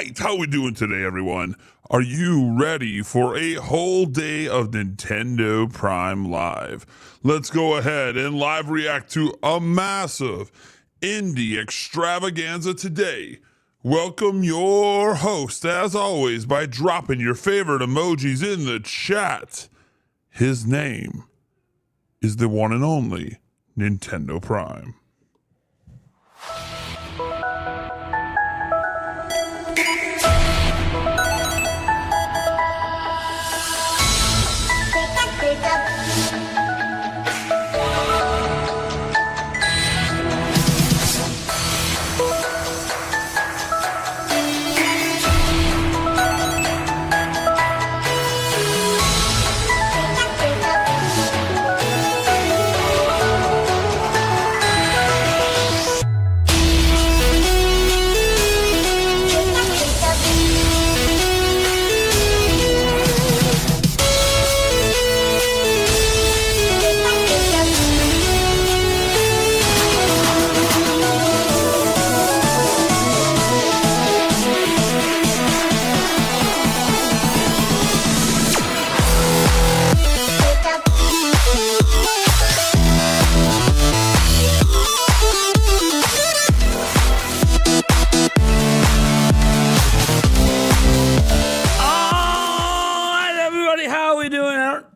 right, how we doing today, everyone? Are you ready for a whole day of Nintendo Prime Live? Let's go ahead and live react to a massive indie extravaganza today. Welcome your host, as always, by dropping your favorite emojis in the chat. His name is the one and only Nintendo Prime.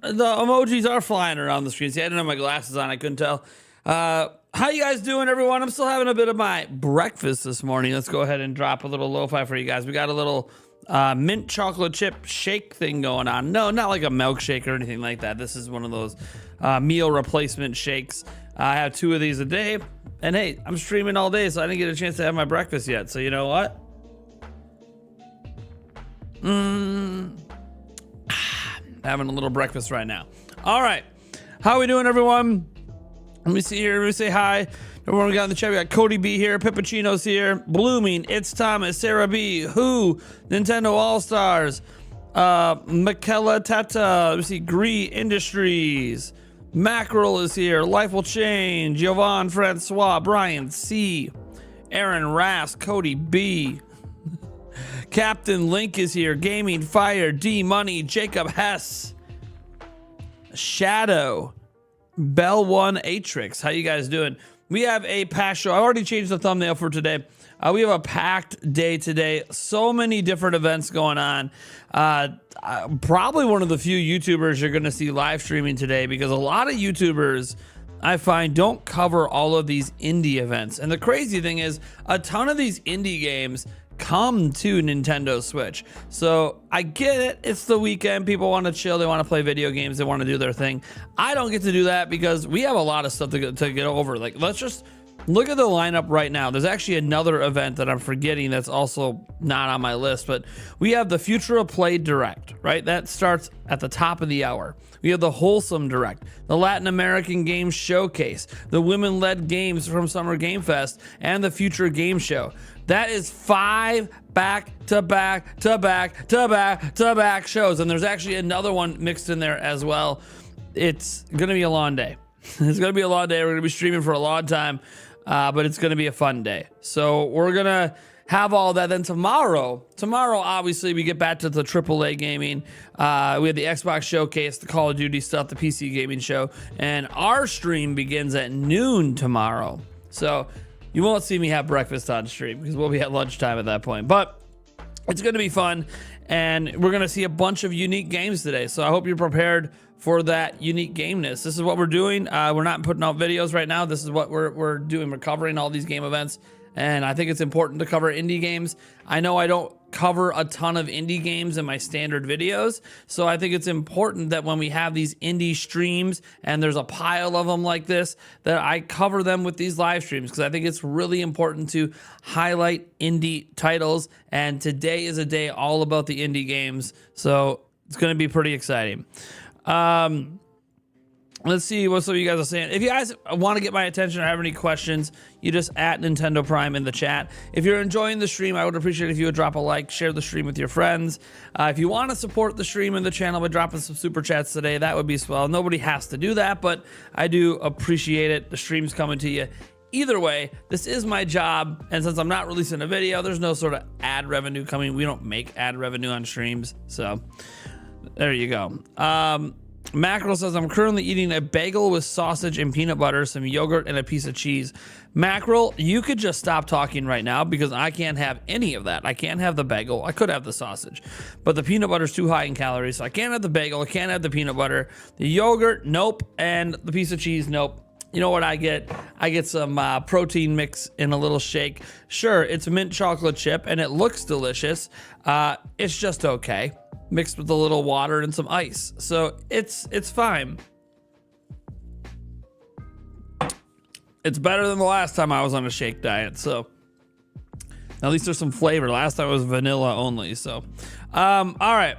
The emojis are flying around the screen. See, I didn't have my glasses on. I couldn't tell. How you guys doing, everyone? I'm still having a bit of my breakfast this morning. Let's go ahead and drop a little lo-fi for you guys. We got a little mint chocolate chip shake thing going on. No, not like a milkshake or anything like that. This is one of those meal replacement shakes. I have 2 of these a day. And hey, I'm streaming all day, so I didn't get a chance to have my breakfast yet. So you know what? Having a little breakfast right now. All right, how we doing, everyone? Let me see here. Let me say hi. Everyone we got in the chat. We got Cody B here, Pippuccino's here, Blooming, It's Thomas, Sarah B, Who, Nintendo All Stars, Michaela Tata. Let me see, Gree Industries, Mackerel is here, Life Will Change, Jovan Francois, Brian C, Aaron Rask, Cody B. Captain Link is here. Gaming Fire, D Money, Jacob Hess, Shadow, Bell One, Atrix. How you guys doing? We have a packed show. I already changed the thumbnail for today. We have a packed day today. So many different events going on. Probably one of the few YouTubers you're going to see live streaming today, because a lot of YouTubers I find don't cover all of these indie events. And the crazy thing is, a ton of these indie games come to Nintendo Switch. So I get it. It's the weekend. People want to chill. They want to play video games. They want to do their thing. I don't get to do that because we have a lot of stuff to get over. Like, let's just look at the lineup right now. There's actually another event that I'm forgetting that's also not on my list, but we have the Future of Play Direct, right? That starts at the top of the hour. We have the Wholesome Direct, the Latin American Games Showcase, the women-led games from Summer Game Fest, and the Future Game Show. That is 5 back-to-back shows, and there's actually another one mixed in there as well. It's going to be a long day. It's going to be a long day. We're going to be streaming for a long time, but it's going to be a fun day. So we're going to have all that. Then tomorrow, obviously, we get back to the AAA gaming. We have the Xbox Showcase, the Call of Duty stuff, the PC gaming show, and our stream begins at noon tomorrow. So you won't see me have breakfast on stream because we'll be at lunchtime at that point. But it's going to be fun, and we're going to see a bunch of unique games today. So I hope you're prepared for that unique gameness. This is what we're doing. We're not putting out videos right now. This is what we're doing. We're covering all these game events, and I think it's important to cover indie games. I know I don't cover a ton of indie games in my standard videos, so I think it's important that when we have these indie streams and there's a pile of them like this, that I cover them with these live streams, because I think it's really important to highlight indie titles, and today is a day all about the indie games, so it's going to be pretty exciting. Let's see what some of you guys are saying. If you guys want to get my attention or have any questions, you just at Nintendo Prime in the chat. If you're enjoying the stream, I would appreciate it if you would drop a like, share the stream with your friends. If you want to support the stream and the channel by dropping some super chats today, that would be swell. Nobody has to do that, but I do appreciate it. The stream's coming to you either way, this is my job. And since I'm not releasing a video, there's no sort of ad revenue coming. We don't make ad revenue on streams. So there you go. Mackerel says, I'm currently eating a bagel with sausage and peanut butter, some yogurt, and a piece of cheese. Mackerel, you could just stop talking right now because I can't have any of that. I can't have the bagel. I could have the sausage, but the peanut butter is too high in calories, so I can't have the bagel. I can't have the peanut butter. The yogurt, nope. And the piece of cheese, nope. You know what I get? I get some protein mix in a little shake. Sure, it's mint chocolate chip, and it looks delicious. It's just okay. Mixed with a little water and some ice. So it's fine. It's better than the last time I was on a shake diet. So at least there's some flavor. Last time it was vanilla only. So, all right.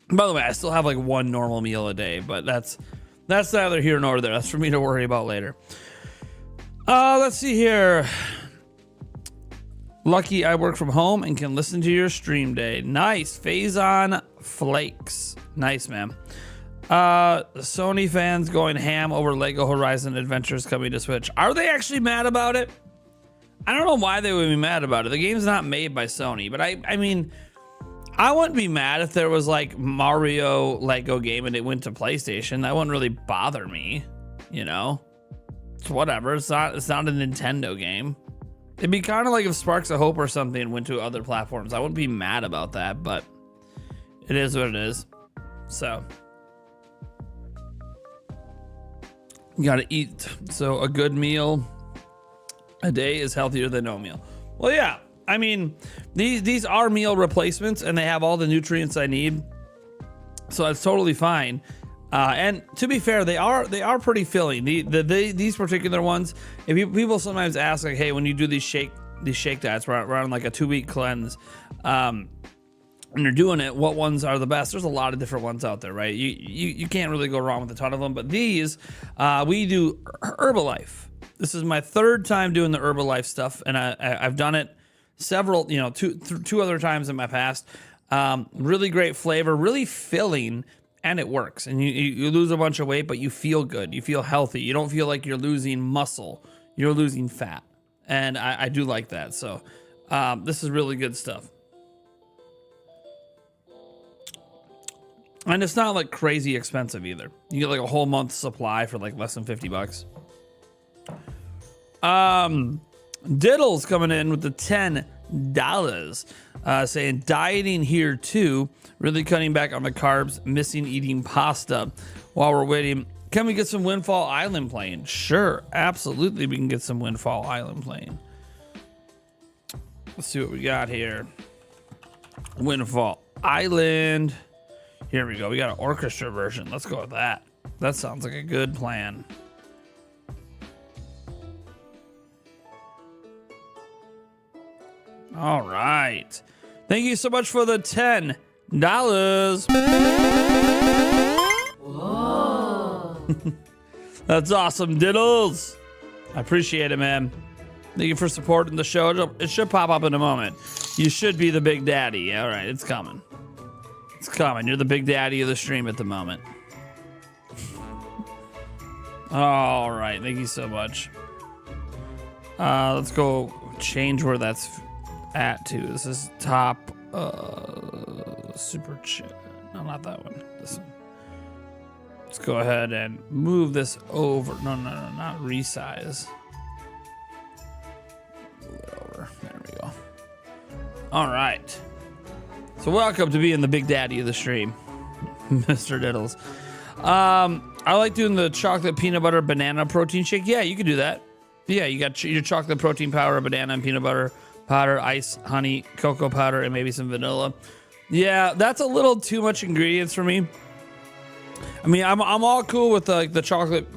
By the way, I still have like one normal meal a day, but that's neither here nor there. That's for me to worry about later. Let's see here. Lucky I work from home and can listen to your stream day. Nice. Phazon Flakes. Nice, man. Sony fans going ham over Lego Horizon Adventures coming to Switch. Are they actually mad about it? I don't know why they would be mad about it. The game's not made by Sony, but I mean, I wouldn't be mad if there was like Mario Lego game and it went to PlayStation. That wouldn't really bother me, you know? It's whatever. It's not a Nintendo game. It'd be kind of like if Sparks of Hope or something went to other platforms. I wouldn't be mad about that, but it is what it is. So you gotta eat. So a good meal a day is healthier than no meal. Well, yeah. I mean, these are meal replacements, and they have all the nutrients I need. So it's totally fine. And to be fair, they are pretty filling. These particular ones, if people sometimes ask like, hey, when you do these shake diets, we're on like a 2-week cleanse, and you're doing it, what ones are the best? There's a lot of different ones out there, right? You can't really go wrong with a ton of them, but these, we do Herbalife. This is my 3rd time doing the Herbalife stuff, and I've done it several, two other times in my past. Really great flavor, really filling. And it works, and you lose a bunch of weight, but you feel good. You feel healthy. You don't feel like you're losing muscle. You're losing fat, and I do like that. So this is really good stuff. And it's not like crazy expensive either. You get like a whole month's supply for like less than $50. Diddle's coming in with the $10. Saying dieting here too, really cutting back on the carbs, missing eating pasta. While we're waiting, can we get some Windfall Island playing? Sure, absolutely, we can get some Windfall Island playing. Let's see what we got here. Windfall Island. Here we go. We got an orchestra version. Let's go with that. That sounds like a good plan. All right. Thank you so much for the $10. Whoa. That's awesome, Diddles. I appreciate it, man. Thank you for supporting the show. It should pop up in a moment. You should be the big daddy. All right, it's coming. It's coming. You're the big daddy of the stream at the moment. All right, thank you so much. Let's go change where that's at to. This is top super chat. No, not that one. This one. Let's go ahead and move this over. No, not resize. Move it over. There we go. All right. So welcome to being the big daddy of the stream, Mr. Diddles. I like doing the chocolate peanut butter banana protein shake. Yeah, you can do that. Yeah, you got your chocolate protein powder, banana and peanut butter powder, ice, honey, cocoa powder, and maybe some vanilla. Yeah, that's a little too much ingredients for me. I mean, I'm all cool with the chocolate,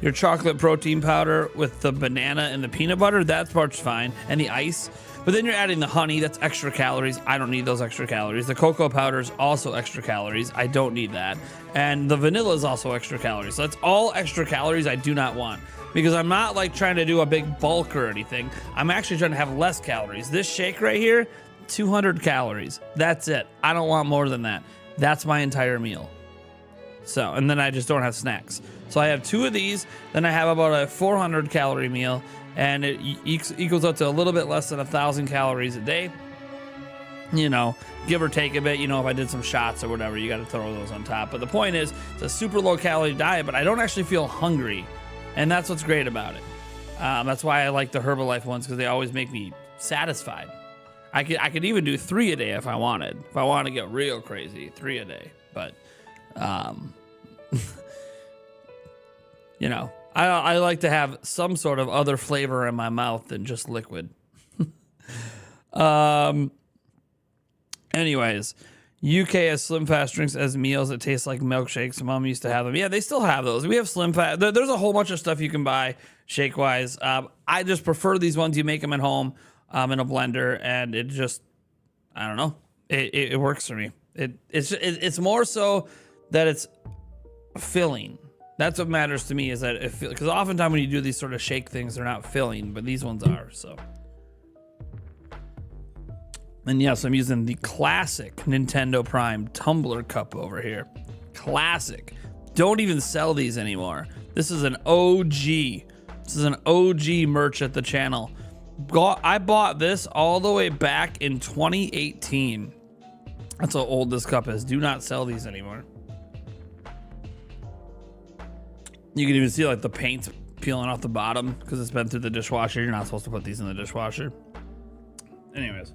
your chocolate protein powder with the banana and the peanut butter. That part's fine, and the ice. But then you're adding the honey. That's extra calories. I don't need those extra calories. The cocoa powder is also extra calories. I don't need that. And the vanilla is also extra calories. So that's all extra calories I do not want. Because I'm not like trying to do a big bulk or anything. I'm actually trying to have less calories. This shake right here, 200 calories. That's it. I don't want more than that. That's my entire meal. So, and then I just don't have snacks. So I have 2 of these, then I have about a 400 calorie meal, and it equals out to a little bit less than 1,000 calories a day. You know, give or take a bit. You know, if I did some shots or whatever, you got to throw those on top. But the point is, it's a super low calorie diet, but I don't actually feel hungry. And that's what's great about it. That's why I like the Herbalife ones, because they always make me satisfied. I could even do 3 a day if I wanted. If I want to get real crazy, 3 a day. But, you know, I like to have some sort of other flavor in my mouth than just liquid. Anyways, UK has Slim Fast drinks as meals that taste like milkshakes. Mom used to have them. Yeah, they still have those. We have Slim Fast. There's a whole bunch of stuff you can buy shake-wise. I just prefer these ones. You make them at home in a blender, and it just, I don't know. It works for me. It's more so that it's filling. That's what matters to me, is that because oftentimes when you do these sort of shake things, they're not filling, but these ones are, so. And yes, I'm using the classic Nintendo Prime tumbler cup over here. Classic. Don't even sell these anymore. This is an OG. This is an OG merch at the channel. I bought this all the way back in 2018. That's how old this cup is. Do not sell these anymore. You can even see like the paint peeling off the bottom because it's been through the dishwasher. You're not supposed to put these in the dishwasher. Anyways.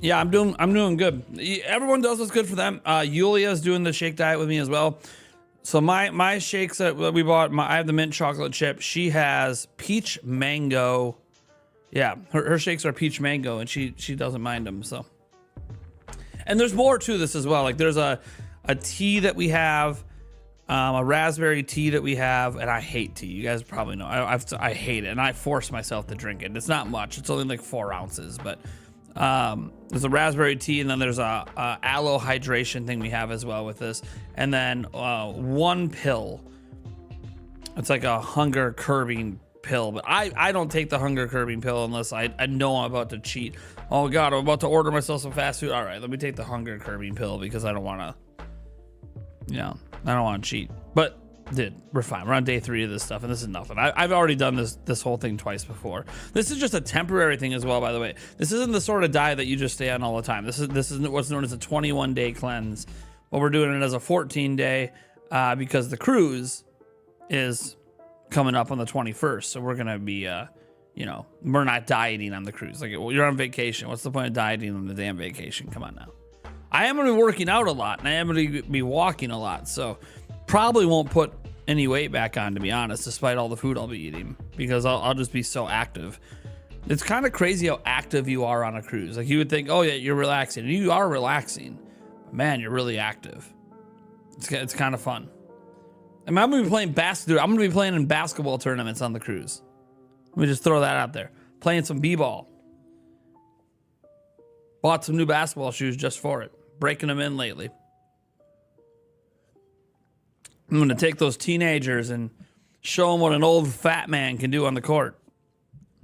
Yeah, I'm doing good. Everyone does what's good for them. Yulia's doing the shake diet with me as well. So my shakes that we bought, I have the mint chocolate chip. She has peach mango. Yeah, her shakes are peach mango, and she doesn't mind them. So, and there's more to this as well. Like there's a tea that we have. A raspberry tea that we have, and I hate tea. You guys probably know. I hate it, and I force myself to drink it. It's not much. It's only like 4 ounces, but there's a raspberry tea, and then there's a aloe hydration thing we have as well with this, and then 1 pill. It's like a hunger curbing pill, but I don't take the hunger curbing pill unless I know I'm about to cheat. Oh God, I'm about to order myself some fast food. All right, let me take the hunger curbing pill because I don't want to. You know, I don't want to cheat, but dude, we're fine. We're on day 3 of this stuff, and this is nothing. I've already done this whole thing twice before. This is just a temporary thing as well, by the way. This isn't the sort of diet that you just stay on all the time. This is what's known as a 21-day cleanse. But we're doing it as a 14-day because the cruise is coming up on the 21st. So we're gonna be, you know, we're not dieting on the cruise. Like, well, you're on vacation. What's the point of dieting on the damn vacation? Come on now. I am going to be working out a lot, and I am going to be walking a lot, so probably won't put any weight back on, to be honest, despite all the food I'll be eating, because I'll just be so active. It's kind of crazy how active you are on a cruise. Like, you would think, oh yeah, you're relaxing. And you are relaxing, but man, you're really active. It's kind of fun. And I'm going to be playing basketball. I'm going to be playing in basketball tournaments on the cruise. Let me just throw that out there. Playing some b-ball. Bought some new basketball shoes just for it. Breaking them in lately. I'm going to take those teenagers and show them what an old fat man can do on the court.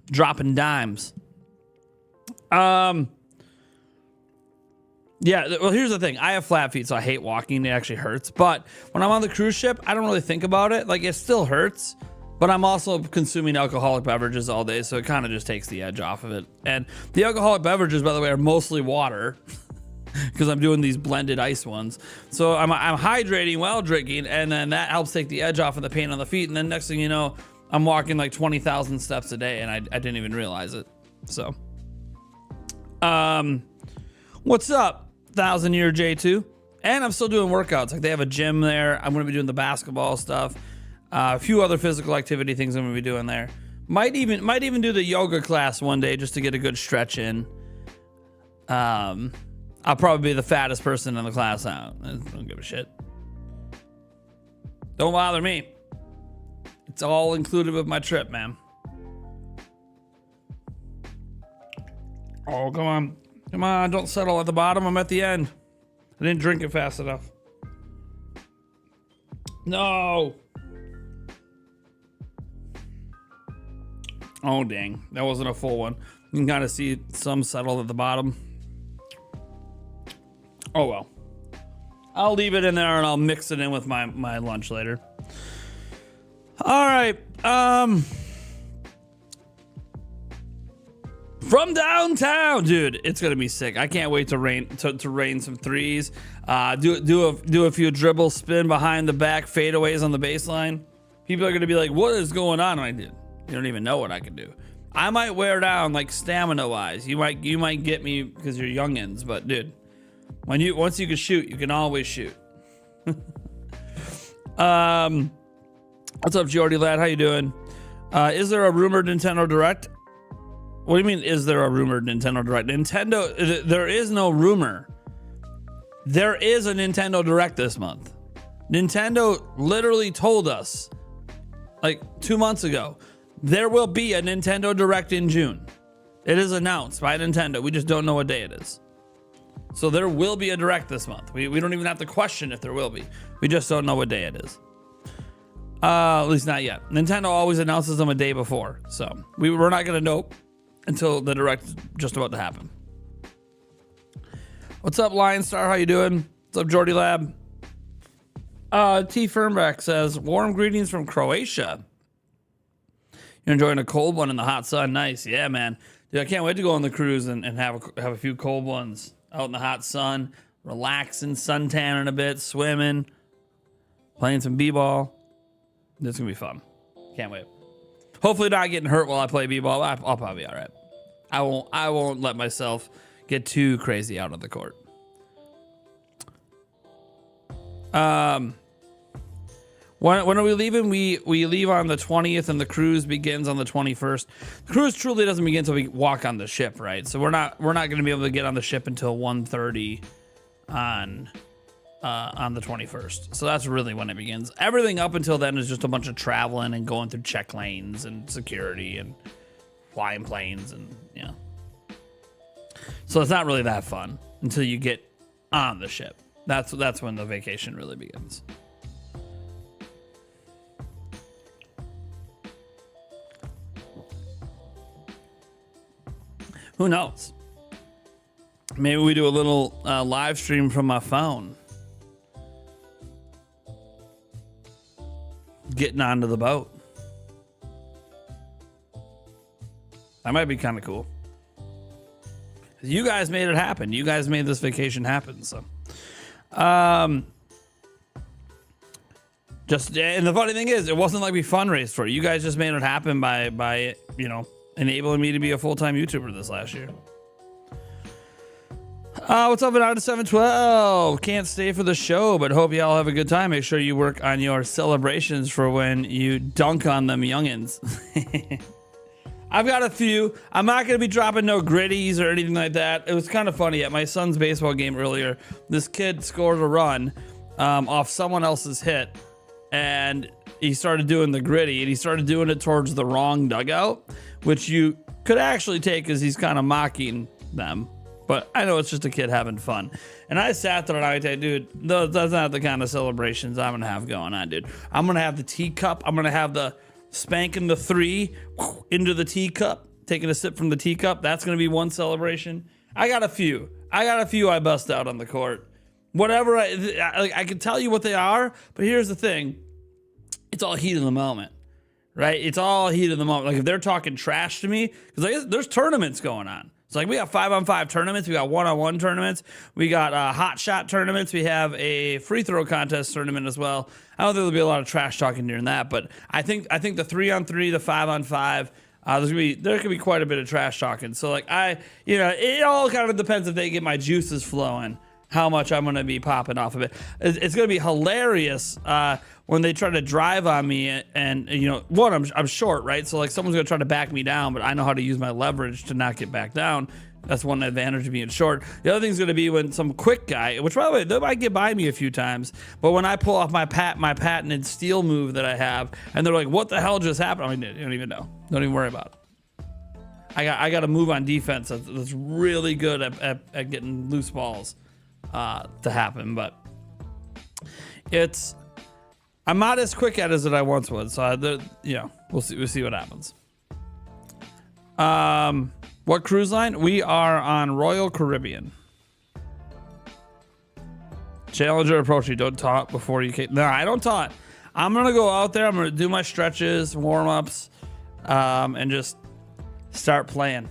Dropping dimes. Yeah, well, here's the thing. I have flat feet, so I hate walking. It actually hurts. But when I'm on the cruise ship, I don't really think about it. Like, it still hurts. But I'm also consuming alcoholic beverages all day, so it kind of just takes the edge off of it. And the alcoholic beverages, by the way, are mostly water. Because I'm doing these blended ice ones. So I'm hydrating while drinking, and then that helps take the edge off of the pain on the feet. And then next thing you know, I'm walking like 20,000 steps a day, and I didn't even realize it. So, what's up, 1,000-year J2? And I'm still doing workouts. Like, they have a gym there. I'm going to be doing the basketball stuff. A few other physical activity things I'm going to be doing there. Might even do the yoga class one day just to get a good stretch in. I'll probably be the fattest person in the class out. I don't give a shit. Don't bother me. It's all included with my trip, man. Oh, come on. Come on, don't settle at the bottom. I'm at the end. I didn't drink it fast enough. No. Oh, dang. That wasn't a full one. You can kind of see some settled at the bottom. Oh well. I'll leave it in there and I'll mix it in with my lunch later. All right. From downtown, dude, it's gonna be sick. I can't wait to rain some threes. Do a few dribble spin behind the back fadeaways on the baseline. People are gonna be like, "What is going on?" I did. You don't even know what I can do. I might wear down like stamina wise. You might get me because you're youngins, but dude, once you can shoot, you can always shoot. What's up, Jordy lad? How you doing? Is there a rumored Nintendo Direct? What do you mean, is there a rumored Nintendo Direct? There is no rumor. There is a Nintendo Direct this month. Nintendo literally told us, like 2 months ago, there will be a Nintendo Direct in June. It is announced by Nintendo. We just don't know what day it is. So there will be a Direct this month. We don't even have to question if there will be. We just don't know what day it is. At least not yet. Nintendo always announces them a day before. So we're not going to know until the Direct is just about to happen. What's up, Lion Star? How you doing? What's up, Jordy Lab? T. Fernback says, warm greetings from Croatia. You're enjoying a cold one in the hot sun. Nice. Yeah, man. Dude, I can't wait to go on the cruise and have a few cold ones out in the hot sun, relaxing, suntanning a bit, swimming, playing some b-ball. This is going to be fun. Can't wait. Hopefully not getting hurt while I play b-ball. I'll probably be all right. I won't let myself get too crazy out on the court. When are we leaving? We leave on the 20th and the cruise begins on the 21st. The cruise truly doesn't begin until we walk on the ship, right? So we're not going to be able to get on the ship until 1:30 on the 21st. So that's really when it begins. Everything up until then is just a bunch of traveling and going through check lanes and security and flying planes and so it's not really that fun until you get on the ship. That's when the vacation really begins. Who knows? Maybe we do a little live stream from my phone. Getting onto the boat. That might be kind of cool. You guys made it happen. You guys made this vacation happen. So, and the funny thing is, it wasn't like we fundraised for it. You guys just made it happen by enabling me to be a full-time YouTuber this last year. What's up, out of 712? Can't stay for the show, but hope y'all have a good time. Make sure you work on your celebrations for when you dunk on them youngins. I've got a few. I'm not going to be dropping no gritties or anything like that. It was kind of funny. At my son's baseball game earlier, this kid scored a run off someone else's hit, and he started doing the gritty, and he started doing it towards the wrong dugout, which you could actually take as he's kind of mocking them. But I know it's just a kid having fun. And I sat there and I said, dude, that's not the kind of celebrations I'm going to have going on, dude. I'm going to have the teacup. I'm going to have the spanking the three into the teacup, taking a sip from the teacup. That's going to be one celebration. I got a few I bust out on the court. Whatever, I can tell you what they are, but here's the thing. It's all heat of the moment, right? It's all heat of the moment. Like if they're talking trash to me, because there's tournaments going on. So like we got 5-on-5 tournaments, we got 1-on-1 tournaments, we got hot shot tournaments, we have a free throw contest tournament as well. I don't think there'll be a lot of trash talking during that, but I think the 3-on-3, the 5-on-5, there could be quite a bit of trash talking. So like it all kind of depends if they get my juices flowing, how much I'm gonna be popping off of it. It's gonna be hilarious when they try to drive on me, and I'm short, right? So like someone's gonna try to back me down, but I know how to use my leverage to not get back down. That's one advantage of being short. The other thing's gonna be when some quick guy, which by the way, they might get by me a few times, but when I pull off my patented steal move that I have, and they're like, "What the hell just happened?" I mean, you don't even know. Don't even worry about it. I got a move on defense that's really good at getting loose balls to happen, but I'm not as quick at it as I once was. So we'll see what happens. What cruise line? We are on Royal Caribbean. Challenger approach you. Don't taunt before you can. No, I don't taunt. I'm going to go out there. I'm going to do my stretches, warm-ups, and just start playing.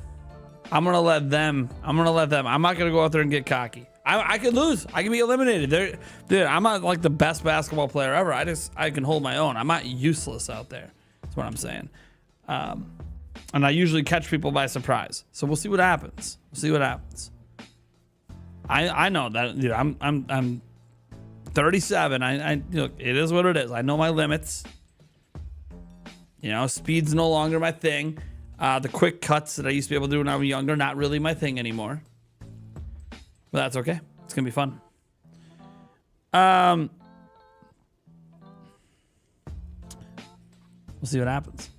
I'm going to let them. I'm not going to go out there and get cocky. I could lose. I can be eliminated. Dude, I'm not like the best basketball player ever. I can hold my own. I'm not useless out there. That's what I'm saying. And I usually catch people by surprise. So we'll see what happens. I know that, dude. I'm 37. Look, it is what it is. I know my limits. You know, speed's no longer my thing. The quick cuts that I used to be able to do when I was younger, not really my thing anymore. But that's okay. It's gonna be fun. We'll see what happens.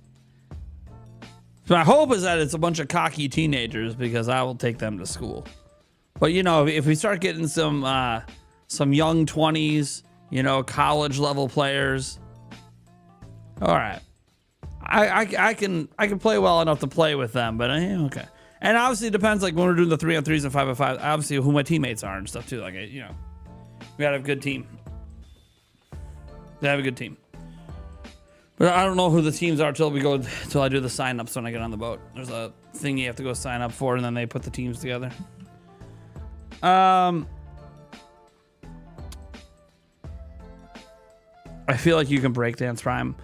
So my hope is that it's a bunch of cocky teenagers because I will take them to school. But you know, if we start getting some young 20s, you know, college level players, all right, I can play well enough to play with them. But okay. And obviously it depends, like when we're doing the 3-on-3s and 5-on-5, obviously who my teammates are and stuff too. Like, you know, we gotta have a good team. But I don't know who the teams are till I do the sign-ups when I get on the boat. There's a thing you have to go sign up for, and then they put the teams together. I feel like you can breakdance, Prime.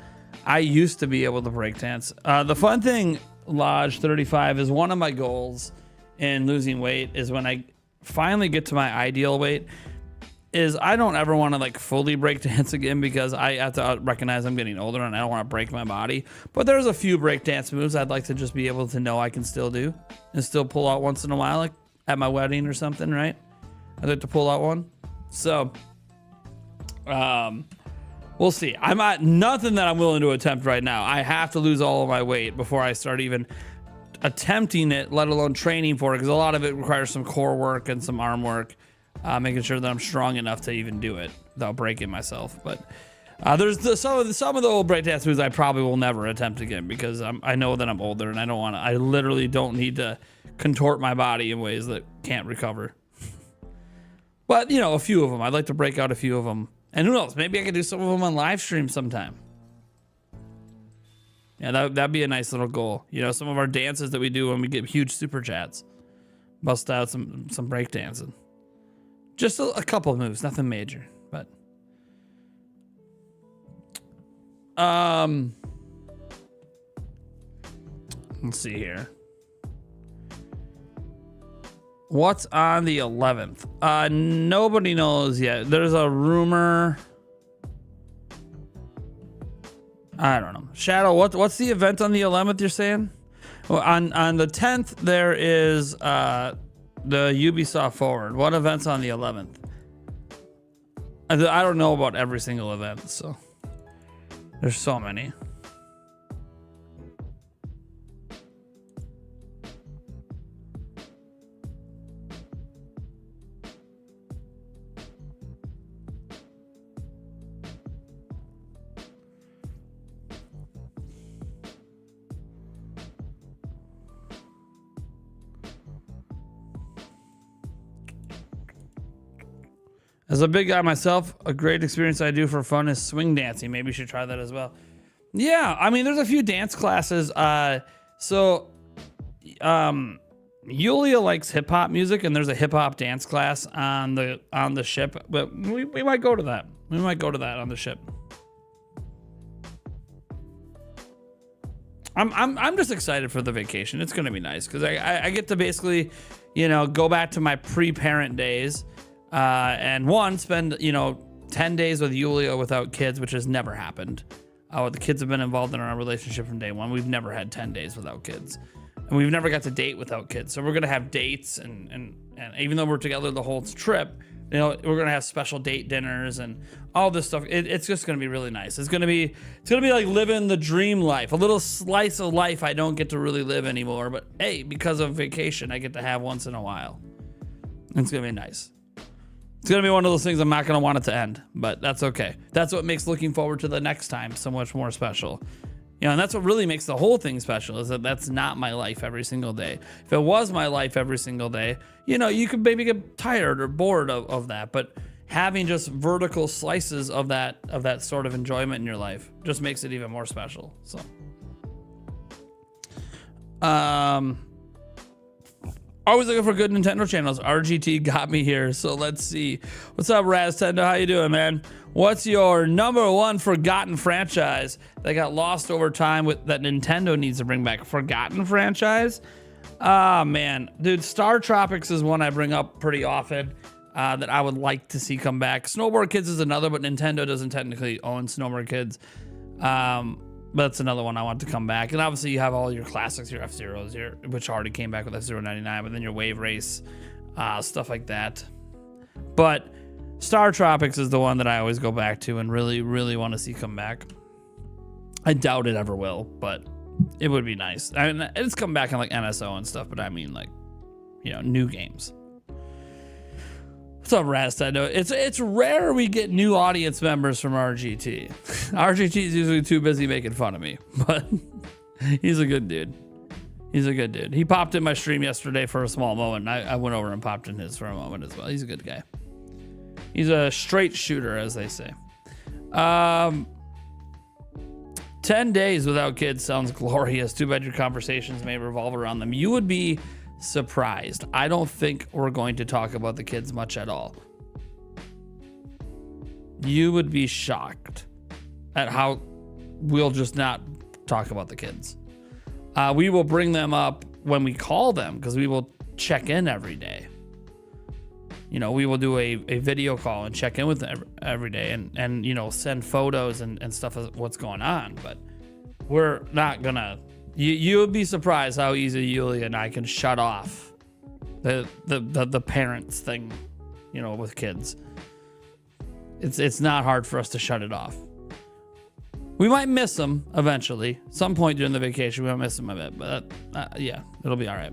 I used to be able to breakdance. The fun thing, Lodge 35, is one of my goals in losing weight is when I finally get to my ideal weight is I don't ever want to like fully breakdance again because I have to recognize I'm getting older and I don't want to break my body. But there's a few breakdance moves I'd like to just be able to know I can still do and still pull out once in a while, like at my wedding or something, right? I'd like to pull out one. So, we'll see. I'm at nothing that I'm willing to attempt right now. I have to lose all of my weight before I start even attempting it, let alone training for it, because a lot of it requires some core work and some arm work, making sure that I'm strong enough to even do it without breaking myself. But there's some of the old breakdance moves I probably will never attempt again because I know that I'm older and I don't want to. I literally don't need to contort my body in ways that can't recover. But you know, a few of them. I'd like to break out a few of them. And who knows? Maybe I could do some of them on live stream sometime. Yeah, that'd be a nice little goal. You know, some of our dances that we do when we get huge super chats. Bust out some break dancing. Just a couple of moves, nothing major. But let's see here. What's on the 11th? Nobody knows yet. There's a rumor. I don't know. Shadow, what's the event on the 11th you're saying? Well, on the 10th, there is the Ubisoft Forward. What event's on the 11th? I don't know about every single event, so there's so many. As a big guy myself, a great experience I do for fun is swing dancing. Maybe you should try that as well. Yeah, I mean, there's a few dance classes. Yulia likes hip hop music, and there's a hip hop dance class on the ship. But we might go to that. We might go to that on the ship. I'm just excited for the vacation. It's gonna be nice because I get to basically, you know, go back to my pre-parent days. And spend, 10 days with Yulia without kids, which has never happened. The kids have been involved in our relationship from day one. We've never had 10 days without kids. And we've never got to date without kids. So we're going to have dates. And even though we're together the whole trip, we're going to have special date dinners and all this stuff. It's just going to be really nice. It's going to be like living the dream life, a little slice of life I don't get to really live anymore. But hey, because of vacation, I get to have once in a while. It's going to be nice. It's going to be one of those things I'm not going to want it to end, but that's okay. That's what makes looking forward to the next time so much more special, You know, and that's what really makes the whole thing special, is that that's not my life every single day. If it was my life every single day, you know, you could maybe get tired or bored of that. But having just vertical slices of that sort of enjoyment in your life just makes it even more special. So, always looking for good Nintendo channels. RGT got me here, so let's see. What's up, Raztendo? How you doing, man? What's your number one forgotten franchise that got lost over time that Nintendo needs to bring back? Forgotten franchise? Ah, man. Dude, Star Tropics is one I bring up pretty often that I would like to see come back. Snowboard Kids is another, but Nintendo doesn't technically own Snowboard Kids. But that's another one I want to come back. And obviously you have all your classics, your F-Zeros, which already came back with F-Zero 99, but then your Wave Race, stuff like that. But Star Tropics is the one that I always go back to and really, really want to see come back. I doubt it ever will, but it would be nice. I mean, it's come back in like NSO and stuff, but I mean, like, you know, new games. What's up, Rast? I know it's rare we get new audience members from RGT. RGT is usually too busy making fun of me, but he's a good dude. He's a good dude. He popped in my stream yesterday for a small moment. I went over and popped in his for a moment as well. He's a good guy. He's a straight shooter, as they say. 10 days without kids sounds glorious. Too bad your conversations may revolve around them. You would be surprised. I don't think we're going to talk about the kids much at all. You would be shocked at how we'll just not talk about the kids. We will bring them up when we call them, because we will check in every day. You know, we will do a video call and check in with them every day and you know, send photos and stuff of what's going on. But we're not gonna. You would be surprised how easy Yulia and I can shut off the parents thing, you know, with kids. It's not hard for us to shut it off. We might miss them eventually. Some point during the vacation, we might miss them a bit, but yeah, it'll be all right.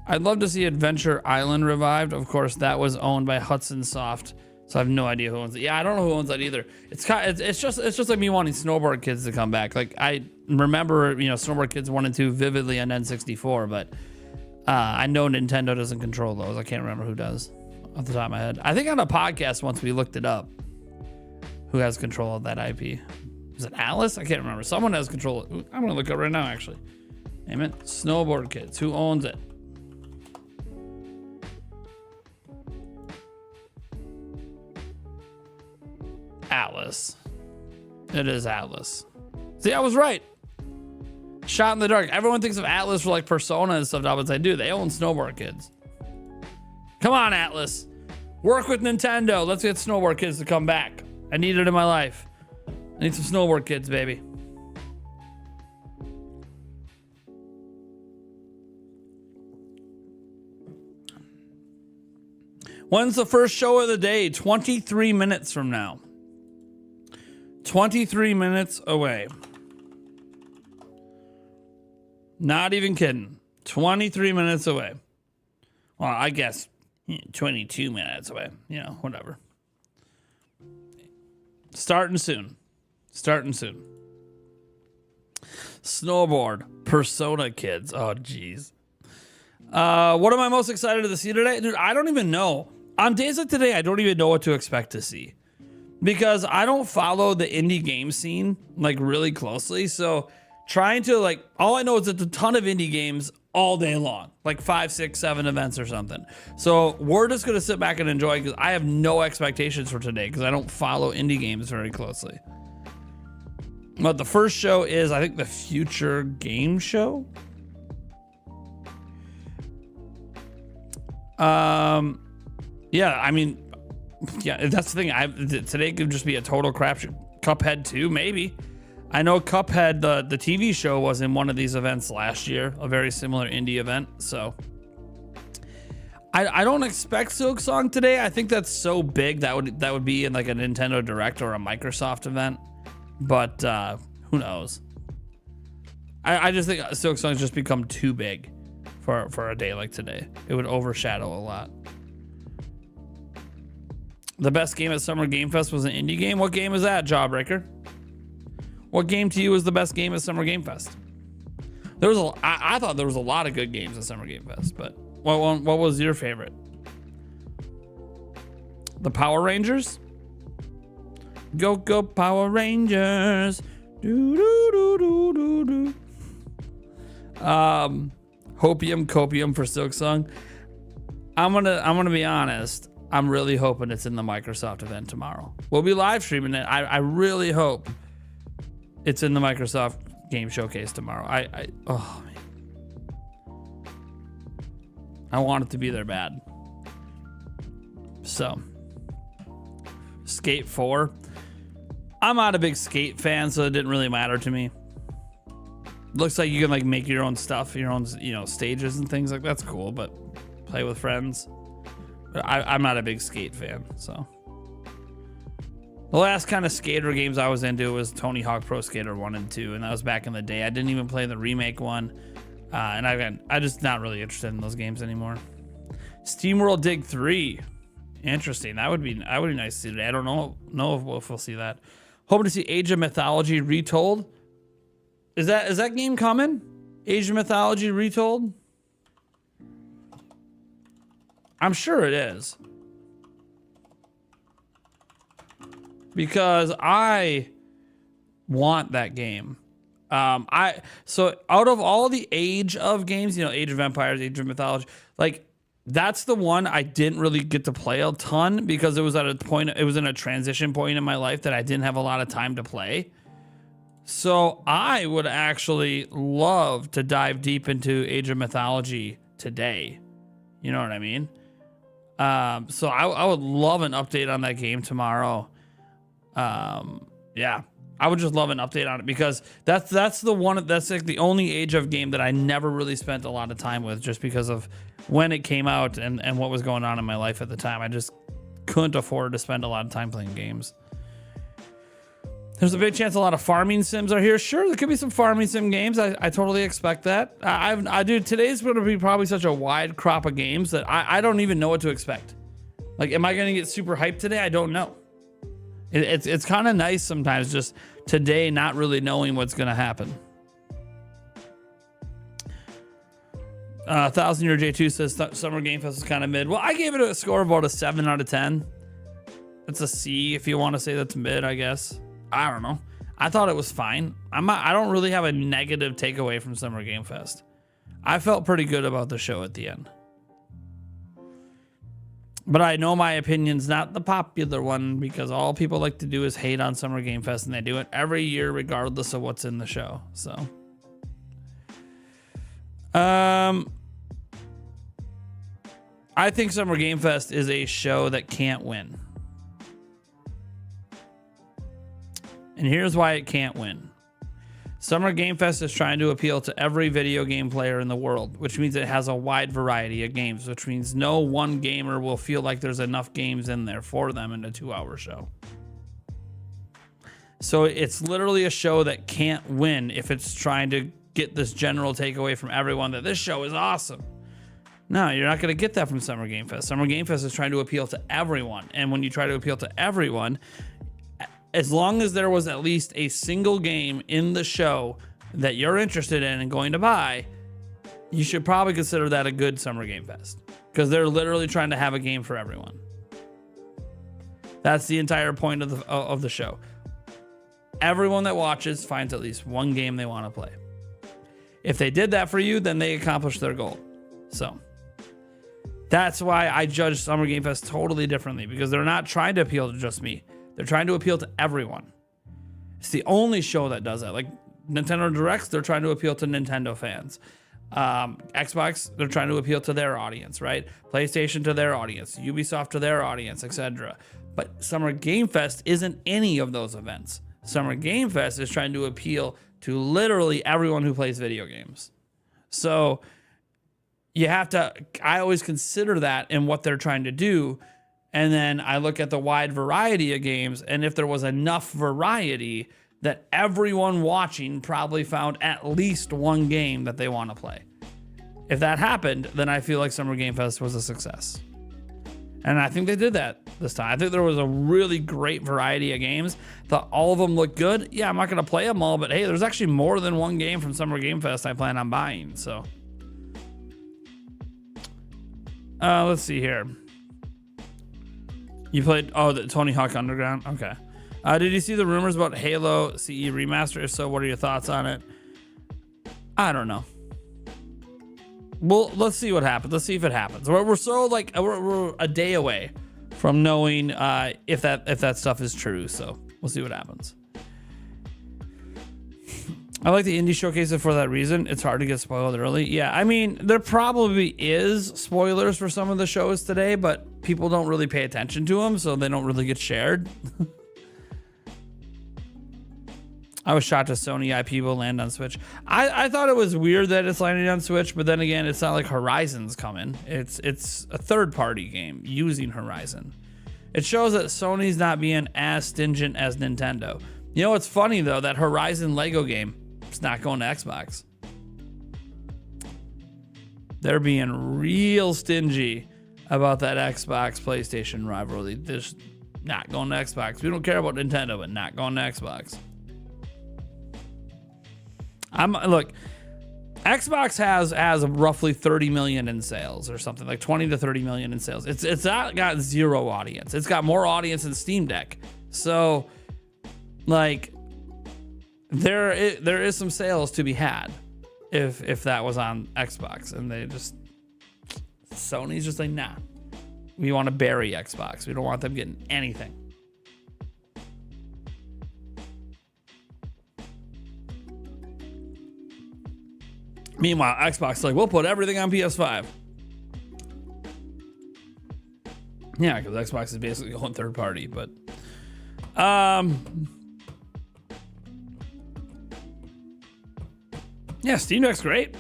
I'd love to see Adventure Island revived. Of course, that was owned by Hudson Soft, so I have no idea who owns it. Yeah, I don't know who owns that either. It's just like me wanting Snowboard Kids to come back. Like, I remember, you know, Snowboard Kids 1 and 2 vividly on N64, but I know Nintendo doesn't control those. I can't remember who does off the top of my head. I think on a podcast once we looked it up, who has control of that IP. Is it Alice? I can't remember. Someone has control. I'm going to look up right now, actually. Name it. Snowboard Kids. Who owns it? Atlas. It is Atlas. See, I was right. Shot in the dark. Everyone thinks of Atlas for like Persona and stuff now, but they do. They own Snowboard Kids. Come on, Atlas. Work with Nintendo. Let's get Snowboard Kids to come back. I need it in my life. I need some Snowboard Kids, baby. When's the first show of the day? 23 minutes from now. 23 minutes away. Not even kidding. 23 minutes away. Well, I guess 22 minutes away. You know, whatever. Starting soon. Starting soon. Snowboard. Persona Kids. Oh, jeez. What am I most excited to see today? Dude, I don't even know. On days like today, I don't even know what to expect to see. Because I don't follow the indie game scene, like, really closely. So, trying to, like, all I know is it's a ton of indie games all day long. Like 5, 6, 7 events or something. So, we're just going to sit back and enjoy, because I have no expectations for today, because I don't follow indie games very closely. But the first show is, I think, the Future Game Show. Yeah, I mean, yeah, that's the thing. Today could just be a total crapshoot. Cuphead 2, maybe. I know Cuphead, the TV show, was in one of these events last year, a very similar indie event. So I don't expect Silksong today. I think that's so big that would be in like a Nintendo Direct or a Microsoft event. But who knows? I just think Silksong's just become too big for a day like today. It would overshadow a lot. The best game at Summer Game Fest was an indie game. What game is that, Jawbreaker? What game to you is the best game at Summer Game Fest? There was I thought there was a lot of good games at Summer Game Fest, but what was your favorite? The Power Rangers? Go Power Rangers. Do do do do do do. Copium for Silksong. I'm gonna be honest. I'm really hoping it's in the Microsoft event tomorrow. We'll be live streaming it. I really hope it's in the Microsoft Game Showcase tomorrow. Oh man, I want it to be there bad. So, Skate 4. I'm not a big Skate fan, so it didn't really matter to me. Looks like you can like make your own stuff, your own stages and things like that's cool, but play with friends. But I'm not a big Skate fan, so. The last kind of skater games I was into was Tony Hawk Pro Skater 1 and 2, and that was back in the day. I didn't even play the remake one, and I'm just not really interested in those games anymore. SteamWorld Dig 3, interesting. That would be nice to see today. I don't know if we'll see that. Hoping to see Age of Mythology Retold. Is that game coming? Age of Mythology Retold? I'm sure it is. Because I want that game. So out of all the Age of games, Age of Empires, Age of Mythology, like that's the one I didn't really get to play a ton because it was at a point, it was in a transition point in my life that I didn't have a lot of time to play. So I would actually love to dive deep into Age of Mythology today. You know what I mean? So I would love an update on that game tomorrow. Yeah, I would just love an update on it because that's like the only Age of game that I never really spent a lot of time with just because of when it came out and what was going on in my life at the time. I just couldn't afford to spend a lot of time playing games. There's a big chance a lot of farming sims are here. Sure, there could be some farming sim games. I totally expect that. I do. Today's going to be probably such a wide crop of games that I don't even know what to expect. Like, am I going to get super hyped today? I don't know. It's kind of nice sometimes just today not really knowing what's going to happen. 1000 Year J2 says Summer Game Fest is kind of mid. Well, I gave it a score of about a 7 out of 10. It's a C if you want to say that's mid, I guess. I don't know. I thought it was fine. I don't really have a negative takeaway from Summer Game Fest. I felt pretty good about the show at the end. But I know my opinion's not the popular one because all people like to do is hate on Summer Game Fest, and they do it every year regardless of what's in the show. So, I think Summer Game Fest is a show that can't win. And here's why it can't win. Summer Game Fest is trying to appeal to every video game player in the world, which means it has a wide variety of games, which means no one gamer will feel like there's enough games in there for them in a 2-hour show. So it's literally a show that can't win if it's trying to get this general takeaway from everyone that this show is awesome. No, you're not going to get that from Summer Game Fest. Summer Game Fest is trying to appeal to everyone. And when you try to appeal to everyone, as long as there was at least a single game in the show that you're interested in and going to buy, you should probably consider that a good Summer Game Fest because they're literally trying to have a game for everyone. That's the entire point of the show. Everyone that watches finds at least one game they want to play. If they did that for you, then they accomplished their goal. So that's why I judge Summer Game Fest totally differently because they're not trying to appeal to just me. They're trying to appeal to everyone. It's the only show that does that. Like Nintendo Directs, they're trying to appeal to Nintendo fans. Xbox, they're trying to appeal to their audience, right? PlayStation to their audience, Ubisoft to their audience, etc. But Summer Game Fest isn't any of those events. Summer Game Fest is trying to appeal to literally everyone who plays video games. So you have to, I always consider that in what they're trying to do. And then I look at the wide variety of games, and if there was enough variety that everyone watching probably found at least one game that they want to play. If that happened, then I feel like Summer Game Fest was a success. And I think they did that this time. I think there was a really great variety of games. Thought all of them looked good. Yeah, I'm not going to play them all, but hey, there's actually more than one game from Summer Game Fest I plan on buying. So let's see here. You played, the Tony Hawk Underground? Okay. Did you see the rumors about Halo CE Remaster? If so, what are your thoughts on it? I don't know. Well, let's see what happens. Let's see if it happens. We're so like we're a day away from knowing if that stuff is true. So we'll see what happens. I like the indie showcase for that reason. It's hard to get spoiled early. Yeah, I mean, there probably is spoilers for some of the shows today, but people don't really pay attention to them, so they don't really get shared. I was shocked that Sony IP will land on Switch. I thought it was weird that it's landing on Switch, but then again, it's not like Horizon's coming. It's a third-party game using Horizon. It shows that Sony's not being as stingent as Nintendo. You know what's funny, though? That Horizon Lego game is not going to Xbox. They're being real stingy about that Xbox PlayStation rivalry. They're just not going to Xbox. We don't care about Nintendo, but not going to Xbox. Look, Xbox has roughly 30 million in sales or something, like 20 to 30 million in sales. It's not got zero audience. It's got more audience than Steam Deck. So like there is some sales to be had if that was on Xbox, and Sony's just like, nah, we want to bury Xbox. We don't want them getting anything. Meanwhile, Xbox is like, we'll put everything on PS5. Yeah, because Xbox is basically going third party, but yeah, Steam Deck's great.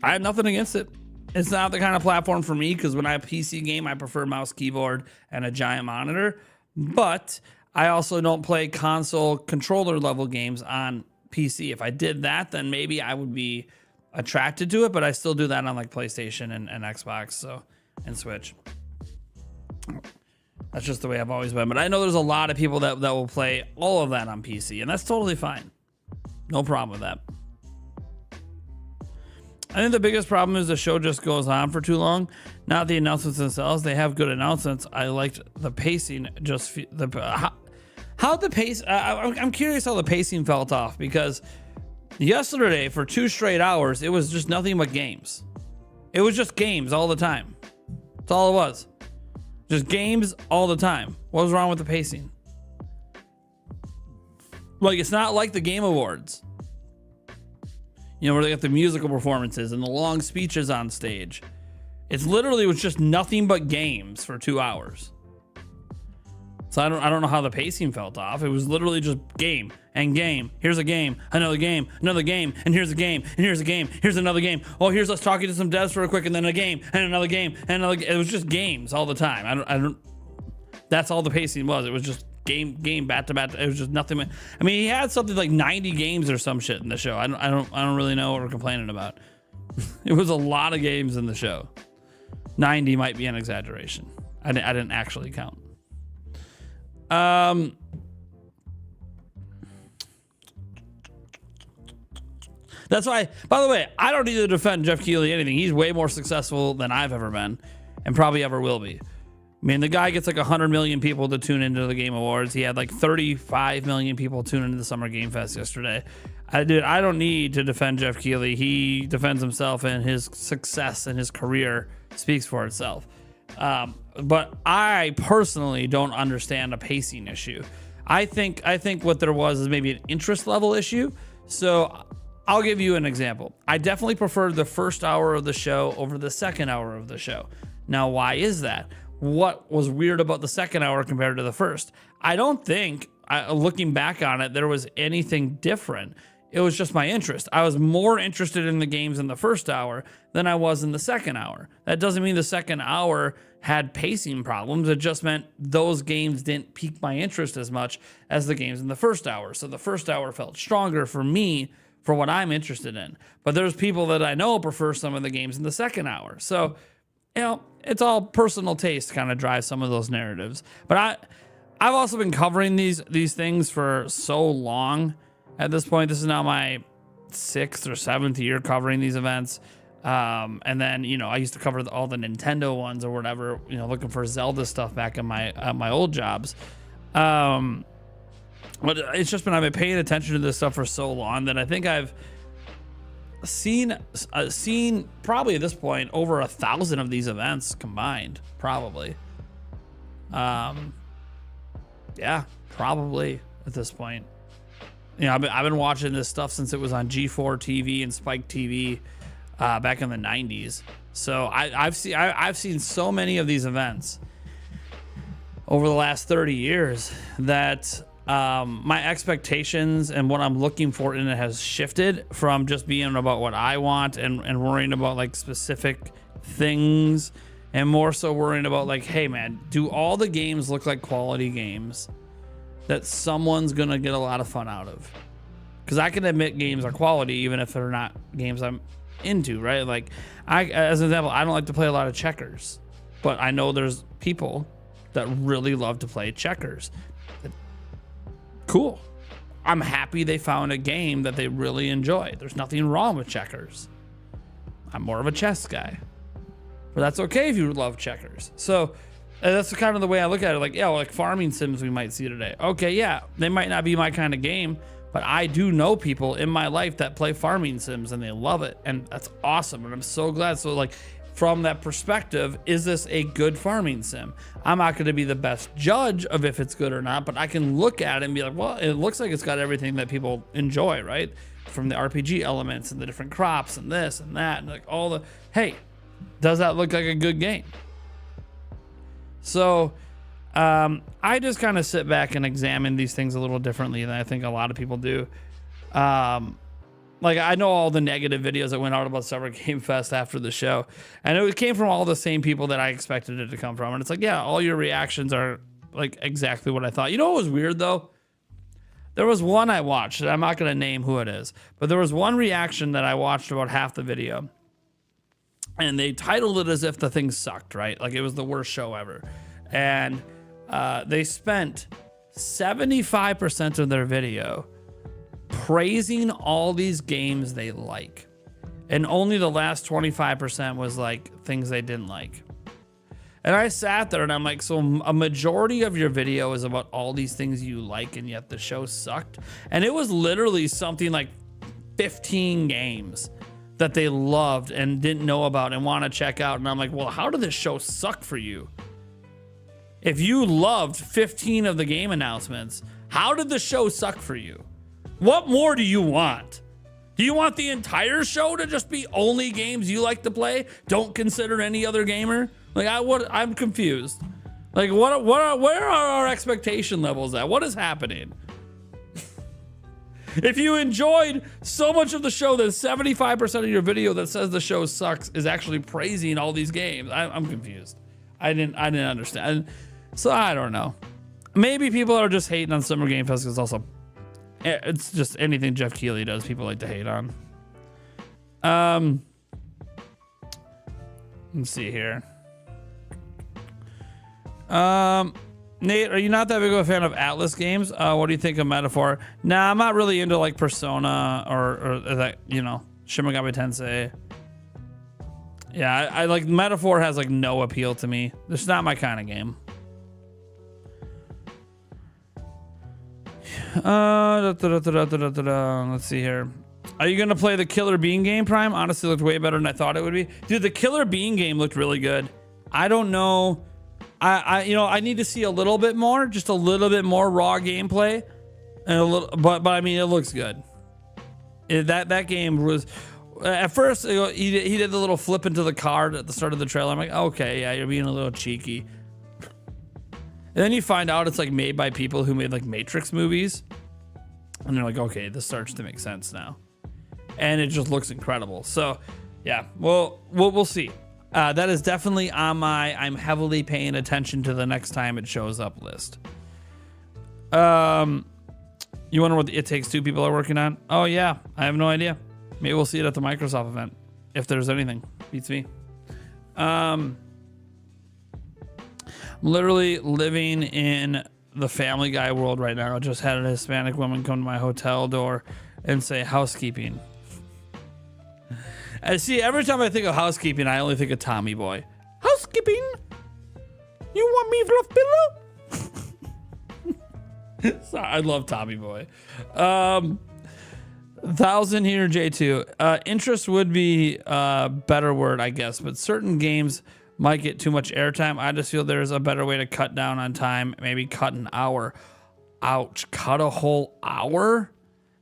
I have nothing against it. It's not the kind of platform for me, because when I have PC game, I prefer mouse, keyboard, and a giant monitor. But I also don't play console controller level games on PC. If I did that, then maybe I would be attracted to it, but I still do that on like PlayStation and Xbox, and Switch. That's just the way I've always been. But I know there's a lot of people that will play all of that on PC, and that's totally fine. No problem with that. I think the biggest problem is the show just goes on for too long. Not the announcements themselves. They have good announcements. I liked the pacing. How the pace. I'm curious how the pacing felt off, because yesterday for 2 straight hours, it was just nothing but games. It was just games all the time. That's all it was. Just games all the time. What was wrong with the pacing? Like, it's not like the Game Awards, where they got the musical performances and the long speeches on stage. It's literally was just nothing but games for 2 hours. So I don't know how the pacing felt off. It was literally just game and game. Here's a game, another game, and here's a game, and here's a game, here's another game. Oh, here's us talking to some devs for a quick, and then a game, and another game, and another. It was just games all the time. I don't. That's all the pacing was. It was just game, bat to bat. It was just nothing. I mean, he had something like 90 games or some shit in the show. I don't really know what we're complaining about. It was a lot of games in the show. 90 might be an exaggeration. I didn't actually count. That's why, by the way, I don't need to defend Jeff Keighley anything. He's way more successful than I've ever been, and probably ever will be. I mean, the guy gets like 100 million people to tune into the Game Awards. He had like 35 million people tune into the Summer Game Fest yesterday. I don't need to defend Jeff Keighley. He defends himself, and his success and his career speaks for itself. But I personally don't understand a pacing issue. I think what there was is maybe an interest level issue. So I'll give you an example. I definitely preferred the first hour of the show over the second hour of the show. Now, why is that? What was weird about the second hour compared to the first? I don't think, looking back on it, there was anything different. It was just my interest. I was more interested in the games in the first hour than I was in the second hour. That doesn't mean the second hour had pacing problems. It just meant those games didn't pique my interest as much as the games in the first hour. So the first hour felt stronger for me for what I'm interested in. But there's people that I know prefer some of the games in the second hour. So you know, it's all personal taste kind of drives some of those narratives. But I've also been covering these things for so long. At this point, this is now my 6th or 7th year covering these events. And then, you know, I used to cover all the Nintendo ones or whatever, you know, looking for Zelda stuff back in my old jobs. But it's just been, I've been paying attention to this stuff for so long that I think I've seen probably at this point over 1,000 of these events combined, probably. Yeah, probably at this point. You know, I've been watching this stuff since it was on G4 TV and Spike TV back in the 90s. So I've seen so many of these events over the last 30 years that my expectations and what I'm looking for in it has shifted from just being about what I want and worrying about like specific things, and more so worrying about like, hey man, do all the games look like quality games that someone's gonna get a lot of fun out of? Because I can admit games are quality even if they're not games I'm into, right? Like, as an example, I don't like to play a lot of checkers, but I know there's people that really love to play checkers. Cool. I'm happy they found a game that they really enjoy. There's nothing wrong with checkers. I'm more of a chess guy, but that's okay if you love checkers. So that's kind of the way I look at it. Like, yeah, like farming sims we might see today. Okay, yeah, they might not be my kind of game, but I do know people in my life that play farming sims and they love it, and that's awesome, and I'm so glad. So like, from that perspective, is this a good farming sim? I'm not going to be the best judge of if it's good or not, but I can look at it and be like, well, it looks like it's got everything that people enjoy, right? From the RPG elements and the different crops and this and that and like all the, hey, does that look like a good game? So I just kind of sit back and examine these things a little differently than I think a lot of people do. Like, I know all the negative videos that went out about Summer Game Fest after the show, and it came from all the same people that I expected it to come from. And it's like, yeah, all your reactions are like exactly what I thought. You know what was weird though? There was one I watched, and I'm not going to name who it is, but there was one reaction that I watched about half the video, and they titled it as if the thing sucked, right? Like it was the worst show ever. And they spent 75% of their video praising all these games they like, and only the last 25% was like things they didn't like. And I sat there and I'm like, so a majority of your video is about all these things you like, and yet the show sucked? And it was literally something like 15 games that they loved and didn't know about and want to check out. And I'm like, well, how did this show suck for you? If you loved 15 of the game announcements, how did the show suck for you? What more do you want? Do you want the entire show to just be only games you like to play? Don't consider any other gamer? Like, I'm confused. Like, where are our expectation levels at? What is happening? If you enjoyed so much of the show that 75% of your video that says the show sucks is actually praising all these games, I'm confused. I didn't understand. So I don't know. Maybe people are just hating on Summer Game Fest because also it's just anything Jeff Keighley does, people like to hate on. Let's see here. Nate, are you not that big of a fan of Atlas games? What do you think of Metaphor? Nah, I'm not really into like Persona or that, you know, Shin Megami Tensei. Yeah, I like Metaphor has like no appeal to me. It's not my kind of game. Let's see here. Are you gonna play the Killer Bean game, Prime? Honestly, looked way better than I thought it would be. Dude, the Killer Bean game looked really good. I don't know. I need to see a little bit more, just a little bit more raw gameplay, and a little, but I mean, it looks good. That game was, at first he did the little flip into the card at the start of the trailer. I'm like, okay, yeah, you're being a little cheeky. And then you find out it's like made by people who made like Matrix movies, and they're like, okay, this starts to make sense now, and it just looks incredible. So, yeah, we'll see. That is definitely on my I'm heavily paying attention to the next time it shows up list. You wonder what the It Takes Two people are working on? Oh yeah, I have no idea. Maybe we'll see it at the Microsoft event if there's anything. Beats me. I'm literally living in the Family Guy world right now. I just had a Hispanic woman come to my hotel door and say housekeeping. And see, every time I think of housekeeping, I only think of Tommy Boy. Housekeeping? You want me fluff pillow? Sorry, I love Tommy Boy. 1,000 here, J2. Interest would be a better word, I guess, but certain games might get too much airtime. I just feel there's a better way to cut down on time. Maybe cut an hour. Ouch, cut a whole hour?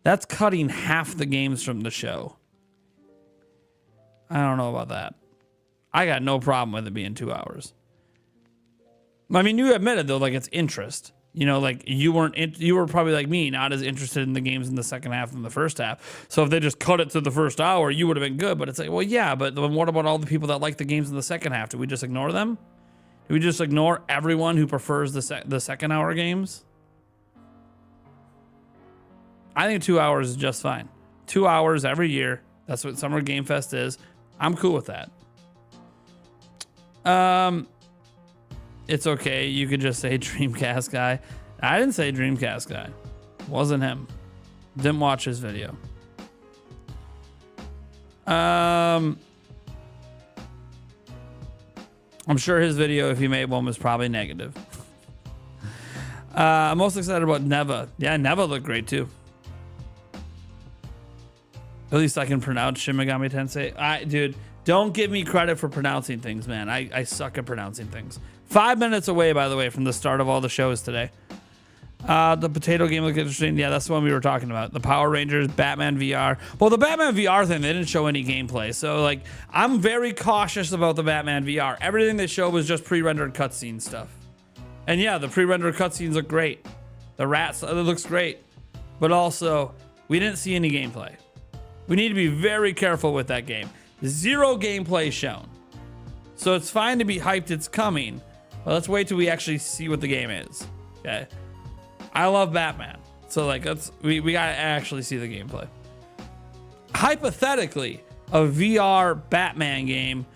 That's cutting half the games from the show. I don't know about that. I got no problem with it being 2 hours. I mean, you admitted though, like it's interest. You know, like you were probably like me, not as interested in the games in the second half than the first half. So if they just cut it to the first hour, you would have been good. But it's like, well, yeah, but then what about all the people that like the games in the second half? Do we just ignore them? Do we just ignore everyone who prefers the second hour games? I think 2 hours is just fine. 2 hours every year. That's what Summer Game Fest is. I'm cool with that. It's okay. You could just say Dreamcast guy. I didn't say Dreamcast guy. Wasn't him. Didn't watch his video. I'm sure his video, if he made one, was probably negative. I'm most excited about Neva. Yeah, Neva looked great too. At least I can pronounce Shin Megami Tensei. Dude, don't give me credit for pronouncing things, man. I suck at pronouncing things. 5 minutes away, by the way, from the start of all the shows today. The potato game looked interesting. Yeah, that's the one we were talking about. The Power Rangers, Batman VR. Well, the Batman VR thing, they didn't show any gameplay. So, like, I'm very cautious about the Batman VR. Everything they showed was just pre-rendered cutscene stuff. And yeah, the pre-rendered cutscenes look great. The rats, it looks great. But also, we didn't see any gameplay. We need to be very careful with that game. 0 gameplay shown. So it's fine to be hyped it's coming, but let's wait till we actually see what the game is. Okay. I love Batman. So like we gotta actually see the gameplay. Hypothetically, a VR Batman game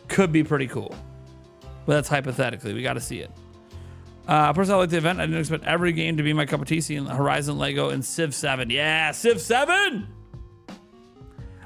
could be pretty cool. But that's hypothetically. We gotta see it. Personally, I like the event. I didn't expect every game to be my cup of tea. Seeing Horizon, Lego, and Civ 7. Yeah, Civ 7!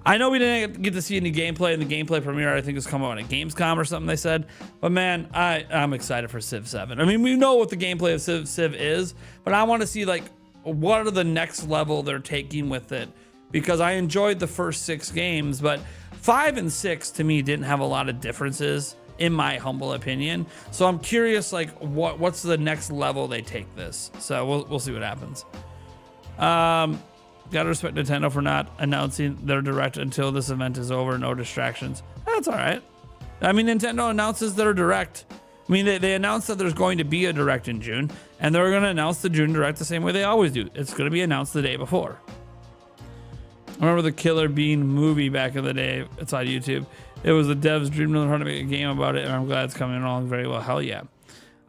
I know we didn't get to see any gameplay in the gameplay premiere. I think it's coming out at Gamescom or something they said. But man, I'm excited for Civ 7. I mean, we know what the gameplay of Civ is, but I want to see like what are the next level they're taking with it. Because I enjoyed the first 6 games, but 5 and 6 to me didn't have a lot of differences in my humble opinion. So I'm curious like what's the next level they take this. So we'll see what happens. Gotta respect Nintendo for not announcing their direct until this event is over. No distractions. That's all right. I mean, Nintendo announces their direct. I mean, they announced that there's going to be a direct in June, and they're going to announce the June direct the same way they always do. It's going to be announced the day before. I remember the Killer Bean movie back in the day. It's on YouTube. It was the devs' dream to learn how to make a game about it, and I'm glad it's coming along very well. Hell yeah.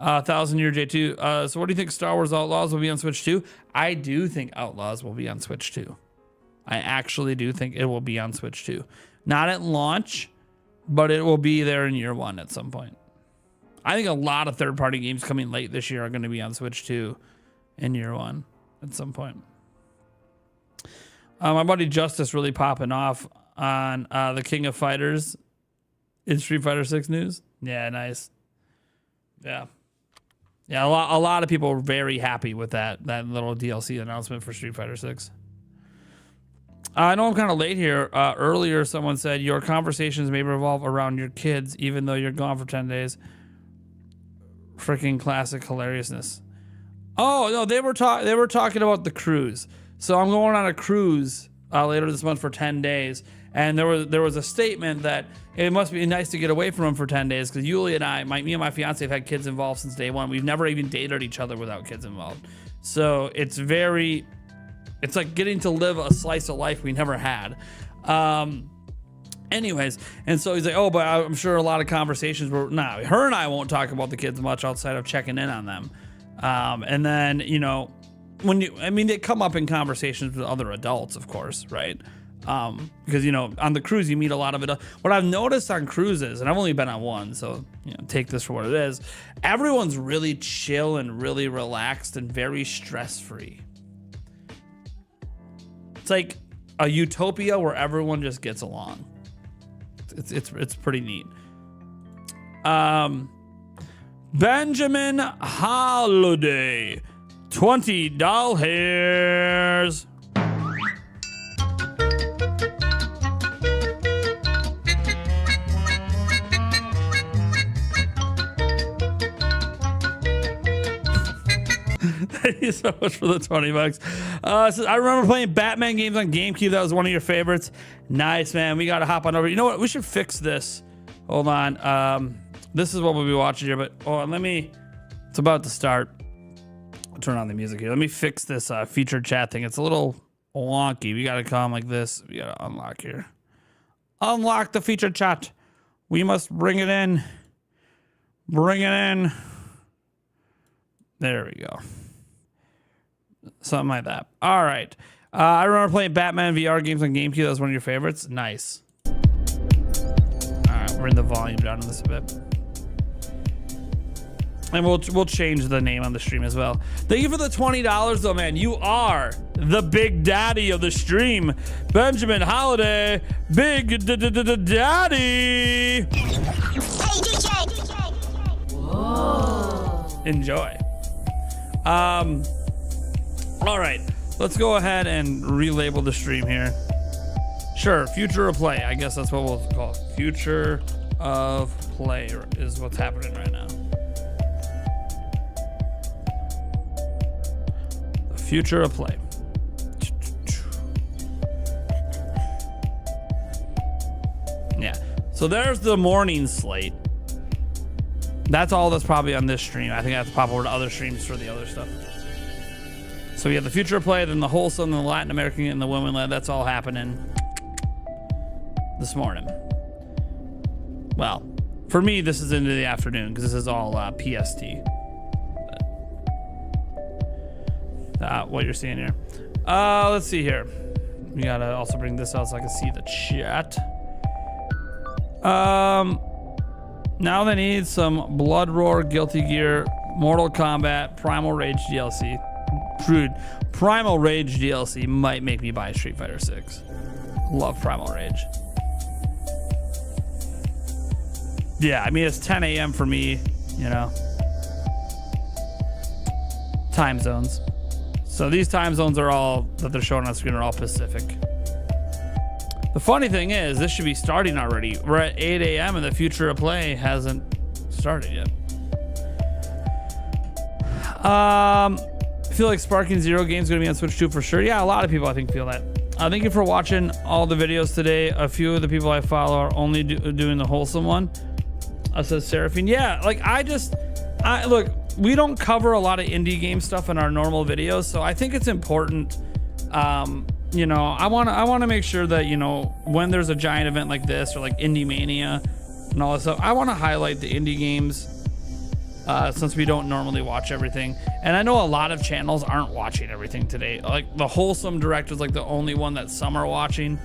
1,000 year J2. So what do you think Star Wars Outlaws will be on Switch 2? I do think Outlaws will be on Switch 2. I actually do think it will be on Switch 2. Not at launch, but it will be there in year 1 at some point. I think a lot of third-party games coming late this year are going to be on Switch 2 in year 1 at some point. My buddy Justice really popping off on the King of Fighters in Street Fighter 6 news. Yeah, nice. Yeah. Yeah, a lot of people were very happy with that little DLC announcement for Street Fighter 6. I know I'm kind of late here. Earlier, someone said your conversations may revolve around your kids, even though you're gone for 10 days. Freaking classic hilariousness. Oh no, they were talking about the cruise. So I'm going on a cruise later this month for 10 days. And there was a statement that it must be nice to get away from him for 10 days because Yuli and me and my fiance have had kids involved since day 1. We've never even dated each other without kids involved. So it's like getting to live a slice of life we never had. Anyways, and so he's like, oh, but I'm sure a lot of conversations were, her and I won't talk about the kids much outside of checking in on them. And then, you know, they come up in conversations with other adults, of course, right? Because, you know, on the cruise, you meet a lot of it. What I've noticed on cruises, and I've only been on one, so, you know, take this for what it is. Everyone's really chill and really relaxed and very stress-free. It's like a utopia where everyone just gets along. It's pretty neat. Benjamin Holiday, $20. Thank you so much for the $20. So I remember playing Batman games on GameCube. That was one of your favorites. Nice, man. We got to hop on over. You know what? We should fix this. Hold on. This is what we'll be watching here, but it's about to start. I'll turn on the music here. Let me fix this featured chat thing. It's a little wonky. We got to come like this. We got to unlock here. Unlock the featured chat. We must bring it in. Bring it in. There we go. Something like that. All right. I remember playing Batman VR games on GameCube. That was one of your favorites. Nice. All right, we're in the volume down on this a bit. And we'll change the name on the stream as well. Thank you for the $20 though, man. You are the big daddy of the stream. Benjamin Holiday, big daddy. Hey, DJ. Whoa. Enjoy. All right, let's go ahead and relabel the stream here. Sure, future of play. I guess that's what we'll call it. Future of play is what's happening right now. The future of play. Yeah, so there's the morning slate. That's all that's probably on this stream. I think I have to pop over to other streams for the other stuff. So we have the future of play, then the Wholesome, the Latin American, and the Women Led. That's all happening this morning. Well, for me, this is into the afternoon because this is all PST. What you're seeing here. Let's see here. We gotta also bring this out so I can see the chat. Now they need some Blood Roar, Guilty Gear, Mortal Kombat, Primal Rage DLC. Dude, Primal Rage DLC might make me buy Street Fighter 6. Love Primal Rage. Yeah, I mean, it's 10 a.m. for me, you know. Time zones. So these time zones are all that they're showing on screen are all Pacific. The funny thing is, this should be starting already. We're at 8 a.m. and the future of play hasn't started yet. I feel like Sparking Zero game's gonna be on Switch 2 for sure. Yeah, a lot of people I think feel that. Thank you for watching all the videos today. A few of the people I follow are only doing the Wholesome one. Says Seraphine. Yeah, like look, we don't cover a lot of indie game stuff in our normal videos, so I think it's important. You know, I want to make sure that, you know, when there's a giant event like this or like Indie Mania and all that stuff, I want to highlight the indie games since we don't normally watch everything. And I know a lot of channels aren't watching everything today. Like the Wholesome Direct is like the only one that some are watching.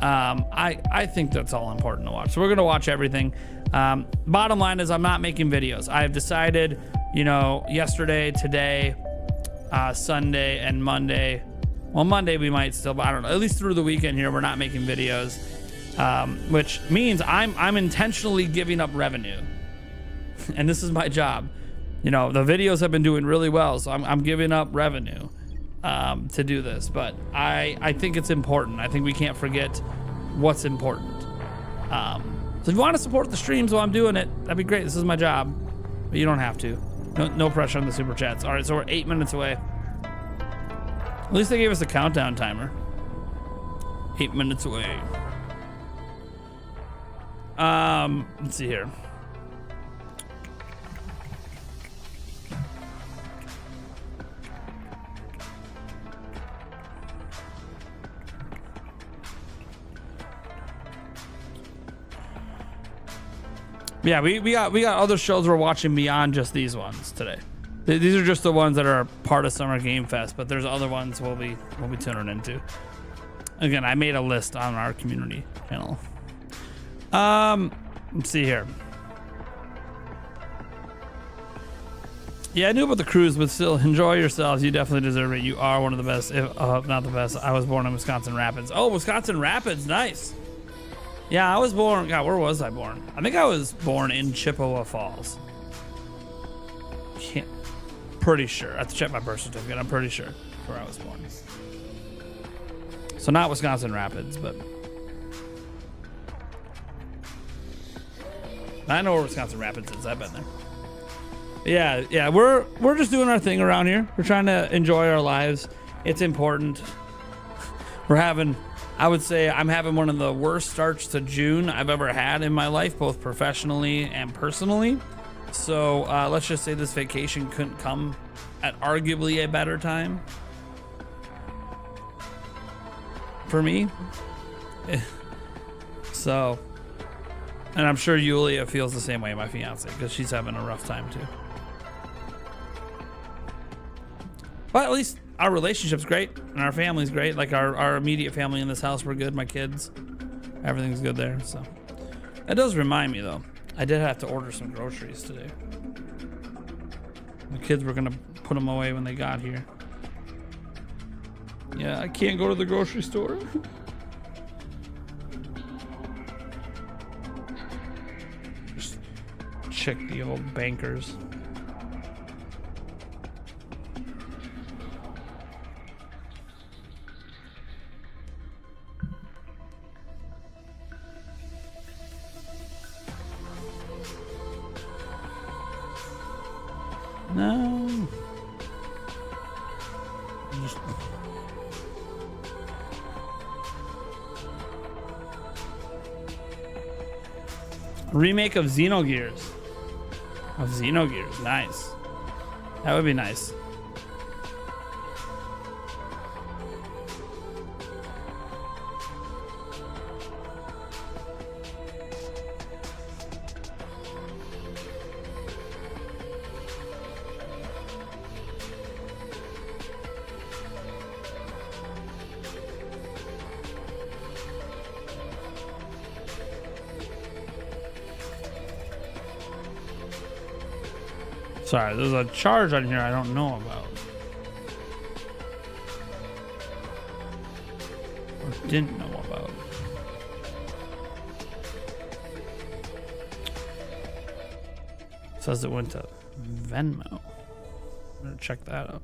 I think that's all important to watch. So we're going to watch everything. Bottom line is I'm not making videos. I've decided, you know, yesterday, today, Sunday, and Monday. Well, Monday we might still, but I don't know. At least through the weekend here, we're not making videos, which means I'm intentionally giving up revenue. And this is my job. You know, the videos have been doing really well, so I'm giving up revenue to do this. But I think it's important. I think we can't forget what's important. So if you want to support the streams while I'm doing it, that'd be great. This is my job, but you don't have to. No pressure on the super chats. All right, so we're 8 minutes away. At least they gave us a countdown timer. 8 minutes away. Let's see here. Yeah, we got other shows we're watching beyond just these ones today. These are just the ones that are part of Summer Game Fest, but there's other ones we'll be tuning into. Again, I made a list on our community channel. Let's see here. Yeah, I knew about the cruise, but still, enjoy yourselves. You definitely deserve it. You are one of the best, if not the best. I was born in Wisconsin Rapids. Oh, Wisconsin Rapids, nice. Yeah, I was born. God, where was I born? I think I was born in Chippewa Falls. Pretty sure. I have to check my birth certificate. I'm pretty sure where I was born. So not Wisconsin Rapids, but I know where Wisconsin Rapids is. I've been there. Yeah, we're just doing our thing around here. We're trying to enjoy our lives. It's important. I would say I'm having one of the worst starts to June I've ever had in my life, both professionally and personally. So let's just say this vacation couldn't come at arguably a better time for me. So, and I'm sure Yulia feels the same way, my fiance, because she's having a rough time too. But at least our relationship's great and our family's great. Like our immediate family in this house, we're good. My kids, everything's good there. So that does remind me though, I did have to order some groceries today. The kids were gonna put them away when they got here. Yeah, I can't go to the grocery store. Just check the old bankers. No. Just... remake of Xenogears. Nice. That would be nice. Sorry, there's a charge on here I don't know about. Or didn't know about. Says it went to Venmo. I'm gonna check that out.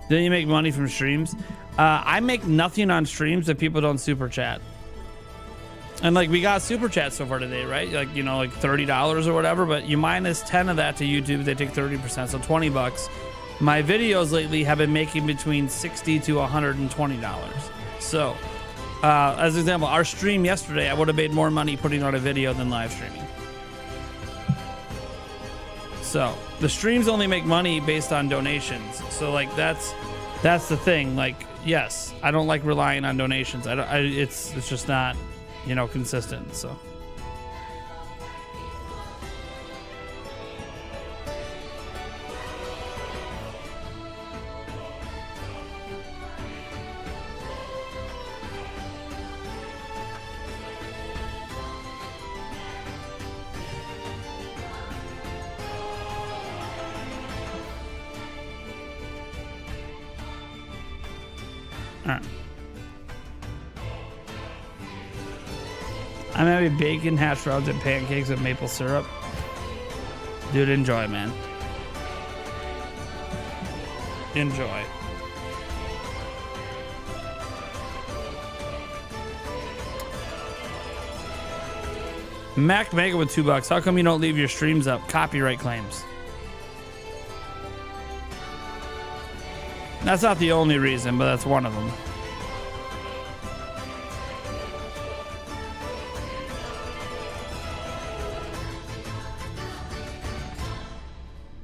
Didn't you make money from streams? I make nothing on streams if people don't super chat. And like we got super chat so far today, right? Like, you know, like $30 or whatever, but you minus 10 of that to YouTube, they take 30%, so $20. My videos lately have been making between $60 to $120. So, as an example, our stream yesterday, I would have made more money putting out a video than live streaming. So the streams only make money based on donations. So like that's the thing. Like, yes, I don't like relying on donations. It's just not, you know, consistent. So all right. I'm having bacon, hash browns, and pancakes with maple syrup. Dude, enjoy, man. Enjoy. Mac Mega with $2. How come you don't leave your streams up? Copyright claims. That's not the only reason, but that's one of them.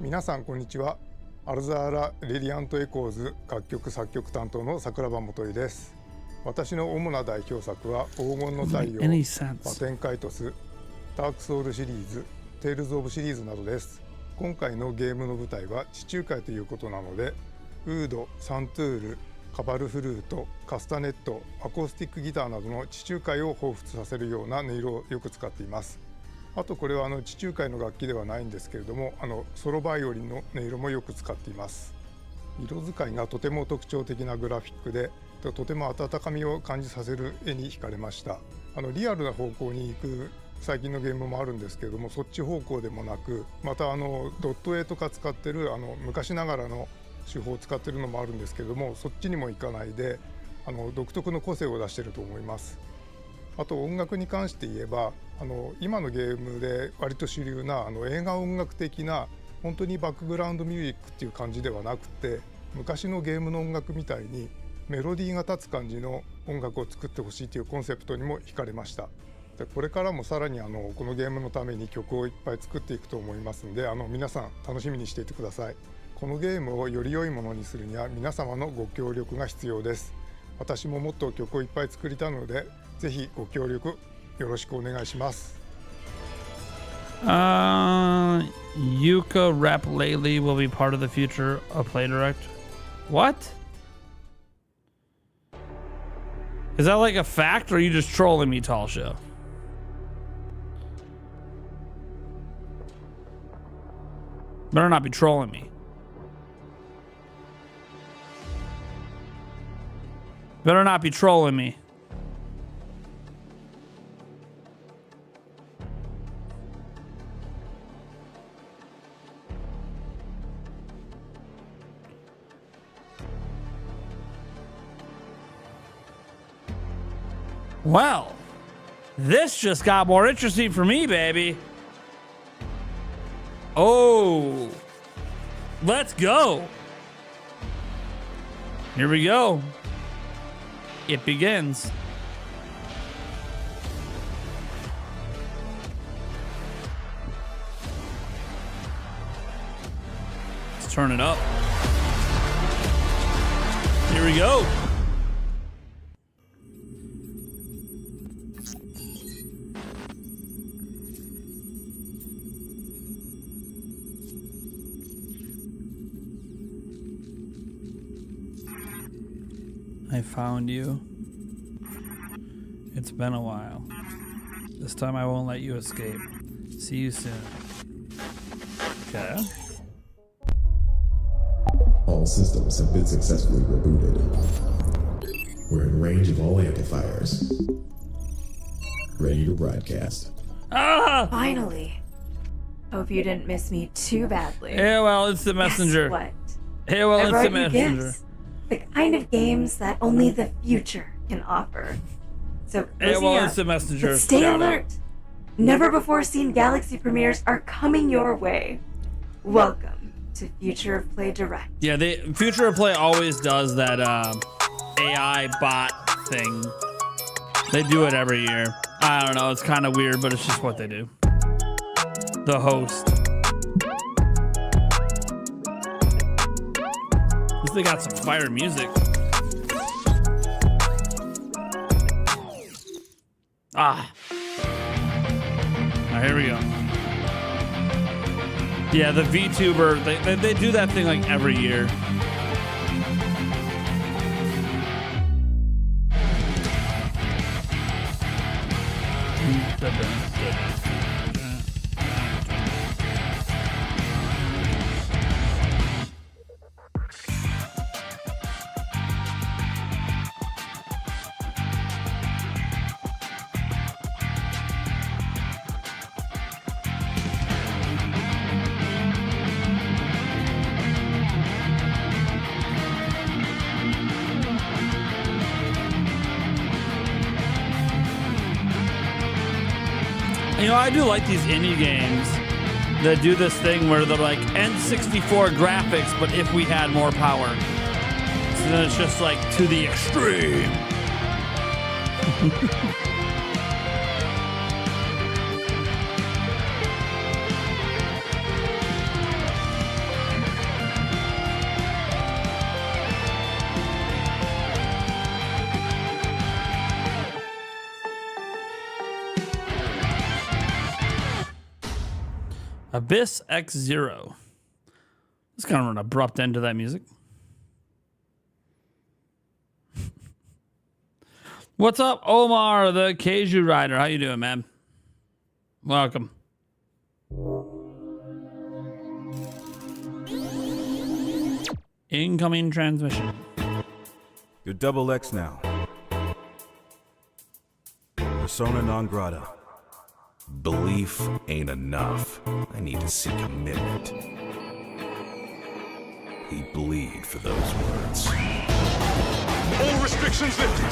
Minasan, こんにちは。アルザーラ・レディアント・エコーズ楽曲作曲担当の桜庭元井です。私の主な代表作は黄金の太陽、バテンカイトス、ダークソウルシリーズ、テイルズ・オブシリーズなどです。今回のゲームの舞台は地中海ということなので、ウード、サントゥール、カバルフルート、カスタネット、アコースティックギターなどの地中海を彷彿させるような音色をよく使っています。あとこれは地中海の楽器ではないんですけれども、ソロバイオリンの音色もよく使っています。色使いがとても特徴的なグラフィックで、とても温かみを感じさせる絵に惹かれました。リアルな方向に行く最近のゲームもあるんですけれども、そっち方向でもなく、またドット絵とか使ってる昔ながらの手法を使ってるのもあるんですけれども、そっちにも行かないで独特の個性を出していると思います。あと音楽に関して言えば、今のゲームで割と主流な映画音楽的な本当にバックグラウンドミュージックっていう感じではなくて、昔のゲームの音楽みたいにメロディーが立つ感じの音楽を作ってほしいというコンセプトにも惹かれました。でこれからもさらにこのゲームのために曲をいっぱい作っていくと思いますので、皆さん楽しみにしていてください。このゲームをより良いものにするには皆様のご協力が必要です。私ももっと曲をいっぱい作りたいので、ぜひご協力よろしくお願いします。Yuka Rap Lately will be part of the future of Play Direct. What? Is that like a fact, or are you just trolling me, Tall Show? Better not be trolling me. Better not be trolling me. Well, this just got more interesting for me, baby. Oh, let's go. Here we go. It begins. Let's turn it up. Here we go. I found you. It's been a while. This time I won't let you escape. See you soon. Okay. All systems have been successfully rebooted. We're in range of all amplifiers. Ready to broadcast. Ah! Finally. Hope you didn't miss me too badly. Yeah, well, it's the messenger. Guess what? Hey, well, I it's brought the you messenger. gifts. The kind of games that only the future can offer. So Hey, cozy well, up, it's the messenger. but stay Shout alert. out. Never before seen Galaxy premieres are coming your way. Welcome to Future of Play Direct. Yeah, the Future of Play always does that AI bot thing. They do it every year. I don't know. It's kind of weird, but it's just what they do. The host. At least they got some fire music. Ah. Now here we go. Yeah, the VTuber, they do that thing like every year. You know, I do like these indie games that do this thing where they're like N64 graphics, but if we had more power. So then it's just like to the extreme. Abyss X Zero. It's kind of an abrupt end to that music. What's up, Omar, the Keiju Rider? How you doing, man? Welcome. Incoming transmission. You're double X now. Persona non grata. Belief ain't enough. I need to see commitment. He'd bleed for those words. All restrictions lifted.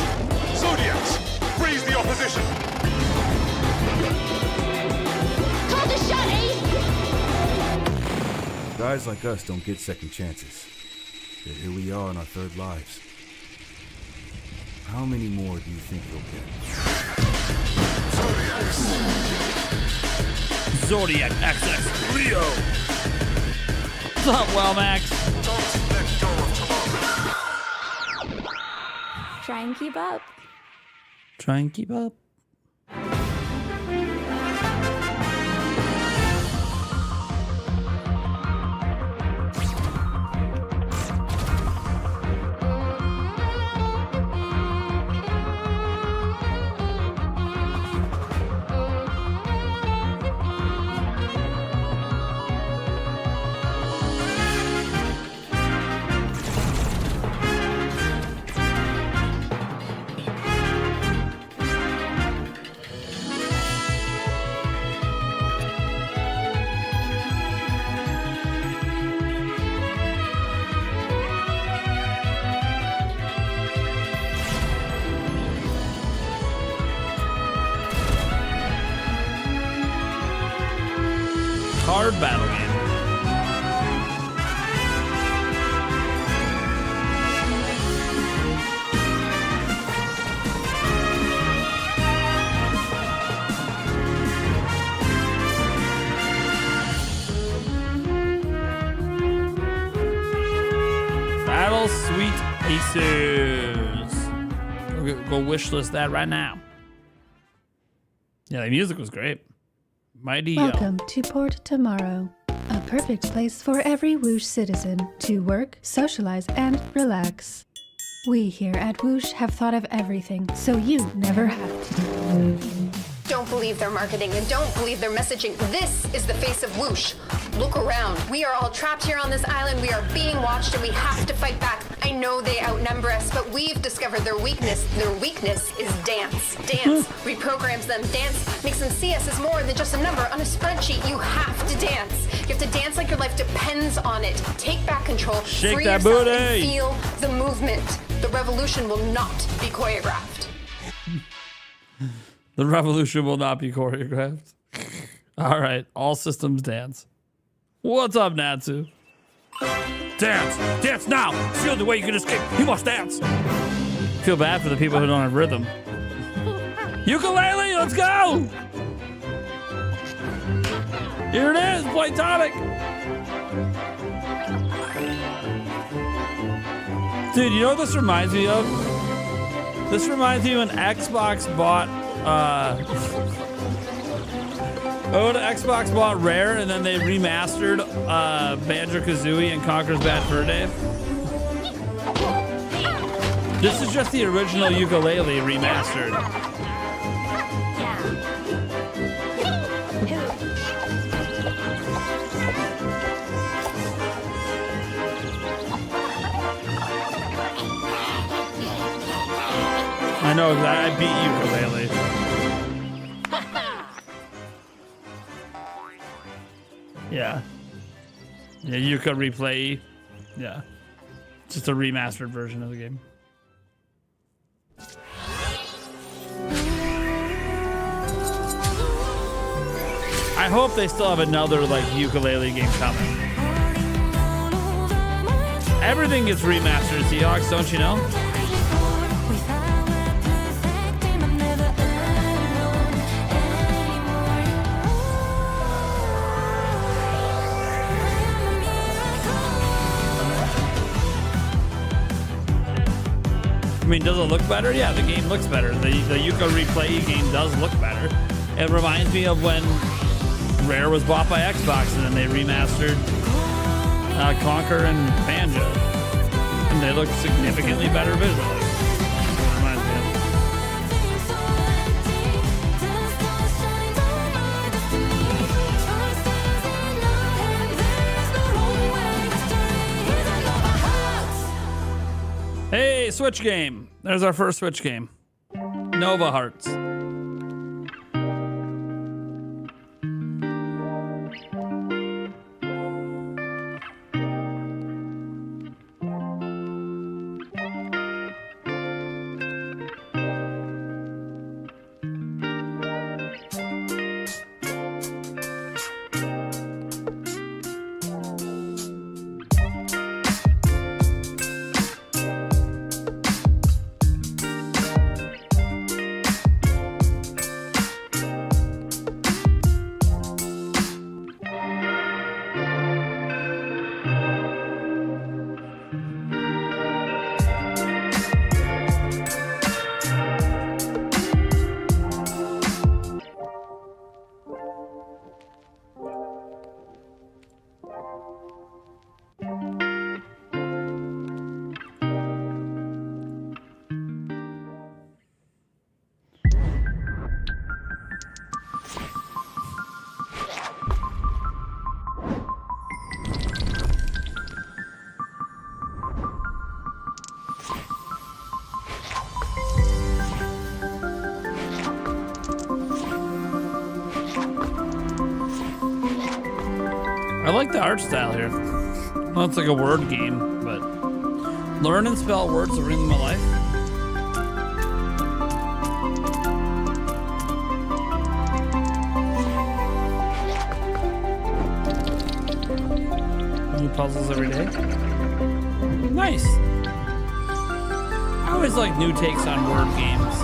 Zodiacs, raise the opposition. Call the shot, Ace! Guys like us don't get second chances. Yet here we are in our third lives. How many more do you think you'll get? Zodiac XX Leo. What's up, Well Max? Don't let go of tomorrow. Try and keep up. Try and keep up. Card battle game. Battle Sweet Aces. Go wishlist that right now. Yeah, the music was great. Mighty Welcome to Port Tomorrow, a perfect place for every Whoosh citizen to work, socialize, and relax. We here at Whoosh have thought of everything, so you never have to. Don't believe their marketing and don't believe their messaging. This is the face of Whoosh. Look around. We are all trapped here on this island. We are being watched and we have to fight back. I know they outnumber us, but we've discovered their weakness. Their weakness is dance. Dance reprograms them. Dance makes them see us as more than just a number on a spreadsheet. You have to dance. You have to dance like your life depends on it. Take back control. Shake free that yourself booty. and feel the movement. The revolution will not be choreographed. The revolution will not be choreographed. All right, all systems dance. What's up, Natsu? Dance! Dance now! It's the only way you can escape. You must dance! Feel bad for the people who don't have rhythm. Ukulele, let's go! Here it is, Platonic! Dude, you know what this reminds me of? This reminds me when Xbox bought Xbox bought Rare and then they remastered Banjo-Kazooie and Conker's Bad Fur Day. This is just the original ukulele remastered. I know that I beat ukulele. Yeah. Yeah, you could replay. Yeah. Just a remastered version of the game. I hope they still have another like ukulele game coming. Everything gets remastered, Seahawks, don't you know? I mean, does it look better? Yeah, the game looks better. The Yuka Replay game does look better. It reminds me of when Rare was bought by Xbox, and then they remastered Conquer and Banjo, and they look significantly better visually. Reminds me of. Hey, Switch game. There's our first Switch game. Nova Hearts. I like the art style here. Well, it's like a word game, but learn and spell words to bring them to life. New puzzles every day. Nice. I always like new takes on word games.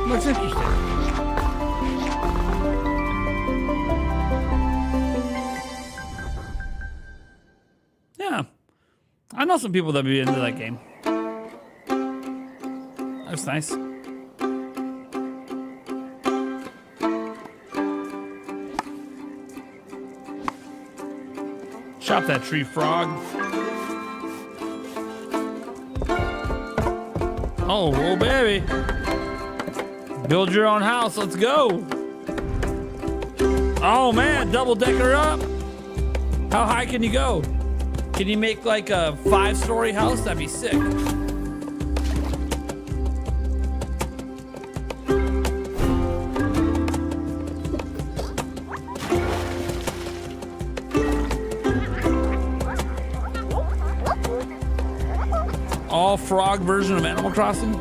Looks interesting. Yeah. I know some people that be into that game. That's nice. Chop that tree, frog. Oh, baby. Build your own house. Let's go. Oh, man. Double decker up. How high can you go? Can you make like a 5-story house? That'd be sick. All frog version of Animal Crossing.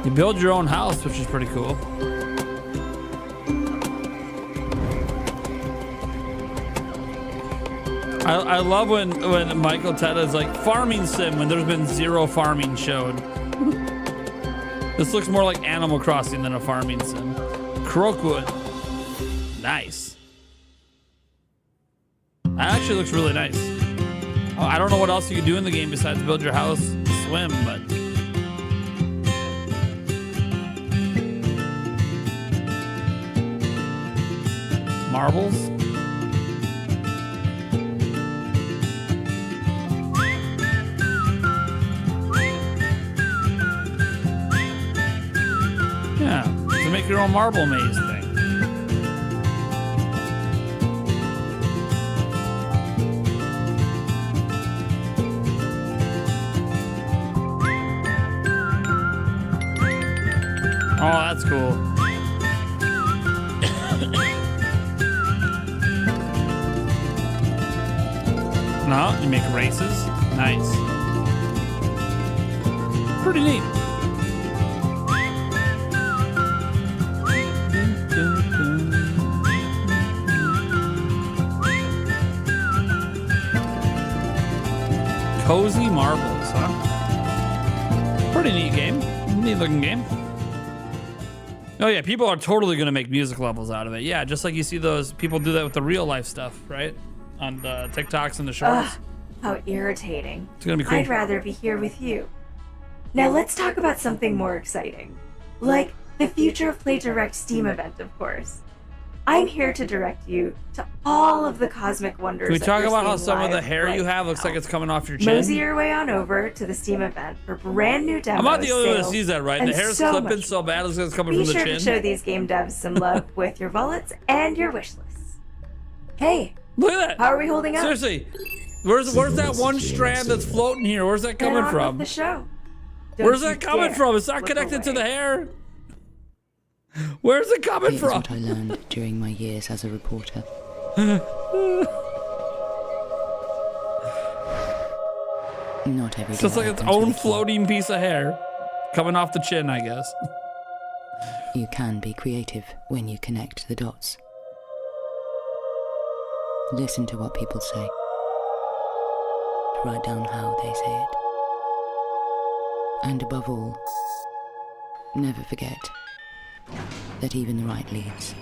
You build your own house, which is pretty cool. I love when Michael Teta is like farming sim when there's been zero farming showed. This looks more like Animal Crossing than a farming sim. Croakwood. Nice. That actually looks really nice. I don't know what else you can do in the game besides build your house, swim, but marbles. Yeah, to make your own marble maze thing. Oh, that's cool. No, you make races. Nice. Pretty neat. Cozy marbles, huh? Pretty neat game. Neat looking game. Oh yeah, people are totally gonna make music levels out of it. Yeah, just like you see those people do that with the real life stuff, right? On the TikToks and the shorts. How irritating. It's gonna be cool. I'd rather be here with you. Now let's talk about something more exciting. Like the Future of Play Direct Steam event, of course. I'm here to direct you to all of the cosmic wonders. Can we that talk you're about how seeing some of the live hair you right have looks now. like it's coming off your Mosey chin? your way on over to the Steam event for brand new demos. I'm not the only one that sales, sees that, right? and The hair's so clipping much so bad it's like it's coming Be from the sure to chin. show these game devs some love with your wallets and your wish lists. Hey, Look at that. how are we holding up? Seriously, where's that one strand that's floating here? Where's that Get coming on from? with the show. Where's Don't that you coming dare from? It's not look connected to away. the hair. Where's it coming Here's from? what I learned during my years as a reporter. Not every It's just day like its happens with own a key. floating piece of hair coming off the chin, I guess. You can be creative when you connect the dots. Listen to what people say. Write down how they say it. And above all, never forget that even the right leads.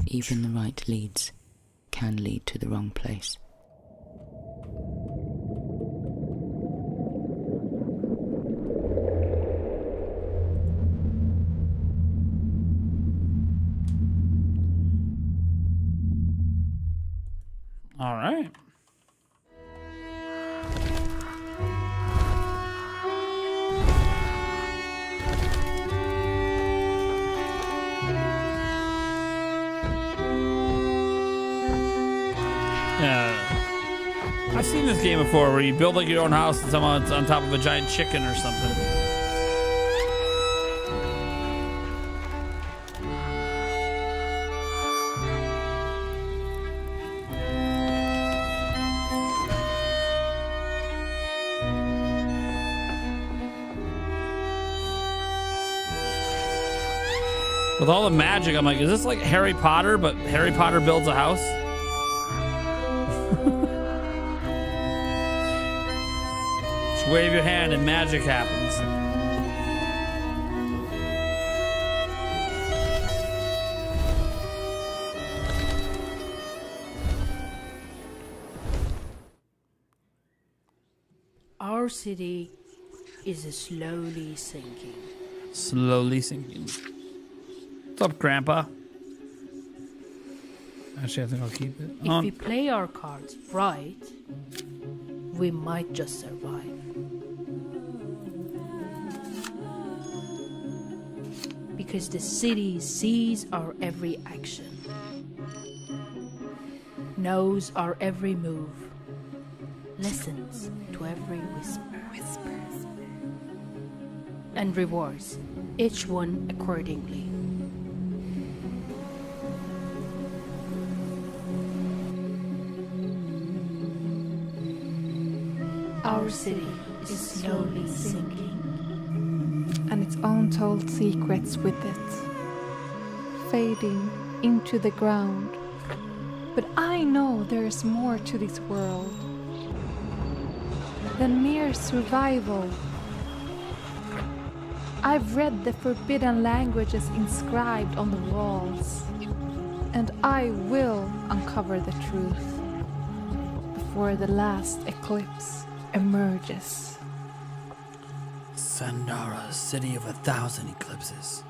Even the right leads can lead to the wrong place. All right. Yeah. I've seen this game before where you build like your own house and someone's on top of a giant chicken or something. With all the magic, I'm like, is this like Harry Potter, but Harry Potter builds a house? Just wave your hand and magic happens. Our city is slowly sinking. Slowly sinking. What's up, Grandpa? Actually, I think I'll keep it. If we play our cards right, we might just survive. Because the city sees our every action, knows our every move, listens to every whisper, and rewards each one accordingly. Our city is slowly sinking, and its untold secrets with it, fading into the ground. But I know there is more to this world than mere survival. I've read the forbidden languages inscribed on the walls, and I will uncover the truth before the last eclipse emerges. Sandara, city of 1,000 eclipses.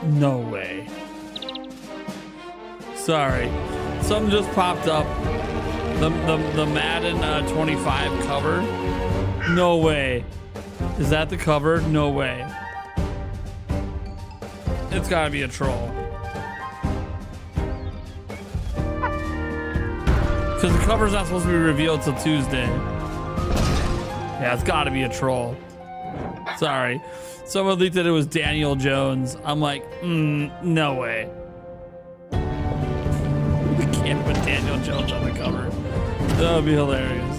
No way. Sorry. Something just popped up. The Madden 25 cover. No way. Is that the cover? No way. It's gotta be a troll. Because the cover's not supposed to be revealed till Tuesday. Yeah, it's gotta be a troll. Sorry. Someone leaked that it was Daniel Jones. I'm like, no way. We can't put Daniel Jones on the cover. That would be hilarious.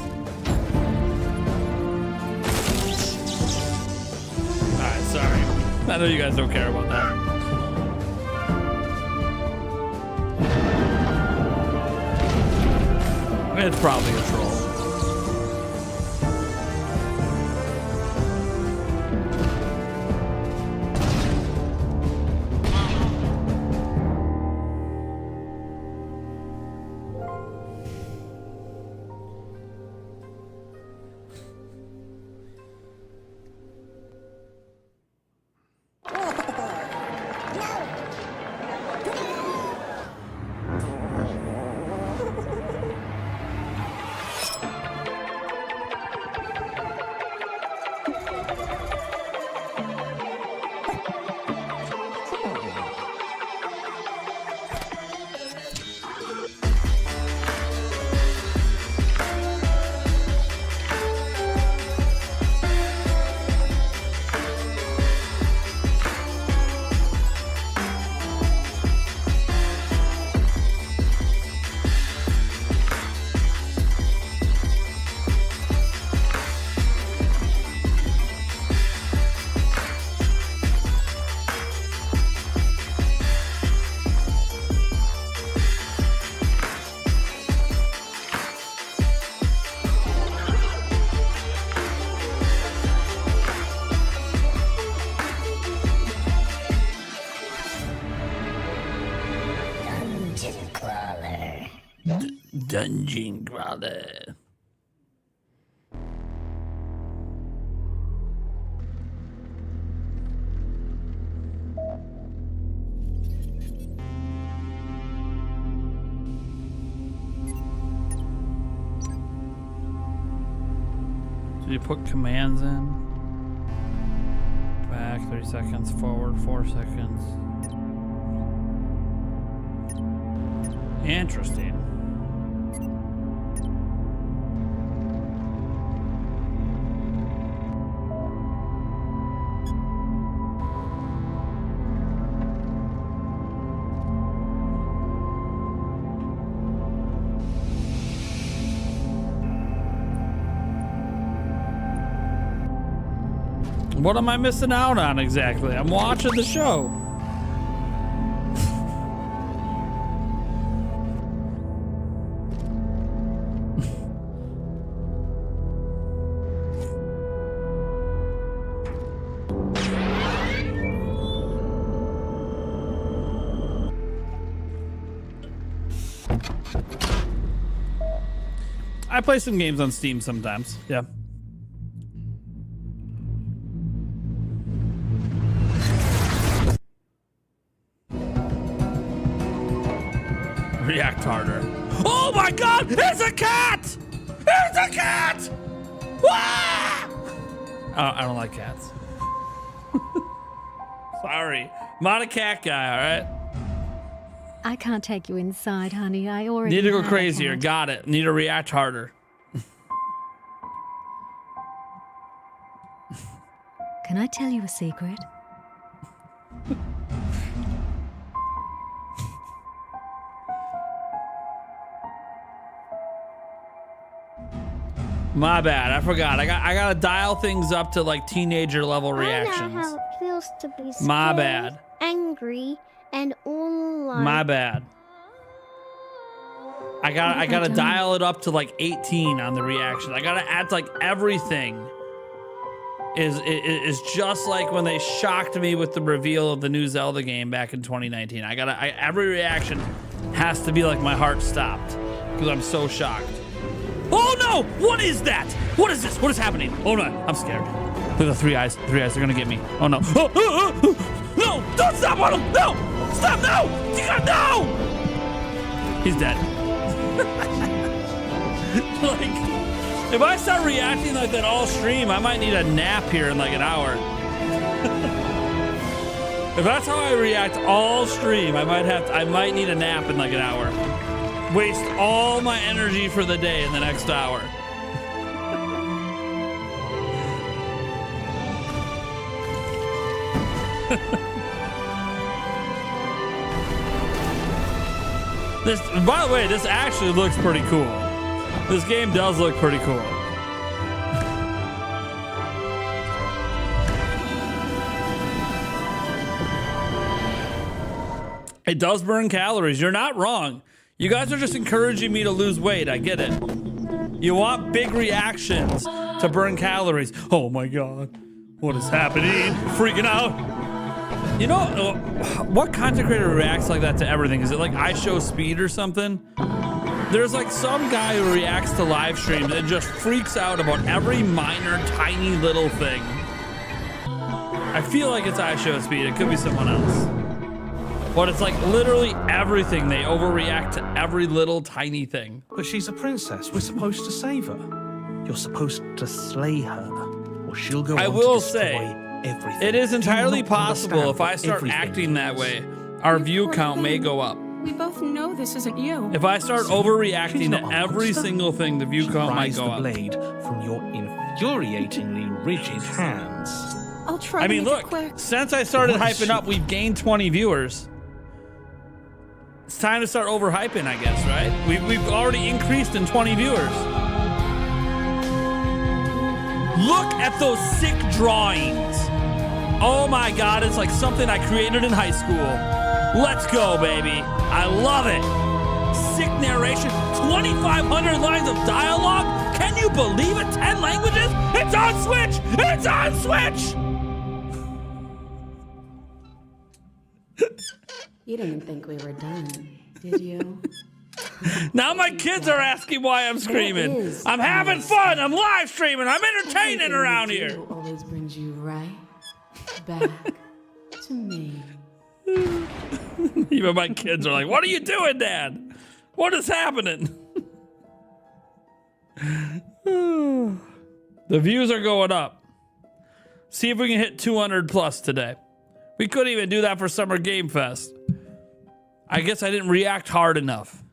I know you guys don't care about that. It's probably a troll. Dungeon crawler. Did you put commands in? Back 30 seconds, forward 4 seconds. Interesting. What am I missing out on exactly? I'm watching the show. I play some games on Steam sometimes, yeah. React harder. Oh my god! It's a cat! It's a cat! Ah! I don't like cats. Sorry. I'm not a cat guy, alright? I can't take you inside, honey. I already Need to go have a crazier. cat. Got it. Need to react harder. Can I tell you a secret? My bad. I forgot. I gotta dial things up to like teenager level reactions. I know how it feels to be scared, My bad. angry, and all alone. My bad. I gotta dial it up to like 18 on the reaction. I gotta act like everything is just like when they shocked me with the reveal of the new Zelda game back in 2019. Every reaction has to be like my heart stopped because I'm so shocked. Oh no! What is that? What is this? What is happening? Oh no! I'm scared. Look at the three eyes. The 3 eyes. They're gonna get me. Oh no! No! Don't stop on him! No! Stop! No! You got no! He's dead. Like, if I start reacting like that all stream, I might need a nap here in like an hour. If that's how I react all stream, I might need a nap in like an hour. Waste all my energy for the day in the next hour. By the way, this actually looks pretty cool. This game does look pretty cool. It does burn calories. You're not wrong. You guys are just encouraging me to lose weight. I get it. You want big reactions to burn calories. Oh my God. What is happening? Freaking out. You know, what content creator reacts like that to everything? Is it like I Show Speed or something? There's like some guy who reacts to live streams and just freaks out about every minor, tiny little thing. I feel like it's I Show Speed. It could be someone else. But it's like literally everything. They overreact to every little tiny thing. But she's a princess. We're supposed to save her. You're supposed to slay her, or she'll go on to destroy everything. It is entirely possible if I start acting that way, our view count may go up. We both know this isn't you. If I start overreacting to every single thing, the view count might go up. Blade from your infuriatingly rigid hands. I'll try. I mean, look, since I started hyping up, we've gained 20 viewers. It's time to start overhyping, I guess, right? We've already increased in 20 viewers. Look at those sick drawings. Oh my God, it's like something I created in high school. Let's go, baby. I love it. Sick narration, 2,500 lines of dialogue. Can you believe it? 10 languages? It's on Switch! It's on Switch! You didn't think we were done, did you? Now my kids are asking why I'm screaming. I'm having fun. I'm live streaming. I'm entertaining around here. Always brings you right back to me. Even my kids are like, what are you doing, Dad? What is happening? The views are going up. See if we can hit 200 plus today. We couldn't even do that for Summer Game Fest. I guess I didn't react hard enough.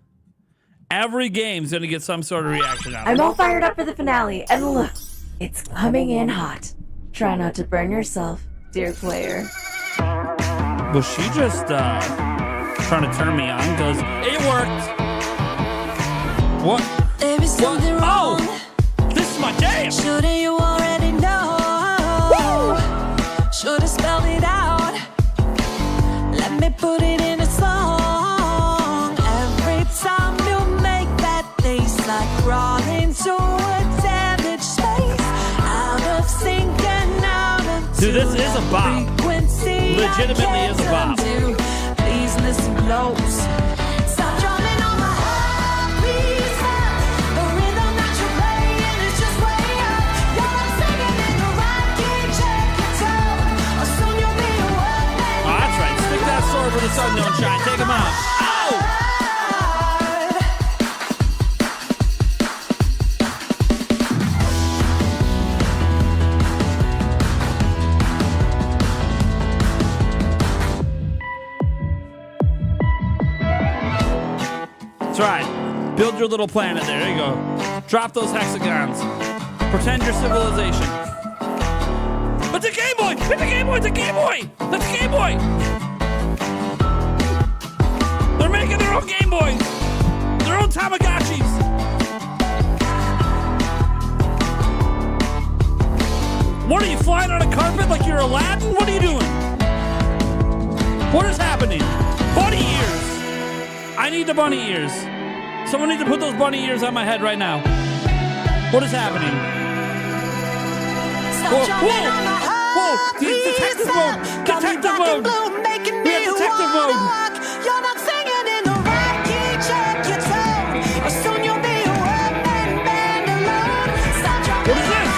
Every game's gonna get some sort of reaction out of it. I'm all fired up for the finale, and look, it's coming in hot. Try not to burn yourself, dear player. Was she just trying to turn me on? Because it worked. What? There is something wrong. Oh! This is my jam! Shouldn't you already know? Woo! Should've spelled it out. Let me put it in a song. Every time you make that face, like crawling to a damaged space. Out of sync and out of Dude, this is a bop. Legitimately is a bop. Please listen close. Stop drumming on my heartbeat. The rhythm that you're playing is just way up. You're not singing in the right key. Check your tone, or soon you'll be a workman. Oh, that's right. Stick that sword where the sun don't shine. Take him out. Ow! That's right. Build your little planet there. There you go. Drop those hexagons. Pretend you're civilization. It's a Game Boy! It's a Game Boy! It's a Game Boy! That's a Game Boy! They're making their own Game Boys! Their own Tamagotchis! What are you, flying on a carpet like you're Aladdin? What are you doing? What is happening? Bunny ears! I need the bunny ears. Someone needs to put those bunny ears on my head right now. What is happening? Whoa, whoa, whoa! Detective mode! Detective mode! We have detective mode! You're not singing in the right key. Check your tone, or soon you'll be a workman band alone. What is this?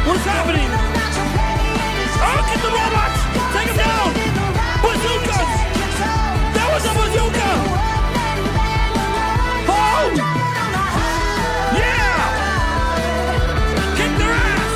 What is happening? Oh, get the robots! Take them down! Bazookas! That was a bazooka! Oh! Yeah! Kick their ass!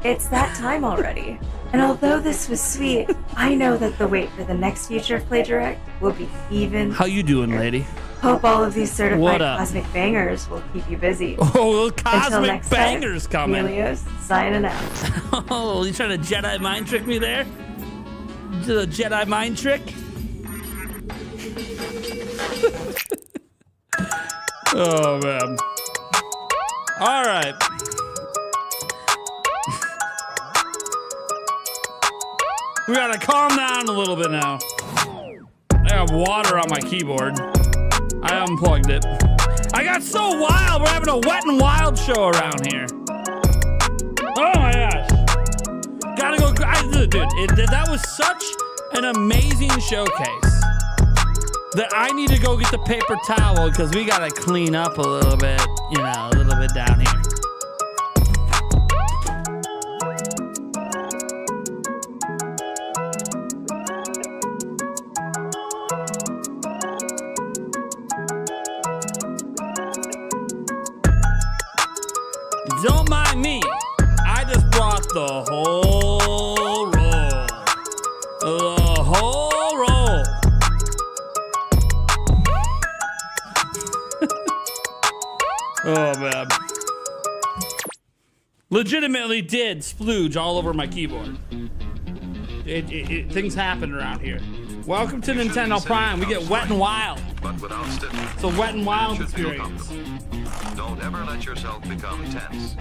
It's that time already. And although this was sweet, I know that the wait for the next Future of Play Direct will be even. How you doing, lady? Hope all of these certified cosmic bangers will keep you busy. Oh, cosmic bangers coming. Helios signing out. Oh, you trying to Jedi mind trick me there? The Jedi mind trick? Oh, man. All right. We gotta calm down a little bit now. I have water on my keyboard. I unplugged it. I got so wild. We're having a Wet and Wild show around here. Oh my gosh. Gotta go. Dude, that was such an amazing showcase that I need to go get the paper towel because we gotta clean up a little bit, a little bit down here. Don't mind me. I just brought the whole roll. The whole roll. Oh, man. Legitimately did splooge all over my keyboard. Things happen around here. Welcome to Nintendo Prime. We get Wet and Wild. It's a Wet and Wild experience. Don't ever let yourself become tense.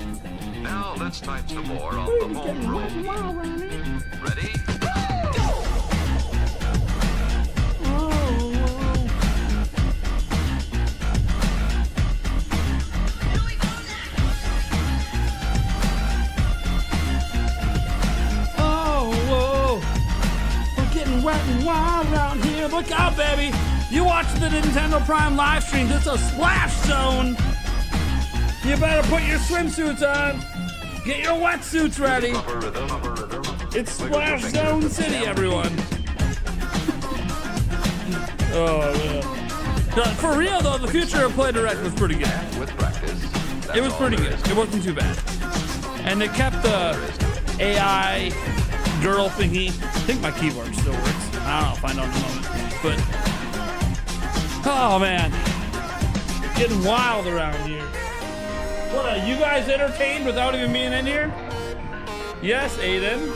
Now let's type some more on the home roll. Ready? Wet and wild around here. Look out, baby. You watch the Nintendo Prime live stream. It's a splash zone. You better put your swimsuits on. Get your wetsuits ready. It's Splash Zone City, everyone. Oh, man. For real, though, the Future of Play Direct was pretty good. It was pretty good. It wasn't too bad. And they kept the AI girl thingy. I think my keyboard still works. I don't know if I know in a moment. But, oh man, getting wild around here. What are you guys entertained without even being in here? Yes, Aiden.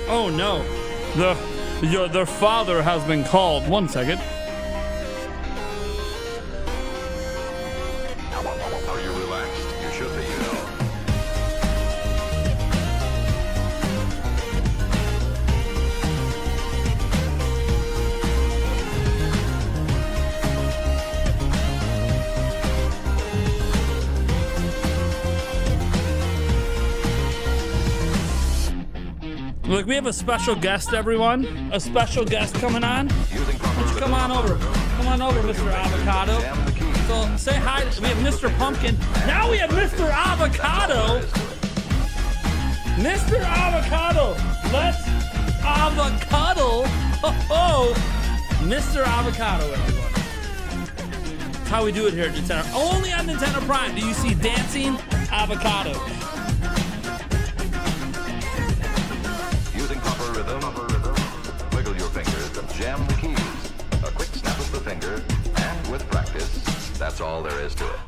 Oh no, their father has been called. 1 second. Are you relaxed? You should be, Look, we have a special guest, everyone. A special guest coming on. Come on over. Come on over, Mr. Avocado. So say hi. We have Mr. Pumpkin. Now we have Mr. Avocado. Mr. Avocado. Let's avocado. Oh, Mr. Avocado, everyone. That's how we do it here at Nintendo. Only on Nintendo Prime do you see dancing avocados. Using proper rhythm, wiggle your fingers and jam the keys. A quick snap of the finger, and with practice, that's all there is to it.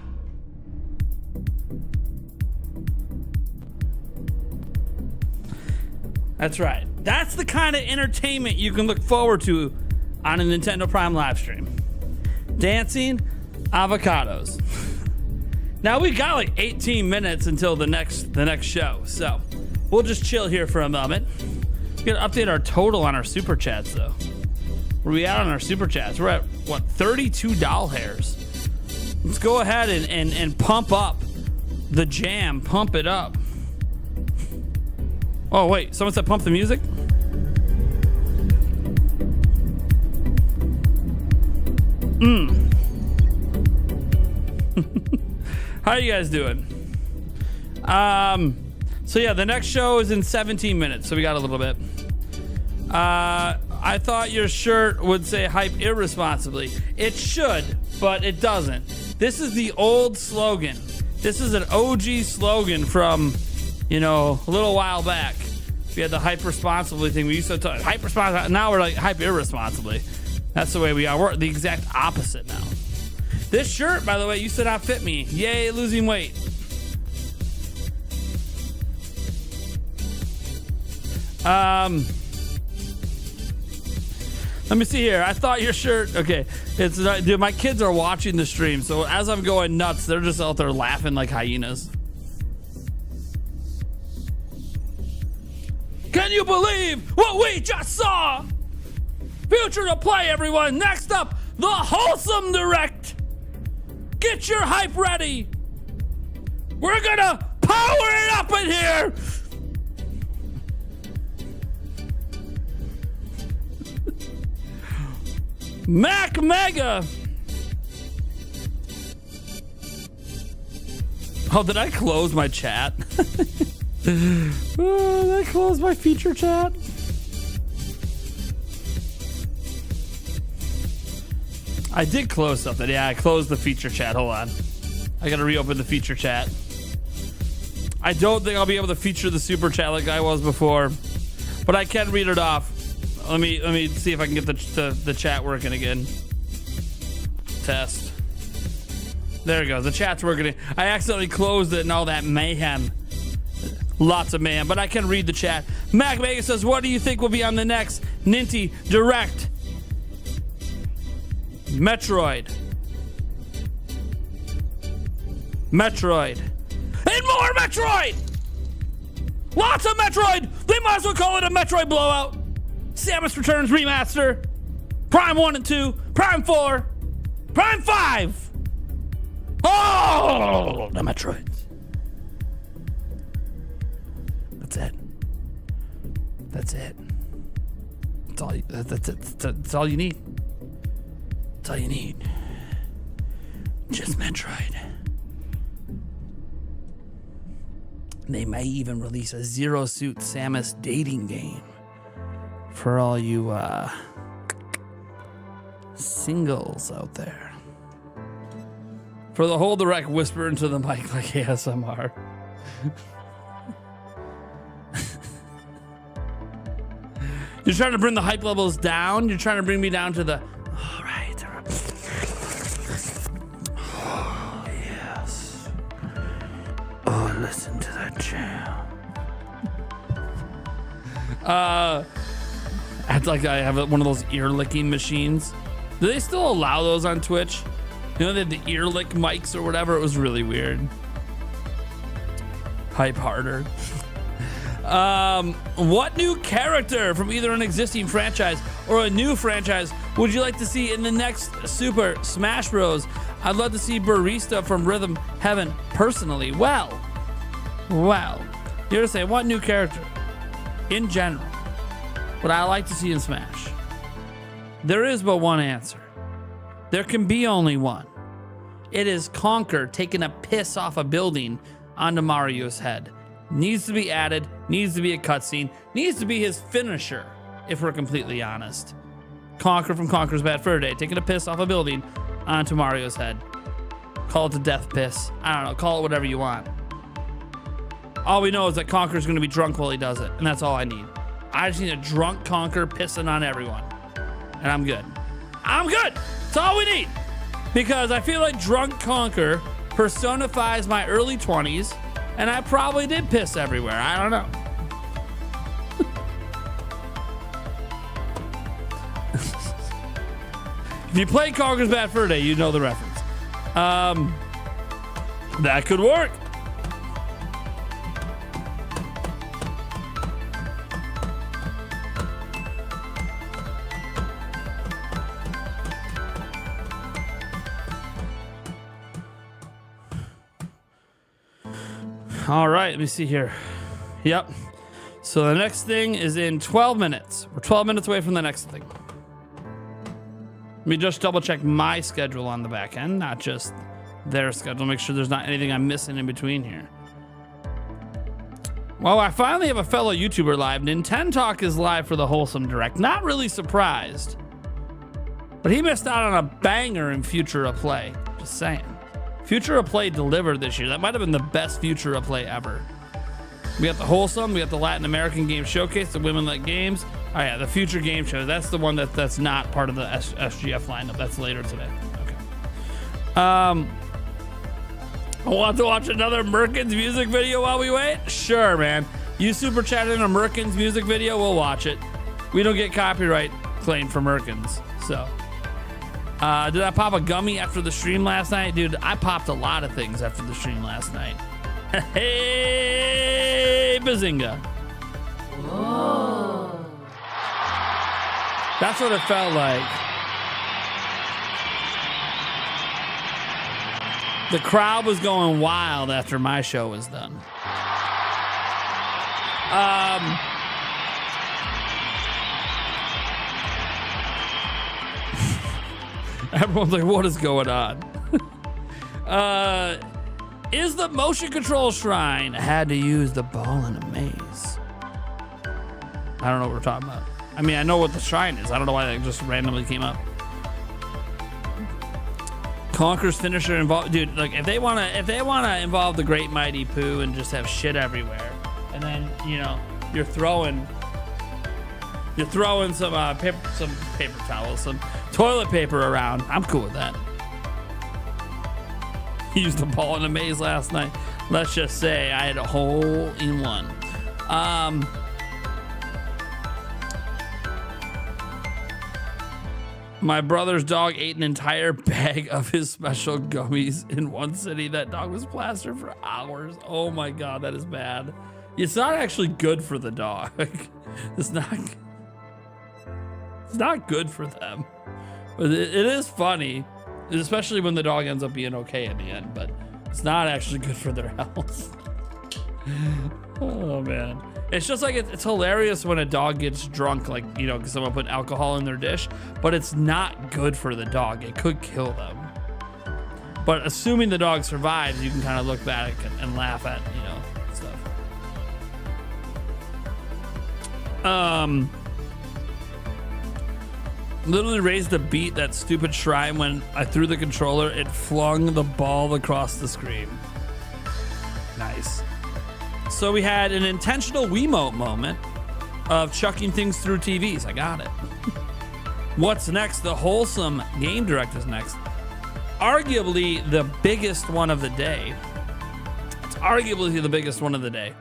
That's right. That's the kind of entertainment you can look forward to on a Nintendo Prime live stream. Dancing avocados. Now we got like 18 minutes until the next show, so we'll just chill here for a moment. We gotta update our total on our super chats though. Where we at on our super chats? We're at what, 32 doll hairs. Let's go ahead and pump up the jam. Pump it up. Oh wait, someone said pump the music? How you guys doing? So yeah, the next show is in 17 minutes, so we got a little bit. I thought your shirt would say hype irresponsibly. It should, but it doesn't. This is the old slogan. This is an OG slogan from you know, a little while back, we had the hype responsibly thing. We used to talk hype responsibly. Now we're like hype irresponsibly. That's the way we are. We're the exact opposite now. This shirt, by the way, used to not fit me. Yay, losing weight. Let me see here. I thought your shirt. Okay, it's not, dude. My kids are watching the stream, so as I'm going nuts, they're just out there laughing like hyenas. Can you believe what we just saw? Future to play, everyone. Next up, the Wholesome Direct. Get your hype ready. We're gonna power it up in here. Mac Mega. Oh, did I close my chat? Oh, did I close my feature chat? I did close something. Yeah, I closed the feature chat. Hold on. I gotta reopen the feature chat. I don't think I'll be able to feature the super chat like I was before, but I can read it off. Let me see if I can get the chat working again. Test. There it goes. The chat's working. I accidentally closed it and all that mayhem. Lots of mayhem, but I can read the chat. Mac Vega says, what do you think will be on the next Ninty Direct? Metroid. Metroid. And more Metroid! Lots of Metroid! They might as well call it a Metroid blowout. Samus Returns Remaster. Prime 1 and 2. Prime 4. Prime 5. Oh, the Metroids. That's it. That's it. That's all. That's all you need. That's all you need. Just Metroid. They may even release a Zero Suit Samus dating game for all you singles out there. For the whole direct, whisper into the mic like ASMR. You're trying to bring the hype levels down. You're trying to bring me down to the. All right. Oh, yes. Oh, listen to that jam. I have one of those ear licking machines. Do they still allow those on Twitch? You know, they had the ear lick mics or whatever. It was really weird. Hype harder. What new character from either an existing franchise or a new franchise would you like to see in the next Super Smash Bros? I'd love to see Barista from Rhythm Heaven personally. Well, you're to say what new character in general would I like to see in Smash? There is but one answer. There can be only one. It is Conker taking a piss off a building onto Mario's head. Needs to be added, needs to be a cutscene, needs to be his finisher, if we're completely honest. Conker from Conker's Bad Fur Day, taking a piss off a building onto Mario's head. Call it the death piss. I don't know, call it whatever you want. All we know is that Conker's gonna be drunk while he does it, and that's all I need. I just need a drunk Conker pissing on everyone. And I'm good. I'm good! That's all we need! Because I feel like drunk Conker personifies my early 20s, and I probably did piss everywhere. I don't know. If you play Conker's Bad Fur Day, you know the reference. That could work. All right, let me see here. Yep. So the next thing is in 12 minutes. We're 12 minutes away from the next thing. Let me just double check my schedule on the back end, not just their schedule. Make sure there's not anything I'm missing in between here. Well, I finally have a fellow YouTuber live. Nintendo Talk is live for the Wholesome Direct. Not really surprised. But he missed out on a banger in Future of Play. Just saying. Future of Play delivered this year. That might have been the best Future of Play ever. We got the Wholesome. We got the Latin American Game Showcase, the Women Like Games. Oh yeah, the Future Game Show. That's the one that's not part of the SGF lineup. That's later today. Okay. I want to watch another Merkins music video while we wait? Sure, man. You super chatted a Merkins music video, we'll watch it. We don't get copyright claim for Merkins, so. Did I pop a gummy after the stream last night? Dude, I popped a lot of things after the stream last night. Hey, bazinga. Whoa. That's what it felt like. The crowd was going wild after my show was done. Everyone's like, what is going on? Is the motion control shrine had to use the ball in a maze? I don't know what we're talking about. I mean, I know what the shrine is. I don't know why that just randomly came up. Conker's finisher involved, dude. Like, if they wanna involve the Great Mighty Pooh and just have shit everywhere, and then you're throwing some paper towels, some toilet paper around. I'm cool with that. He used the ball in a maze last night. Let's just say I had a hole in one. My brother's dog ate an entire bag of his special gummies in one sitting. That dog was plastered for hours. Oh my God, that is bad. It's not actually good for the dog. It's not good for them. But it is funny, especially when the dog ends up being okay in the end, but it's not actually good for their health. Oh man. It's just like, it's hilarious when a dog gets drunk, like, because someone put alcohol in their dish, but it's not good for the dog. It could kill them. But assuming the dog survives, you can kind of look back and laugh at, stuff. Literally raised the beat that stupid shrine when I threw the controller, it flung the ball across the screen. Nice. So we had an intentional Wiimote moment of chucking things through TVs. I got it. What's next? The Wholesome Game Direct is next. Arguably the biggest one of the day. It's arguably the biggest one of the day.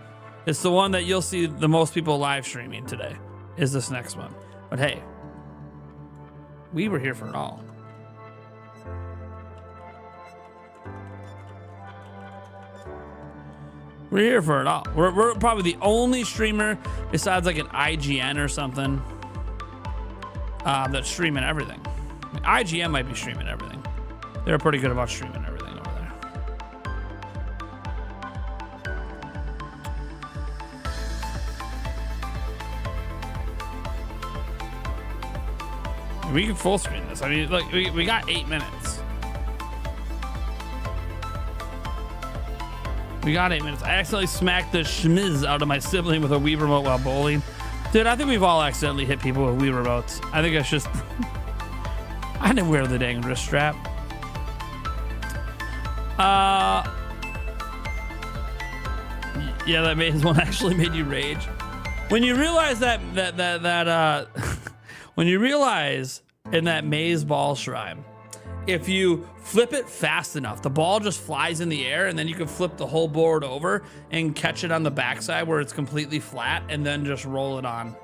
It's the one that you'll see the most people live streaming today, is this next one. But hey, we were here for it all. We're here for it all. We're probably the only streamer besides like an IGN or something that's streaming everything. IGN might be streaming everything. They're pretty good about streaming everything over there. We can full screen this. I mean, like, we got 8 minutes. We got 8 minutes. I accidentally smacked the schmiz out of my sibling with a Wii remote while bowling. Dude, I think we've all accidentally hit people with Wii remotes. I think it's just... I didn't wear the dang wrist strap. Yeah, that maze one actually made you rage. When you realize that when you realize in that maze ball shrine, if you flip it fast enough, the ball just flies in the air, and then you can flip the whole board over and catch it on the backside where it's completely flat and then just roll it on.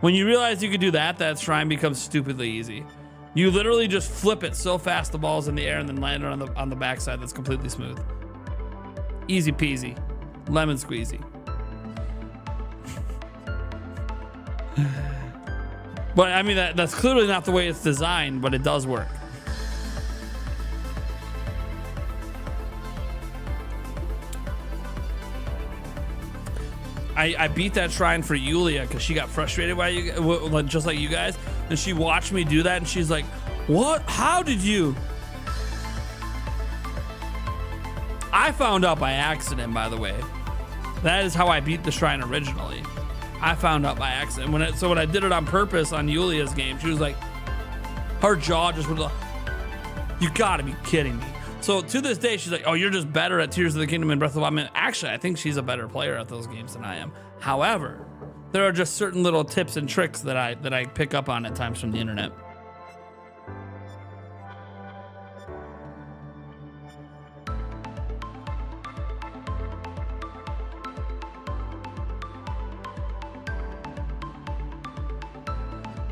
When you realize you could do that, that shrine becomes stupidly easy. You literally just flip it so fast the ball's in the air and then land it on the backside that's completely smooth. Easy peasy. Lemon squeezy. But I mean, that's clearly not the way it's designed, but it does work. I beat that shrine for Yulia because she got frustrated by you, just like you guys, and she watched me do that, and she's like, "What? How did you?" I found out by accident, by the way. That is how I beat the shrine originally. I found out by accident. When I did it on purpose on Yulia's game, she was like, her jaw just went, "You gotta be kidding me. So to this day, she's like, oh, you're just better at Tears of the Kingdom and Breath of the Wild. I mean, actually, I think she's a better player at those games than I am. However, there are just certain little tips and tricks that I pick up on at times from the internet.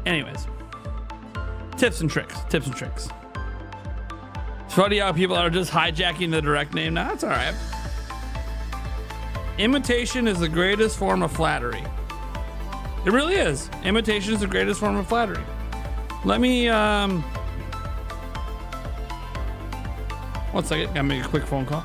Anyways, tips and tricks. It's funny how people are just hijacking the direct name. Nah, that's all right. Imitation is the greatest form of flattery. It really is. Imitation is the greatest form of flattery. Let me, 1 second. Gotta make a quick phone call.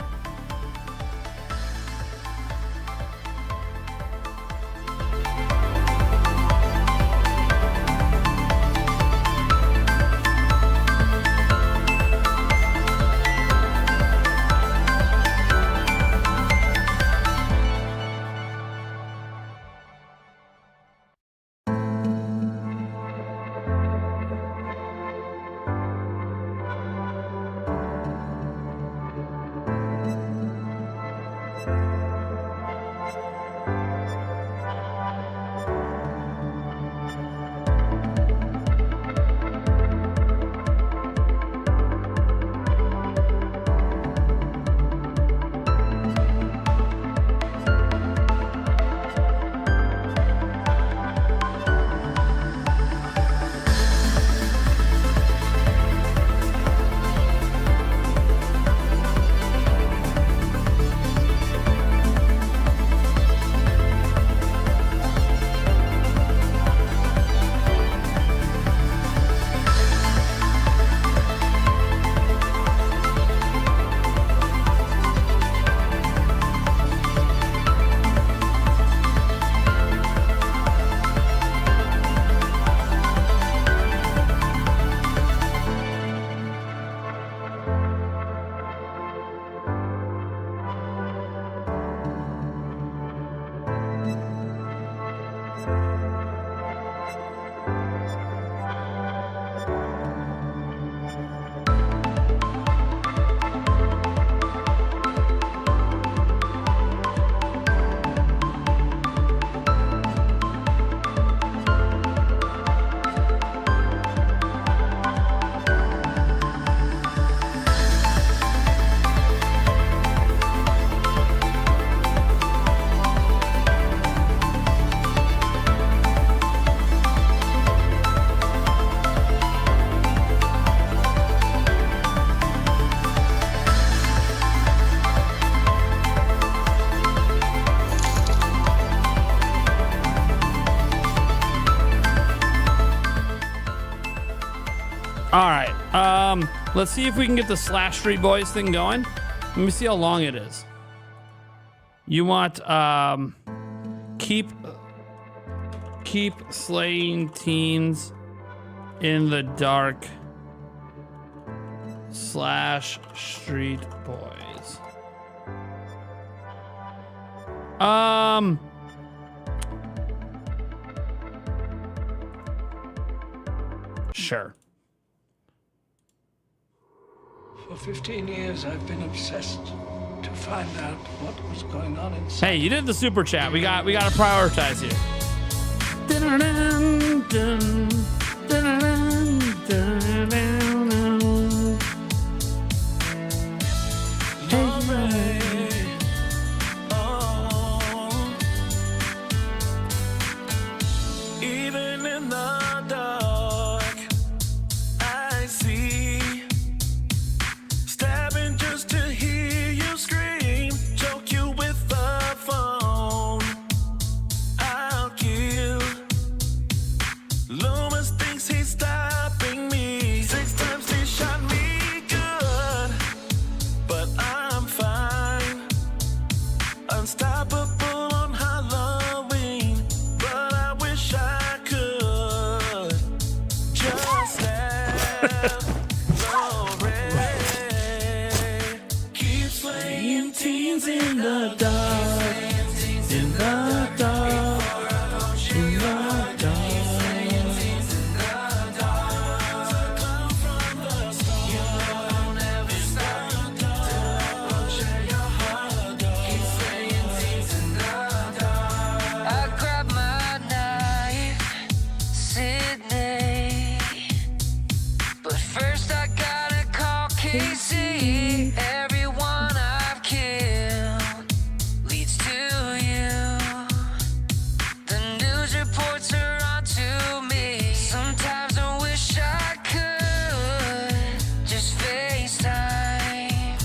All right. Let's see if we can get the Slash Street Boys thing going. Let me see how long it is. You want keep slaying teens in the dark. Slash Street Boys. Sure. For 15 years, I've been obsessed to find out what was going on inside. Hey, you did the super chat. We got to prioritize here. Even in the dark, I see. Stabbing just to hear you scream. Choke you with the phone. I'll kill. Loomis thinks he's stopping me. 6 times he shot me good, but I'm fine. Unstoppable on Halloween, but I wish I could just have keep slaying teens in the dark, in the dark, in the dark. see everyone I've killed leads to you. The news reports are onto me. Sometimes I wish I could just FaceTime,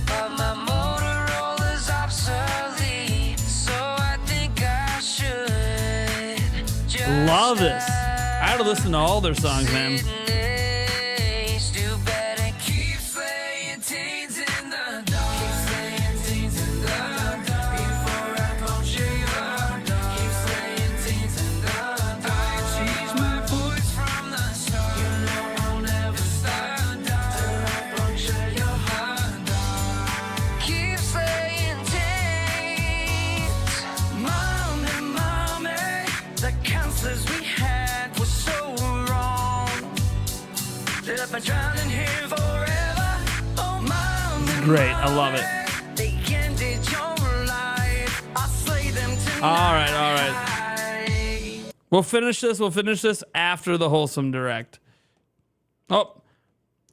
but my Motorola's obsolete, so I think I should just Love this. I had to listen to all their songs, man. Great, I love it. All right. We'll finish this after the Wholesome Direct. Oh,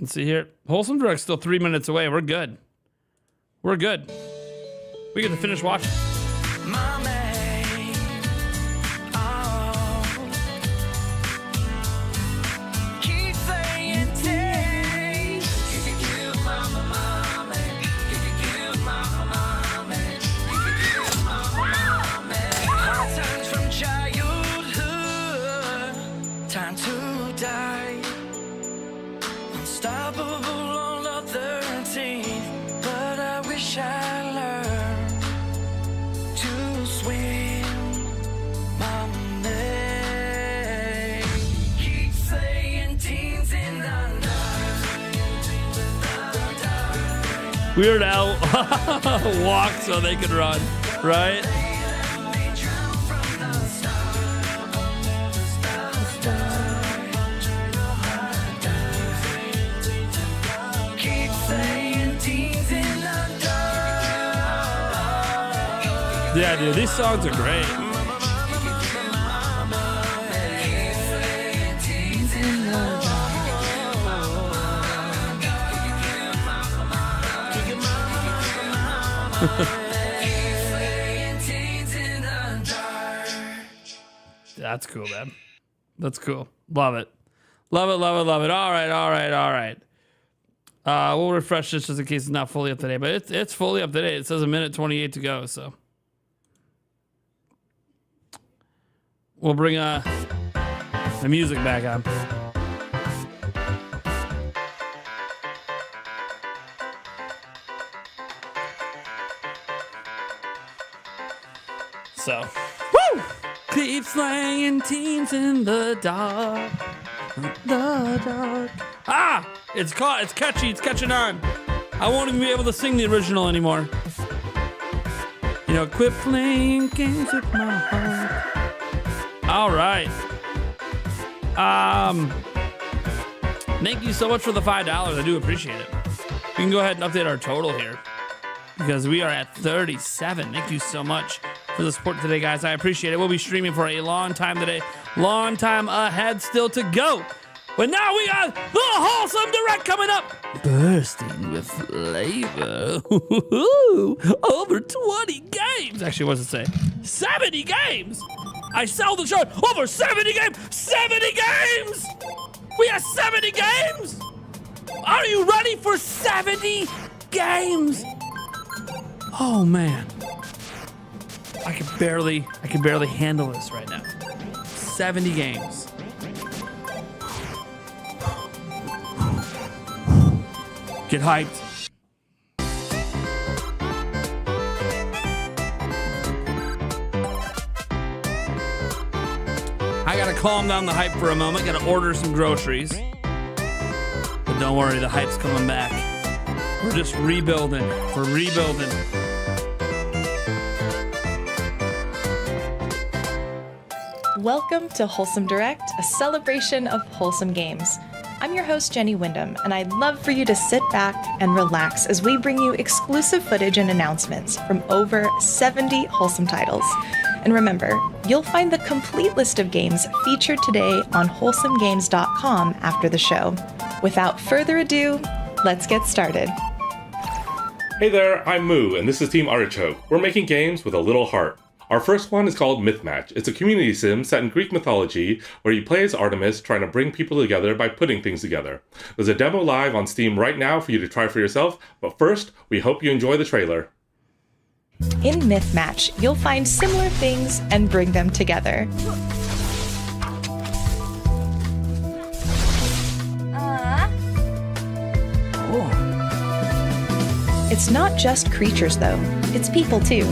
let's see here. Wholesome Direct's still 3 minutes away. We're good. We get to finish watching. Weird Al walk so they could run, right? Yeah, dude, these songs are great. That's cool, man. That's cool. Love it. All right. We'll refresh this just in case it's not fully up to date, but it's fully up to date. It says 1:28 to go, so we'll bring the music back on. So, woo! Keep slaying teens in the dark. Ah! It's catchy, it's catching on. I won't even be able to sing the original anymore. You know, quit playing games with my heart. All right. Thank you so much for the $5. I do appreciate it. We can go ahead and update our total here because we are at 37. Thank you so much for the support today, guys. I appreciate it. We'll be streaming for a long time today. Long time ahead still to go. But now we got the Wholesome Direct coming up. Bursting with flavor. Over 20 games. Actually, what does it say? 70 games. I sell the show. Over 70 games. 70 games. We have 70 games. Are you ready for 70 games? Oh, man. I can barely handle this right now. 70 games. Get hyped. I gotta calm down the hype for a moment. Gotta order some groceries. But don't worry, the hype's coming back. We're just rebuilding. We're rebuilding. Welcome to Wholesome Direct, a celebration of wholesome games. I'm your host, Jenny Wyndham, and I'd love for you to sit back and relax as we bring you exclusive footage and announcements from over 70 wholesome titles. And remember, you'll find the complete list of games featured today on wholesomegames.com after the show. Without further ado, let's get started. Hey there, I'm Moo, and this is Team Artichoke. We're making games with a little heart. Our first one is called Myth Match. It's a community sim set in Greek mythology where you play as Artemis trying to bring people together by putting things together. There's a demo live on Steam right now for you to try for yourself, but first, we hope you enjoy the trailer. In Myth Match, you'll find similar things and bring them together. It's not just creatures, though. It's people, too.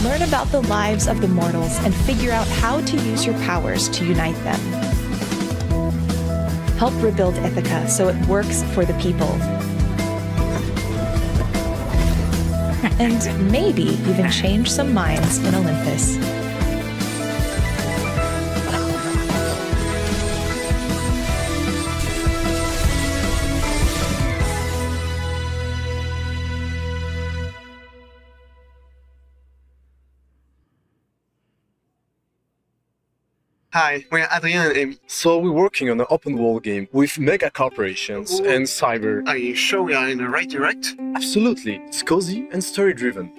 Learn about the lives of the mortals and figure out how to use your powers to unite them. Help rebuild Ithaca so it works for the people. And maybe even change some minds in Olympus. Hi, we're Adrien and Amy. So we're working on an open world game with mega corporations and cyber. Are you sure we are in the right direct? Absolutely. It's cozy and story driven.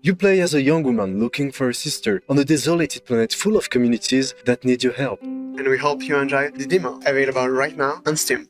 You play as a young woman looking for a sister on a desolated planet full of communities that need your help. And we hope you enjoy the demo, available right now on Steam.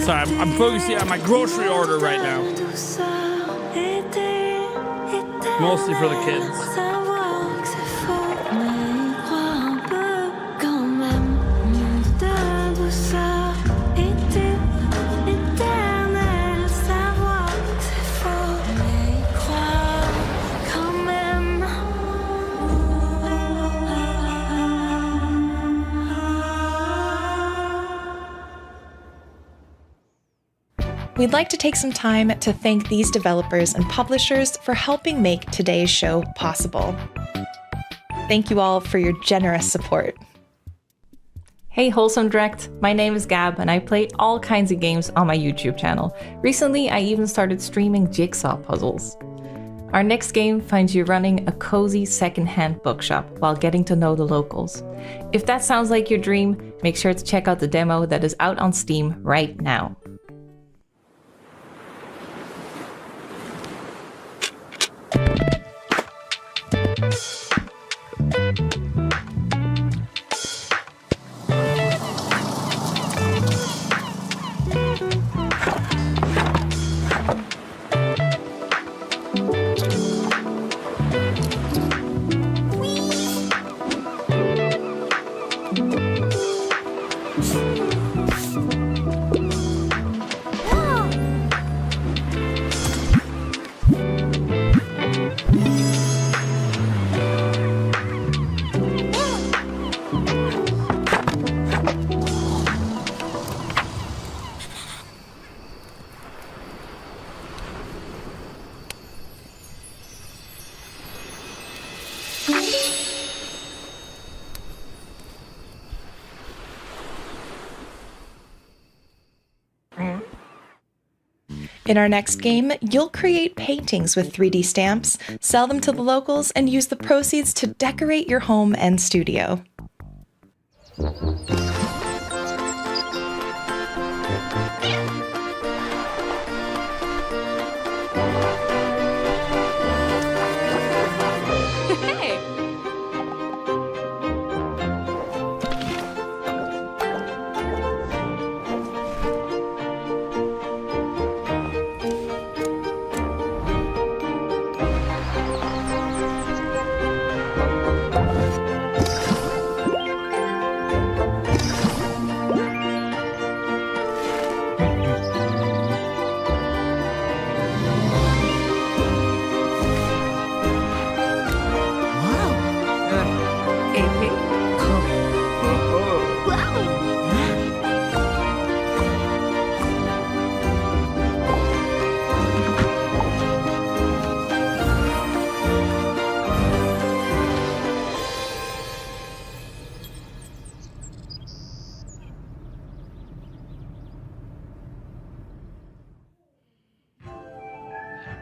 Sorry, I'm focusing on my grocery order right now. Mostly for the kids. We'd like to take some time to thank these developers and publishers for helping make today's show possible. Thank you all for your generous support. Hey Wholesome Direct, my name is Gab and I play all kinds of games on my YouTube channel. Recently, I even started streaming jigsaw puzzles. Our next game finds you running a cozy secondhand bookshop while getting to know the locals. If that sounds like your dream, make sure to check out the demo that is out on Steam right now. In our next game, you'll create paintings with 3D stamps, sell them to the locals, and use the proceeds to decorate your home and studio.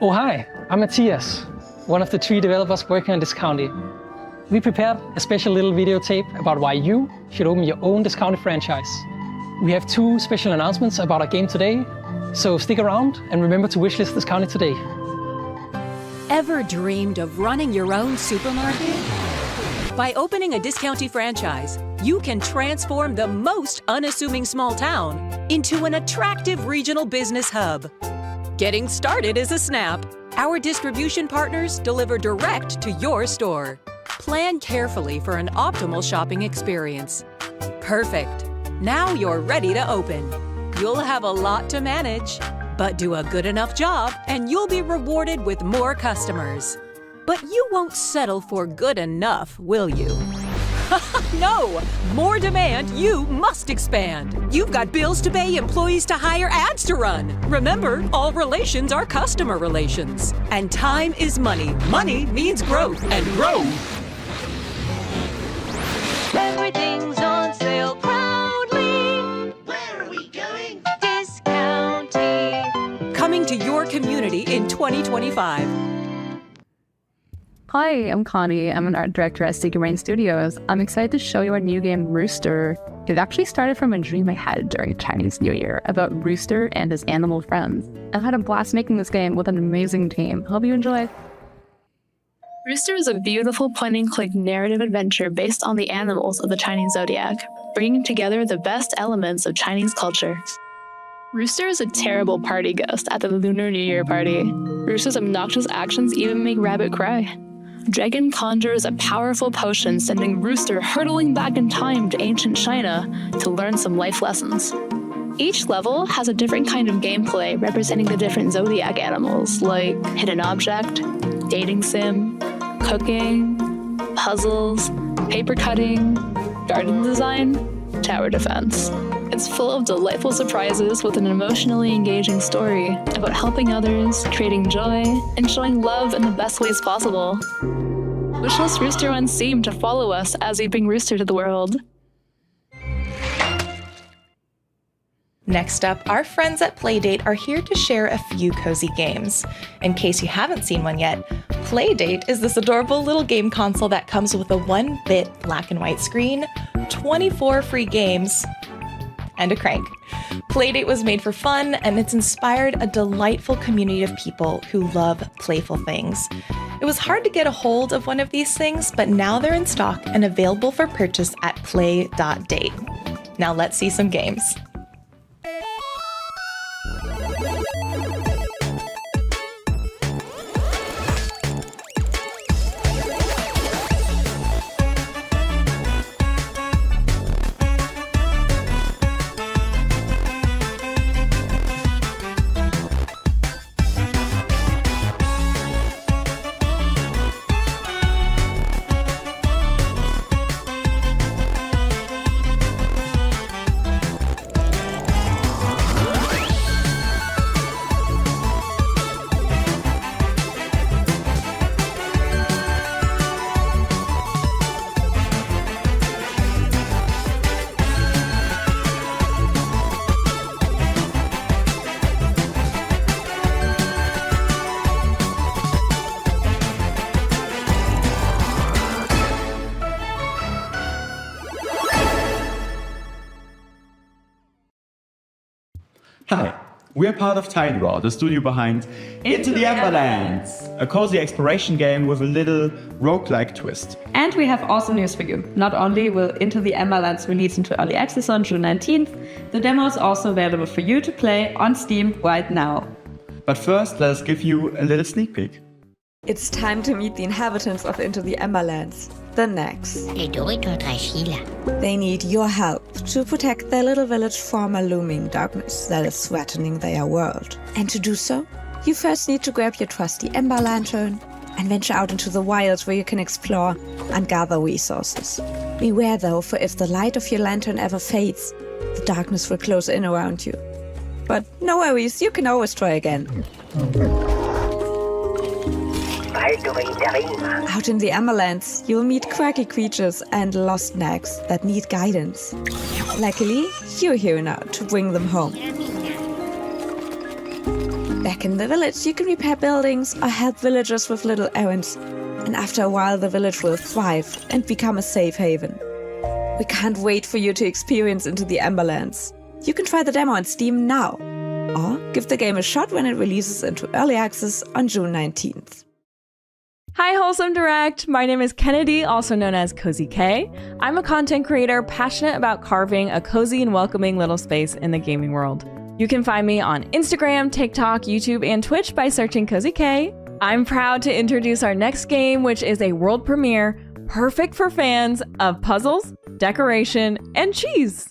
Oh, hi, I'm Matthias, one of the 3 developers working on Discounty. We prepared a special little video tape about why you should open your own Discounty franchise. We have 2 special announcements about our game today, so stick around and remember to wishlist Discounty today. Ever dreamed of running your own supermarket? By opening a Discounty franchise, you can transform the most unassuming small town into an attractive regional business hub. Getting started is a snap. Our distribution partners deliver direct to your store. Plan carefully for an optimal shopping experience. Perfect. Now you're ready to open. You'll have a lot to manage, but do a good enough job and you'll be rewarded with more customers. But you won't settle for good enough, will you? No! More demand, you must expand. You've got bills to pay, employees to hire, ads to run. Remember, all relations are customer relations. And time is money. Money means growth, and growth. Everything's on sale proudly. Where are we going? Discounty. Coming to your community in 2025. Hi, I'm Connie. I'm an art director at Sticky Rain Studios. I'm excited to show you our new game, Rooster. It actually started from a dream I had during Chinese New Year about Rooster and his animal friends. I've had a blast making this game with an amazing team. Hope you enjoy. Rooster is a beautiful point-and-click narrative adventure based on the animals of the Chinese zodiac, bringing together the best elements of Chinese culture. Rooster is a terrible party ghost at the Lunar New Year party. Rooster's obnoxious actions even make Rabbit cry. Dragon conjures a powerful potion, sending Rooster hurtling back in time to ancient China to learn some life lessons. Each level has a different kind of gameplay representing the different zodiac animals, like hidden object, dating sim, cooking, puzzles, paper cutting, garden design, tower defense. It's full of delightful surprises with an emotionally engaging story about helping others, creating joy, and showing love in the best ways possible. Wishlist Rooster on Steam to follow us as we bring Rooster to the world. Next up, our friends at Playdate are here to share a few cozy games. In case you haven't seen one yet, Playdate is this adorable little game console that comes with a 1-bit black and white screen, 24 free games, and a crank. Playdate was made for fun, and it's inspired a delightful community of people who love playful things. It was hard to get a hold of one of these things, but now they're in stock and available for purchase at play.date. Now let's see some games. Hi, we are part of Tideraw, the studio behind Into the Emberlands, a cozy exploration game with a little roguelike twist. And we have awesome news for you. Not only will Into the Emberlands release into early access on June 19th, the demo is also available for you to play on Steam right now. But first, let us give you a little sneak peek. It's time to meet the inhabitants of Into the Emberlands, the Nex. They need your help to protect their little village from a looming darkness that is threatening their world. And to do so, you first need to grab your trusty Ember Lantern and venture out into the wilds where you can explore and gather resources. Beware though, for if the light of your lantern ever fades, the darkness will close in around you. But no worries, you can always try again. Out in the Emberlands, you'll meet quirky creatures and lost nags that need guidance. Luckily, you're here now to bring them home. Back in the village, you can repair buildings or help villagers with little errands. And after a while, the village will thrive and become a safe haven. We can't wait for you to experience Into the Emberlands. You can try the demo on Steam now, or give the game a shot when it releases into early access on June 19th. Hi, Wholesome Direct. My name is Kennedy, also known as Cozy K. I'm a content creator passionate about carving a cozy and welcoming little space in the gaming world. You can find me on Instagram, TikTok, YouTube, and Twitch by searching Cozy K. I'm proud to introduce our next game, which is a world premiere, perfect for fans of puzzles, decoration, and cheese.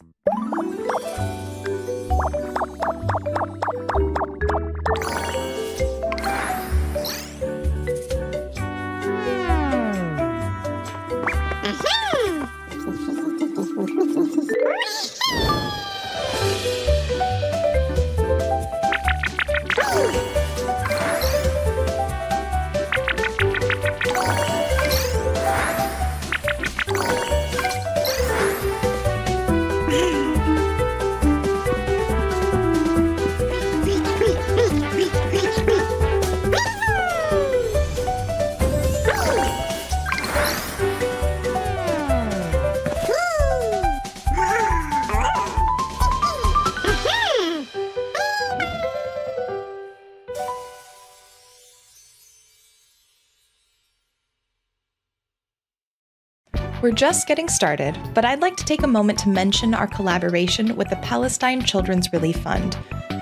We're just getting started, but I'd like to take a moment to mention our collaboration with the Palestine Children's Relief Fund.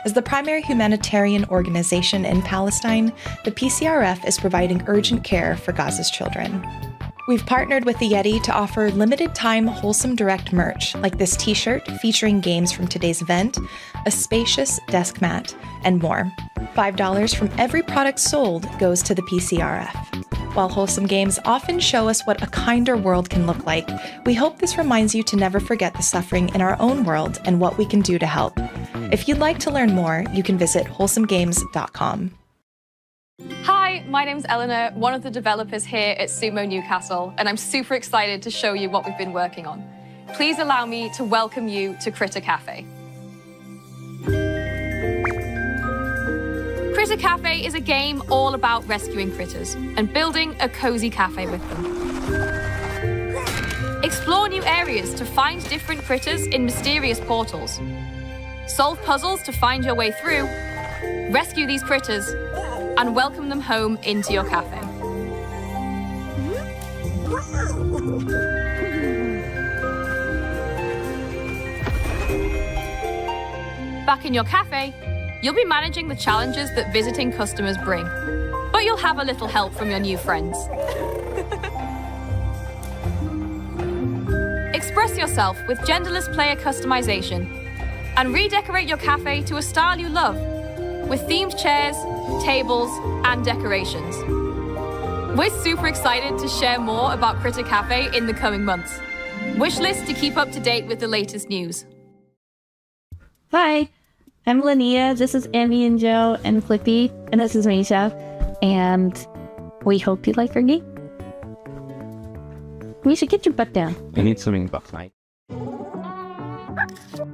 As the primary humanitarian organization in Palestine, the PCRF is providing urgent care for Gaza's children. We've partnered with the Yeti to offer limited-time Wholesome Direct merch, like this t-shirt featuring games from today's event, a spacious desk mat, and more. $5 from every product sold goes to the PCRF. While Wholesome Games often show us what a kinder world can look like, we hope this reminds you to never forget the suffering in our own world and what we can do to help. If you'd like to learn more, you can visit wholesomegames.com. Hi, my name's Eleanor, one of the developers here at Sumo Newcastle, and I'm super excited to show you what we've been working on. Please allow me to welcome you to Critter Cafe. Critter Cafe is a game all about rescuing critters and building a cozy cafe with them. Explore new areas to find different critters in mysterious portals. Solve puzzles to find your way through, rescue these critters, and welcome them home into your cafe. Back in your cafe, you'll be managing the challenges that visiting customers bring, but you'll have a little help from your new friends. Express yourself with genderless player customization and redecorate your cafe to a style you love with themed chairs, tables, and decorations. We're super excited to share more about Critter Cafe in the coming months. Wishlist to keep up to date with the latest news. Hi, I'm Linnea. This is Emmy and Joe and Flippy, and this is Misha. And we hope you like our game. Misha, get your butt down. I need something buff night.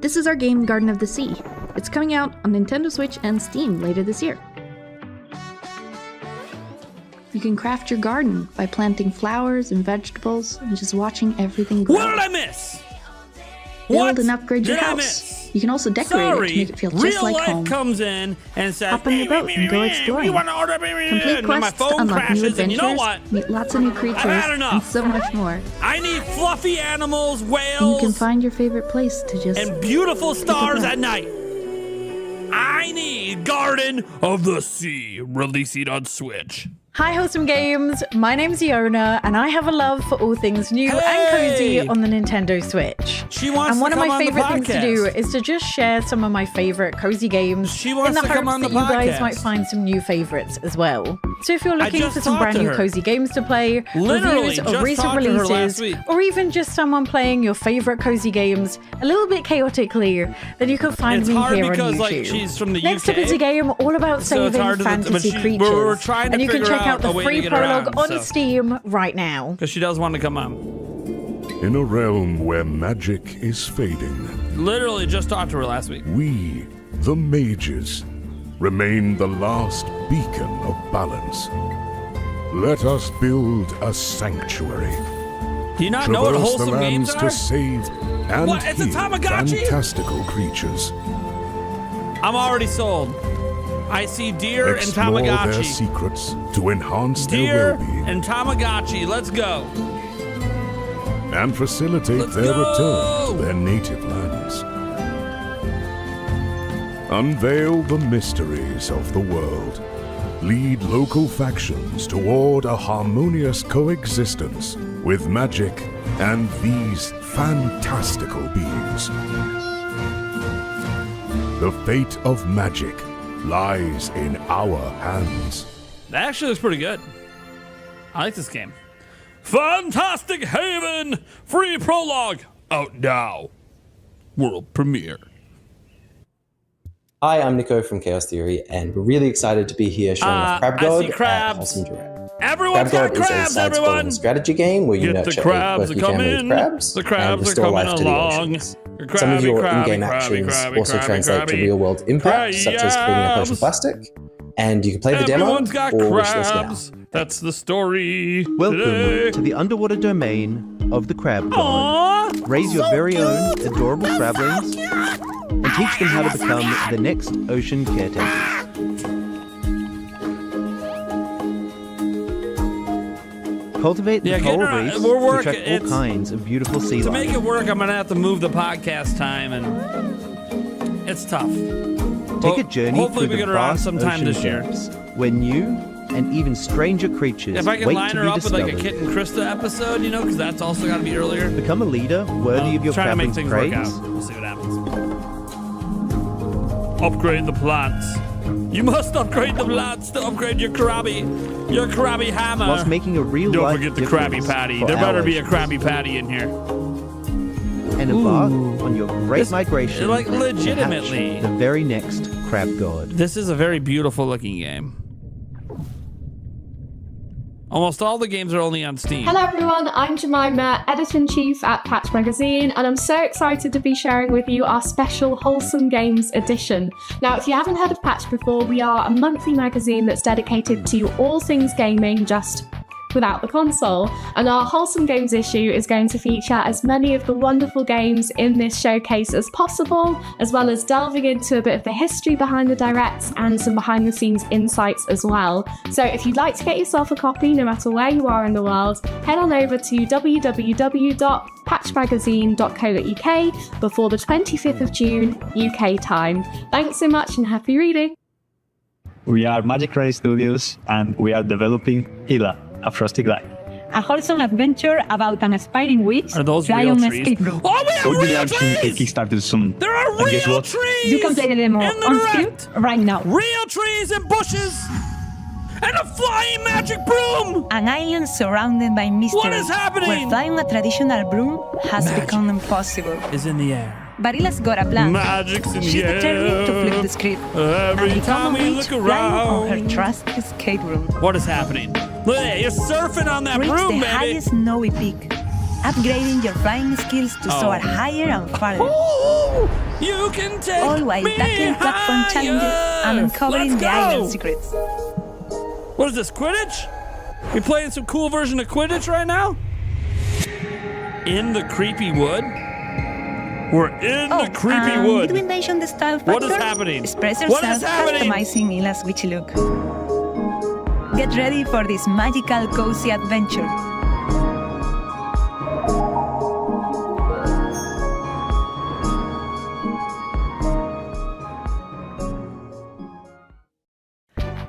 This is our game Garden of the Sea. It's coming out on Nintendo Switch and Steam later this year. You can craft your garden by planting flowers and vegetables and just watching everything grow. What did I miss? Build and upgrade your house. You can also decorate it to make it feel just like home. Comes in and says, hop on your boat and go exploring. Complete quests to unlock new adventures, you know what? meet lots of new creatures, and so much more. I need fluffy animals, whales, and you can find your favorite place to just and beautiful stars at night. I need Garden of the Sea, releasing on Switch. Hi, Wholesome Games. My name's Iona, and I have a love for all things new and cozy on the Nintendo Switch. She wants and one to of come my on the favorite things to do podcast. is to just share some of my favorite cozy games She wants in the to come hopes on the that you guys podcast. might find some new favorites as well. So if you're looking just for some talked brand to new her. cozy games to play, Literally, reviews just of recent talked to her last releases, week. or even just someone playing your favorite cozy games a little bit chaotically, then you can find It's me hard here because, on like, YouTube. she's from the Next UK. up is a game all about So it's saving hard to- but fantasy she- creatures. we're trying to and you can figure check out out the a way to free get prologue around, on so. Steam right now. Because she does want to come on. In a realm where magic is fading, Literally just talked to her last week. we, the mages, remain the last beacon of balance. Let us build a sanctuary. Do you not know what Traverse the wholesome games lands are? to save and What? It's a heal Tamagotchi? fantastical creatures. I'm already sold. I see deer and Explore their Tamagotchi. secrets to enhance their Deer well-being and Tamagotchi. Let's go. and facilitate Let's their go! return to their native lands. Unveil the mysteries of the world. Lead local factions toward a harmonious coexistence with magic and these fantastical beings. The fate of magic lies in our hands. That actually looks pretty good. I like this game. Fantastic Haven! Free prologue! Out now. World premiere. Hi, I'm Nico from Chaos Theory, and we're really excited to be here showing off Crab God I see crabs. at Wholesome Direct. Everyone's Crab got God crabs, is a side-scrolling everyone! strategy game where you Get the nurture crabs a are quirky family of coming. crabs The and crabs are restore coming life to the along. oceans. The Some of your crabby, in-game crabby, actions crabby, also crabby, translate to crabby. real-world impact, such as cleaning up ocean plastic. And you can play the demo Everyone's got or wish list now. crabs. That's the story. Welcome today. to the underwater domain of the Crab God. Raise your very own adorable crablings and teach them how to become the next ocean caretakers. Cultivate the getting coral around- reefs we're to working- attract all it's- kinds of beautiful sea To life. make it work, I'm gonna have to move the podcast time, and it's tough. Take But a journey hopefully through we the get around vast sometime ocean this year. depths, where new and even stranger creatures If I can wait line to her be up with like a discovered. Kit and Krista episode, you know, because that's also got to be earlier. Become a leader worthy of your Trying to make crabling's things praise. work out. We'll see what happens. Upgrade the plants. You must upgrade the plants to upgrade your Krabby hammer. Whilst making a real Don't life forget the Krabby difference Patty. for There better our be a oceans. Krabby Patty in here. And embark on your great migration. like, to hatch legitimately. the very next Crab God. This is a very beautiful looking game. Almost all the games are only on Steam. Hello everyone, I'm Jemima, Editor-in-Chief at Patch Magazine, and I'm so excited to be sharing with you our special Wholesome Games edition. Now, if you haven't heard of Patch before, we are a monthly magazine that's dedicated to all things gaming, just without the console. And our Wholesome Games issue is going to feature as many of the wonderful games in this showcase as possible, as well as delving into a bit of the history behind the directs and some behind the scenes insights as well. So if you'd like to get yourself a copy, no matter where you are in the world, head on over to www.patchmagazine.co.uk before the 25th of June UK time. Thanks so much and happy reading. We are Magic Ready Studios and we are developing Hila, a Frosty Glide. A wholesome adventure about an aspiring witch Are those fly real on trees? escape room. Oh, we have So we real are seeing a trees! Kickstarter soon. There are And guess real what? trees! You can play the demo in the on direct. Steam right now. Real trees and bushes! And a flying magic broom! An island surrounded by mystery. What is happening? Where flying a traditional broom has become impossible. Is in the air. Barilla's got a plan. Magic's in She's the determined air. to flip the script. Every and time become a we witch look flying on around. her trusty escape room. What is happening? Look, you're surfing on that Reach broom, the baby. highest snowy peak, upgrading your flying skills to soar higher and farther. Ooh, you can take All while me tackling platform higher. challenges and uncovering Let's the go. island secrets. What is this, Quidditch? We playing some cool version of Quidditch right now? In the creepy wood? We're in the creepy wood. Did we mention the style factor? What is happening? Express What yourself is happening? customizing Ila's witchy look. Get ready for this magical, cozy adventure.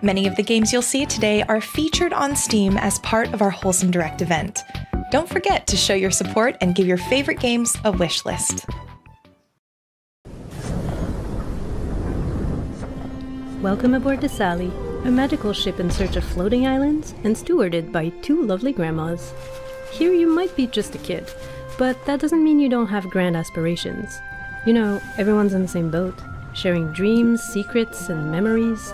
Many of the games you'll see today are featured on Steam as part of our Wholesome Direct event. Don't forget to show your support and give your favorite games a wish list. Welcome aboard the Sally, a magical ship in search of floating islands and stewarded by two lovely grandmas. Here you might be just a kid, but that doesn't mean you don't have grand aspirations. You know, everyone's in the same boat, sharing dreams, secrets, and memories.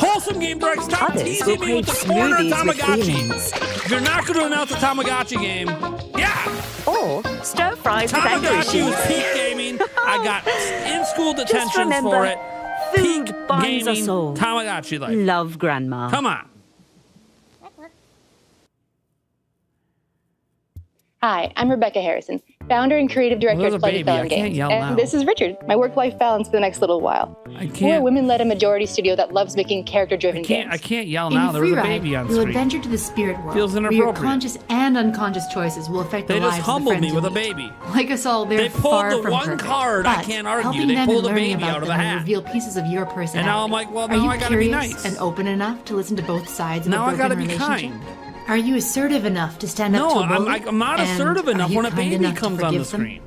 Wholesome Game Direct, stop Others teasing will me with crave the corner smoothies with Tamagotchi. feelings. If you're not going to announce the Tamagotchi game, yeah. Or stir fries with Tamagotchi angry was peak gaming. I I got in-school detentions remember, for it. food Peak binds us gaming, all. Tamagotchi life. Love, Grandma. Come on. Hi, I'm Rebecca Harrison, founder and creative director there's of a Pleasure baby. Felon I can't Games. yell And now. this is Richard, my work-life balance for the next little while. We're a can't- women-led and majority studio that loves making character-driven games. I can't yell now. There was a baby on you'll screen. adventure to the spirit world, Feels where your inappropriate. conscious and unconscious choices will affect They the just lives of the humbled friends me with you a meet. baby. Like us all, they're They pulled far the from one perfect. card. I But can't argue. helping They them pulled and a learning baby about out of them a will hat. reveal pieces of your personality. And now I'm like, well, Are now you I gotta be curious nice. and open enough to listen to both sides of Now a I broken gotta be relationship? kind. Are you assertive enough to stand up No, to a bully? I'm not And assertive are enough you when a kind baby enough to comes on the forgive them? screen.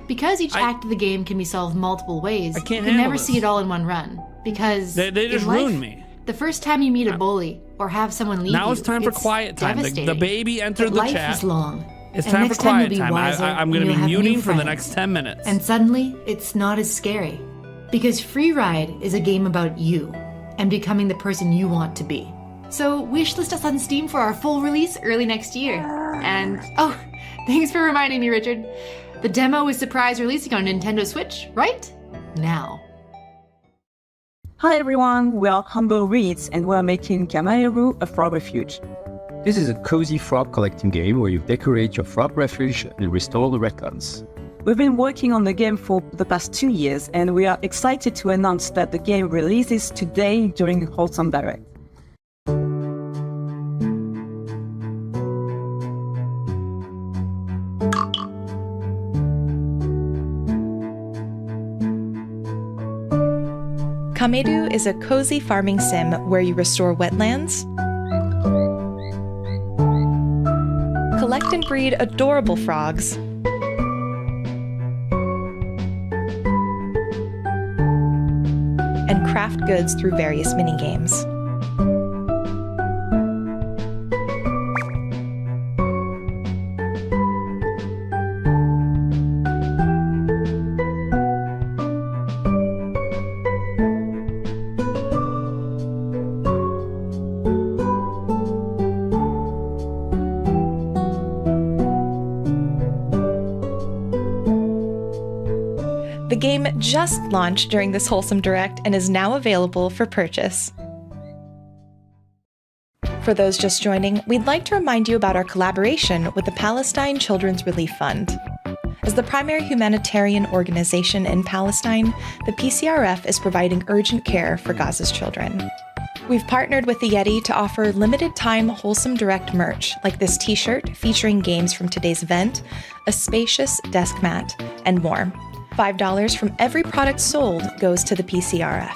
Because each act of the game can be solved multiple ways, I can't you can handle never this. see it all in one run. Because They just in life, ruined me. The first time you meet a bully or have someone leave Now you, it's time for quiet time. The devastating. baby entered But the life chat. is long. It's and time for next time quiet you'll be time. wiser I'm and going to you'll be have muting new for the friends. next 10 minutes. And suddenly, it's not as scary. Because Free Ride is a game about you and becoming the person you want to be. So wishlist us on Steam for our full release early next year. And, oh, thanks for reminding me, Richard. The demo is surprise releasing on Nintendo Switch right now. Hi everyone, we are Humble Reads and we are making Kamaeru a frog refuge. This is a cozy frog collecting game where you decorate your frog refuge and restore the records. We've been working on the game for the past 2 years and we are excited to announce that the game releases today during Wholesome Direct. Kameru is a cozy farming sim where you restore wetlands, collect and breed adorable frogs, and craft goods through various mini-games. The game just launched during this Wholesome Direct and is now available for purchase. For those just joining, we'd like to remind you about our collaboration with the Palestine Children's Relief Fund. As the primary humanitarian organization in Palestine, the PCRF is providing urgent care for Gaza's children. We've partnered with the Yeti to offer limited-time Wholesome Direct merch, like this t-shirt featuring games from today's event, a spacious desk mat, and more. $5 from every product sold goes to the PCRF.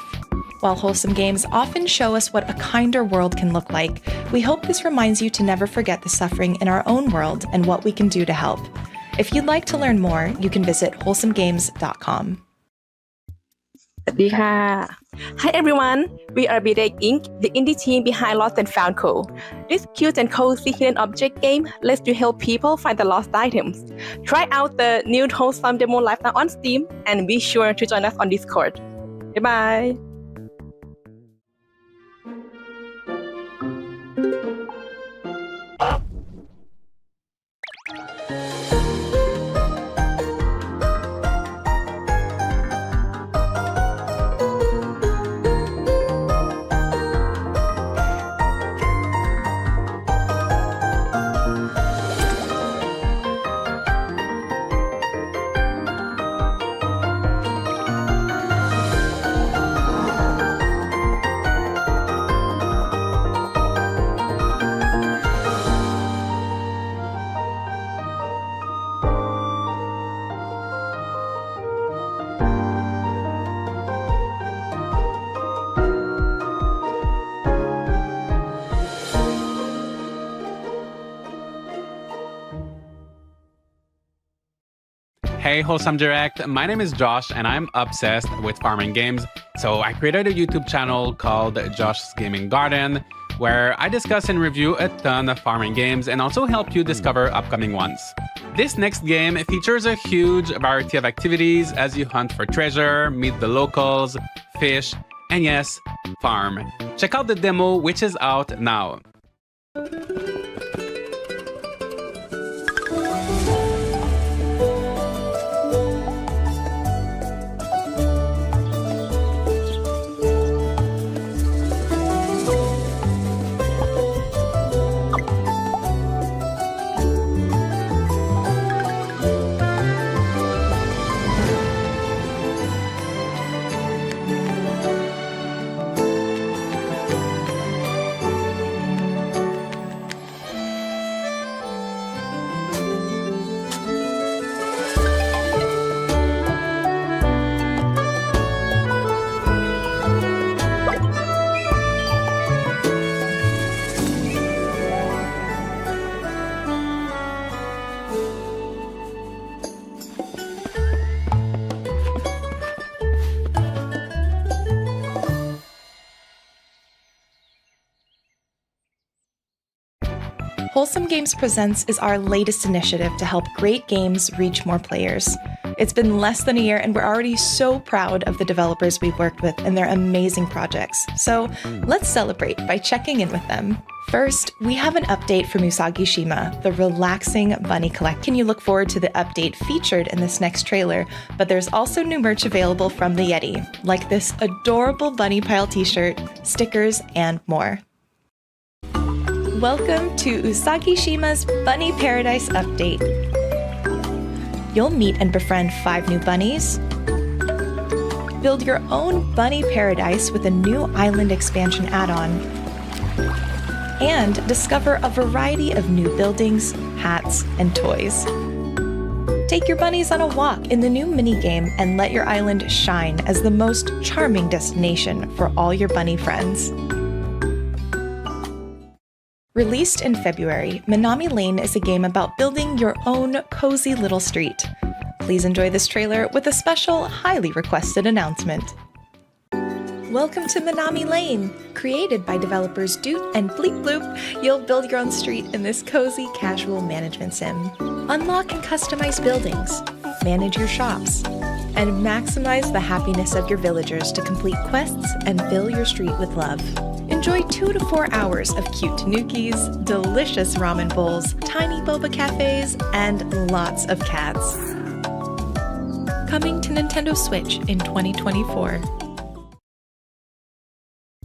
While Wholesome Games often show us what a kinder world can look like, we hope this reminds you to never forget the suffering in our own world and what we can do to help. If you'd like to learn more, you can visit wholesomegames.com. Hi everyone, we are Bidek Inc., the indie team behind Lost and Found Co. This cute and cozy hidden object game lets you help people find the lost items. Try out the new Wholesome demo live now on Steam and be sure to join us on Discord. Bye-bye. Hey Wholesome Direct, my name is Josh and I'm obsessed with farming games. So I created a YouTube channel called Josh's Gaming Garden, where I discuss and review a ton of farming games and also help you discover upcoming ones. This next game features a huge variety of activities as you hunt for treasure, meet the locals, fish, and yes, farm. Check out the demo, which is out now. Wholesome Games Presents is our latest initiative to help great games reach more players. It's been less than a year and we're already so proud of the developers we've worked with and their amazing projects. So let's celebrate by checking in with them. First, we have an update from Usagi Shima, the relaxing bunny collection. Can you look forward to the update featured in this next trailer? But there's also new merch available from the Yeti, like this adorable bunny pile t-shirt, stickers, and more. Welcome to Usagi Shima's Bunny Paradise Update. You'll meet and befriend 5 new bunnies, build your own bunny paradise with a new island expansion add-on, and discover a variety of new buildings, hats, and toys. Take your bunnies on a walk in the new minigame and let your island shine as the most charming destination for all your bunny friends. Released in February, Minami Lane is a game about building your own cozy little street. Please enjoy this trailer with a special, highly requested announcement. Welcome to Minami Lane! Created by developers Doot and Bleep Bloop, you'll build your own street in this cozy, casual management sim. Unlock and customize buildings, manage your shops, and maximize the happiness of your villagers to complete quests and fill your street with love. Enjoy 2 to 4 hours of cute tanukis, delicious ramen bowls, tiny boba cafes, and lots of cats. Coming to Nintendo Switch in 2024.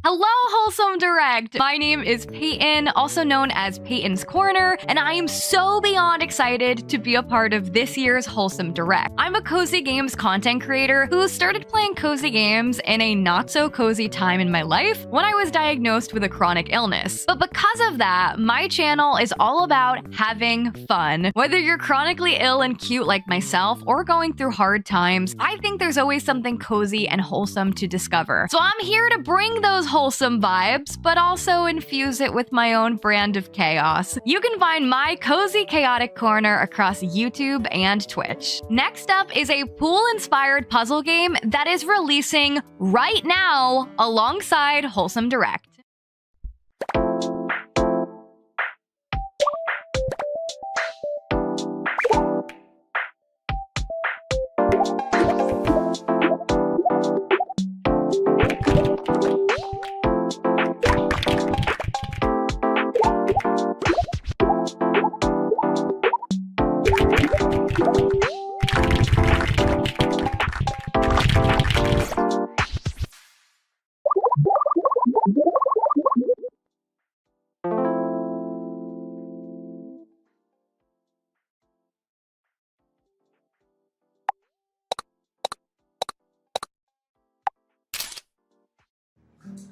Hello, Wholesome Direct! My name is Peyton, also known as Peyton's Corner, and I am so beyond excited to be a part of this year's Wholesome Direct. I'm a cozy games content creator who started playing cozy games in a not-so-cozy time in my life when I was diagnosed with a chronic illness. But because of that, my channel is all about having fun. Whether you're chronically ill and cute like myself or going through hard times, I think there's always something cozy and wholesome to discover. So I'm here to bring those wholesome vibes, but also infuse it with my own brand of chaos. You can find my cozy chaotic corner across YouTube and Twitch. Next up is a pool-inspired puzzle game that is releasing right now alongside Wholesome Direct.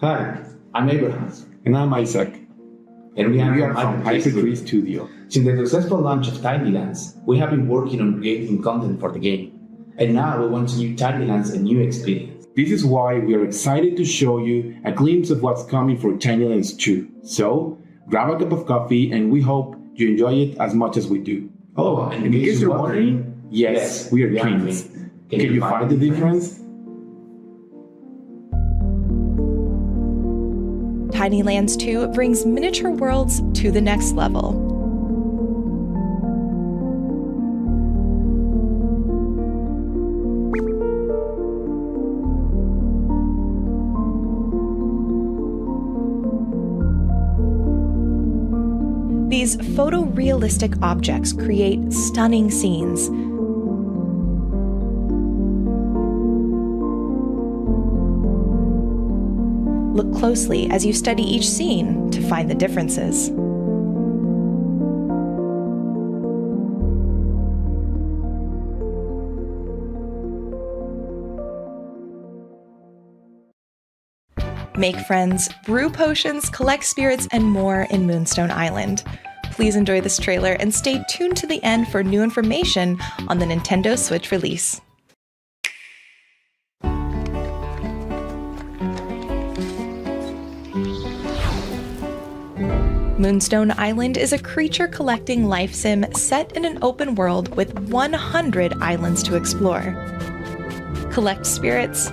Hi, I'm Abraham. And I'm Isaac. And we are from Hyper3 Studio. Since the successful launch of Tinylands, we have been working on creating content for the game. And now we want to give Tinylands a new experience. This is why we are excited to show you a glimpse of what's coming for Tinylands 2. So, grab a cup of coffee and we hope you enjoy it as much as we do. Oh, and in case you're wondering, yes, we are twins. Can you find the difference? Tinylands 2 brings miniature worlds to the next level. These photorealistic objects create stunning scenes. Look closely as you study each scene to find the differences. Make friends, brew potions, collect spirits, and more in Moonstone Island. Please enjoy this trailer and stay tuned to the end for new information on the Nintendo Switch release. Moonstone Island is a creature-collecting life sim set in an open world with 100 islands to explore. Collect spirits,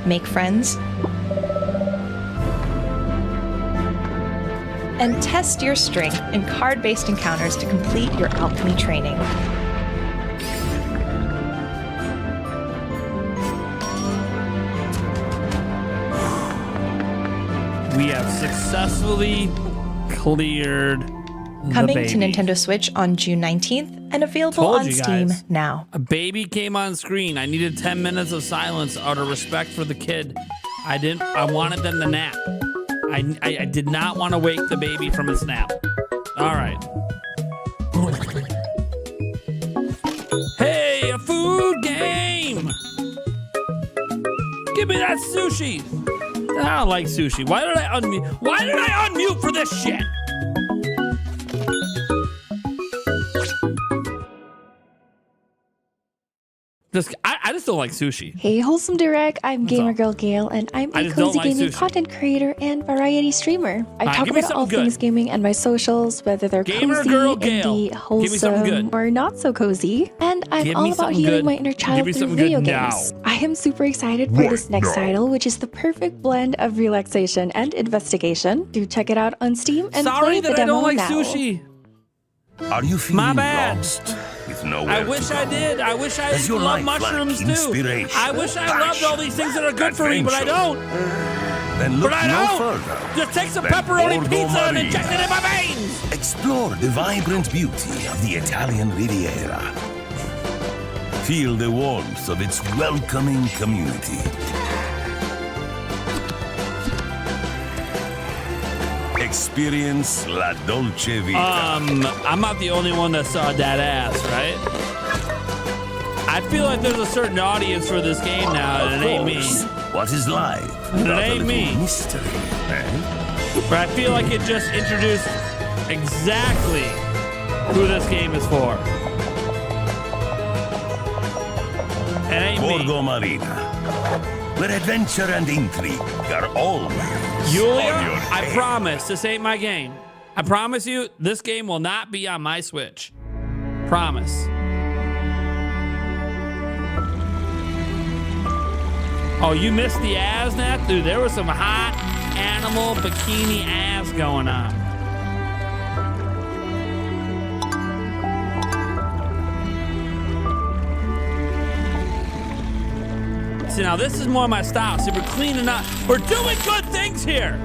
make friends, and test your strength in card-based encounters to complete your alchemy training. We have successfully cleared Coming the to baby. Nintendo Switch on June 19th and available Told on you Steam guys. now. A baby came on screen. I needed 10 minutes of silence out of respect for the kid. I wanted them to nap. I did not want to wake the baby from its nap. All right. Hey, a food game. Give me that sushi. I don't like sushi. Why did I unmute? Why did I unmute for this shit? I just don't like sushi. Hey, Wholesome Direct. I'm Gamer Girl Gail, and I'm I a just don't cozy like gaming sushi. content creator and variety streamer. I Alright, talk give me about all something good. things gaming and my socials, whether they're Gamer cozy, Girl Gail. indie, Give me something wholesome, good. or not so cozy. And I'm Give all me about something healing good. my inner Give child me through something video good games. now. I am super excited for this next title, which is the perfect blend of relaxation and investigation. Do check it out on Steam and Sorry play the that I demo don't like now. sushi. Are you feeling My bad. lost with nowhere I wish to I go? did. I wish I Does your loved life lack mushrooms too. inspiration, I wish I loved all these things that are good for me, but I adventure? don't. Then look But I no don't. further. Just take some than pepperoni Borgo pizza and Marina. inject it in my veins. Explore the vibrant beauty of the Italian Riviera. Feel the warmth of its welcoming community. Experience La Dolce Vita. I'm not the only one that saw that ass, right? I feel like there's a certain audience for this game now, and it ain't me. What is life? And it without a ain't little me. mystery, eh? But I feel like it just introduced exactly who this game is for. It ain't me. Borgo Marina, where adventure and intrigue are always Yulia, on your I head. promise this ain't my game. I promise you, this game will not be on my Switch. Promise. Oh, you missed the ass, Nat? Dude, there was some hot animal bikini ass going on. See, now this is more my style. See, we're cleaning up. We're doing good things here.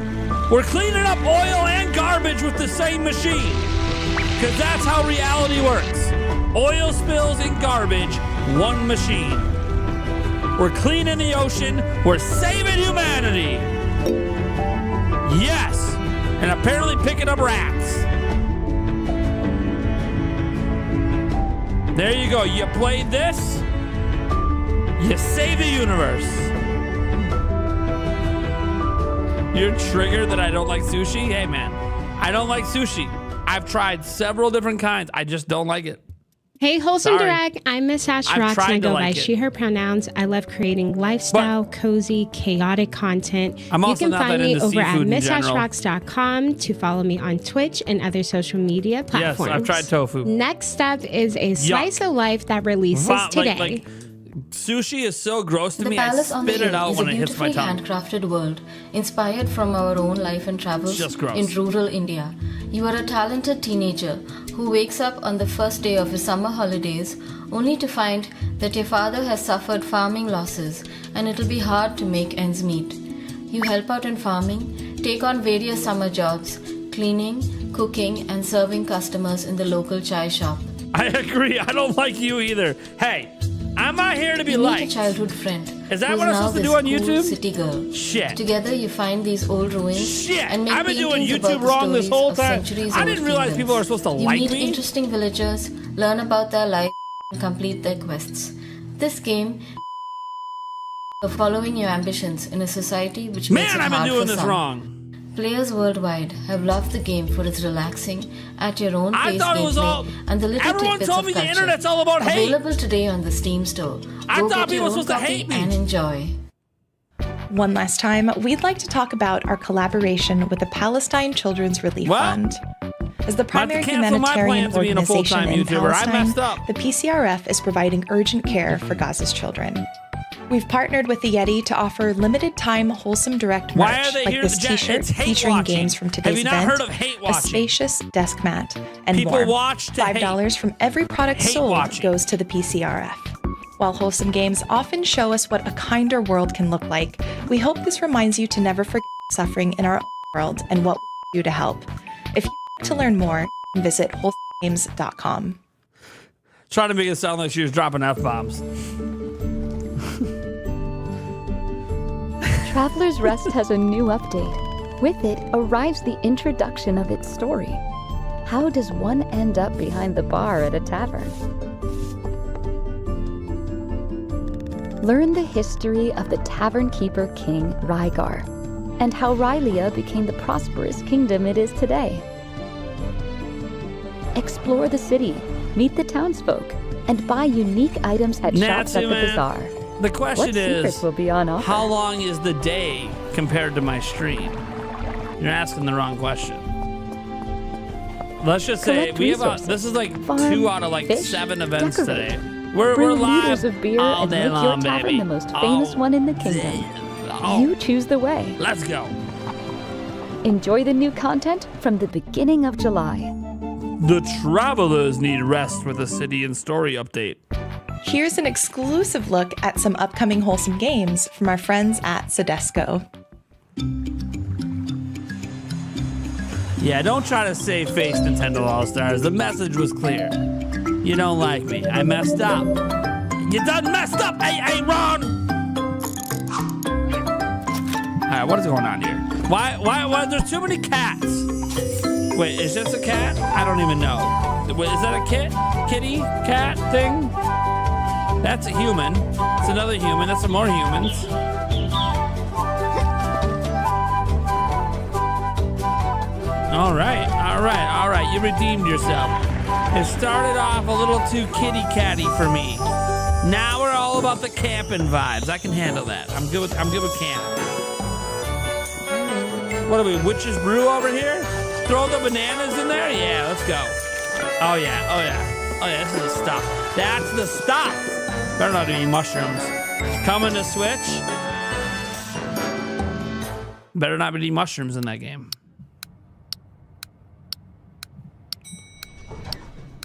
We're cleaning up oil and garbage with the same machine. Because that's how reality works. Oil spills and garbage, one machine. We're cleaning the ocean. We're saving humanity. Yes. And apparently picking up rats. There you go. You played this. You save the universe. You're triggered that I don't like sushi? Hey, man. I don't like sushi. I've tried several different kinds. I just don't like it. Hey, Wholesome Sorry. Direct. I'm Miss Ash I've Rocks, tried and I to go like by it. she, her pronouns. I love creating lifestyle, cozy, chaotic content. I'm also you can not find that me into over at seafood in general. missashrocks.com to follow me on Twitch and other social media platforms. Yes, I've tried tofu. Next up is a slice of life that releases today. Like, sushi is so gross to The me. I Palace on the spit it Hill out is when a it hits my beautifully tongue. handcrafted world, inspired from our own life and travels Just gross. in rural India. You are a talented teenager who wakes up on the first day of his summer holidays only to find that your father has suffered farming losses and it'll be hard to make ends meet. You help out in farming, take on various summer jobs, cleaning, cooking, and serving customers in the local chai shop. I agree. I don't like you either. Hey, I'm not here to be You meet liked. a childhood friend. Is that who's what I'm now supposed to this do on cool YouTube? City girl. Shit. Together you find these old ruins and make I've been doing paintings about YouTube the wrong this stories whole of time. centuries I old didn't realize kingdoms. people are supposed to you like meet me. interesting villagers, learn about their lives, and complete their quests. This game of following your ambitions in a society which makes Man, it I've been hard doing for this some. wrong. Players worldwide have loved the game for its relaxing, at your own I pace thought it was gameplay all- and the little Everyone tidbits told of me the culture. internet's all about hate. Available today on the Steam store. I Go thought get people your were own supposed to copy hate me. and enjoy. One last time, we'd like to talk about our collaboration with the Palestine Children's Relief Fund. As the primary cancel my humanitarian plans to be a organization full-time in YouTuber. I Palestine, messed up. the PCRF is providing urgent care for Gaza's children. We've partnered with the Yeti to offer limited-time Wholesome Direct Why merch, are they like here this to chat? T-shirt It's hate featuring watching. games from today's Have you not event, heard of hate a watching? spacious desk mat, and People more. watch to $5 from every product Hate sold watching. goes to the PCRF. While Wholesome Games often show us what a kinder world can look like, we hope this reminds you to never forget suffering in our world and what we do to help. If you'd like to learn more, visit wholesomegames.com. Trying to make it sound like she was dropping F-bombs. Traveler's Rest has a new update. With it arrives the introduction of its story. How does one end up behind the bar at a tavern? Learn the history of the tavern keeper king Rygar, and how Rylia became the prosperous kingdom it is today. Explore the city, meet the townsfolk, and buy unique items at shops at the bazaar. The question What secrets is, will be on offer? how long is the day compared to my stream? You're asking the wrong question. Let's just say Collect we have resources, this is like farm, 2 out of like fish, 7 events decorate, today. We're brew live liters of beer all and day make long, your tavern baby. the most famous one in the kingdom. You choose the way. Let's go. Enjoy the new content from the beginning of July. The travelers need rest with a city and story update. Here's an exclusive look at some upcoming Wholesome Games from our friends at Sodesco. Yeah, don't try to save face, Nintendo All-Stars. The message was clear. You don't like me. I messed up. You done messed up. Hey, Ron. All right, what is going on here? Why? There's too many cats. Wait, is this a cat? I don't even know. Wait, is that a kitty, cat thing? That's a human. It's another human. That's some more humans. All right. You redeemed yourself. It started off a little too kitty catty for me. Now we're all about the camping vibes. I can handle that. I'm good with camp. What are we, Witch's Brew over here? Throw the bananas in there? Yeah, let's go. Oh yeah, this is the stuff. That's the stuff. Better not do any mushrooms. Coming to Switch. Better not be any mushrooms in that game.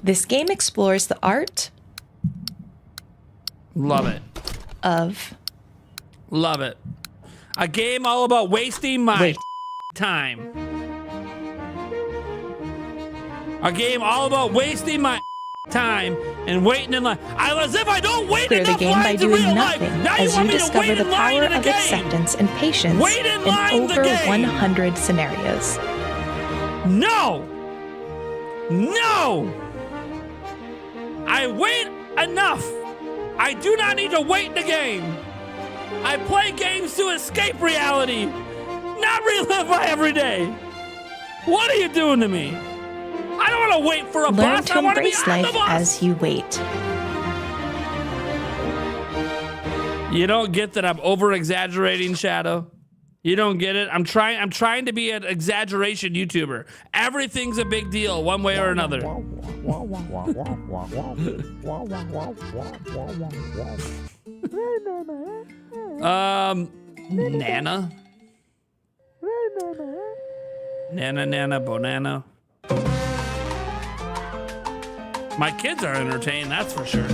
This game explores the art Love it. Love it. A game all about wasting my time. A game all about wasting my time and waiting in line. As if I don't wait Clear the enough game by lines in doing real nothing life. Now as you want you me to discover wait the in line power in a of game. acceptance and patience Wait in line in in the over game. 100 scenarios. No! I wait enough. I do not need to wait in the game. I play games to escape reality, not relive my everyday. What are you doing to me? I don't want to wait for a Learn bus. to I want to be embrace on the life bus. as you wait. You don't get that I'm over-exaggerating, Shadow? You don't get it? I'm trying to be an exaggeration YouTuber. Everything's a big deal, one way or another. Nana? Nana, banana. My kids are entertained, that's for sure.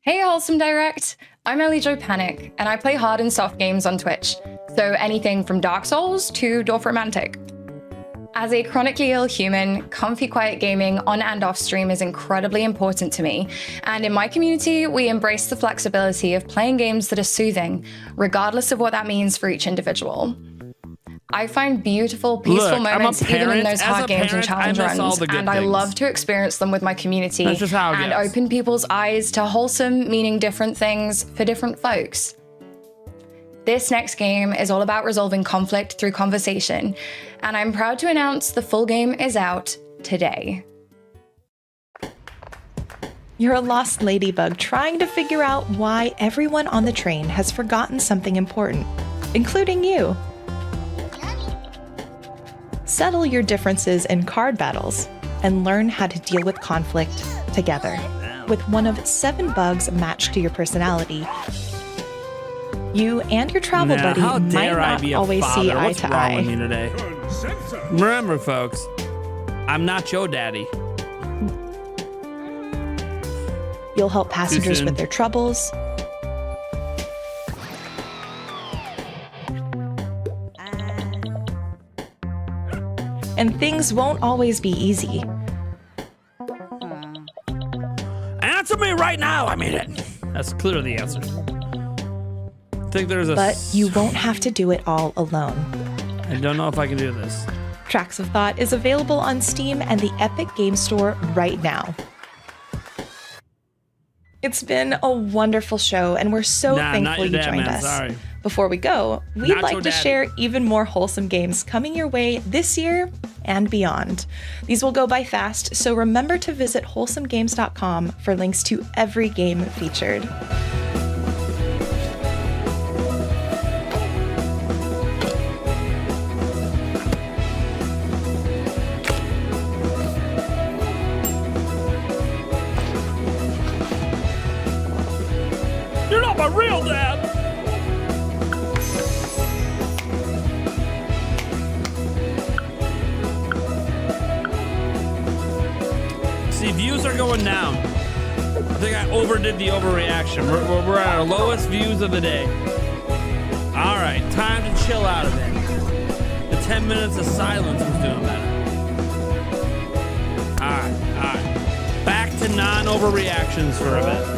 Hey Wholesome Direct, I'm Ellie Jo Panic, and I play hard and soft games on Twitch, so anything from Dark Souls to Dorf Romantic. As a chronically ill human, comfy quiet gaming on and off stream is incredibly important to me, and in my community, we embrace the flexibility of playing games that are soothing, regardless of what that means for each individual. I find beautiful, peaceful Look, moments I'm a even in parent. those As hard a games and parent, I challenge miss all runs, the good and I things. love to experience them with my community That's just how it and goes. open people's eyes to wholesome, meaning different things for different folks. This next game is all about resolving conflict through conversation, and I'm proud to announce the full game is out today. You're a lost ladybug trying to figure out why everyone on the train has forgotten something important, including you. Settle your differences in card battles and learn how to deal with conflict together. With one of 7 bugs matched to your personality, you and your travel buddy how might dare I not be a always father? see eye What's to wrong with eye. me today? Remember, folks, I'm not your daddy. You'll help passengers soon. with their troubles. And things won't always be easy. Answer me right now. I mean it. That's clearly the answer. I think there's a. But you won't have to do it all alone. I don't know if I can do this. Tracks of Thought is available on Steam and the Epic Game Store right now. It's been a wonderful show, and we're so Nah, not thankful your you dad, joined man. us. Sorry. Before we go, we'd Not like your to daddy. share even more wholesome games coming your way this year and beyond. These will go by fast, so remember to visit wholesomegames.com for links to every game featured. You're not my real dad. See, views are going down. I think I overdid the overreaction. We're at our lowest views of the day. All right, time to chill out a bit. The 10 minutes of silence was doing better. All right. Back to non-overreactions for a bit.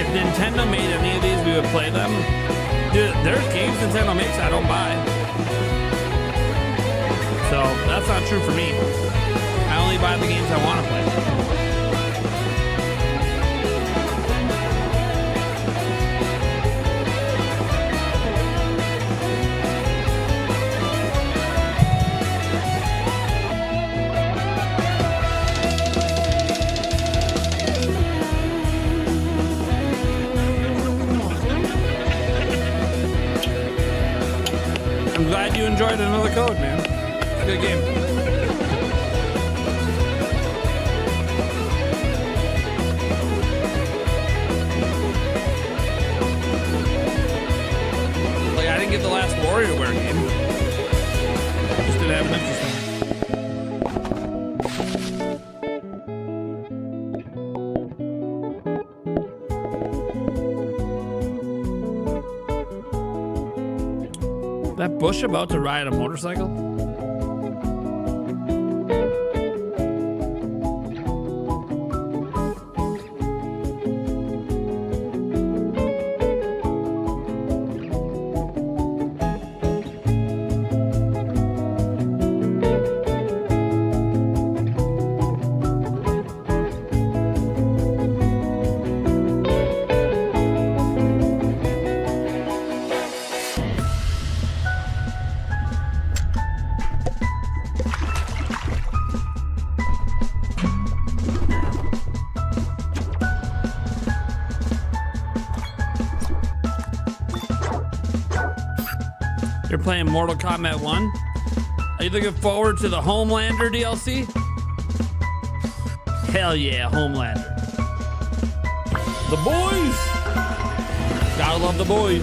If Nintendo made any of these, we would play them. Dude, there's games Nintendo makes I don't buy. So that's not true for me. I only buy the games I want to play. I'm glad you enjoyed another code, man. It's a good game. Like, I didn't get the last WarioWare game. Just didn't have an interest in it. That Bush about to ride a motorcycle? You're playing Mortal Kombat 1? Are you looking forward to the Homelander DLC? Hell yeah, Homelander. The boys! Gotta love the boys.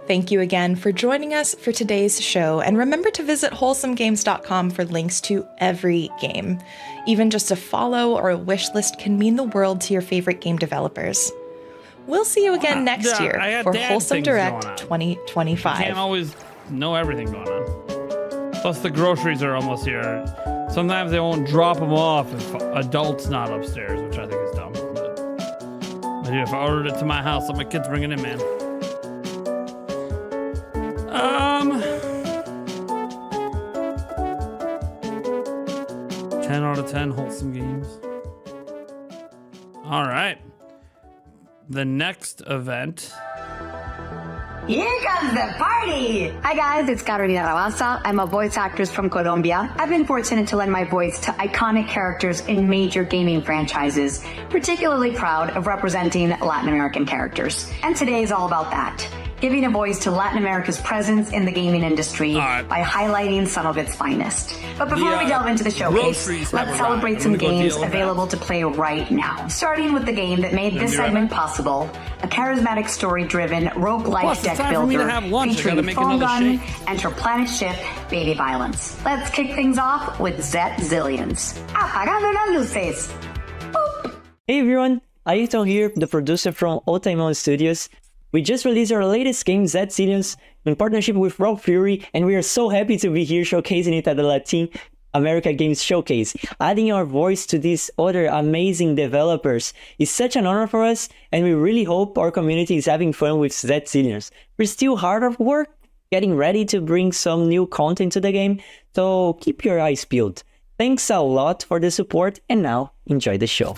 Thank you again for joining us for today's show, and remember to visit wholesomegames.com for links to every game. Even just a follow or a wish list can mean the world to your favorite game developers. We'll see you again next year for Wholesome Direct 2025. You can't always know everything going on. Plus, the groceries are almost here. Sometimes they won't drop them off if adults not upstairs, which I think is dumb. But if I ordered it to my house, let my kids bring it in, man. 10 out of 10 Wholesome Games. All right. The next event. Here comes the party! Hi guys, it's Carolina Rabasa. I'm a voice actress from Colombia. I've been fortunate to lend my voice to iconic characters in major gaming franchises, particularly proud of representing Latin American characters. And today is all about that. Giving a voice to Latin America's presence in the gaming industry by highlighting some of its finest. But before we delve into the showcase, let's celebrate some games available to play right now. Starting with the game that made this segment possible, a charismatic story-driven roguelike deck builder featuring phone gun, enter planet ship, baby violence. Let's kick things off with Zet Zillions. Apagando las luces. Hey everyone, Ayrton here, the producer from Otaimon Studios. We just released our latest game, Zet Zillions, in partnership with Rob Fury, and we are so happy to be here showcasing it at the Latin America Games Showcase. Adding our voice to these other amazing developers is such an honor for us, and we really hope our community is having fun with Zet Zillions. We're still hard at work, getting ready to bring some new content to the game, so keep your eyes peeled. Thanks a lot for the support, and now enjoy the show.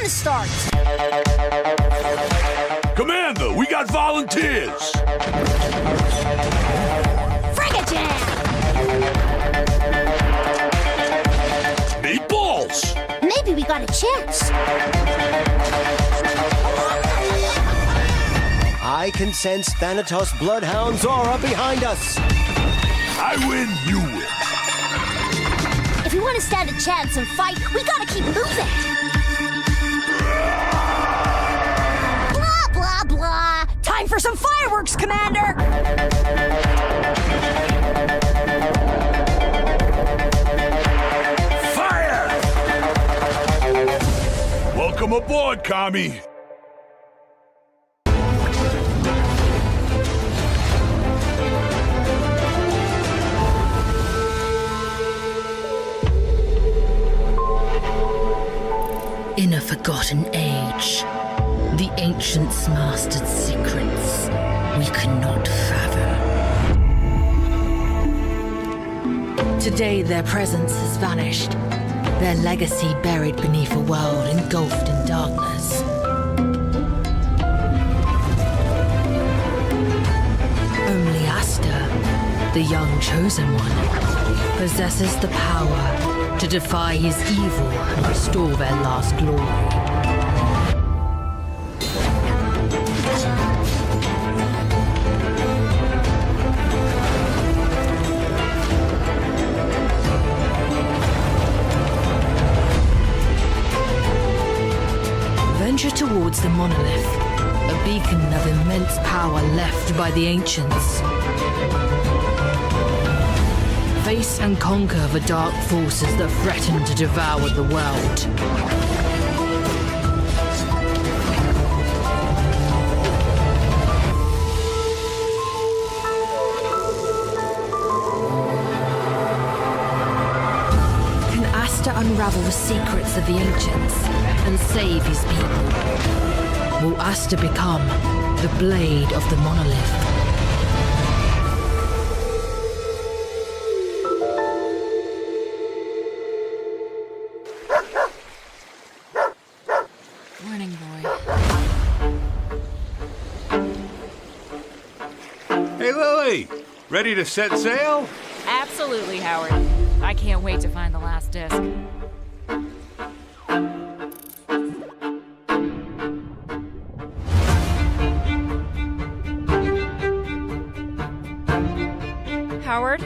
The start. Commander, we got volunteers. Frigga-jam! Meatballs. Maybe we got a chance. I can sense Thanatos Bloodhound's aura behind us. I win, you win. If we want to stand a chance and fight, we gotta keep moving. Blah, blah. Time for some fireworks, Commander! Fire! Welcome aboard, Kami. In a forgotten age, the ancients mastered secrets we could not fathom. Today their presence has vanished, their legacy buried beneath a world engulfed in darkness. Only Asta, the young chosen one, possesses the power to defy his evil and restore their lost glory. Venture towards the monolith, a beacon of immense power left by the ancients. Face and conquer the dark forces that threaten to devour the world. Can Asta unravel the secrets of the ancients and save his people? Will Asta become the blade of the monolith? Morning, boy. Hey, Lily! Ready to set sail? Absolutely, Howard. I can't wait to find the last disc. Howard?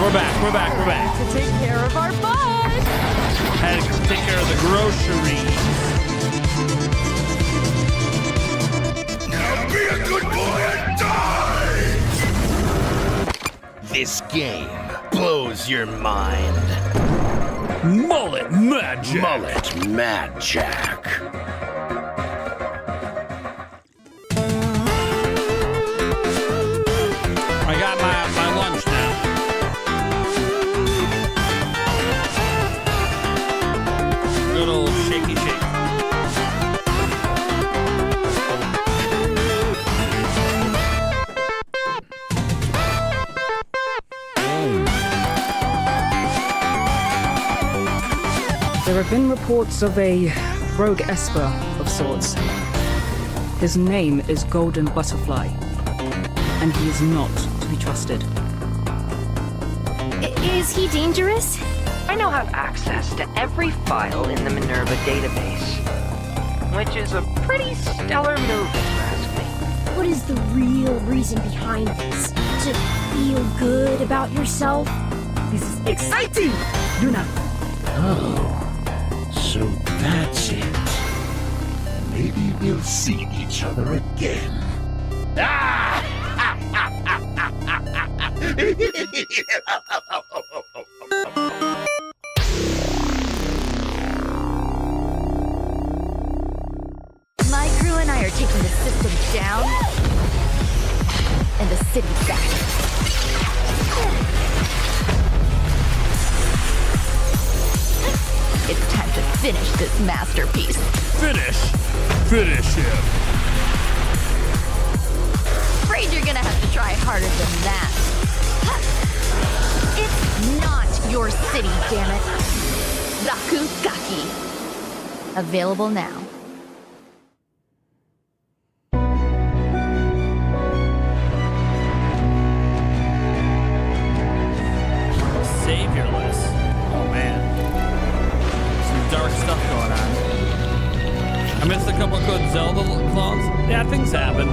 we're back. We're back. We're back. To take care of our bud. Had to take care of the groceries. Now be a good boy and die! This game blows your mind. Mullet Magic. Mullet Magic. I got my lunch now. Good old shaky shake. There have been reports of a rogue esper of sorts. His name is Golden Butterfly, and he is not to be trusted. Is he dangerous? I now have access to every file in the Minerva database, which is a pretty stellar move if you ask me. What is the real reason behind this? To feel good about yourself? This is exciting! Yuna! Oh, so that's it. Maybe we'll see each other again. My crew and I are taking the system down and the city back. It's time to finish this masterpiece. Finish him. Afraid you're gonna have to try harder than that. It's not your city, damn it. Zaku Gaki. Available now. Saviorless. Oh man. Some dark stuff going on. I missed a couple of good Zelda clones. Yeah, things happen.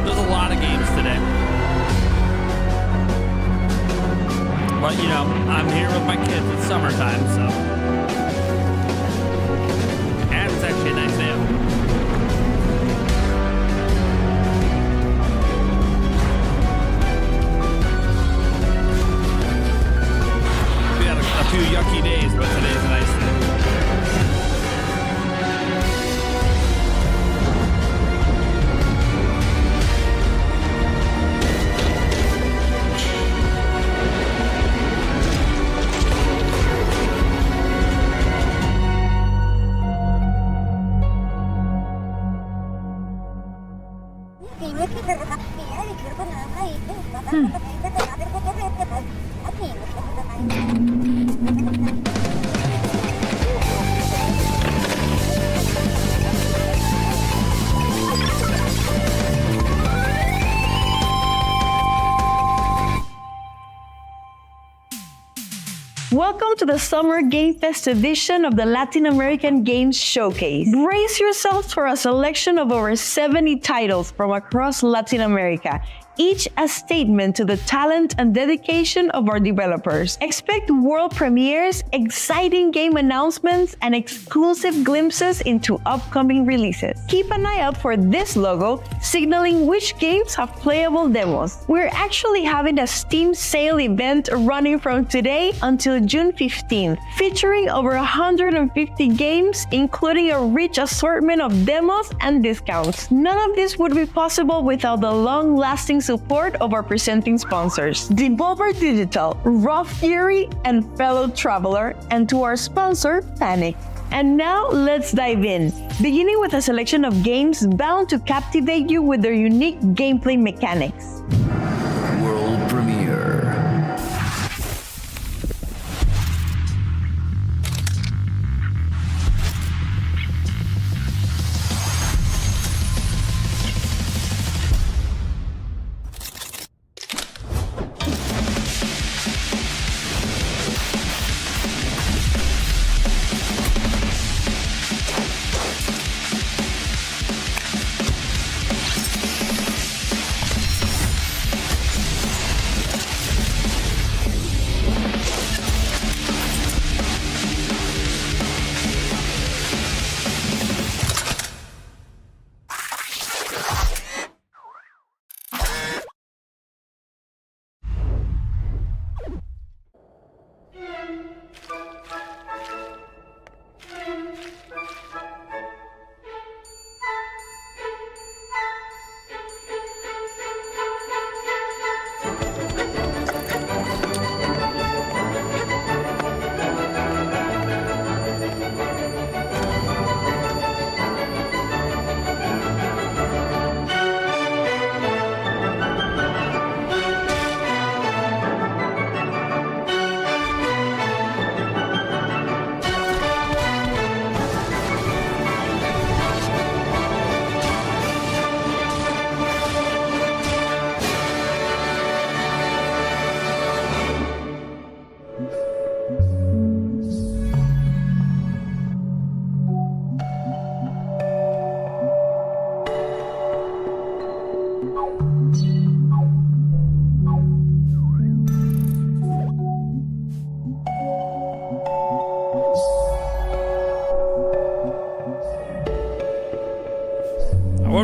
There's a lot of games today. But you know, I'm here with my kids. It's summertime, so. And it's actually a nice day out. We had a few yucky days, but today's a nice day. Welcome to the Summer Game Fest edition of the Latin American Games Showcase. Brace yourselves for a selection of over 70 titles from across Latin America, each a statement to the talent and dedication of our developers. Expect world premieres, exciting game announcements, and exclusive glimpses into upcoming releases. Keep an eye out for this logo, signaling which games have playable demos. We're actually having a Steam sale event running from today until June 15th, featuring over 150 games, including a rich assortment of demos and discounts. None of this would be possible without the long-lasting support of our presenting sponsors, Devolver Digital, Raw Fury, and Fellow Traveler, and to our sponsor, Panic. And now, let's dive in, beginning with a selection of games bound to captivate you with their unique gameplay mechanics. World premiere.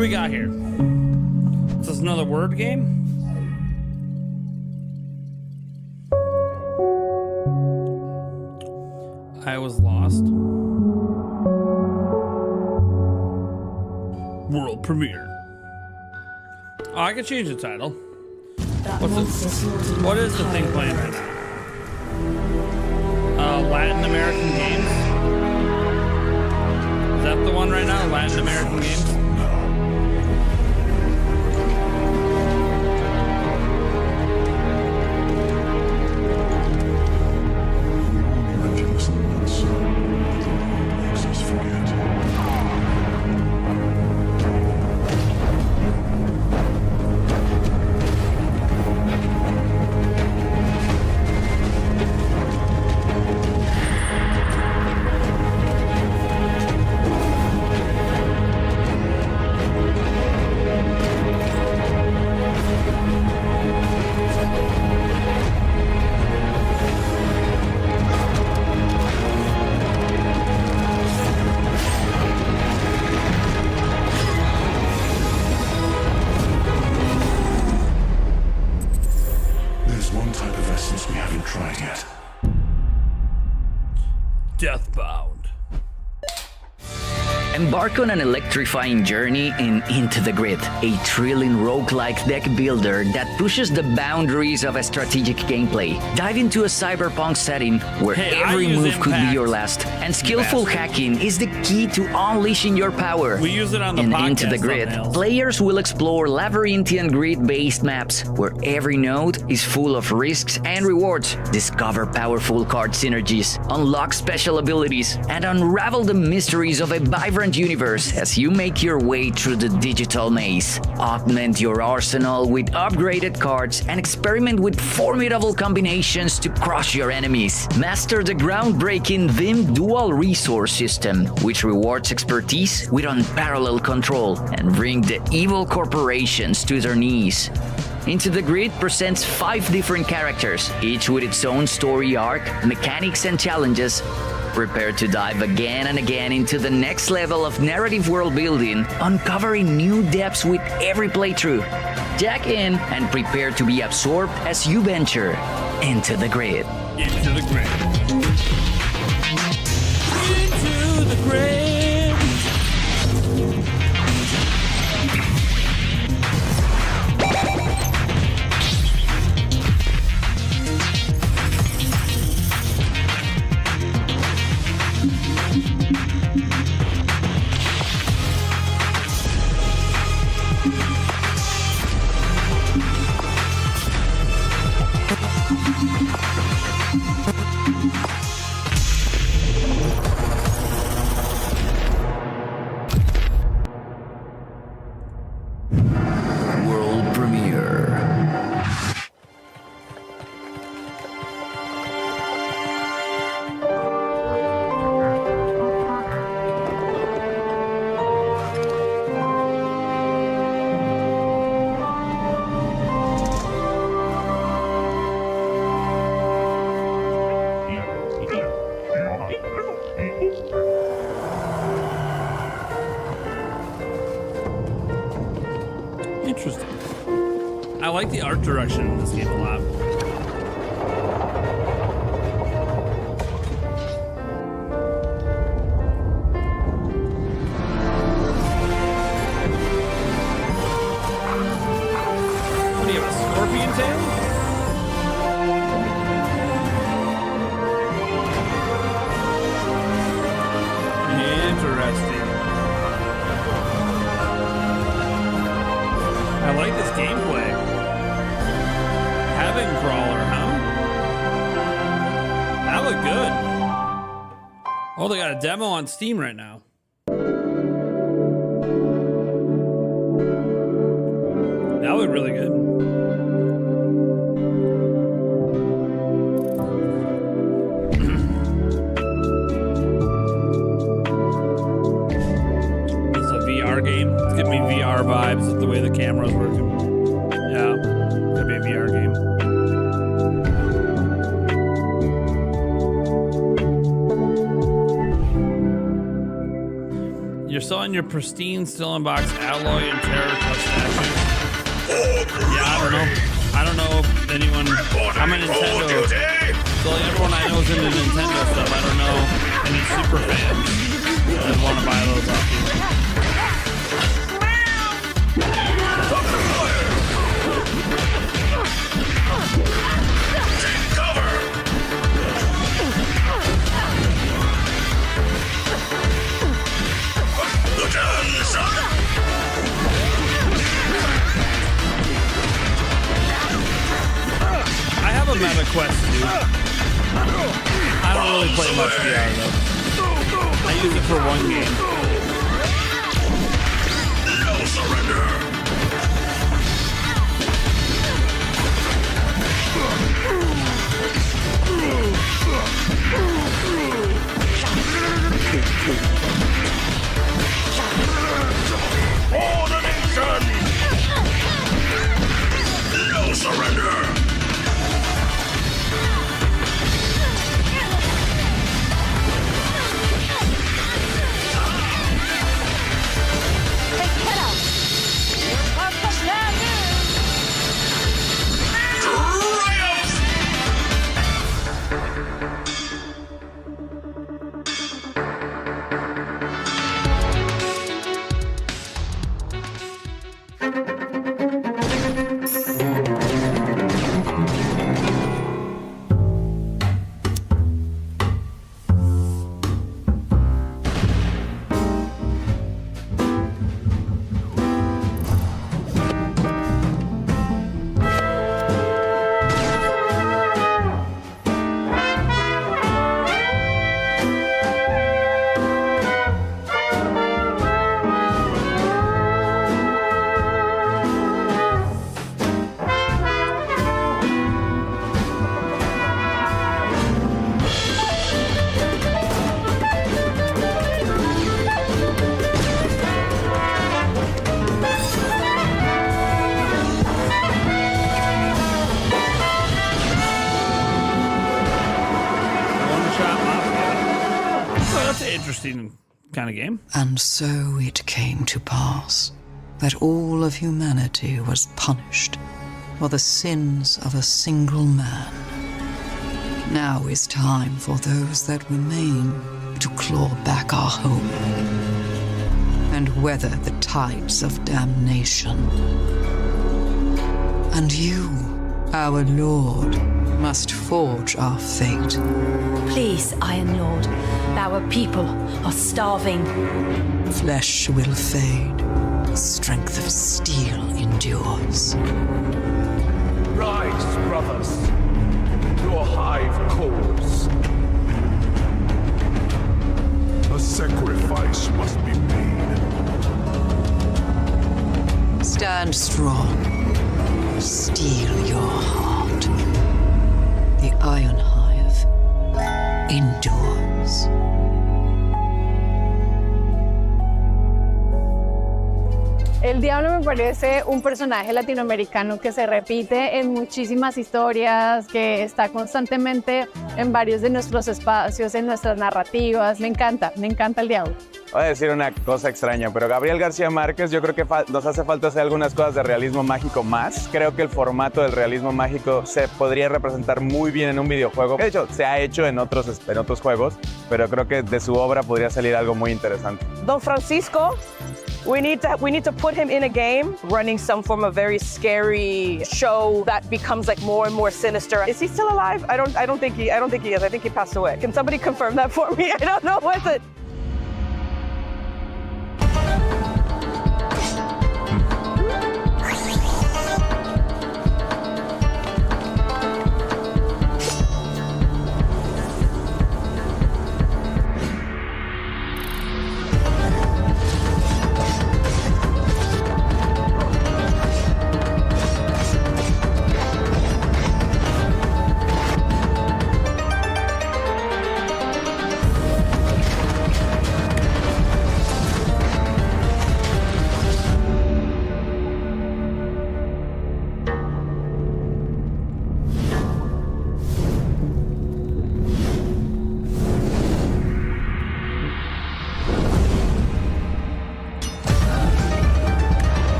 do we got here? Is this another word game? I was lost. World premiere. Oh, I can change the title. What is the thing playing right now? Latin American Games. Is that the one right now? Latin American Games? Embark on an electrifying journey in Into the Grid, a thrilling roguelike deck builder that pushes the boundaries of a strategic gameplay. Dive into a cyberpunk setting where every move could be your last, and skillful hacking is the key to unleashing your power. We use it on the In podcast Into the Grid, thumbnails. players will explore labyrinthian grid-based maps where every node is full of risks and rewards. Discover powerful card synergies, unlock special abilities, and unravel the mysteries of a vibrant universe as you make your way through the digital maze. Augment your arsenal with upgraded cards and experiment with formidable combinations to crush your enemies. Master the groundbreaking Vim dual resource system, which rewards expertise with unparalleled control and bring the evil corporations to their knees. Into the Grid presents 5 different characters, each with its own story arc, mechanics, and challenges. Prepare to dive again and again into the next level of narrative world building, uncovering new depths with every playthrough. Jack in and prepare to be absorbed as you venture into the grid. Into the grid. Into the grid. World premiere. Interesting. I like the art direction in this game a lot. What do you have, a scorpion tail? Interesting. I like this gameplay. Heaven Crawler, huh? That looked good. Oh, they got a demo on Steam right now. That looked really good. This is a VR game. It's giving me VR vibes with the way the camera's working. Yeah, it's gonna be a VR game. You're still in your pristine, still in box alloy and terror statues. Yeah, I don't know if anyone. I'm a Nintendo. So like everyone I know is into Nintendo stuff. I don't know any super fans that want to buy those off you. Take cover! Look out, son! I have a meta quest, dude. I don't really play much VR though. I use it for one game. No surrender! For the nation! No surrender! Interesting kind of game. And so it came to pass that all of humanity was punished for the sins of a single man. Now is time for those that remain to claw back our hope and weather the tides of damnation. And you, our Lord, must forge our fate. Please, Iron Lord, our people are starving. Flesh will fade, the strength of steel endures. Rise, brothers. Your hive calls. A sacrifice must be made. Stand strong. Steel your heart. The Iron Hive endures. El Diablo me parece un personaje latinoamericano que se repite en muchísimas historias, que está constantemente en varios de nuestros espacios, en nuestras narrativas. Me encanta el Diablo. Voy a decir una cosa extraña, pero Gabriel García Márquez, yo creo que nos hace falta hacer algunas cosas de realismo mágico más. Creo que el formato del realismo mágico se podría representar muy bien en un videojuego. De hecho, se ha hecho en otros juegos, pero creo que de su obra podría salir algo muy interesante. Don Francisco, we need to put him in a game, running some form of very scary show that becomes like more and more sinister. Is he still alive? I don't think he is. I think he passed away. Can somebody confirm that for me? I don't know what it.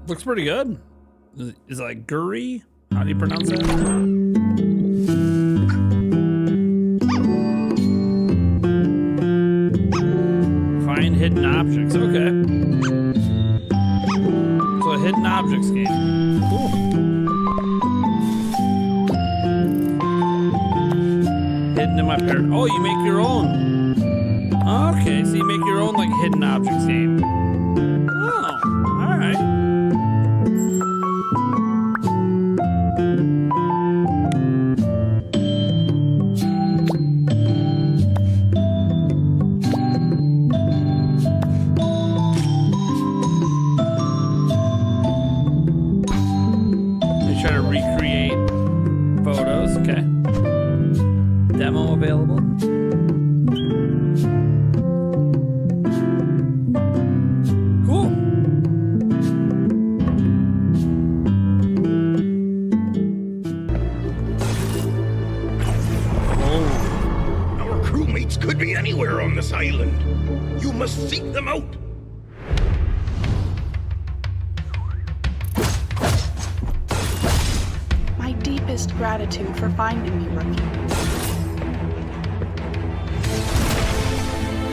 Looks pretty good. Is it like Guri? How do you pronounce that? Find hidden objects. Okay. So a hidden objects game. Cool. Hidden in my parent. Oh, you make your own. Okay, so you make your own like hidden objects game. Oh, all right. Try to recreate photos. Okay. Demo available. Cool. Our crewmates could be anywhere on this island. You must seek them out. My deepest gratitude for finding me, Rookie.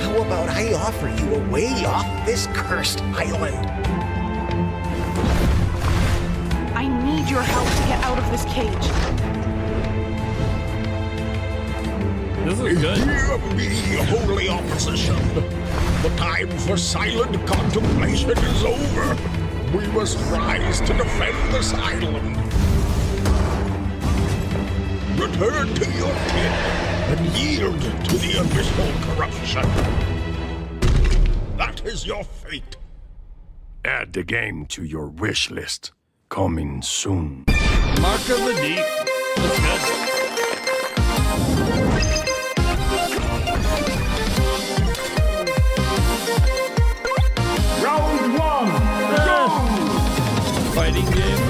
How about I offer you a way off this cursed island? I need your help to get out of this cage. This is good. Hear me, holy opposition. The time for silent contemplation is over. We must rise to defend this island. Return to your kin and yield to the abysmal corruption. That is your fate. Add the game to your wish list. Coming soon. Mark of the Deep. That's good. Round one. Go! Fighting game.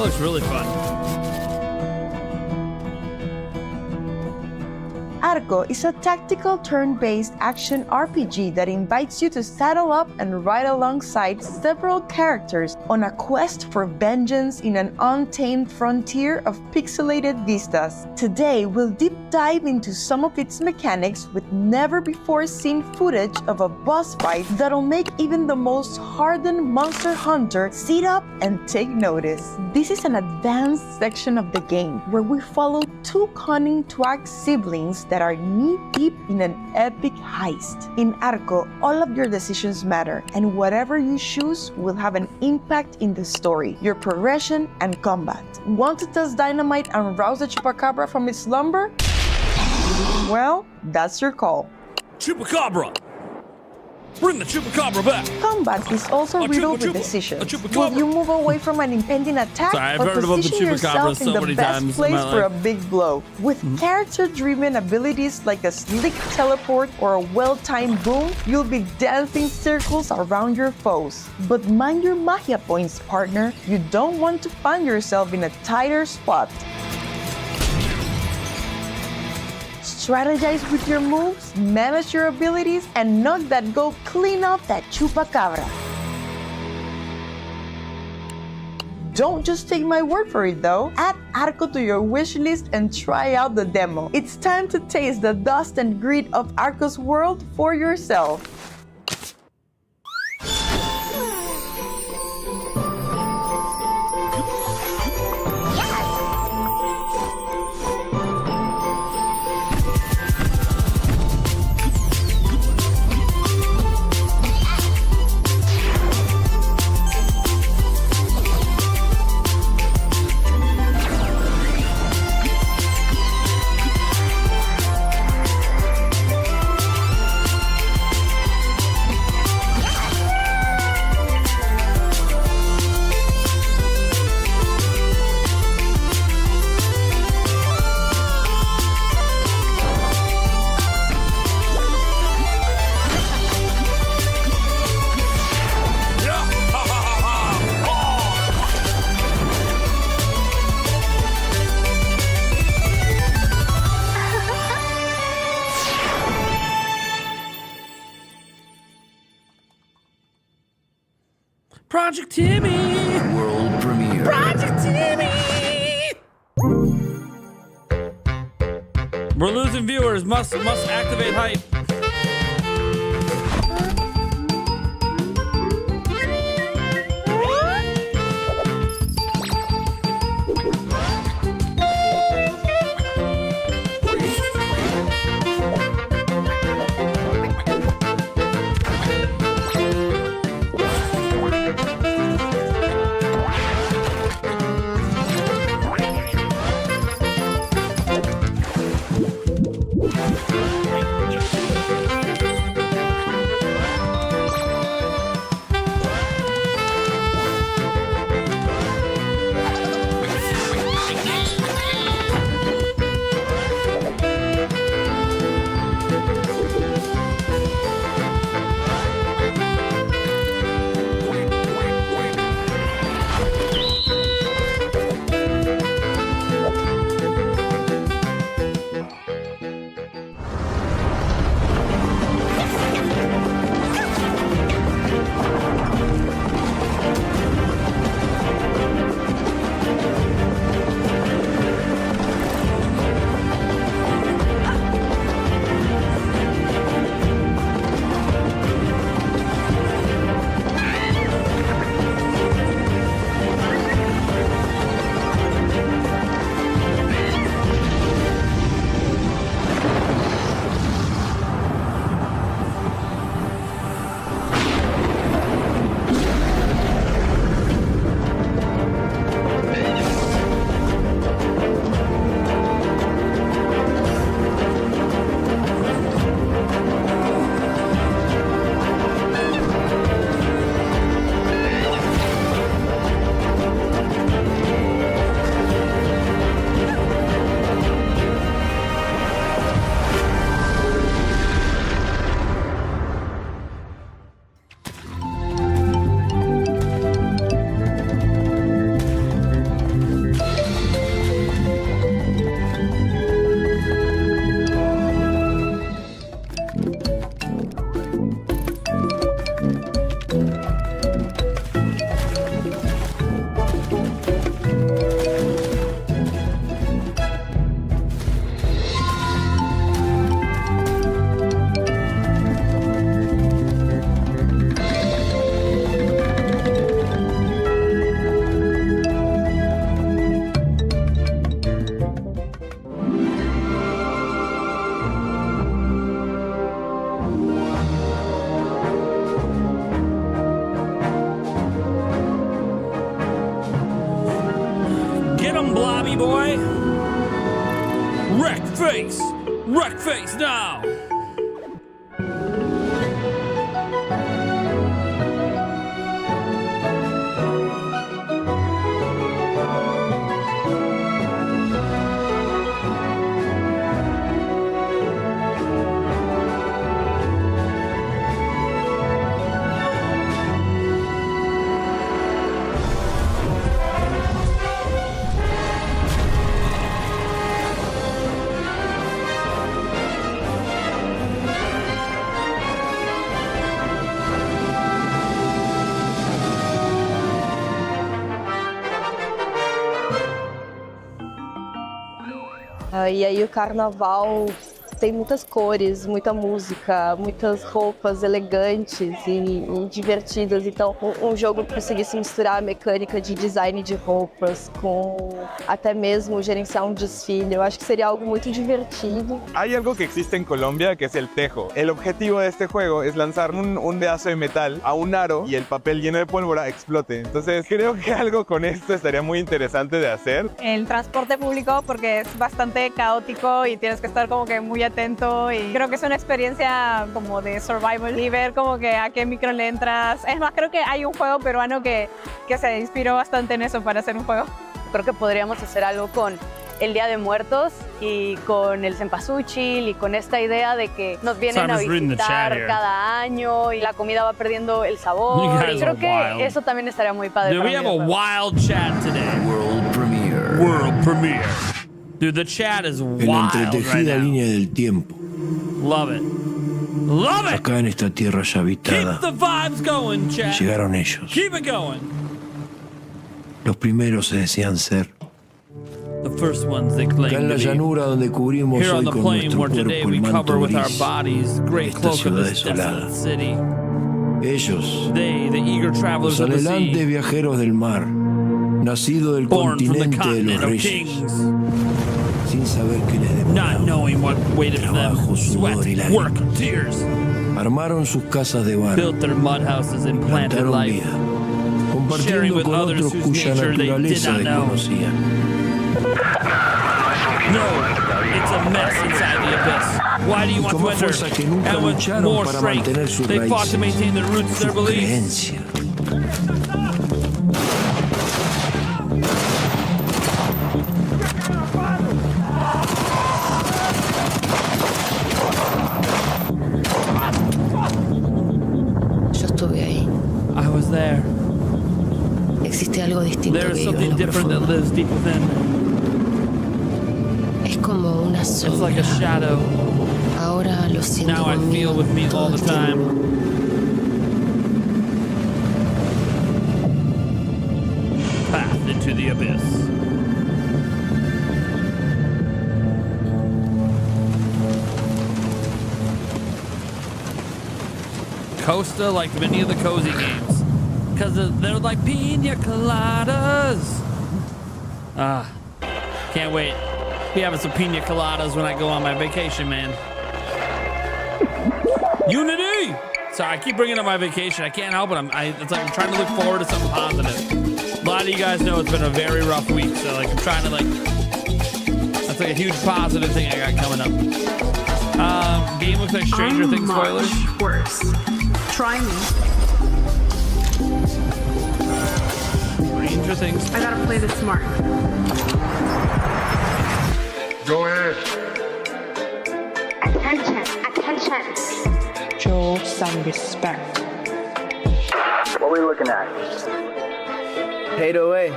Looks really fun. Arco is a tactical turn-based action RPG that invites you to saddle up and ride alongside several characters on a quest for vengeance in an untamed frontier of pixelated vistas. Today, we'll deep dive into some of its mechanics with never-before-seen footage of a boss fight that'll make even the most hardened monster hunter sit up and take notice. This is an advanced section of the game where we follow two cunning twag siblings that are knee-deep in an epic heist. In Arco, all of your decisions matter, and whatever you choose will have an impact in the story, your progression, and combat. Want to toss dynamite and rouse the chupacabra from its slumber? Well, that's your call. Chupacabra! Bring the chupacabra back! Combat is also riddled with decisions. Will you move away from an impending attack, Sorry, I've or heard about the position yourself so in the many best times in place my for a life. big blow? With character-driven abilities like a slick teleport or a well-timed boom, you'll be dancing circles around your foes. But mind your magia points, partner. You don't want to find yourself in a tighter spot. Strategize with your moves, manage your abilities, and knock that goal clean off that chupacabra. Don't just take my word for it though. Add Arco to your wish list and try out the demo. It's time to taste the dust and grit of Arco's world for yourself. Project Timmy. World premiere. Project Timmy. We're losing viewers. Must activate hype. Blobby boy. Wreck face. Wreck face now. E aí o carnaval tem muitas cores, muita música, muitas roupas elegantes e divertidas. Então, um jogo que conseguisse misturar a mecânica de design de roupas com até mesmo gerenciar um desfile, eu acho que sería algo muy divertido. Hay algo que existe en Colombia que es el tejo. El objetivo de este juego es lanzar un pedazo de metal a un aro y el papel lleno de pólvora explote. Entonces, creo que algo con esto estaría muy interesante de hacer. El transporte público, porque es bastante caótico y tienes que estar como que muy atento, y creo que es una experiencia como de survival y ver como que a qué micro le entras. Es más, creo que hay un juego peruano que se inspiró bastante en eso para hacer un juego. Creo que podríamos hacer algo con el Día de Muertos y con el cempasúchil y con esta idea de que nos vienen a visitar cada año y la comida va perdiendo el sabor. Y creo que eso también estaría muy padre. Dude, we have a wild chat today. World premiere. World premiere. Dude, the chat is wild En la entretejida right now. línea del tiempo. Love it. Love it. Acá en esta tierra ya habitada Keep the vibes going, chat. llegaron ellos. Keep it going. Los primeros se decían ser. The first ones they claim Acá en la to be. llanura donde cubrimos Here on hoy the con plain nuestro where today cuerpo we el manto cover with our gris bodies the great esta cloak of ciudad this desolada. desolate city. Ellos, They, the eager travelers los of the anhelantes sea, viajeros del mar, nacido del born from the continente de continent los of reyes, kings, sin saber qué les not deparaba. knowing what waited for them. Trabajo, Sweat, sudor y work, lágrimas. tears. Armaron sus casas de barro, Built their mud houses and planted plantaron life, vida, sharing compartiendo with con others otros whose cuya nature they did naturaleza not know. desconocían. No, it's a mess inside the abyss. Why do you Y want con to más enter? fuerza que nunca And with lucharon more para strength, mantener sus they fought to raíces, maintain their roots, their sus beliefs. creencias. Yo estuve ahí. I was there. Existe algo distinto There que is vive en something lo different that profundo. lives deep within. Es como una It's like sombra. a shadow. Ahora lo siento Now I conmigo feel with me all todo the el tiempo. time. Path into the abyss. Costa like many of the cozy games. Because they're like pina coladas. Can't wait. Be having some pina coladas when I go on my vacation, man. Unity! Sorry, I keep bringing up my vacation. I can't help it. It's like I'm trying to look forward to something positive. A lot of you guys know it's been a very rough week, so like I'm trying to that's like a huge positive thing I got coming up. Game looks like Stranger Things spoilers. Worse. Try me. Stranger Things. I gotta play this smart. Go ahead. Attention, attention. Show some respect. What are we looking at? 808.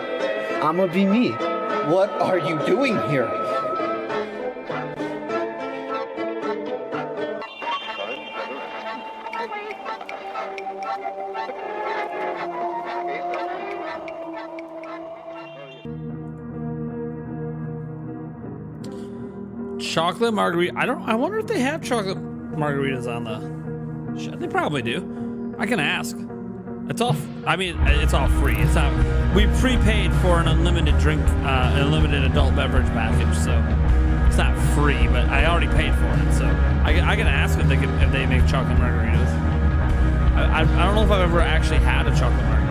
I'ma be me. What are you doing here? Chocolate margarita. I wonder if they have chocolate margaritas on the. They probably do. I can ask. It's all. I mean, it's all free. It's not. We prepaid for an unlimited drink, an unlimited adult beverage package, so it's not free. But I already paid for it, so I can ask if they make chocolate margaritas. I don't know if I've ever actually had a chocolate margarita.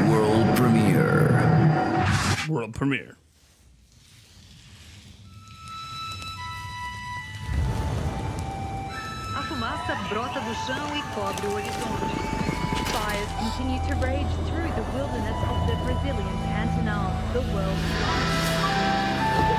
World premiere. World premiere. A fumaça brota do chão e cobre o horizonte. Fires continue to rage through the wilderness of the Brazilian Pantanal, the world's largest.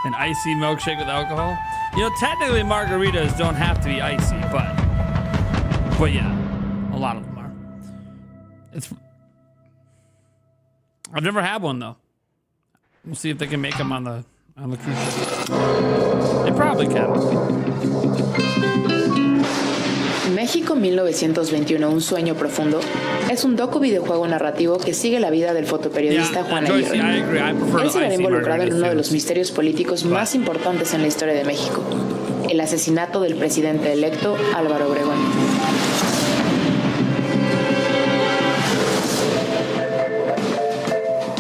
An icy milkshake with alcohol. You know, technically margaritas don't have to be icy, but yeah, a lot of them are. I've never had one though. We'll see if they can make them on the cruise ship. They probably can. México 1921, un sueño profundo, es un docu-videojuego narrativo que sigue la vida del fotoperiodista Juan Aguirre. Él se verá involucrado en uno de los misterios políticos más importantes en la historia de México, el asesinato del presidente electo Álvaro Obregón.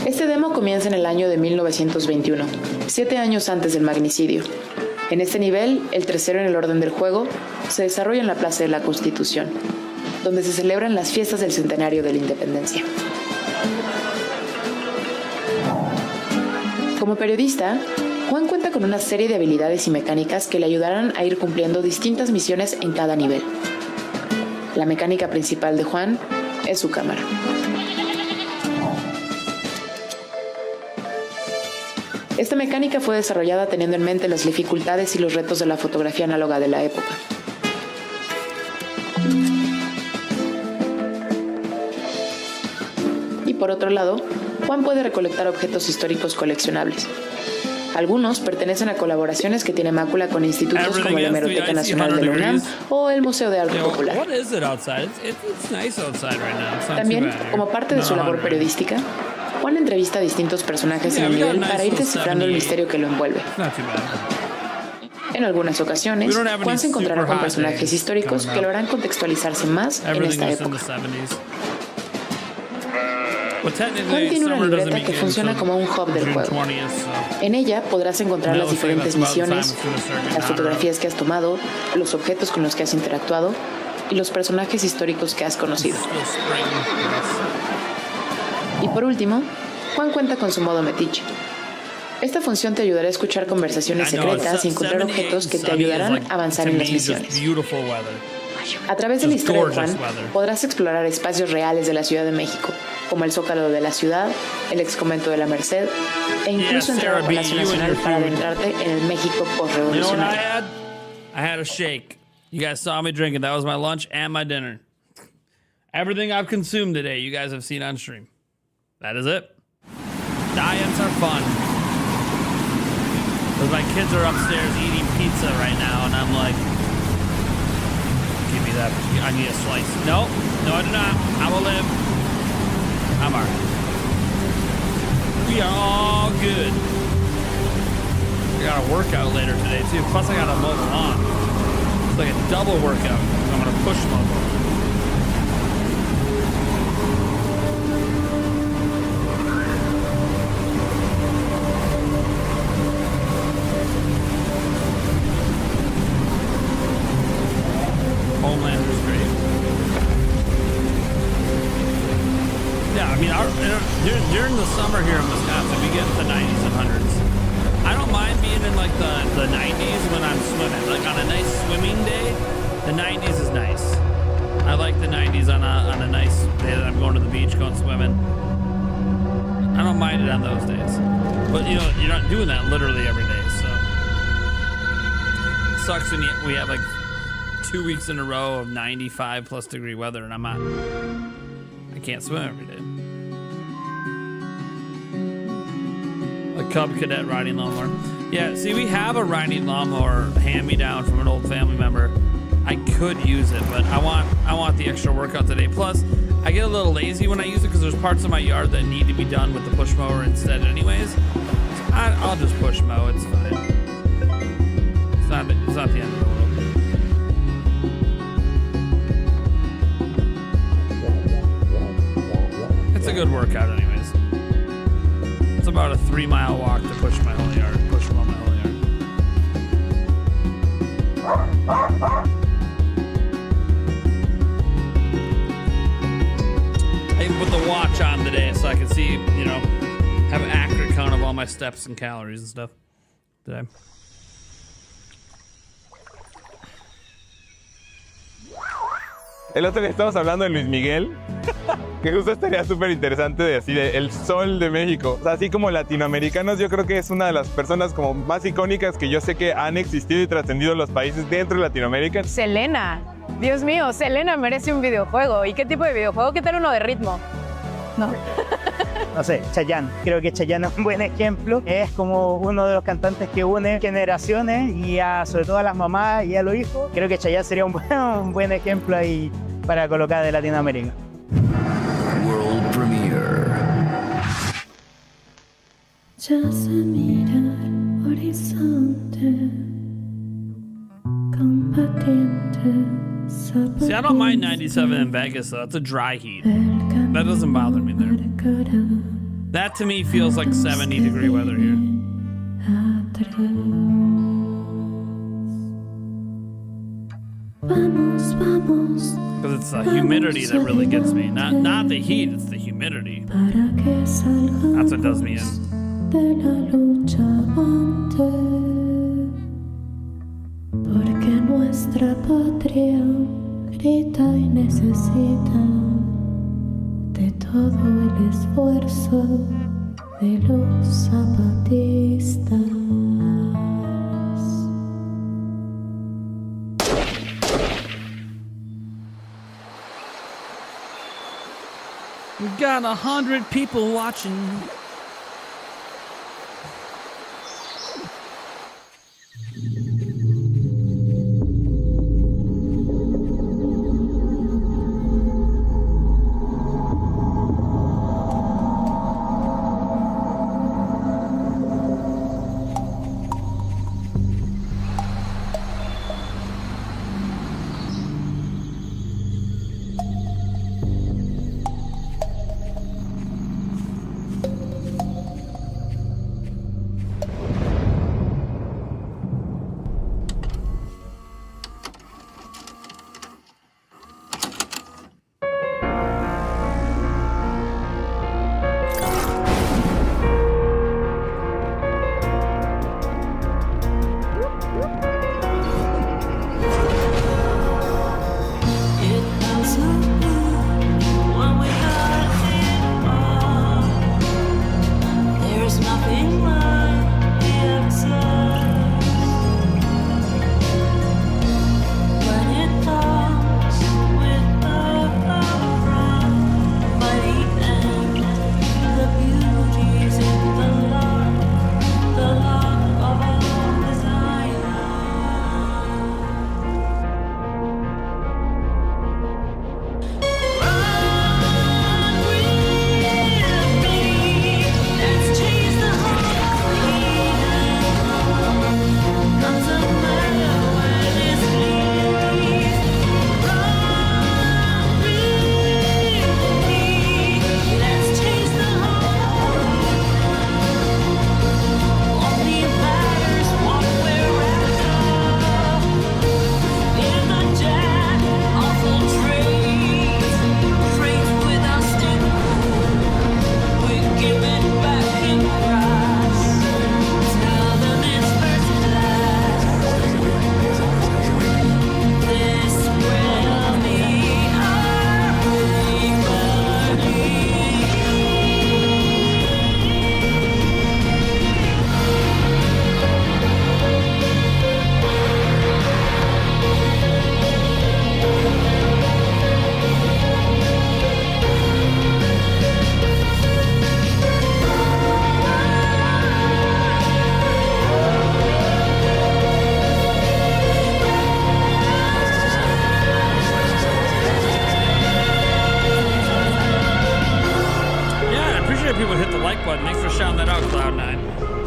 Este demo comienza en el año de 1921, 7 años antes del magnicidio. En este nivel, el tercero en el orden del juego, se desarrolla en la Plaza de la Constitución, donde se celebran las fiestas del centenario de la Independencia. Como periodista, Juan cuenta con una serie de habilidades y mecánicas que le ayudarán a ir cumpliendo distintas misiones en cada nivel. La mecánica principal de Juan es su cámara. Esta mecánica fue desarrollada teniendo en mente las dificultades y los retos de la fotografía análoga de la época. Y por otro lado, Juan puede recolectar objetos históricos coleccionables. Algunos pertenecen a colaboraciones que tiene mácula con institutos como la Hemeroteca Nacional de la UNAM o el Museo de Arte Popular. También, como parte de su labor periodística, Juan entrevista a distintos personajes en el nivel para ir descifrando el misterio que lo envuelve. En algunas ocasiones, Juan se encontrará con personajes históricos que lo harán contextualizarse más en esta época. Juan tiene una libreta que funciona como un hub del juego. En ella podrás encontrar las diferentes misiones, las fotografías que has tomado, los objetos con los que has interactuado y los personajes históricos que has conocido. Y por último, Juan cuenta con su modo metiche. Esta función te ayudará a escuchar conversaciones secretas y encontrar objetos que te ayudarán a avanzar en las misiones. A través de la historia de Juan, podrás explorar espacios reales de la Ciudad de México, como el Zócalo de la ciudad, el exconvento de la Merced, e incluso entrar al Palacio Nacional para adentrarte en el México postrevolucionario. I had a shake. You guys saw me drinking. That was my lunch and my dinner. Everything I've consumed today, you guys have seen on stream. That is it. Diets are fun. Because my kids are upstairs eating pizza right now, and I'm like, give me that. I need a slice. No, I do not. I will live. I'm all right. We are all good. I got a workout later today, too. Plus, I got to mow the lawn. It's like a double workout. I'm going to push mow. Homelander's great. Yeah, I mean, during the summer here in Wisconsin, we get the 90s and 100s. I don't mind being in like the 90s when I'm swimming. Like on a nice swimming day, the 90s is nice. I like the 90s on a nice day that I'm going to the beach, going swimming. I don't mind it on those days. But you know, you're not doing that literally every day, so it sucks when we have like 2 weeks in a row of 95 plus degree weather and I can't swim every day. A Cub Cadet riding lawnmower. Yeah, see, we have a riding lawnmower hand-me-down from an old family member. I could use it, but I want the extra workout today. Plus, I get a little lazy when I use it because there's parts of my yard that need to be done with the push mower instead anyways. So I'll just push mow, it's fine. It's not the end of the world. It's a good workout anyways. It's about a 3-mile walk to push my whole yard, push mow my whole yard. I even put the watch on today so I can see, you know, have an accurate count of all my steps and calories and stuff today. El otro día estamos hablando de Luis Miguel, que justo estaría súper interesante de así, de el sol de México. O sea, así como latinoamericanos, yo creo que es una de las personas como más icónicas que yo sé que han existido y trascendido los países dentro de Latinoamérica. Selena. Dios mío, Selena merece un videojuego. ¿Y qué tipo de videojuego? ¿Qué tal uno de ritmo? No. no sé, Chayanne. Creo que Chayanne es un buen ejemplo. Es como uno de los cantantes que une generaciones y sobre todo a las mamás y a los hijos. Creo que Chayanne sería un buen ejemplo ahí para colocar de Latinoamérica. World Premiere. Ya sé mirar horizonte, combatiente. See, I don't mind 97 in Vegas, though. It's a dry heat. That doesn't bother me there. That to me feels like 70-degree weather here. Because it's the humidity that really gets me. Not the heat, it's the humidity. That's what does me in. Porque nuestra patria grita y necesita de todo el esfuerzo de los zapatistas. We got 100 people watching.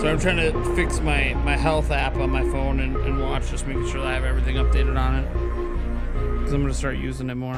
I'm trying to fix my health app on my phone and watch, just making sure that I have everything updated on it. Because I'm going to start using it more.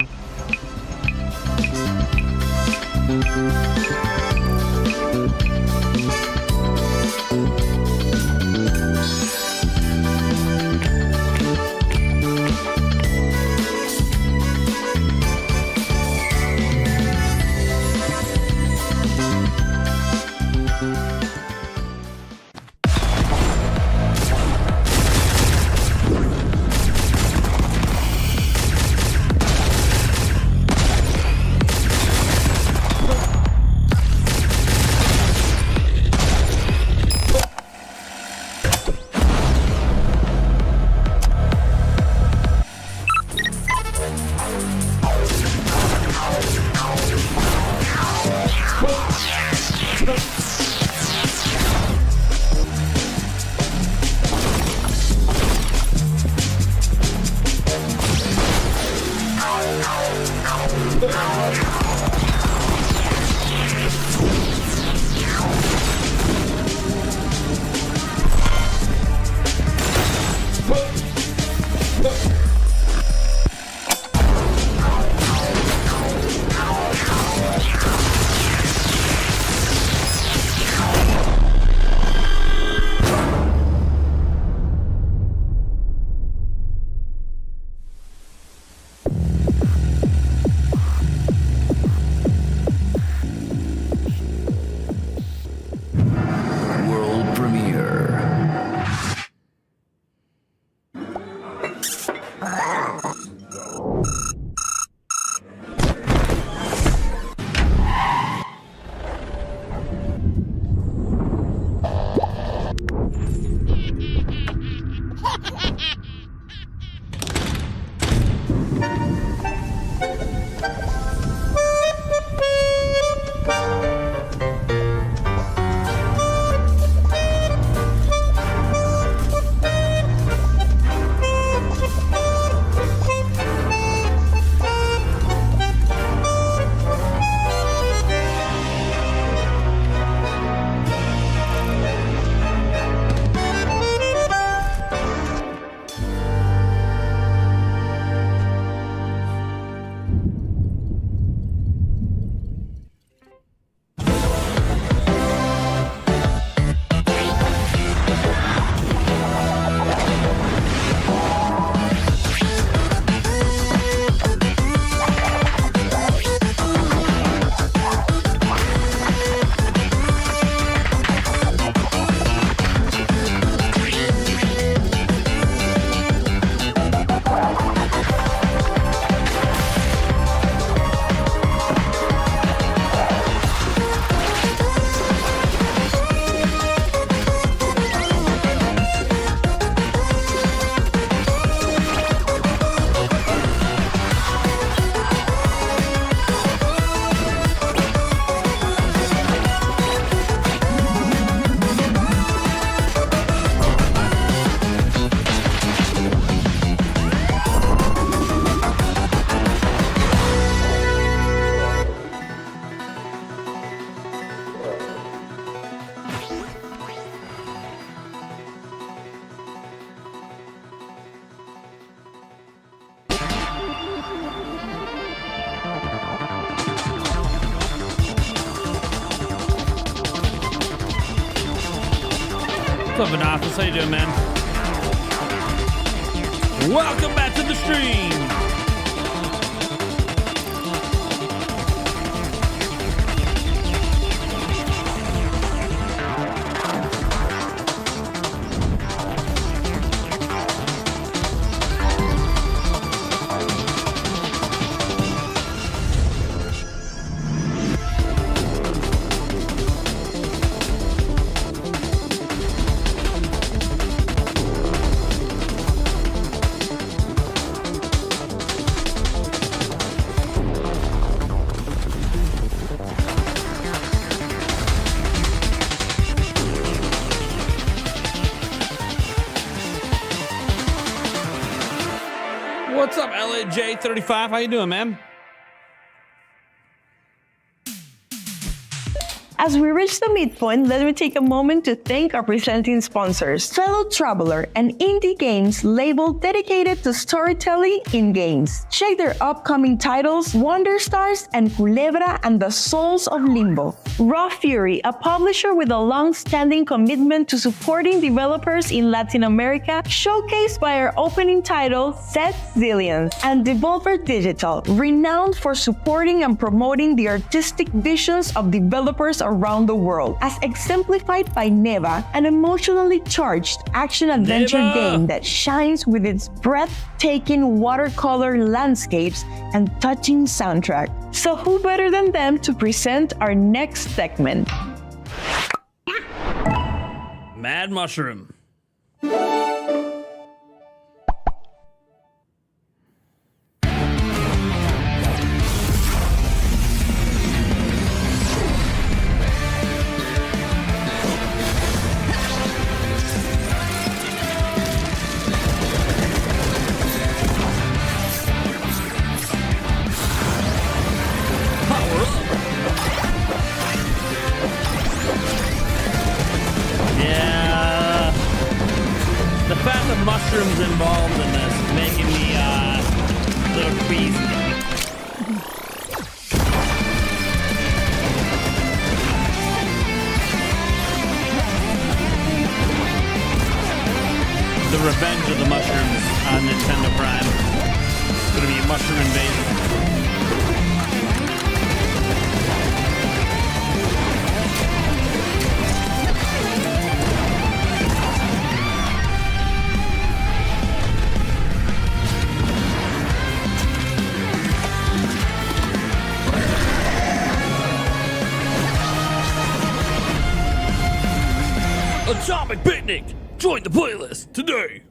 What's up, Benathis? How you doing, man? Welcome back to the stream. What's up, LAJ35? How you doing, man? As we reach the midpoint, let me take a moment to thank our presenting sponsors, Fellow Traveler, an indie games label dedicated to storytelling in games. Check their upcoming titles, Wonder Stars and Culebra and the Souls of Limbo. Raw Fury, a publisher with a long-standing commitment to supporting developers in Latin America, showcased by our opening title, Set Zillions. And Devolver Digital, renowned for supporting and promoting the artistic visions of developers around the world, as exemplified by Neva, an emotionally charged action-adventure game that shines with its breathtaking watercolor landscapes and touching soundtrack. So who better than them to present our next segment? Mad Mushroom. Mushrooms involved in this, making me a little queasy. The Revenge of the Mushrooms on Nintendo Prime. It's gonna be a mushroom invasion. Atomic Picnic! Join the playlist today!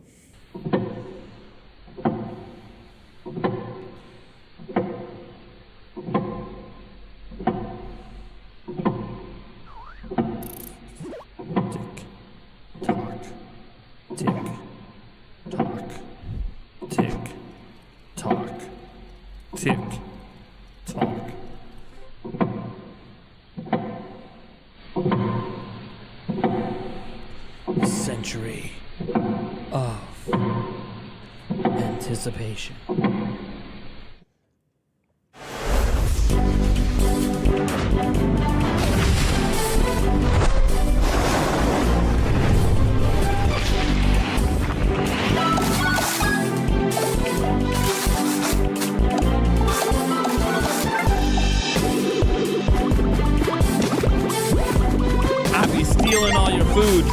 Tick, tock. Century of anticipation. I'll be stealing all your food.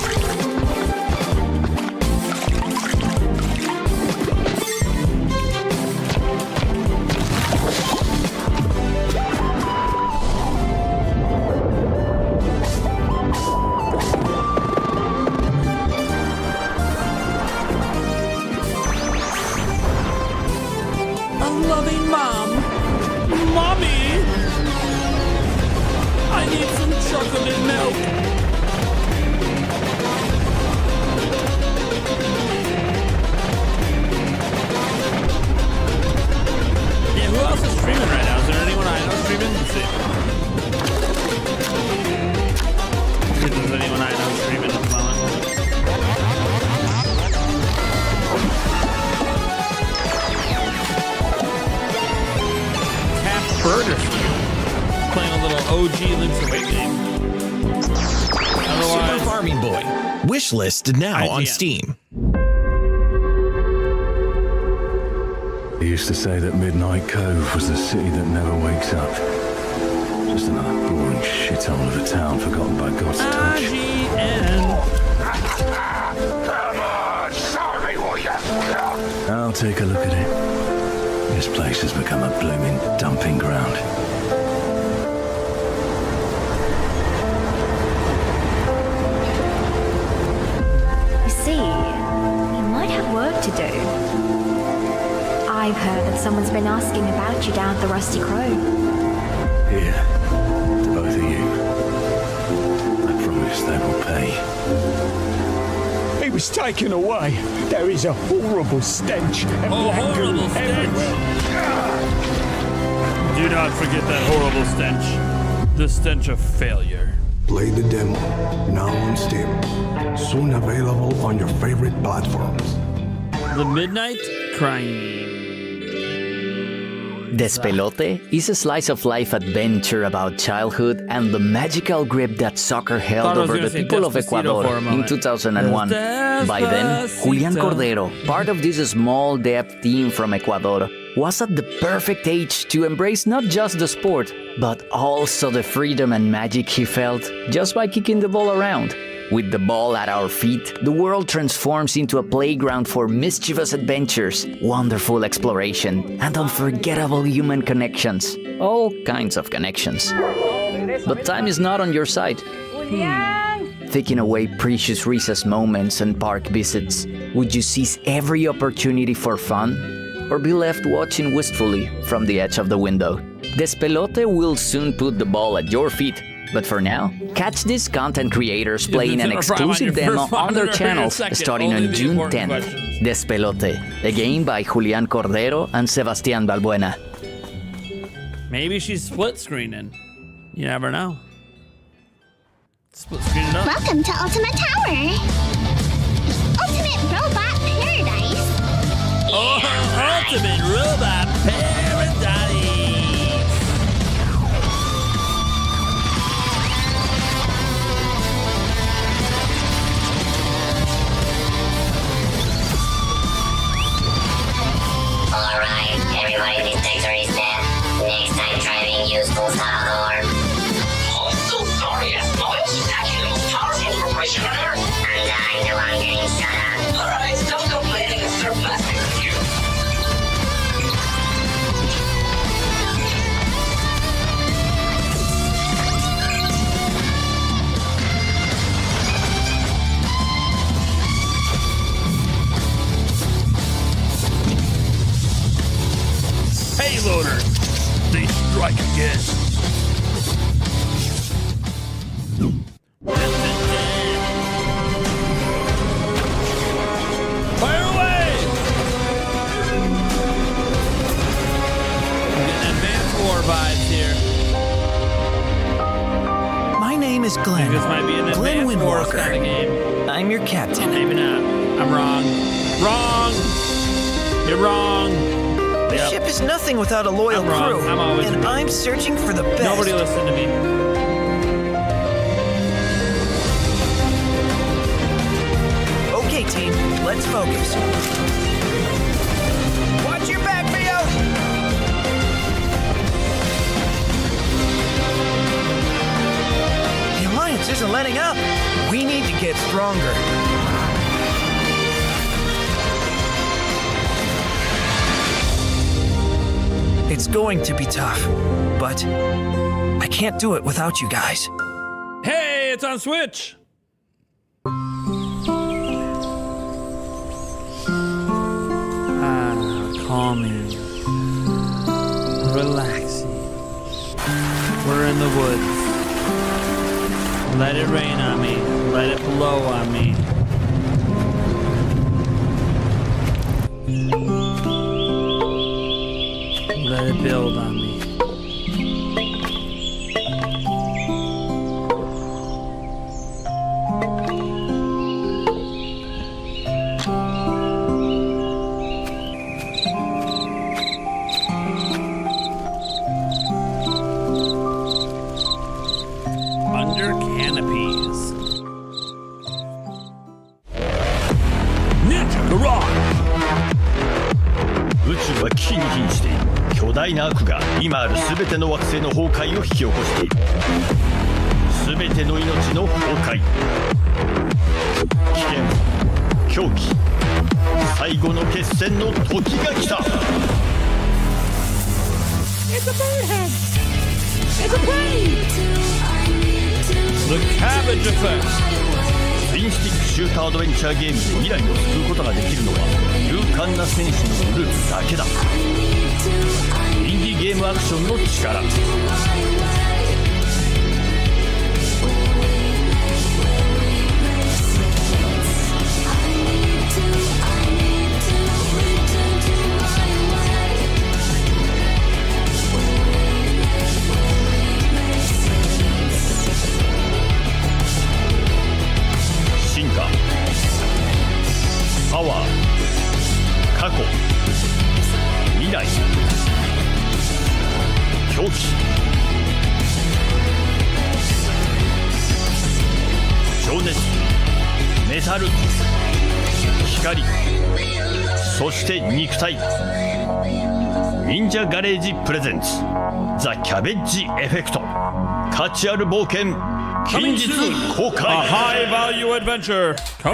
Wishlist now on IGN. Steam. They used to say that Midnight Cove was the city that never wakes up. Just another boring shithole of a town forgotten by God's touch. Come on, sorry, will ya? I'll take a look at it. This place has become a blooming dumping ground. You see, you might have work to do. I've heard that someone's been asking about you down at the Rusty Crow. Here, to both of you. I promise they will pay. He was taken away. There is a horrible stench and horrible everywhere. Do not forget that horrible stench. The stench of failure. Play the demo, now on Steam. Soon available on your favorite platforms. The Midnight Crime. Despelote is a slice-of-life adventure about childhood and the magical grip that soccer held over the people of Ecuador in 2001. By then, Julián Cordero, part of this small depth team from Ecuador, was at the perfect age to embrace not just the sport, but also the freedom and magic he felt just by kicking the ball around. With the ball at our feet, the world transforms into a playground for mischievous adventures, wonderful exploration, and unforgettable human connections. All kinds of connections. But time is not on your side. Taking away precious recess moments and park visits, would you seize every opportunity for fun? Or be left watching wistfully from the edge of the window? Despelote will soon put the ball at your feet. But for now, catch these content creators playing an exclusive demo on their channels starting on June 10th. Despelote, a game by Julián Cordero and Sebastián Balbuena. Maybe she's split screening. You never know. Split screening up. Welcome to Ultimate Tower. Ultimate Robot Paradise. Oh, Ultimate Robot Paradise. Alright, everybody detector is dead. Next time driving, use full throttle or... Oh, so sorry, Esmo. It's actually the most powerful corporation on Earth. And I'm the one getting shut up. Alright, stop complaining and start blasting with you. Payloader, they strike again. Fire away! I'm getting advanced war vibes here. My name is Glenn. This might be an Glenn advanced war Windwalker. kind of game. I'm your captain. Maybe not. I'm wrong. Wrong! You're wrong. The Yep. ship is nothing without a loyal I'm wrong. crew, I'm always and wrong. I'm searching for the best. Nobody listen to me. Okay, team, let's focus. Watch your back, Theo! The Alliance isn't letting up. We need to get stronger. It's going to be tough, but I can't do it without you guys. Hey, it's on Switch. Calming, relaxing. We're in the woods. Let it rain on me. Let it blow on me. Let it build on me. Under canopies. 宇宙は危機に瀕している。巨大な悪が今ある全ての惑星の崩壊を引き起こしている。全ての命の崩壊。危険、狂気、最後の決戦の時が来た。It's a birdhead! It's a plane! The cabbage effect! ツインスティックシューターアドベンチャーゲームで未来を救うことができるのは勇敢な戦士のグループだけだ。インディーゲームアクションの力。パワー、過去、未来、狂気、情熱、メタル、光、そして肉体。忍者ガレージプレゼンツザ・キャベッジエフェクト。価値ある冒険近日公開。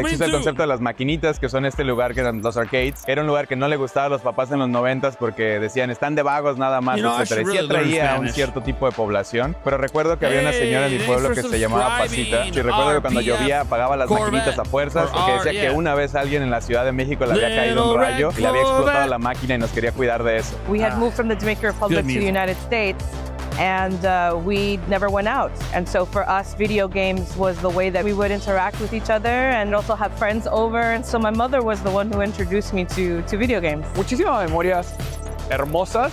Existe el concepto de las maquinitas, que son este lugar que eran los arcades. Era un lugar que no le gustaba a los papás en los 90s porque decían, están de vagos nada más, etcétera. Y sí atraía a un cierto tipo de población. Pero recuerdo que había una señora en mi pueblo que se llamaba Pasita. Y recuerdo que cuando llovía apagaba las maquinitas a fuerzas porque decía que una vez alguien en la Ciudad de México le había caído un rayo y le había explotado la máquina y nos quería cuidar de eso. We had moved from the Dominican Republic to the United States. And we never went out. And so for us, video games was the way that we would interact with each other and also have friends over. And so my mother was the one who introduced me to video games. Muchísimas memorias hermosas.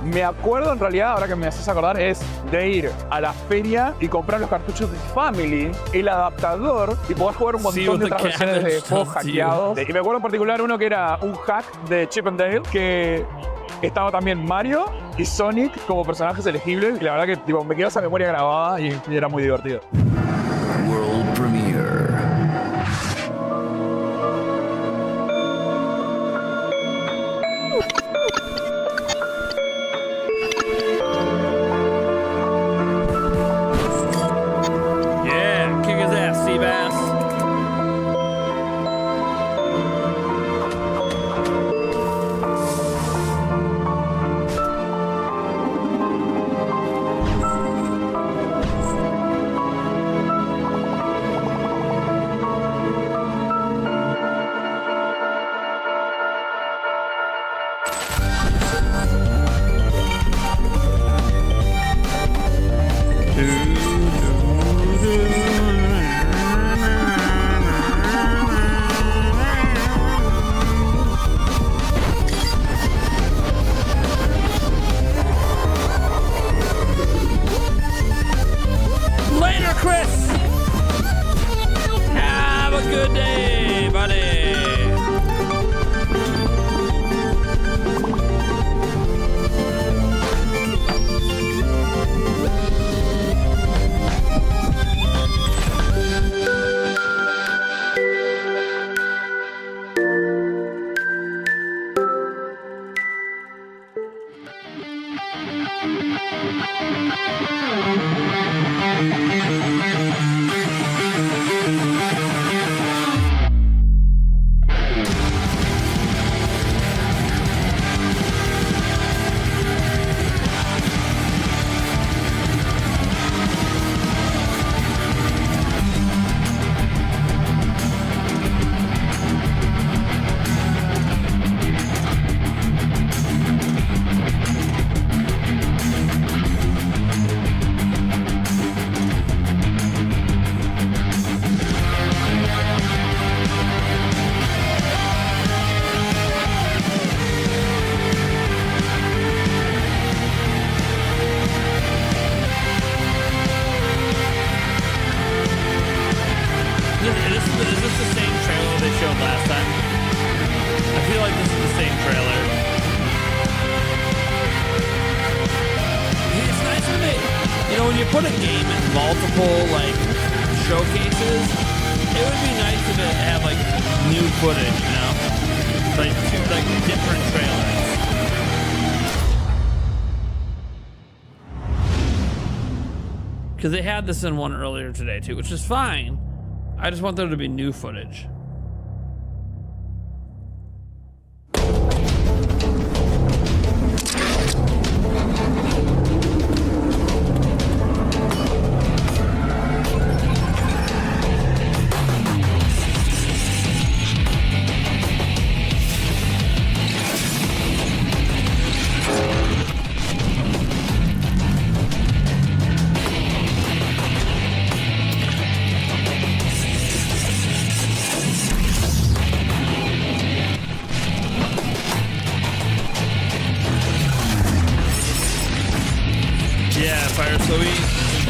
Me acuerdo en realidad, ahora que me haces acordar, es de ir a la feria y comprar los cartuchos de Family, el adaptador y poder jugar un montón de otras versiones de juegos hackeados. Y me acuerdo en particular uno que era un hack de Chip and Dale, que estaba también Mario y Sonic como personajes elegibles. Y la verdad que tipo, me quedó esa memoria grabada y era muy divertido. World Premiere. Yeah, kick his ass, Seabass. Later, Chris. Have a good day, buddy. Is this the same trailer they showed last time? I feel like this is the same trailer. It's nice to me. You know, when you put a game in multiple, like, showcases, it would be nice if it had, like, new footage, you know? Like different trailers. Because they had this in one earlier today too, which is fine. I just want there to be new footage.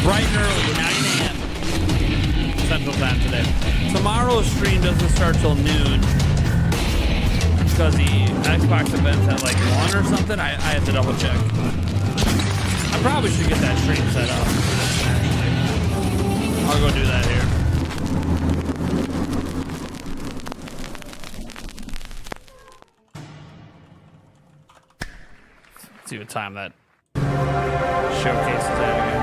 Bright and early, 9 a.m. Central Time today. Tomorrow's stream doesn't start till noon because the Xbox event's at like 1 or something. I have to double check. I probably should get that stream set up. I'll go do that here. Let's see what time that showcase is at again.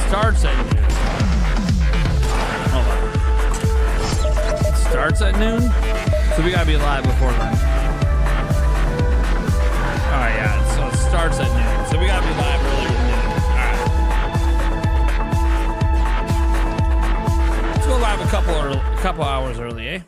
Starts at noon. Hold on. It starts at noon? So we gotta be live before then. Alright, yeah, so it starts at noon. So we gotta be live earlier than noon. Alright. Let's go live a couple hours early, eh?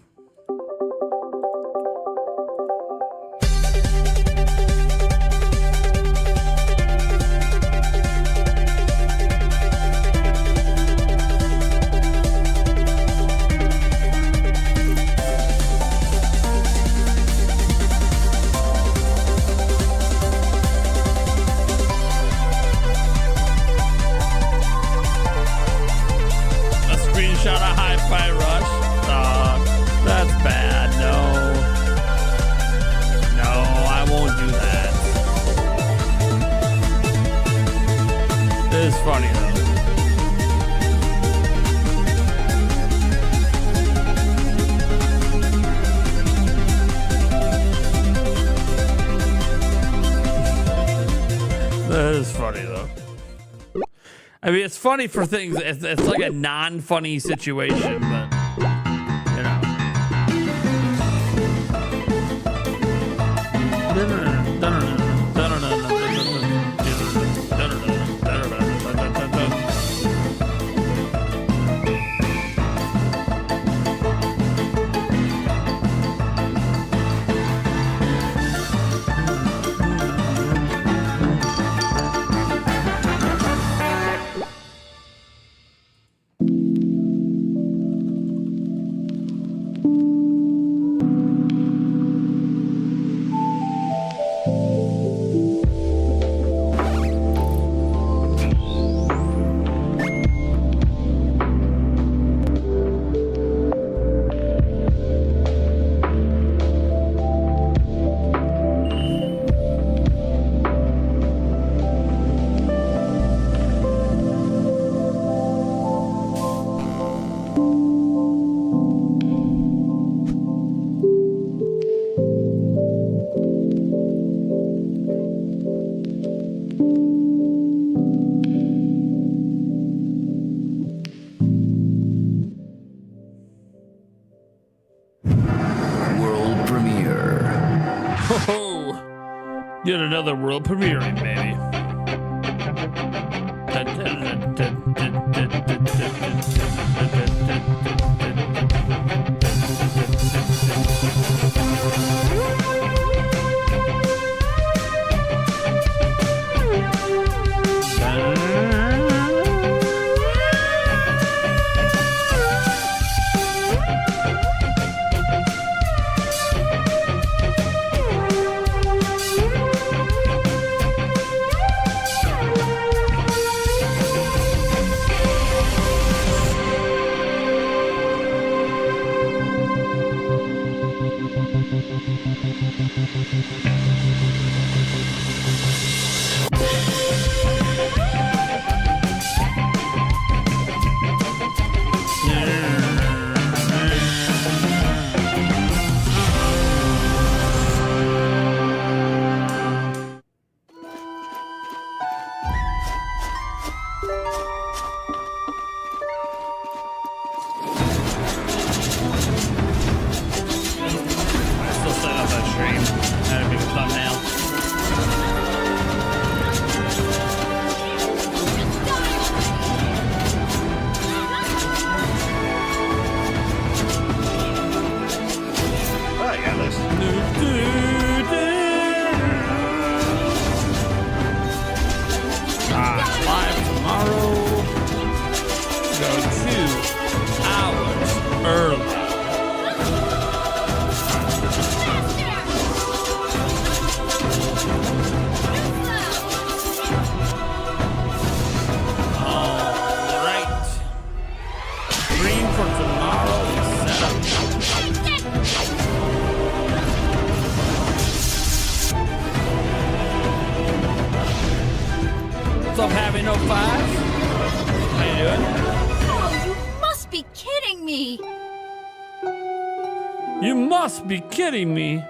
Funny though. That is funny though. I mean, it's funny for things. It's like a non-funny situation, but you know. Yet another world premiering, baby. stream. That'd be a thumbnail. Alright, yeah, listen. Live tomorrow. Go 2 hours early. What's up, Happy No 5? How you doing? Oh, you must be kidding me! You must be kidding me!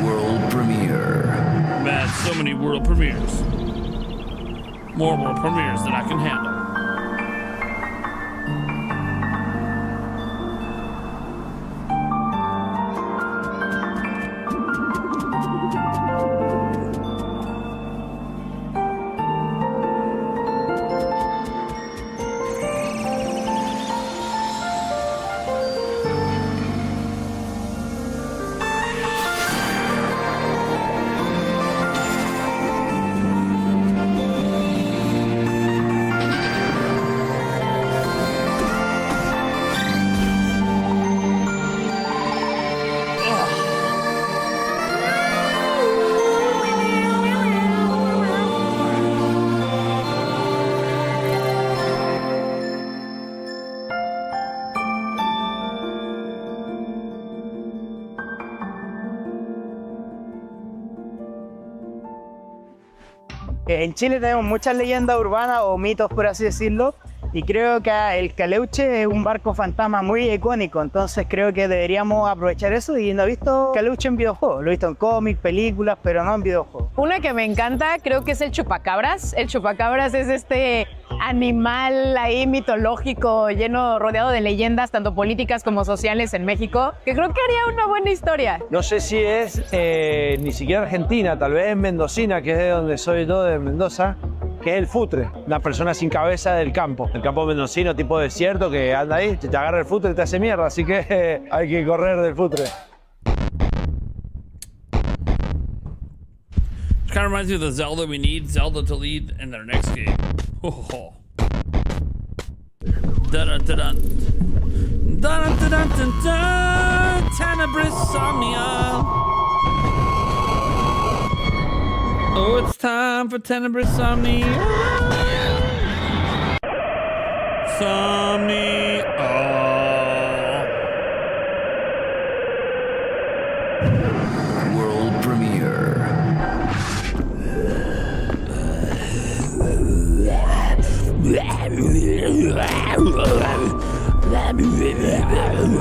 World premiere. Man, so many world premieres. More world premieres than I can handle. En Chile tenemos muchas leyendas urbanas o mitos, por así decirlo, y creo que el Caleuche es un barco fantasma muy icónico, entonces creo que deberíamos aprovechar eso. Y no he visto Caleuche en videojuegos, lo he visto en cómics, películas, pero no en videojuegos. Una que me encanta creo que es el chupacabras. El chupacabras es este animal ahí mitológico, rodeado de leyendas, tanto políticas como sociales en México, que creo que haría una buena historia. No sé si es ni siquiera argentina, tal vez mendocina, que es de donde soy yo, de Mendoza, que es el futre, una persona sin cabeza del campo mendocino, tipo desierto, que anda ahí, te agarra el futre y te hace mierda, así que hay que correr del futre. It kind of reminds me of the Zelda. We need Zelda to lead in their next game. Oh. Dun-dun-dun-dun. Dun-dun-dun-dun-dun. Tenebrisomnia. Oh, it's time for Tenebrisomnia. World premiere.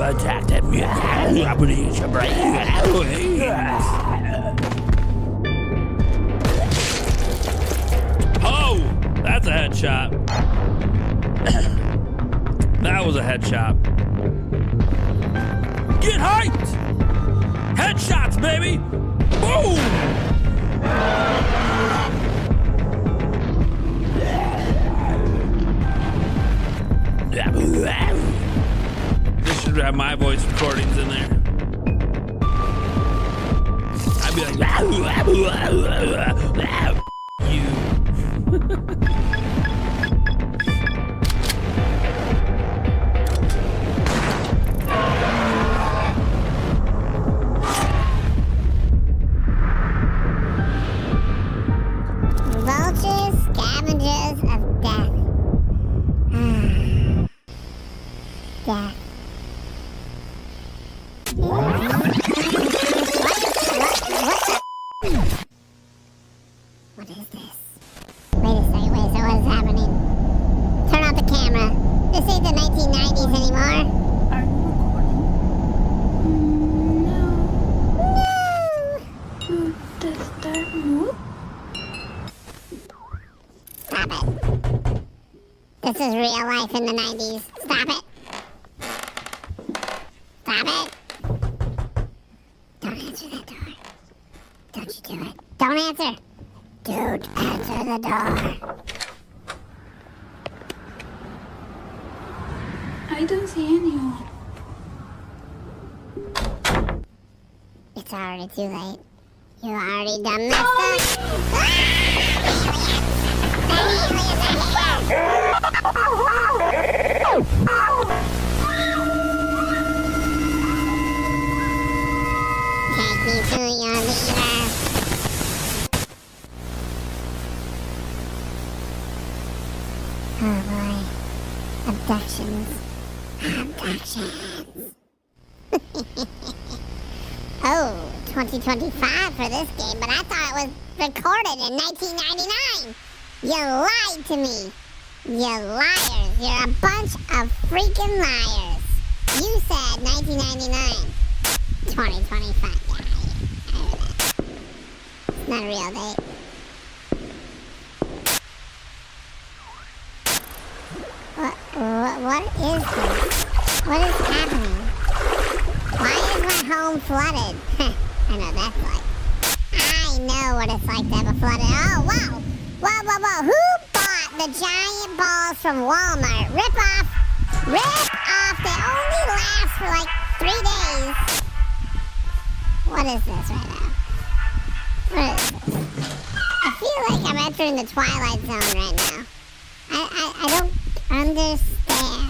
Attack them. I'm gonna eat your brain. Oh, that's a headshot. That was a headshot. Get hyped! Headshots, baby! Boom! This should have my voice recordings in there. I'd be like, you. Vultures, scavengers of death. Death. What is this? Wait a second, what is happening? Turn off the camera. This ain't the 1990s anymore. Are you recording? No. Does that move? Stop it. This is real life in the 90s. Stop it. Stop Stop it. Don't answer that door. Don't you do it. Don't answer. Don't answer the door. I don't see anyone. It's already too late. You already done messed up. Take me to your leader. Oh boy. Abductions. Oh, 2025 for this game, but I thought it was recorded in 1999. You lied to me. You liars. You're a bunch of freaking liars. You said 1999. 2025. Yeah, I heard that. It's not a real date. What is this? What is happening? Why is my home flooded? I know that's like. I know what it's like to have a flooded. Oh, wow. Whoa. Who bought the giant balls from Walmart? Rip off. They only last for like 3 days. What is this right now? What is this? I feel like I'm entering the Twilight Zone right now. I don't understand.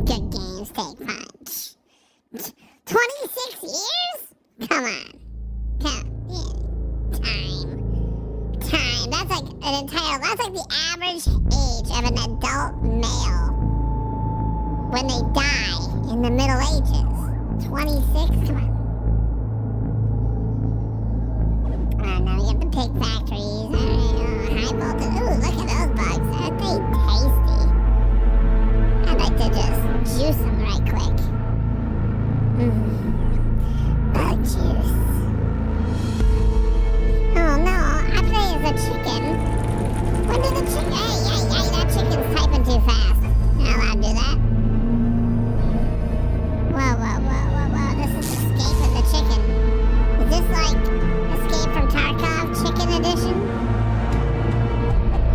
Good games take punch. 26 years? Come on. Time. That's like that's like the average age of an adult male when they die in the Middle Ages. 26? Come on. Now we get the pig factories. High voltage. Ooh, look at those bugs. Aren't they tasty? I'd like to just juice them right quick. Bug juice. Oh no, I play as a chicken. When did the chicken? Hey, that chicken's typing too fast. Not allowed to do that. Whoa. This is escaping the chicken. Is this like Escape from Tarkov Chicken Edition?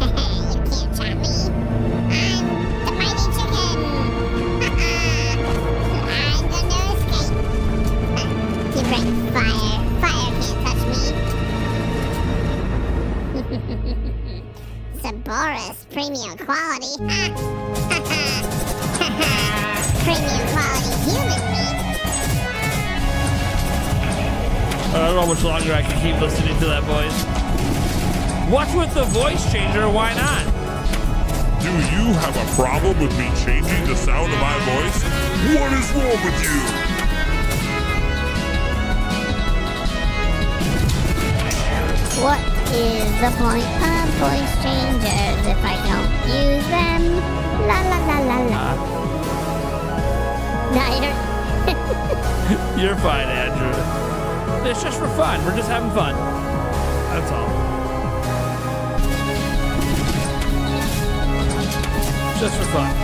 You can't chop me. I'm the mighty chicken. I'm gonna escape. You bring fire. Fire can't touch me. Saboris premium quality. Premium quality human meat. I don't know how much longer I can keep listening to that voice. What's with the voice changer? Why not? Do you have a problem with me changing the sound of my voice? What is wrong with you? What is the point of voice changers if I don't use them? La la la la la. No, you don't. You're fine, Andrew. It's just for fun. We're just having fun. That's all. Just for fun.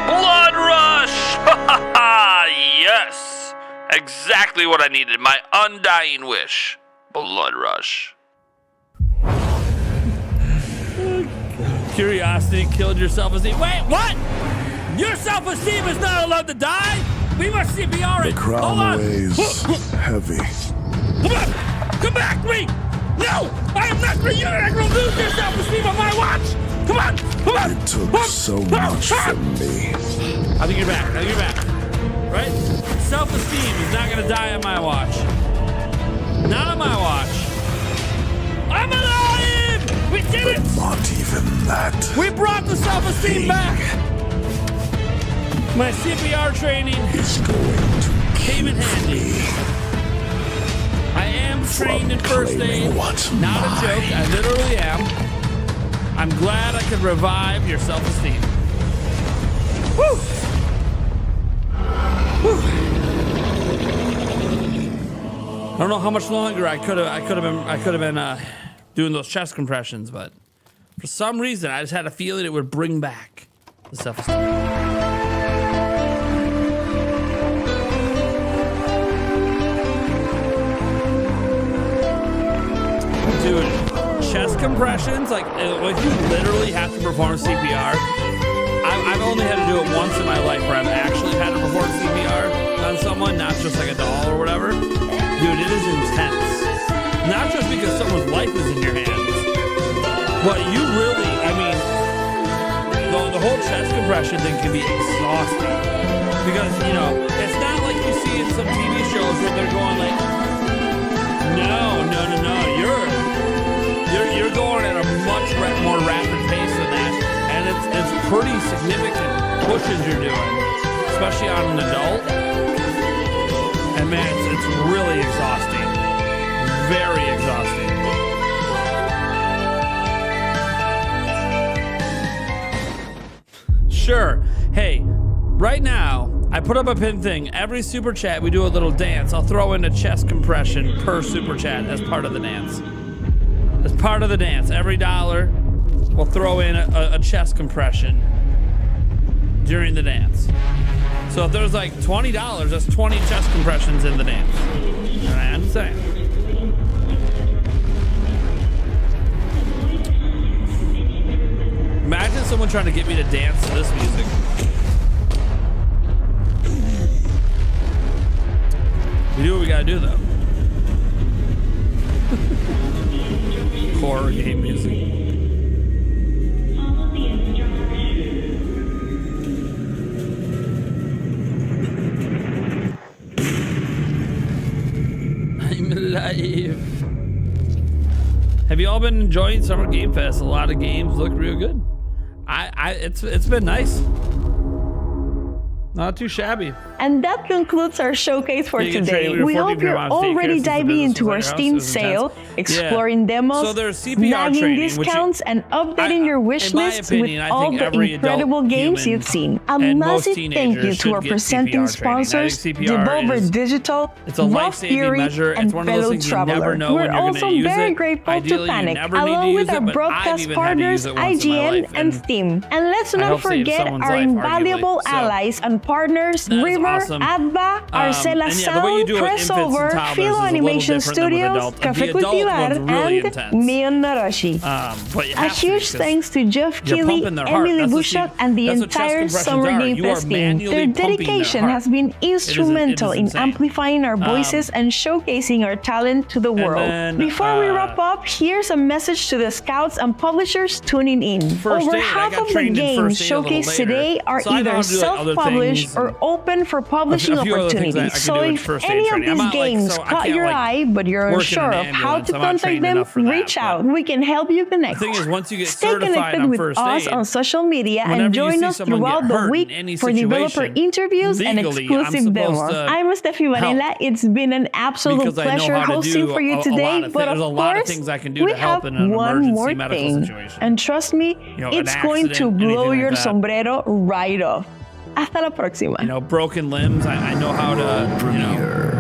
Blood rush! Yes! Exactly what I needed. My undying wish. Blood rush. Curiosity killed your self-esteem. Wait, what? Your self-esteem is not allowed to die? We must CPR it. The crown weighs heavy. Come back to me! No! I am not going to lose your self-esteem on my watch! Come on! You took so much from me. I think you're back. Right? Self-esteem is not going to die on my watch. Not on my watch. I'm alive! We did it! Not even that. We brought the self-esteem back! My CPR training is going to came in handy. I am trained in first aid. Not a joke. I literally am. I'm glad I could revive your self-esteem. Woo! I don't know how much longer I could have been doing those chest compressions, but for some reason I just had a feeling it would bring back the self-esteem. Dude, chest compressions, like you literally have to perform CPR. I've only had to do it once in my life where I've actually had to perform CPR on someone, not just like a doll or whatever. Dude, it is intense. Not just because someone's life is in your hands, but you really, I mean, the whole chest compression thing can be exhausting. Because, you know, it's not like you see in some TV shows where they're going like, no, you're going at a much more rapid pace than that, and it's pretty significant pushes you're doing, especially on an adult. And man, it's really exhausting, very exhausting. Sure. Hey, right now I put up a pin thing. Every super chat we do a little dance. I'll throw in a chest compression per super chat as part of the dance. As part of the dance, every $1 we'll throw in a chest compression during the dance. So if there's like $20, that's 20 chest compressions in the dance. I'm saying. Imagine someone trying to get me to dance to this music. We do what we gotta do, though. Horror game music. I'm alive. Have you all been enjoying Summer Game Fest? A lot of games look real good. It's been nice. Not too shabby. And that concludes our showcase for today. We hope you're already diving into our Steam sale, exploring demos, nagging discounts, and updating your wish list with all the incredible games you've seen. A massive thank you to our presenting sponsors, Devolver Digital, Raw Fury, and Fellow Traveler. We're also very grateful to Panic, along with our broadcast partners, IGN and Steam. And let's not forget our invaluable allies and partners, River, Adva, Arcela Sound, Pressover, Philo Animation Studios, Café Cultivar, and Mion Naroshi. A huge thanks to Jeff Keighley, Emily Bushok, and the entire Summer Game Fest team. Their dedication has been instrumental in amplifying our voices and showcasing our talent to the world. Before we wrap up, here's a message to the scouts and publishers tuning in. Over half of the games showcased today are either self-published or open for publishing opportunities. So if any of these games caught your eye, but you're unsure of how to contact them, reach out. We can help you connect. The thing is, once you get Stay connected with us on social media and join us throughout the week for developer interviews and exclusive demos. I'm Steffi Varela. It's been an absolute pleasure hosting for you today, but of course, we have one more thing. And trust me, it's going to blow your sombrero right off. Hasta la próxima. You know, broken limbs. I know how to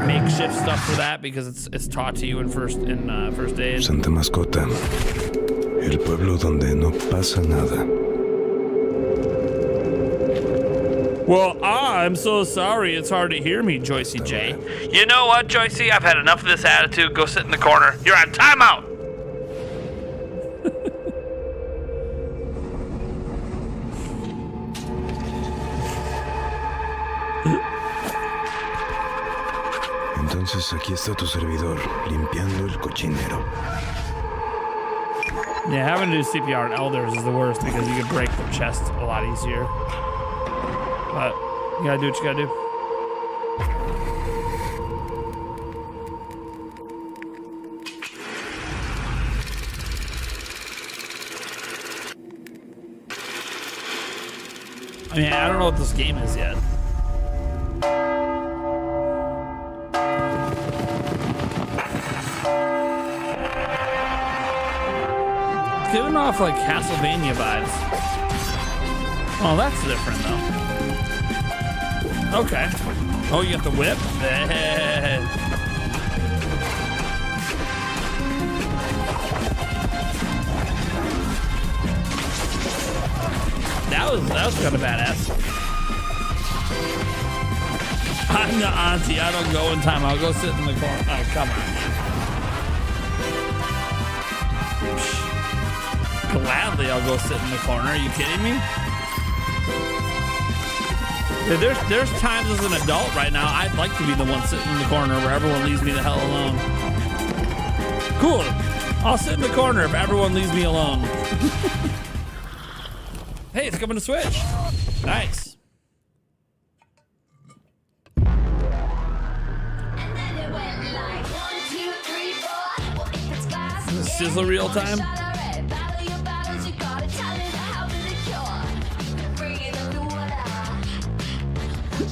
make shift stuff for that because it's taught to you in first aid. Santa Mascota, el pueblo donde no pasa nada. Well, I'm so sorry. It's hard to hear me, Joycey J. You know what, Joycey? I've had enough of this attitude. Go sit in the corner. You're on timeout. Entonces aquí está tu servidor, limpiando el cochinero. Yeah, having to do CPR on elders is the worst because you can break their chest a lot easier. But you gotta do what you gotta do. I mean, I don't know what this game is yet. Giving off like Castlevania vibes. Oh, that's different though. Okay. Oh, you got the whip? That was kind of badass. I'm the auntie. I don't go in time. I'll go sit in the corner. Oh, come on. Gladly, I'll go sit in the corner. Are you kidding me? Yeah, there's times as an adult right now, I'd like to be the one sitting in the corner where everyone leaves me the hell alone. Cool. I'll sit in the corner if everyone leaves me alone. Hey, it's coming to Switch. Nice. Is this Sizzler real time?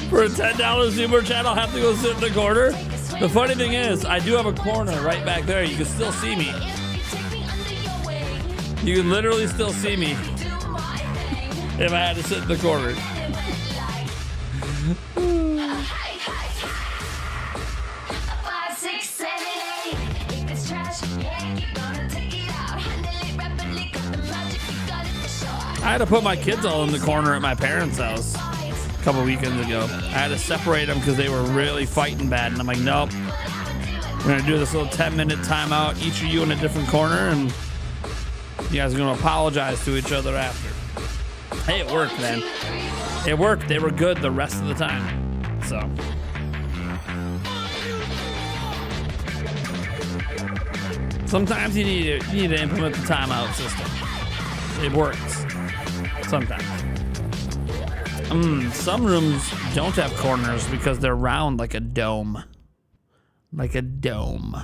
For a $10 super chat, I'll have to go sit in the corner. The funny thing is, I do have a corner right back there. You can still see me. You can literally still see me if I had to sit in the corner. I had to put my kids all in the corner at my parents' house a couple weekends ago. I had to separate them because they were really fighting bad. And I'm like, nope. We're going to do this little 10-minute timeout. Each of you in a different corner. And you guys are going to apologize to each other after. Hey, it worked, man. It worked. They were good the rest of the time. So. Sometimes you need to implement the timeout system. It works. Sometimes. Some rooms don't have corners because they're round like a dome. Like a dome.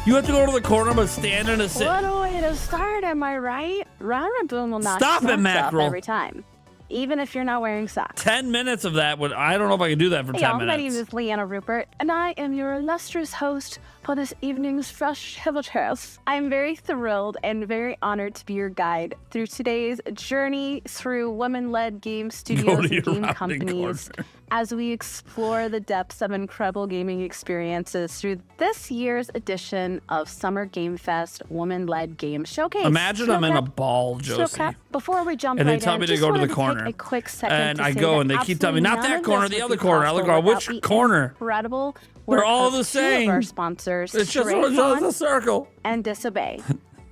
You have to go to the corner but stand in a sit. What a way to start, am I right? Rara Boom will knock Stop it, socks Mackerel. off every time. Even if you're not wearing socks. 10 minutes of that would, I don't know if I can do that for 10 y'all, minutes. my name is Leanna Rupert, and I am your illustrious host for this evening's Fresh Hibbletest. I'm very thrilled and very honored to be your guide through today's journey through women-led game studios and game companies as we explore the depths of incredible gaming experiences through this year's edition of Summer Game Fest Women-Led Game Showcase. Imagine I'm in a ball, Josie. Before we jump And they right tell in, me to just go to the wanted corner. take a quick second And to I say go that and they keep telling me, not absolutely that none corner, of the this other would be corner. I look possible around, which without the corner? Incredible They're work all of the two of same. our sponsors, It's just Stray a circle. and Disobey.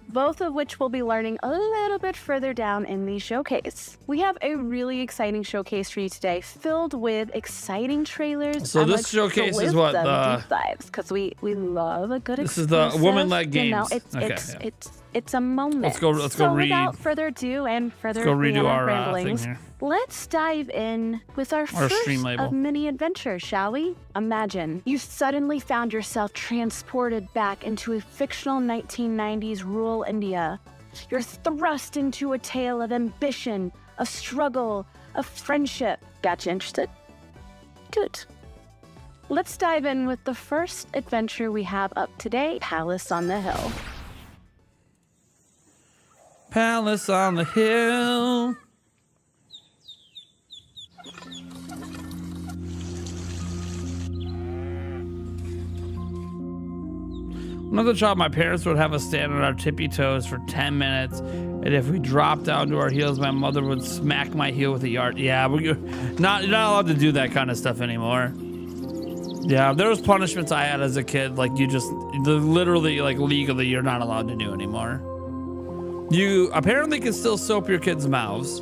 Both of which we'll be learning a little bit further down in the showcase. We have a really exciting showcase for you today, filled with exciting trailers. So and this showcase is what the deep dives, because we love a good. This is the exclusive, women-led you know, games. It's a moment. Let's go So read. without further ado and further Let's go redo Leanna our ramblings, thing here. let's dive in with our first stream label. of many adventures, shall we? Imagine you suddenly found yourself transported back into a fictional 1990s rural India. You're thrust into a tale of ambition, of struggle, of friendship. Got you interested? Good. Let's dive in with the first adventure we have up today, Palace on the Hill. Palace on the Hill. Another job, my parents would have us stand on our tippy toes for 10 minutes, and if we dropped down to our heels, my mother would smack my heel with a yard. Yeah, you're not allowed to do that kind of stuff anymore. Yeah, there was punishments I had as a kid, like literally, like legally, you're not allowed to do anymore. You apparently can still soap your kids' mouths.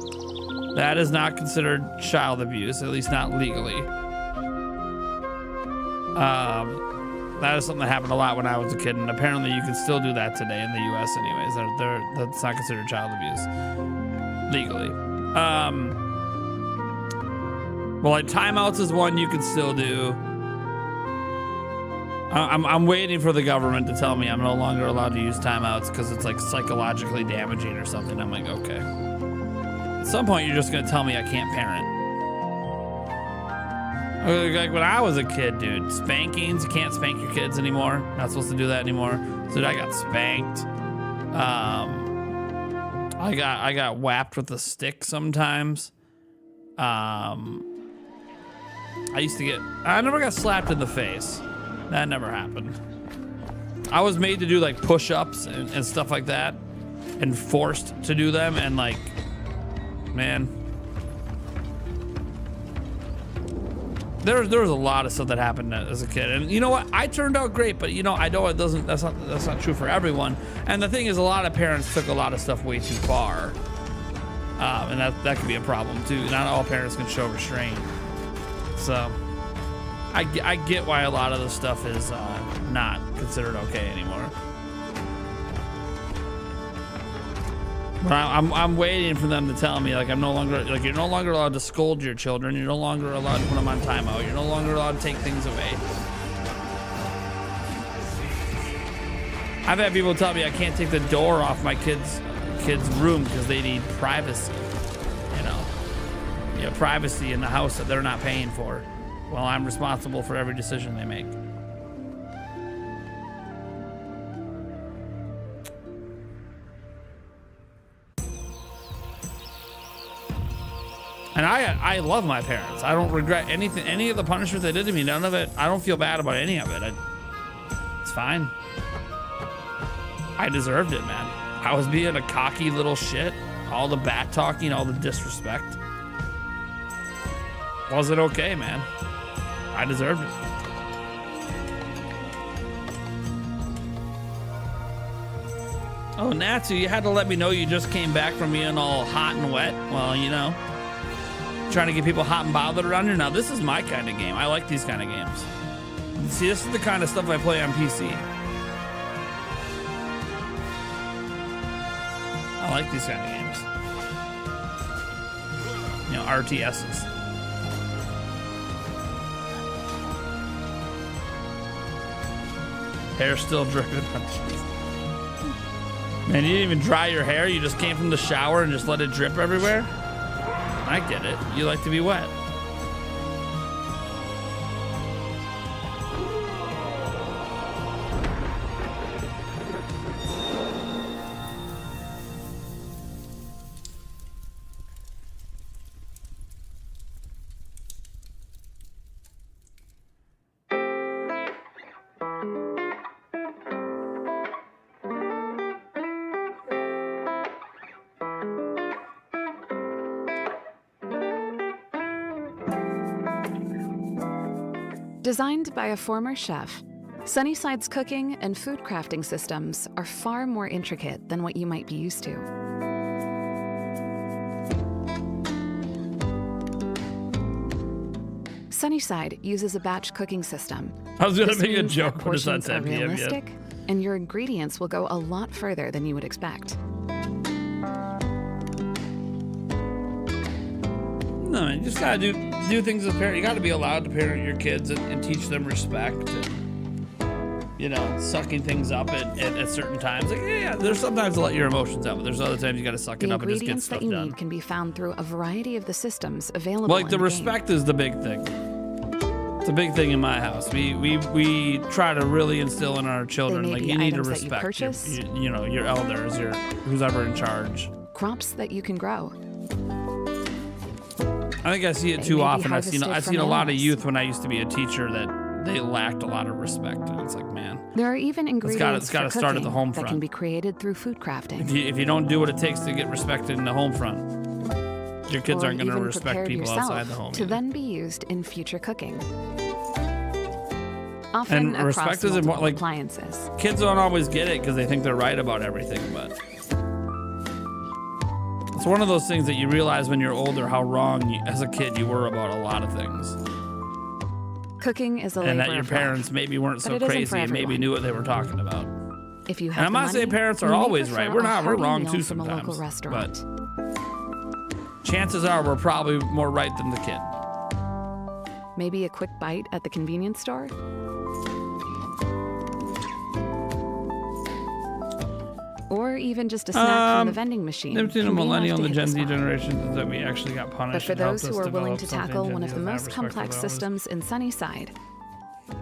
That is not considered child abuse, at least not legally. That is something that happened a lot when I was a kid, and apparently you can still do that today in the U.S. anyways. That's not considered child abuse legally. Well, like timeouts is one you can still do. I'm waiting for the government to tell me I'm no longer allowed to use timeouts because it's like psychologically damaging or something. I'm like, okay. At some point, you're just gonna tell me I can't parent. Like when I was a kid, dude, spankings, you can't spank your kids anymore. Not supposed to do that anymore. So I got spanked. I got whapped with a stick sometimes. I never got slapped in the face. That never happened. I was made to do like push-ups and stuff like that, and forced to do them, and like, man, there was a lot of stuff that happened as a kid. And you know what? I turned out great, but you know, I know that's not true for everyone. And the thing is, a lot of parents took a lot of stuff way too far. And that could be a problem too. Not all parents can show restraint. So I get why a lot of the stuff is not considered okay anymore. But I'm waiting for them to tell me, like, you're no longer allowed to scold your children. You're no longer allowed to put them on timeout. You're no longer allowed to take things away. I've had people tell me I can't take the door off my kids' room because they need privacy. You know, privacy in the house that they're not paying for. Well, I'm responsible for every decision they make. And I love my parents. I don't regret anything, any of the punishments they did to me. None of it. I don't feel bad about any of it. It's fine. I deserved it, man. I was being a cocky little shit. All the bat talking, all the disrespect. Wasn't okay, man. I deserved it. Oh, Natsu, you had to let me know you just came back from being all hot and wet. Well, you know, trying to get people hot and bothered around here. Now, this is my kind of game. I like these kind of games. See, this is the kind of stuff I play on PC. I like these kind of games. You know, RTSs. Hair still dripping. Man, you didn't even dry your hair. You just came from the shower and just let it drip everywhere. I get it. You like to be wet. Designed by a former chef, Sunnyside's cooking and food crafting systems are far more intricate than what you might be used to. Sunnyside uses a batch cooking system. I was gonna This make a means that joke when it's not portions are 10 p.m. yet. realistic, and your ingredients will go a lot further than you would expect. No, you just gotta do things as a parent. You gotta be allowed to parent your kids and teach them respect and, you know, sucking things up at certain times. Like, yeah, there's sometimes to let your emotions out, but there's other times you gotta suck it The up and just get ingredients stuff that you done. need can be found through a variety of the systems available. Like in the game. respect is the big thing. It's a big thing in my house. We try to really instill in our children, They may like, be you need to items that you respect purchase. you know, your elders, who's ever in charge. Crops that you can grow. I think I see it They too may be often. I've seen harvested a from lot of animals. youth when I used to be a teacher that they lacked a lot of respect, and it's like, man, There are even ingredients it's gotta for start at the cooking home that front. can be created through food crafting. if you don't do what it takes to get respected in the home front, your kids or aren't going to even respect prepared people yourself outside the home. to then be used in future cooking. Often And across respect isn't multiple like appliances. kids don't always get it because they think they're right about everything, but it's one of those things that you realize when you're older how wrong as a kid you were about a lot of things, Cooking is a labor and that your of love, parents maybe weren't but so it isn't crazy for and maybe everyone. knew what they were talking about. If you And have I'm the not saying money, parents are you may always prefer right. We're a not. We're hearty wrong meal too from a local sometimes. restaurant. But chances are we're probably more right than the kid. Maybe a quick bite at the convenience store. Or even just a snack from the vending machine. Between the can be millennial and enough the to Gen hit Z the spot. generation is that we actually got punished. But for and helped those who us are willing develop to something tackle Gen one Z of the doesn't have most respect for complex others. systems in Sunnyside,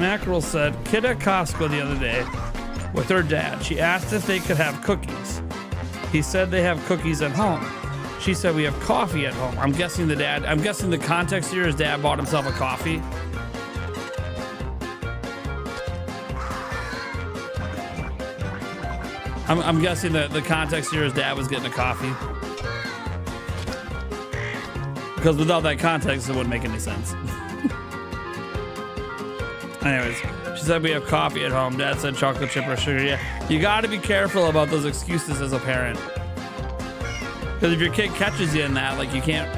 Mackerel said, kid at Costco the other day with her dad. She asked if they could have cookies. He said they have cookies at home. She said we have coffee at home. I'm guessing the context here is dad bought himself a coffee. I'm guessing that the context here is dad was getting a coffee. Because without that context, it wouldn't make any sense. Anyways, she said we have coffee at home. Dad said chocolate chip or sugar. Yeah, you got to be careful about those excuses as a parent. Because if your kid catches you in that, like you can't,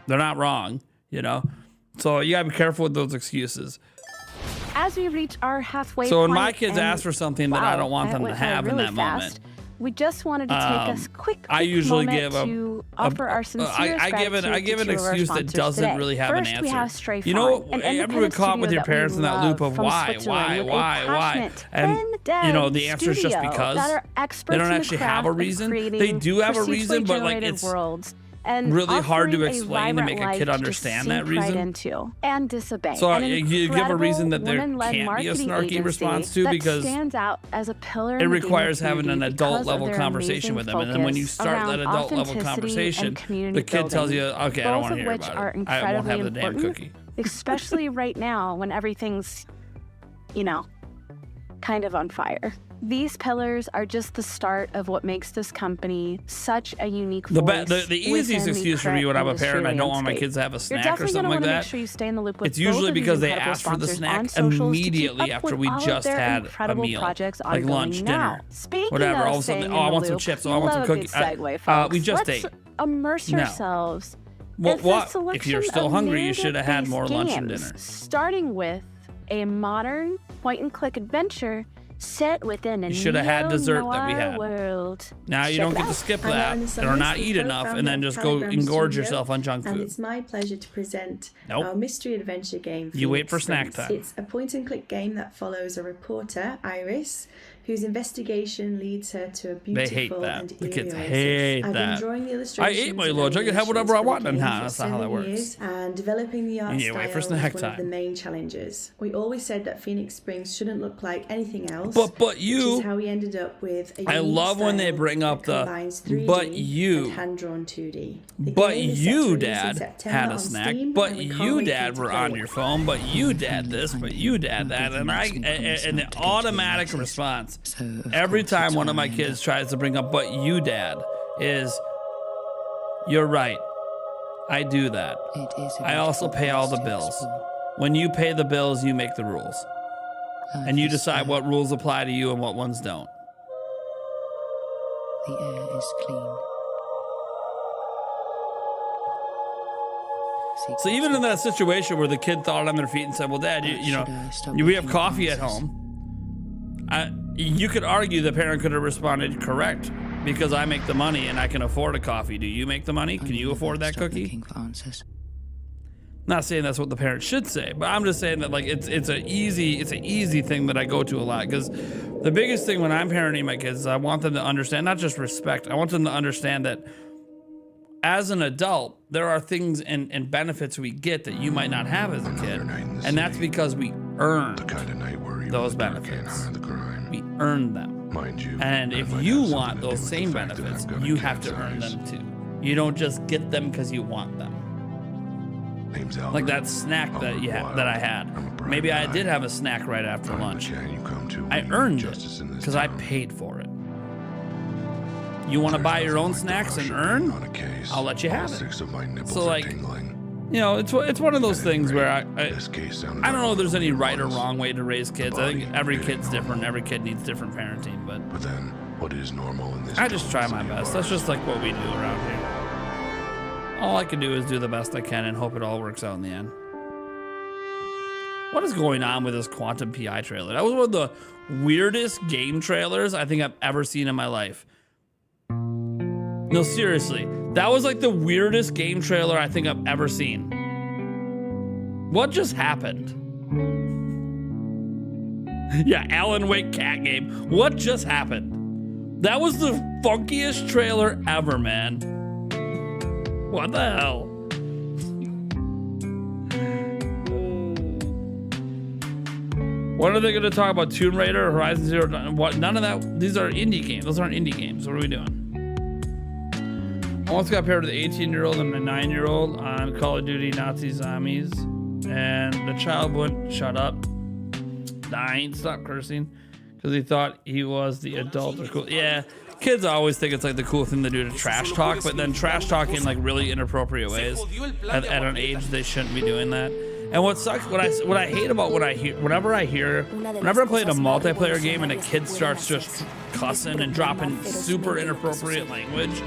they're not wrong, you know? So you got to be careful with those excuses. As we reach our halfway So when point, my kids ask for something that I don't want them to have in that moment, we just wanted to take us quick I usually moment give to offer our sincerest I give an excuse that doesn't today. really have First, an we answer. have Stray You know, Farm, an everyone independent caught with studio your parents in that we loop love of from why, Switzerland with a passionate and you know the 10-den answer is just studio because that are they experts don't in the actually have a craft of reason. They creating do have a procedurally reason, but like generated it's worlds and really hard to offering a explain to make a vibrant kid life understand to that sink right reason. into and disobey. So An you give a reason that there woman-led can't be a marketing snarky agency response to that because stands out as a pillar it in the requires gaming having an community adult because level of their conversation with them, and then when you focus start that around adult level authenticity conversation, and community the kid tells you, building, "Okay, I don't both want to of hear which about are it. I won't have the damn incredibly cookie." Especially right now when everything's, you know, kind of on fire. These pillars are just the start of what makes this company such a unique voice. The easiest excuse for me when I'm a parent, I don't want my kids to have a snack or something like that. Make sure you stay in the loop with It's usually both of because these they incredible ask for the sponsors snack on socials to immediately keep up after with we all of just their had a incredible meal, projects like ongoing lunch, now. dinner, Speaking whatever. of All of a staying sudden, in oh, I the want some loop, chips. we Oh, I want some love a good cookies. segue, folks. We just Let's ate. immerse No. ourselves. Well, in the what? If selection you're still of hungry, you should have had more lunch and games, dinner. Starting with a modern point-and-click adventure set within a You should have had dessert that we neo-noir had. world. Now you Check don't it get out. to skip I'm that Anna or Summers, not the eat enough co-founder and then of just go Caligram engorge Studio, yourself on junk And food. it's my pleasure to present Nope. our mystery adventure game. You wait Phoenix for snack Springs. time. It's a point-and-click game that follows a reporter, Iris, whose investigation leads her to a beautiful They hate that. and The eerie kids oasis. hate I've that. been drawing the I illustrations ate my and lunch. I can have whatever I animations want. for the Nah, game that's for not how that 7 works. years, and developing the art You style wait for was snack one of time. the main challenges. We always said that Phoenix Springs shouldn't look like anything else. But which you- is how we ended up with a I unique love when they style bring up that the combines 3D but you. and hand-drawn 2D. The But game is set to you, release in Dad, September had a on snack. Steam, But and we can't you, wait for Dad, you to were play on it. your phone. But you, Dad, this. But you, Dad, that. And an automatic response every time one of my kids tries to bring up "but you, Dad" is, "You're right. I do that. I also pay all the bills. When you pay the bills, you make the rules, and you decide what rules apply to you and what ones don't." The air is clean. So even in that situation where the kid thought on their feet and said, "Well, Dad, we have coffee at home," you could argue the parent could have responded, "Correct, because I make the money and I can afford a coffee. Do you make the money? Can you afford that cookie?" Not saying that's what the parent should say, but I'm just saying that like it's an easy thing that I go to a lot, because the biggest thing when I'm parenting my kids is I want them to understand not just respect. I want them to understand that as an adult, there are things and benefits we get that you might not have as a kid, and that's because we earned those benefits. We earned them. And if you want those same benefits, you have to earn them too. You don't just get them because you want them. Like that snack that I had. Maybe I did have a snack right after lunch. I earned it because I paid for it. You want to buy your own snacks and earn? I'll let you have it. So like, you know, it's one of those things where I don't know if there's any right or wrong way to raise kids. I think every kid's different. Every kid needs different parenting. But then, what is normal in this? I just try my best. That's just like what we do around here. All I can do is do the best I can and hope it all works out in the end. What is going on with this Quantum PI trailer? That was one of the weirdest game trailers I think I've ever seen in my life. No, seriously. That was like the weirdest game trailer I think I've ever seen. What just happened? Yeah, Alan Wake cat game. What just happened? That was the funkiest trailer ever, man. What the hell? What are they going to talk about? Tomb Raider, Horizon Zero Dawn? What? None of that. These are indie games. Those aren't indie games. What are we doing? Almost got paired with an 18-year-old and a 9-year-old on Call of Duty Nazi Zombies. And the child wouldn't shut up. Dying, stop cursing. Because he thought he was the adult or cool. Yeah, kids always think it's like the cool thing to do to trash talk, but then trash talk in like really inappropriate ways. At an age they shouldn't be doing that. And what sucks, what I hate about whenever I play a multiplayer game and a kid starts just cussing and dropping super inappropriate language,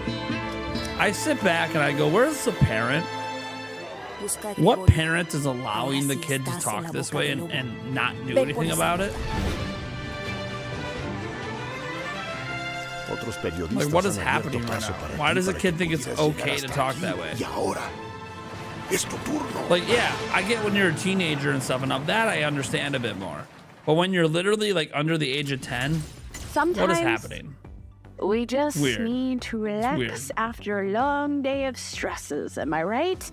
I sit back and I go, where's the parent? What parent is allowing the kid to talk this way and not do anything about it? Like, what is happening right now? Why does a kid think it's okay to talk that way? Like, yeah, I get when you're a teenager and stuff, and of that I understand a bit more. But when you're literally like under the age of 10, Sometimes what is happening? We just need to relax after a long day of stresses. Am I right?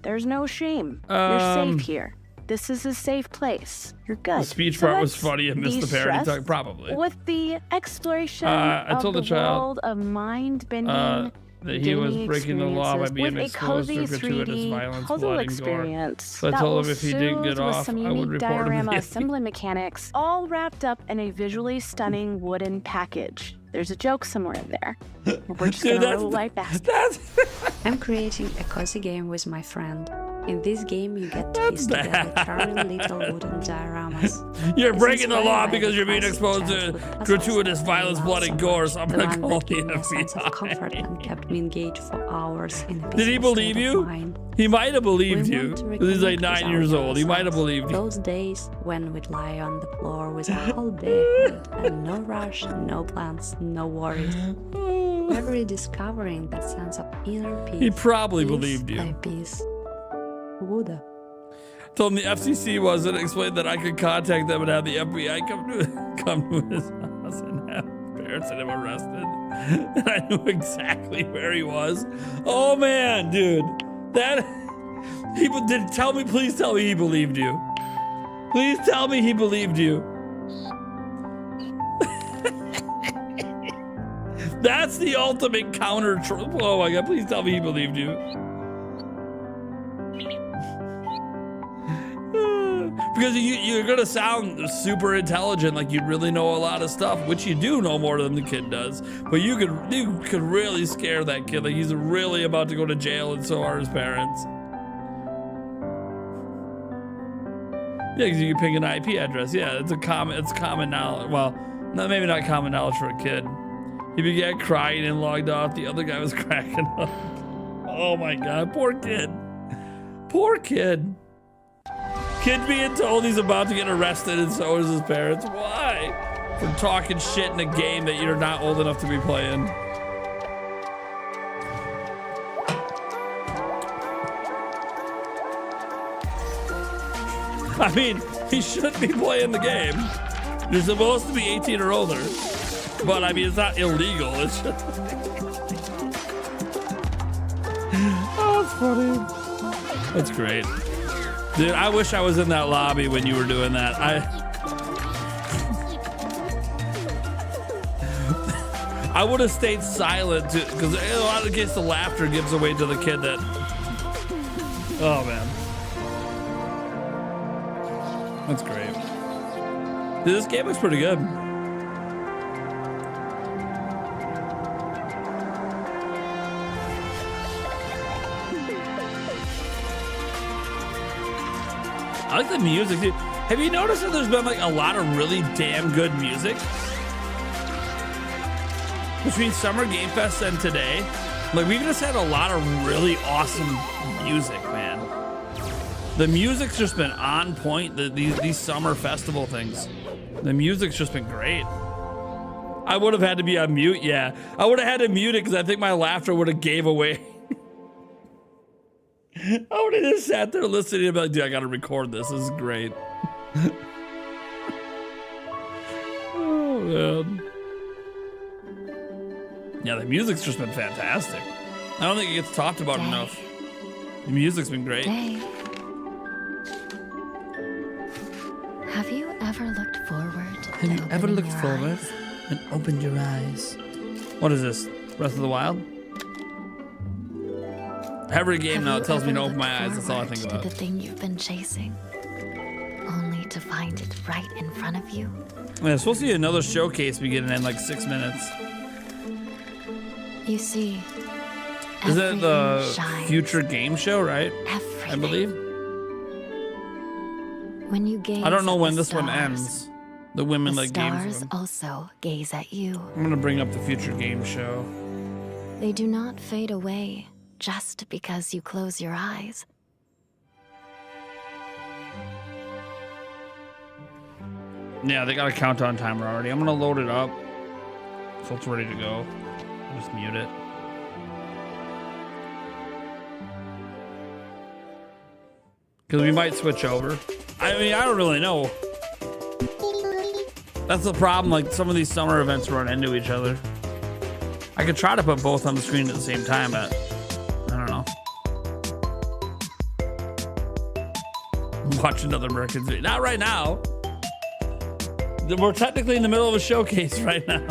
There's no shame. You're safe here. This is a safe place. You're good. The speech part was funny. I missed the parody talk, probably. With the exploration I told of the the child, world of mind-bending that he was breaking the law by being exposed to gratuitous violence, blood, and gore. So I told him if he didn't get off, I would report him. Assembly mechanics, all wrapped up in a visually stunning wooden package. There's a joke somewhere in there. We're just gonna roll right past. I'm creating a cozy game with my friend. In this game, you get to piece together charming little wooden dioramas. You're breaking the law because you're being exposed to gratuitous violence, blood, and gore. So I'm gonna call the FBI. Comfort and kept me engaged for hours in a Did he believe you? He might have believed you. Because he's like 9 years old. He might have believed you. Those days when we'd lie on the floor with a whole day and no rush, no plans, no worries. We're rediscovering that sense of inner peace. He probably believed you. By piece. Woulda. Told him the FCC wasn't, explained that I could contact them and have the FBI come to his house and have parents and him arrested. And I knew exactly where he was. Oh man, dude. That people did tell me, please tell me he believed you. Please tell me he believed you. That's the ultimate counter. Oh my God, please tell me he believed you. Because you're gonna sound super intelligent, like you really know a lot of stuff, which you do know more than the kid does. But you could really scare that kid. Like he's really about to go to jail, and so are his parents. Yeah, because you can ping an IP address. Yeah, it's common knowledge. Well, maybe not common knowledge for a kid. He began crying and logged off. The other guy was cracking up. Oh my God, poor kid. Poor kid. Kid being told he's about to get arrested, and so is his parents. Why? For talking shit in a game that you're not old enough to be playing. I mean, he shouldn't be playing the game. You're supposed to be 18 or older. But I mean, it's not illegal. It's just... Oh, that's funny. That's great. Dude, I wish I was in that lobby when you were doing that. I would have stayed silent because a lot of kids, the laughter gives away to the kid that. Oh man, that's great. Dude, this game looks pretty good. I like the music, dude. Have you noticed that there's been like a lot of really damn good music? Between Summer Game Fest and today, like we've just had a lot of really awesome music, man. The music's just been on point, these summer festival things. The music's just been great. I would have had to be on mute, yeah. I would have had to mute it because I think my laughter would have gave away. I would have just sat there listening and be like, dude, I gotta record this. This is great. Oh, man. Yeah, the music's just been fantastic. I don't think it gets talked about enough. The music's been great. Have you ever Have you ever looked forward and opened your eyes? What is this? Breath of the Wild? Every game now it tells me to open my eyes. That's all I think about. The thing you've been chasing, only to find it right in front of you. Yeah, it's supposed to be another showcase beginning in like 6 minutes. You see, Is it the shines. future game show, right? I believe. When you gaze I don't know at when the this one stars, ends. The women the like games. stars also gaze at you. I'm gonna bring up the future game show. They do not fade away just because you close your eyes. Yeah, they got a countdown timer already. I'm gonna load it up so it's ready to go. I'll just mute it. Because we might switch over. I mean, I don't really know. That's the problem. Like, some of these summer events run into each other. I could try to put both on the screen at the same time, but I don't know. Watch another American video. Not right now. We're technically in the middle of a showcase right now.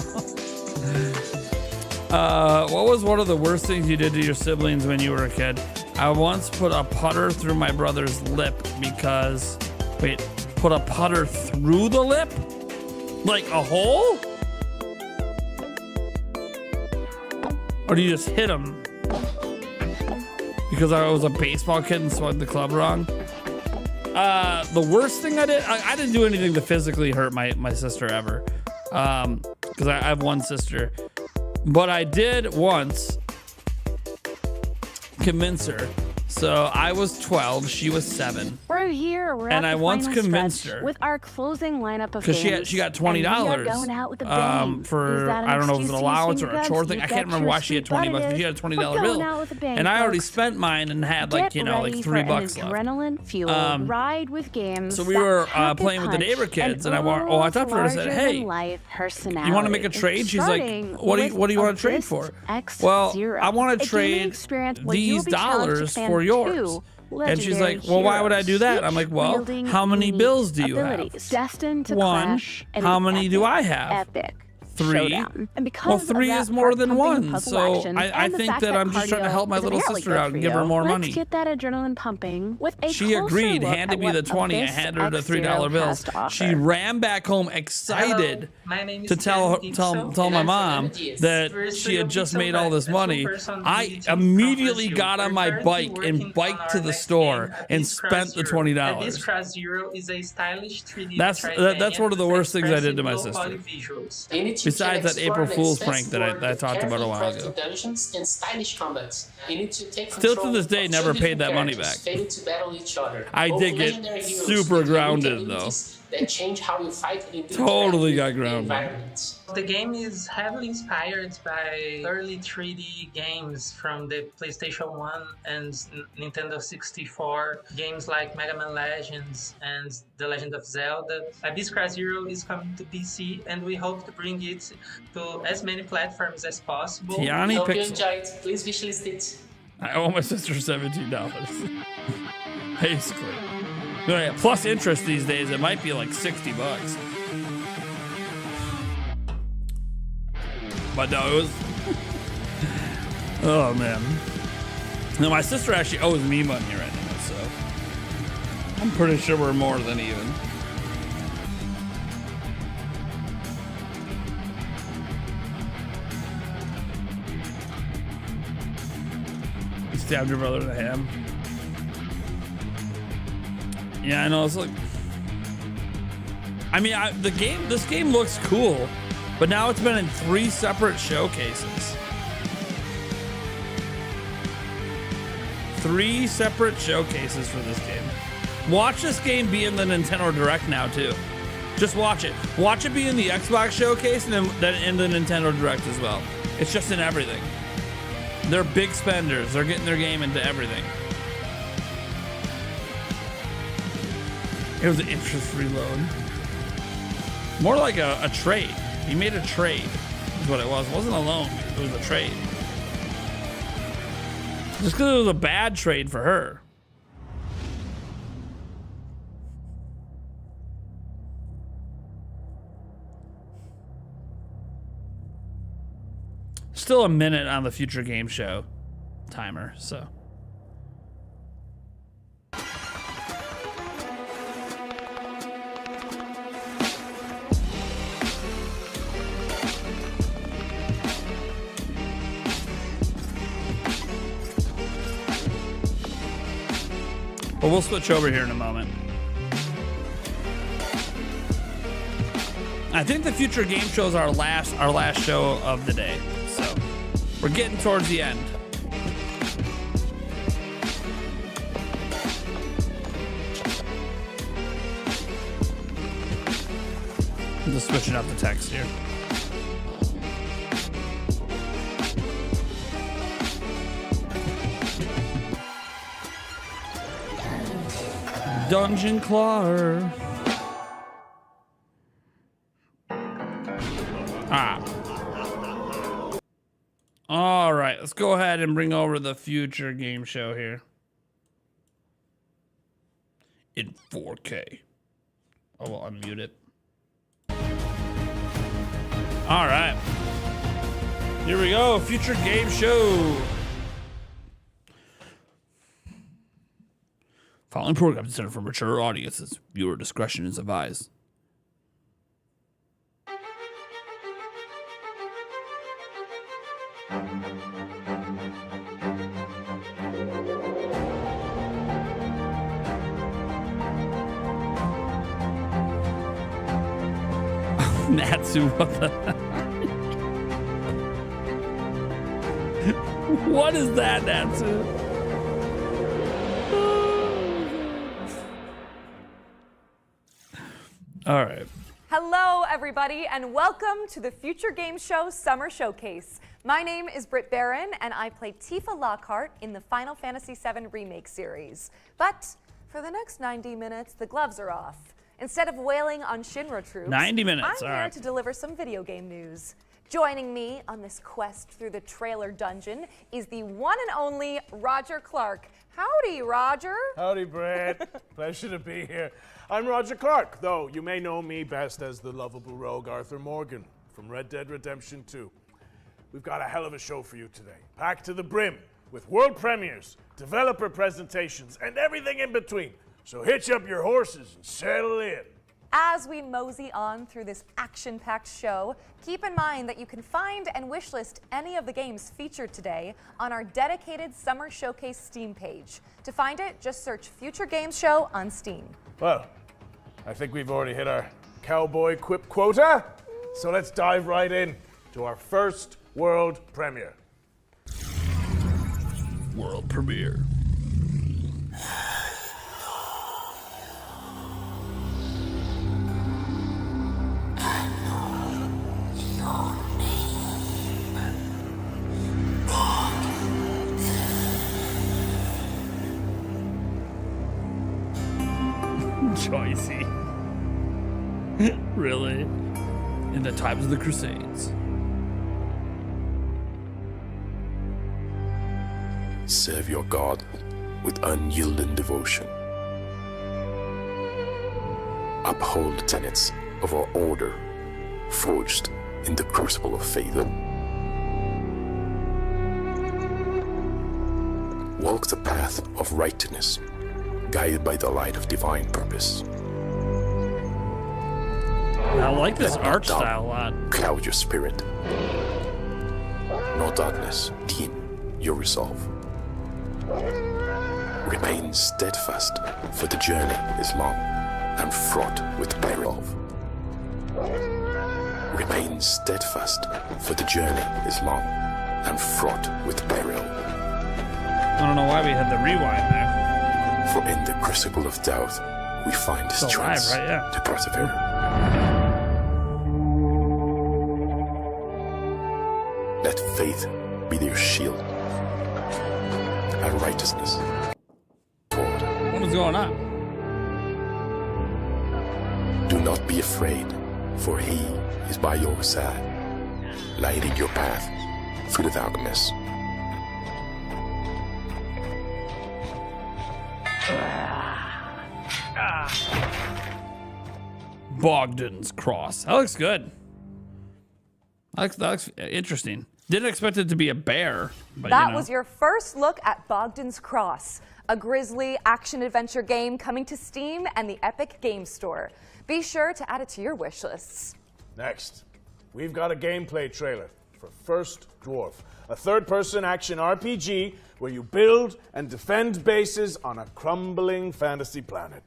What was one of the worst things you did to your siblings when you were a kid? I once put a putter through my brother's lip because... Wait, put a putter through the lip? Like a hole? Or do you just hit him? Because I was a baseball kid and swung the club wrong? The worst thing I did, I didn't do anything to physically hurt my sister ever. Because I have one sister. But I did once convince her. So I was 12, she was 7. We're here. We're And at I the once final convinced stretch her. with our closing lineup of Because games. she got And we are $20 going out with a bang. Is for, that an I don't know if it's an excuse to use allowance or finger a guns? chore thing. You I can't bet remember your why she had sweet butt 20 bucks, it but she is. had a $20 We're bill. going out with a bang, And I already folks. spent mine and had like, Get you know, like ready 3 for bucks an left. adrenaline-fueled ride with games. So we that were pack a playing with the punch neighbor kids, and I oodles talked to her and said, hey, larger-than-life personality. you want to make a trade? She's like, Starting what do you want with to trade Abyss for? X Well, Zero, I want a to gaming trade experience where you will these be challenged to dollars expand for yours. 2 And she's legendary like, well, why would I do that? heroes, I'm like, well, wielding how many unique bills do you have? abilities, destined to 1. clash in How an many do epic, I have? Epic 3. showdown. And because Well, of 3 that is more than heart-pumping 1. puzzle So action I and the think fact that I'm just trying to cardio help my is little inherently sister good out for and give her you, more let's money. get that adrenaline pumping with a She closer agreed, look handed at me what the 20. I Abyss handed her the X $3 Zero bills. has to offer. She ran back home excited to tell my mom that she had just made all this money. I immediately got on my bike and biked to the store and spent the $20. That's one of the worst things I did to my sister. Besides that April Fool's prank that I talked about a while ago. Still to this day, never paid that money back. I did get super grounded though. That change how you fight in Totally got grounded. environments. The game is heavily inspired by early 3D games from the PlayStation 1 and Nintendo 64. Games like Mega Man Legends and The Legend of Zelda. Abyss Zero is coming to PC, and we hope to bring it to as many platforms as possible. Tiani Hope you Pixel. enjoy it. Please wishlist it. I owe my sister $17. Basically. Yeah, plus interest these days, it might be like $60. But no, it was. Oh man. No, my sister actually owes me money right now, so I'm pretty sure we're more than even. You stabbed your brother in the hand. Yeah, I know. It's like, I mean, this game looks cool, but now it's been in 3 separate showcases. 3 separate showcases for this game. Watch this game be in the Nintendo Direct now too. Just watch it. Watch it be in the Xbox showcase and then in the Nintendo Direct as well. It's just in everything. They're big spenders. They're getting their game into everything. It was an interest-free loan. More like a trade. He made a trade, is what it was. It wasn't a loan, it was a trade. Just because it was a bad trade for her. Still a minute on the future game show timer, so. But we'll switch over here in a moment. I think the future game show is our last show of the day. So we're getting towards the end. I'm just switching up the text here. Dungeon Clawer. All right, let's go ahead and bring over the future game show here. In 4K. Oh, well, unmute it. All right. Here we go, future game show. Following program is intended for mature audiences. Viewer discretion is advised. Natsu, what the? What is that, Natsu? All right. Hello, everybody, and welcome to the Future Game Show Summer Showcase. My name is Britt Barron, and I play Tifa Lockhart in the Final Fantasy VII Remake series. But for the next 90 minutes, the gloves are off. Instead of wailing on Shinra troops, 90 minutes, I'm here to deliver some video game news. Joining me on this quest through the trailer dungeon is the one and only Roger Clark. Howdy, Roger. Howdy, Brett. Pleasure to be here. I'm Roger Clark, though you may know me best as the lovable rogue Arthur Morgan from Red Dead Redemption 2. We've got a hell of a show for you today, packed to the brim with world premieres, developer presentations, and everything in between. So hitch up your horses and settle in. As we mosey on through this action-packed show, keep in mind that you can find and wishlist any of the games featured today on our dedicated Summer Showcase Steam page. To find it, just search Future Games Show on Steam. Well, I think we've already hit our cowboy quip quota, so let's dive right in to our first world premiere. World premiere. Choicey. Really? In the times of the Crusades. Serve your God with unyielding devotion. Uphold the tenets of our order, forged in the crucible of faith. Walk the path of righteousness, guided by the light of divine purpose. I like this art style a lot. Cloud your spirit. No darkness dim your resolve. Remain steadfast, for the journey is long and fraught with peril. Remain steadfast, for the journey is long and fraught with peril. I don't know why we had the rewind there. For in the crucible of doubt, we find the strength to persevere. Let faith be your shield, and righteousness. What is going on? Do not be afraid, for he is by your side, lighting your path through the darkness. Bogdan's Cross. That looks good. That looks interesting. Didn't expect it to be a bear. But, That was your first look at Bogdan's Cross, a grisly action-adventure game coming to Steam and the Epic Game Store. Be sure to add it to your wish lists. Next, we've got a gameplay trailer for First Dwarf, a third-person action RPG where you build and defend bases on a crumbling fantasy planet.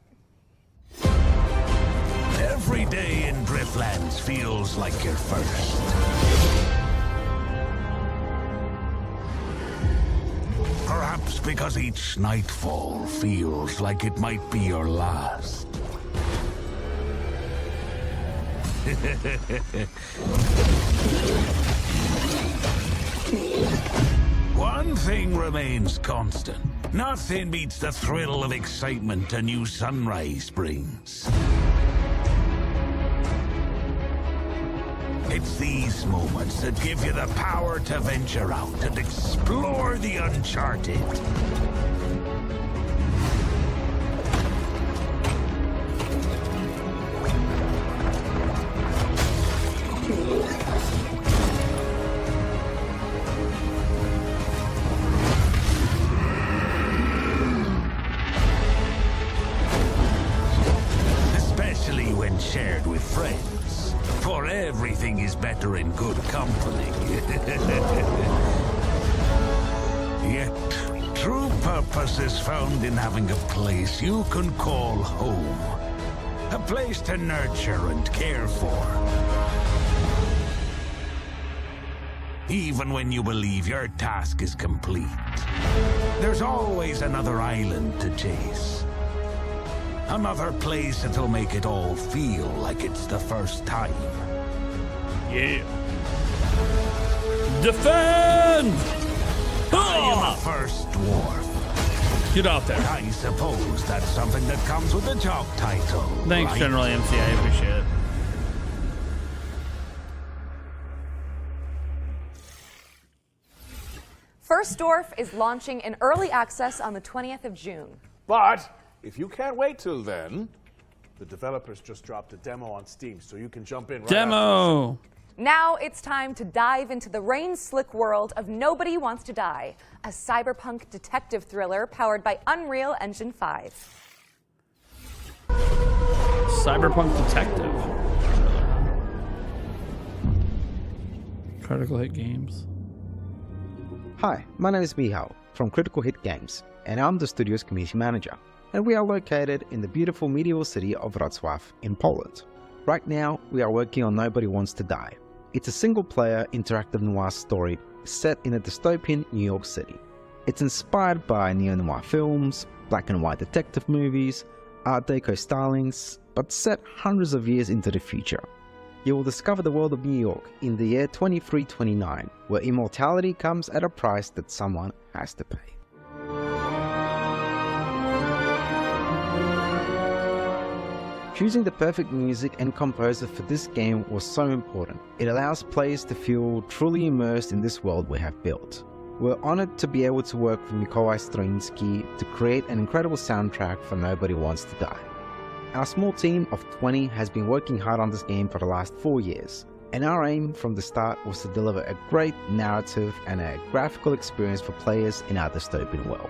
Every day in Driftlands feels like your first. Perhaps because each nightfall feels like it might be your last. One thing remains constant. Nothing beats the thrill of excitement a new sunrise brings. It's these moments that give you the power to venture out and explore the uncharted. Especially when shared with friends. For everything is better in good company. Yet, true purpose is found in having a place you can call home. A place to nurture and care for. Even when you believe your task is complete, there's always another island to chase. Another place that'll make it all feel like it's the first time. Yeah. Defend! I am a First Dwarf. Get out there. I suppose that's something that comes with the job title. Thanks, right? General MC. I appreciate it. First Dwarf is launching in early access on the 20th of June. But if you can't wait till then, the developers just dropped a demo on Steam, so you can jump in right Demo! Now it's time to dive into the rain-slick world of Nobody Wants to Die, a cyberpunk detective thriller powered by Unreal Engine 5. Cyberpunk detective. Critical Hit Games. Hi, my name is Michał from Critical Hit Games, and I'm the studio's community manager. And we are located in the beautiful medieval city of Wrocław in Poland. Right now, we are working on Nobody Wants to Die. It's a single-player interactive noir story set in a dystopian New York City. It's inspired by neo-noir films, black and white detective movies, Art Deco stylings, but set hundreds of years into the future. You will discover the world of New York in the year 2329, where immortality comes at a price that someone has to pay. Choosing the perfect music and composer for this game was so important. It allows players to feel truly immersed in this world we have built. We're honored to be able to work with Mikołaj Stroiński to create an incredible soundtrack for Nobody Wants to Die. Our small team of 20 has been working hard on this game for the last 4 years, and our aim from the start was to deliver a great narrative and a graphical experience for players in our dystopian world.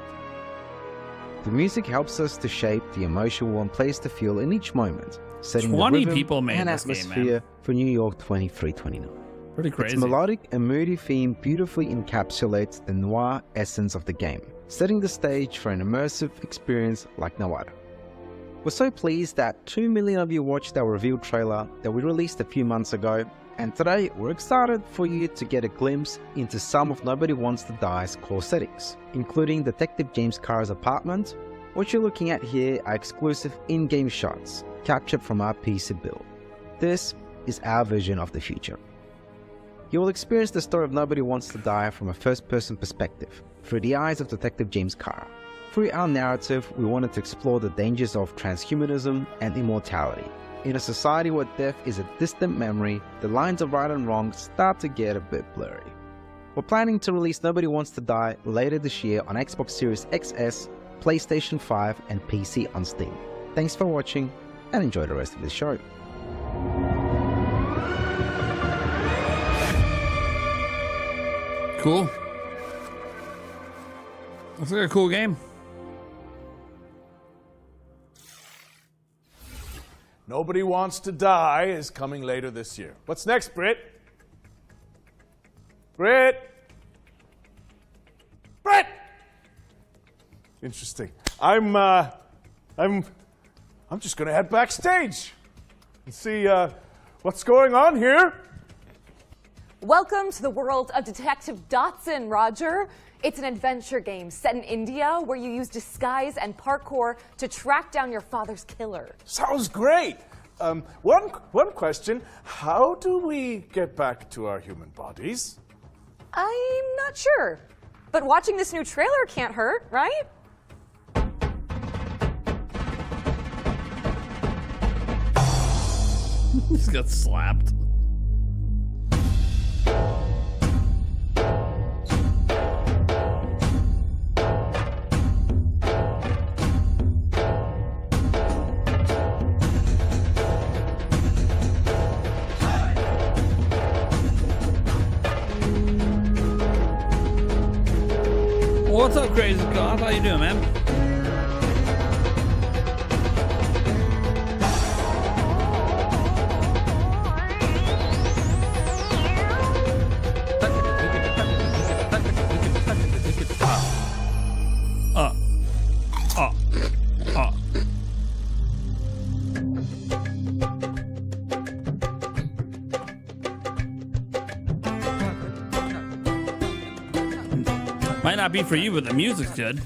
The music helps us to shape the emotion we want players to feel in each moment, setting 20 the rhythm people made and this game, atmosphere man. for New York 2329. Pretty crazy. Its melodic and moody theme beautifully encapsulates the noir essence of the game, setting the stage for an immersive experience like no other. We're so pleased that 2 million of you watched our reveal trailer that we released a few months ago, and today we're excited for you to get a glimpse into some of Nobody Wants to Die's core settings, including Detective James Carr's apartment. What you're looking at here are exclusive in-game shots captured from our PC build. This is our vision of the future. You will experience the story of Nobody Wants to Die from a first-person perspective, through the eyes of Detective James Carr. Through our narrative, we wanted to explore the dangers of transhumanism and immortality. In a society where death is a distant memory, the lines of right and wrong start to get a bit blurry. We're planning to release Nobody Wants to Die later this year on Xbox Series XS, PlayStation 5 and PC on Steam. Thanks for watching and enjoy the rest of the show. cool. Looks like a cool game. Nobody Wants to Die is coming later this year. What's next, Britt? Britt! Interesting. I'm just gonna head backstage and see what's going on here. Welcome to the world of Detective Dotson, Roger. It's an adventure game set in India where you use disguise and parkour to track down your father's killer. Sounds great. One question. How do we get back to our human bodies? I'm not sure. But watching this new trailer can't hurt, right? Just got slapped. What's up, Crazy God? How you doing, man? Might not be for you, but the music's good.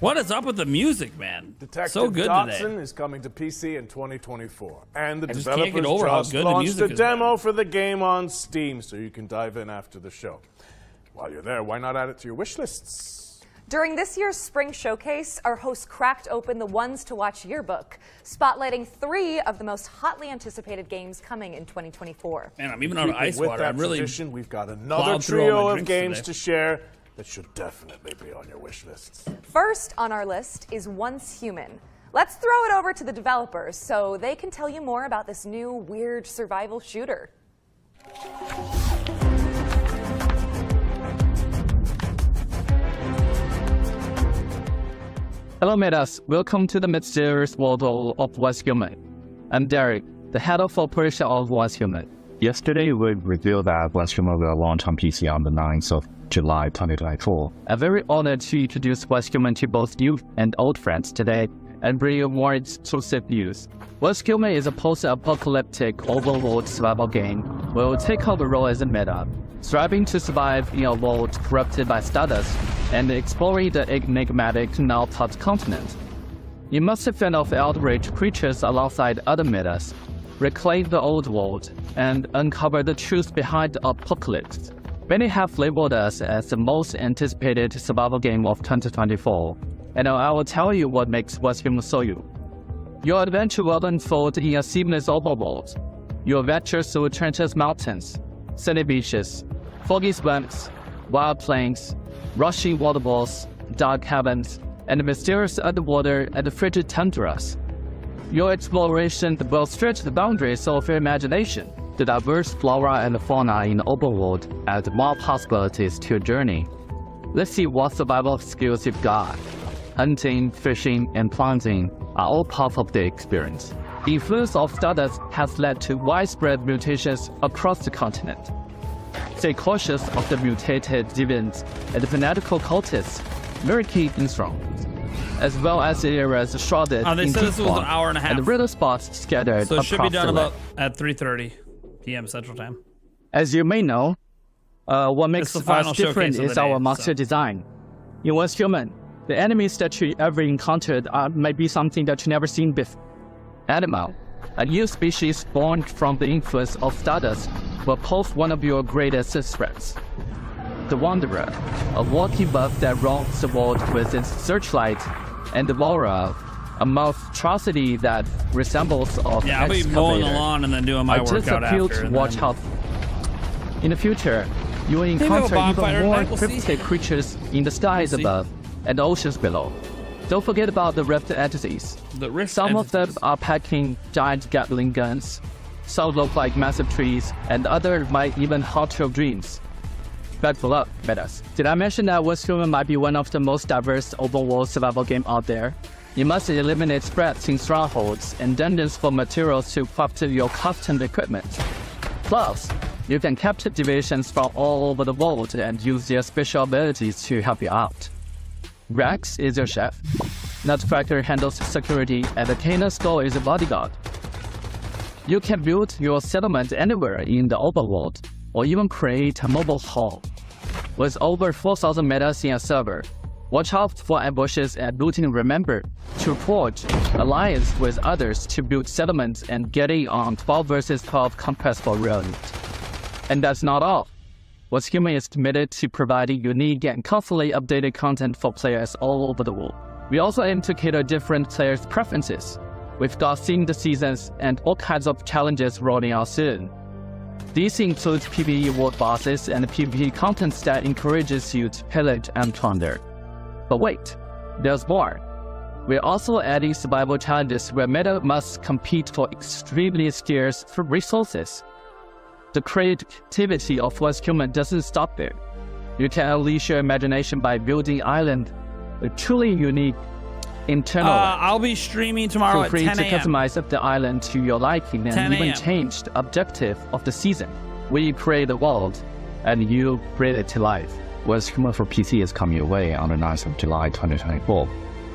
What is up with the music, man? Detective so good Dotson today. is coming to PC in 2024. And the I just can't get developers over how just good the launched music a is, demo for the game on Steam, so you can dive in after the show. While you're there, why not add it to your wish lists? During this year's Spring Showcase, our host cracked open the Ones to Watch yearbook, spotlighting 3 of the most hotly anticipated games coming in 2024. Man, I'm even out of ice water. I'm really tradition, we've got another trio of games to share that should definitely be on your wish lists. First on our list is Once Human. Let's throw it over to the developers so they can tell you more about this new weird survival shooter. Hello, Metas. Welcome to the mysterious world of Once Human. I'm Derek, the head of operation of Once Human. Yesterday, we revealed that Once Human will launch on PC on the 9th of July 2024. I'm very honored to introduce Once Human to both new and old friends today and bring you more exclusive news. Once Human is a post-apocalyptic overworld survival game where we'll take on the role as a meta, striving to survive in a world corrupted by stardust and exploring the enigmatic now-pop continent. You must fend off outraged creatures alongside other metas, reclaim the old world, and uncover the truth behind the apocalypse. Many have labeled us as the most anticipated survival game of 2024, and I will tell you what makes Once Human so you. Your adventure will unfold in a seamless overworld. You'll venture through treacherous mountains, sandy beaches, foggy swamps, wild plains, rushing waterfalls, dark caverns, and mysterious underwater and frigid tundras. Your exploration will stretch the boundaries of your imagination. The diverse flora and fauna in the overworld add more possibilities to your journey. Let's see what survival skills you've got. Hunting, fishing, and planting are all part of the experience. The influence of stardust has led to widespread mutations across the continent. Stay cautious of the mutated deviants and fanatical cultists lurking in strongholds, as well as areas shrouded they in said deep this was an swamp hour and a half. and riddle spots scattered So it should be across done the about land. at 3:30 p.m. Central Time. As you may know, what makes the final us different showcase of is the our day, master design. In Once Human, the enemies that you ever encountered may be something that you never seen before. Animal, a new species born from the influence of stardust, will pose one of your greatest threats. The Wanderer, a walking buff that roams the world with its searchlight, and the Devourer, a monstrosity that resembles of Yeah, I'll be mowing the lawn and then doing my workout after. and Watch then- out. In the future, you will Maybe a encounter bonfire even more tonight, we'll see. cryptic creatures in the skies We'll see. above and the oceans below. Don't forget about the rift entities. Some of them are packing giant Gatling guns. Some look like massive trees, and others might even haunt your dreams. Battle Up metas. Did I mention that Wholesome might be one of the most diverse open world survival game out there? You must eliminate spreads in strongholds and dungeons for materials to craft your custom equipment. Plus, you can capture divisions from all over the world and use their special abilities to help you out. Rex is your chef, Nutcracker handles security, and the Canaan Skull is a bodyguard. You can build your settlement anywhere in the open world, or even create a mobile hall. With over 4,000 metas in a server, watch out for ambushes and looting. Remember to forge alliance with others to build settlements and get in on 12 vs 12 compatible round. And that's not all. Wholesome is committed to providing unique and constantly updated content for players all over the world. We also aim to cater different players' preferences. We've got themed seasons and all kinds of challenges rolling out soon. These include PvE world bosses and PvP content that encourages you to pillage and plunder. But wait, there's more. We're also adding survival challenges where meta must compete for extremely scarce resources. The creativity of Wholesome doesn't stop there. You can unleash your imagination by building island with truly unique internal. I'll be streaming tomorrow at 10 Feel a.m. free to customize the island to your liking and even change the objective of the season. We create the world, and you bring it to life. Wholesome for PC is coming your way on the 9th of July 2024,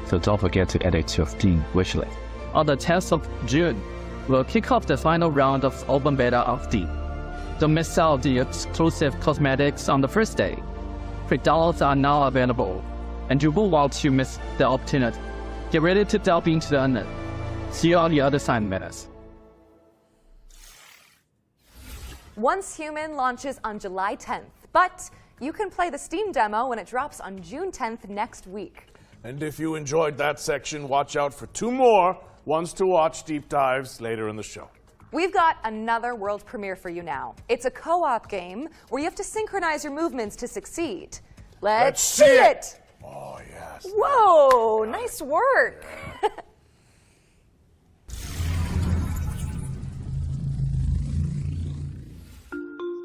so don't forget to add it to your Steam wishlist. On the 10th of June, we'll kick off the final round of open beta of Steam. Don't miss out the exclusive cosmetics on the first day. Free downloads are now available, and you won't want to miss the opportunity. Get ready to delve into the unknown. See you on the other side, metas. Once Human launches on July 10th, but you can play the Steam demo when it drops on June 10th next week. And if you enjoyed that section, watch out for 2 more ones to watch deep dives later in the show. We've got another world premiere for you now. It's a co-op game where you have to synchronize your movements to succeed. Let's see it! Oh, yes. Whoa, nice work.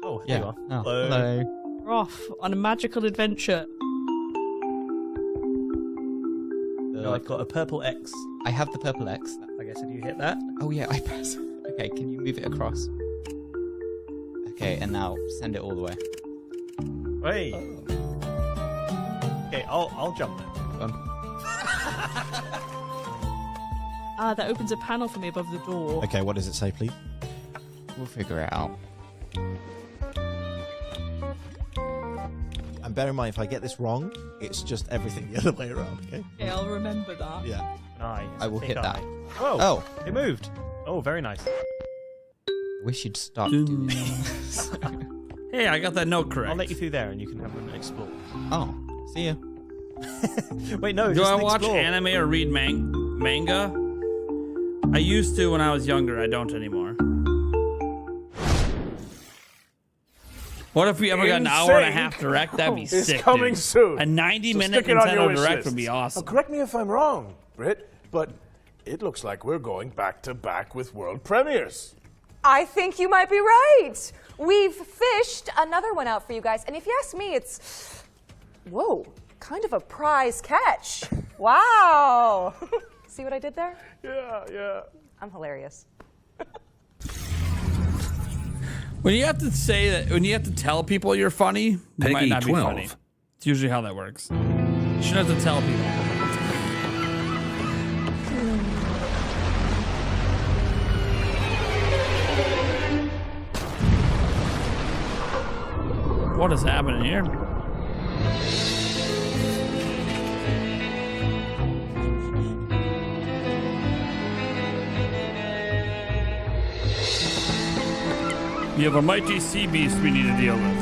Oh, here you are. Oh, hello. We're off on a magical adventure. I've got a purple X. I have the purple X. I guess if you hit that. Oh yeah, I press. Okay, can you move it across? Okay, and now send it all the way. Wait. Okay, I'll jump then. That opens a panel for me above the door. Okay, what does it say, please? We'll figure it out. And bear in mind, if I get this wrong, it's just everything the other way around, okay? Okay, I'll remember that. Yeah. Nice. I will hit that. Oh, it moved. Oh, very nice. Wish you'd stop doing this. Hey, I got that note correct. I'll let you through there and you can have an explore. Oh, see ya. Wait, no, Do just I watch explore. anime or read manga? I used to when I was younger. I don't anymore. What if we ever got an hour and a half direct? That'd be sick. It's coming dude. soon. A 90-minute stick it on your Nintendo wish Direct list. would be awesome. Now, correct me if I'm wrong, Britt, but it looks like we're going back to back with world premieres. I think you might be right. We've fished another one out for you guys. And if you ask me, it's, whoa, kind of a prize catch. Wow. See what I did there? Yeah. I'm hilarious. When you have to say that, when you have to tell people you're funny, you might Peggy not 12. be funny. It's usually how that works. You shouldn't have to tell people. What is happening here? We have a mighty sea beast we need to deal with.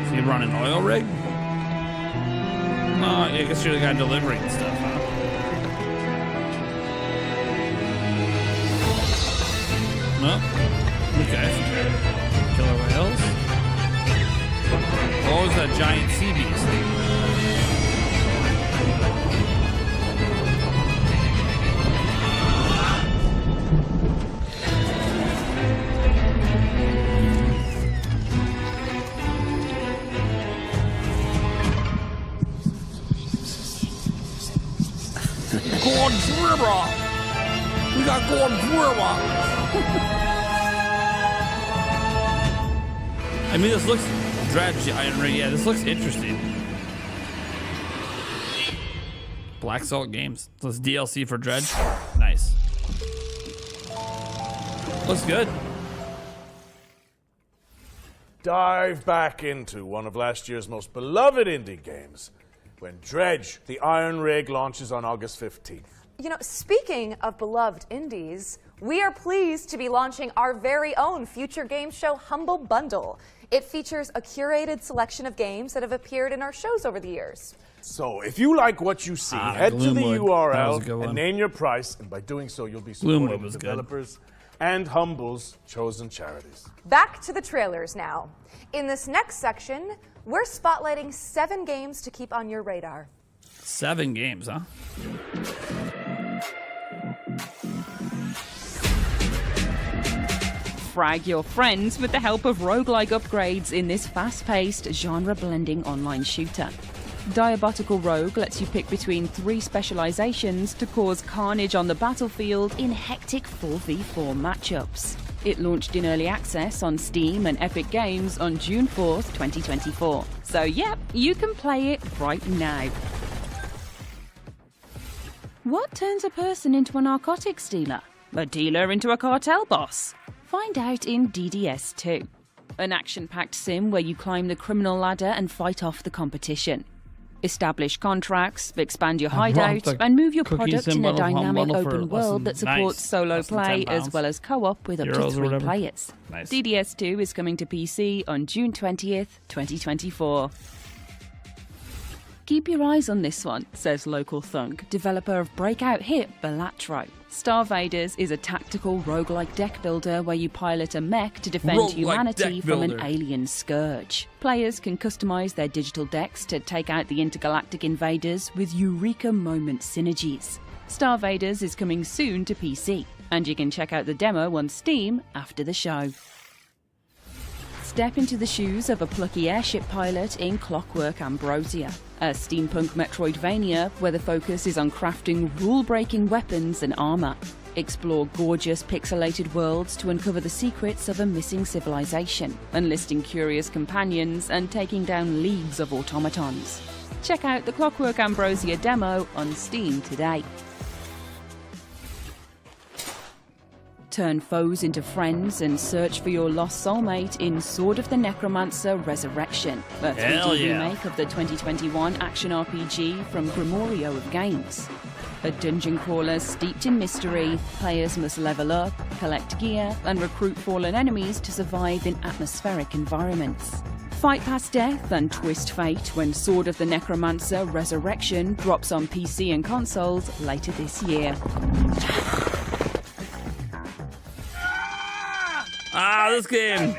Is he running an oil rig? No, I guess you're the guy delivering stuff, huh? No. Okay. Killer whales. What was that giant sea beast? we got going forward. I mean, this looks Dredge Iron Ring. Yeah, this looks interesting. Black Salt Games. So it's DLC for Dredge. Nice. Looks good. Dive back into one of last year's most beloved indie games when Dredge, the Iron Rig, launches on August 15th. You know, speaking of beloved indies, we are pleased to be launching our very own Future Games Show Humble Bundle. It features a curated selection of games that have appeared in our shows over the years. So, if you like what you see, head to the URL and name your price, and by doing so, you'll be supporting the developers and Humble's chosen charities. Back to the trailers now. In this next section, we're spotlighting 7 games to keep on your radar. 7 games, huh? Frag your friends with the help of roguelike upgrades in this fast-paced, genre-blending online shooter. Diabotical Rogue lets you pick between 3 specializations to cause carnage on the battlefield in hectic 4v4 matchups. It launched in early access on Steam and Epic Games on June 4th, 2024. So yep, you can play it right now. What turns a person into a narcotics dealer? A dealer into a cartel boss? Find out in DDS 2, an action-packed sim where you climb the criminal ladder and fight off the competition. Establish contracts, expand your hideout, and move your product in a dynamic open world that supports solo play as well as co-op with up to 3 players. Nice. DDS 2 is coming to PC on June 20th, 2024. Keep your eyes on this one, says Local Thunk, developer of breakout hit Balatro. Star Vaders is a tactical roguelike deck builder where you pilot a mech to defend humanity from an alien scourge. Players can customize their digital decks to take out the intergalactic invaders with Eureka Moment synergies. Star Vaders is coming soon to PC, and you can check out the demo on Steam after the show. Step into the shoes of a plucky airship pilot in Clockwork Ambrosia, a steampunk Metroidvania where the focus is on crafting rule-breaking weapons and armour. Explore gorgeous pixelated worlds to uncover the secrets of a missing civilization, enlisting curious companions and taking down leagues of automatons. Check out the Clockwork Ambrosia demo on Steam today. Turn foes into friends and search for your lost soulmate in Sword of the Necromancer Resurrection, a 3D remake of the 2021 action RPG from Grimorio of Games. A dungeon crawler steeped in mystery, players must level up, collect gear, and recruit fallen enemies to survive in atmospheric environments. Fight past death and twist fate when Sword of the Necromancer Resurrection drops on PC and consoles later this year. This game.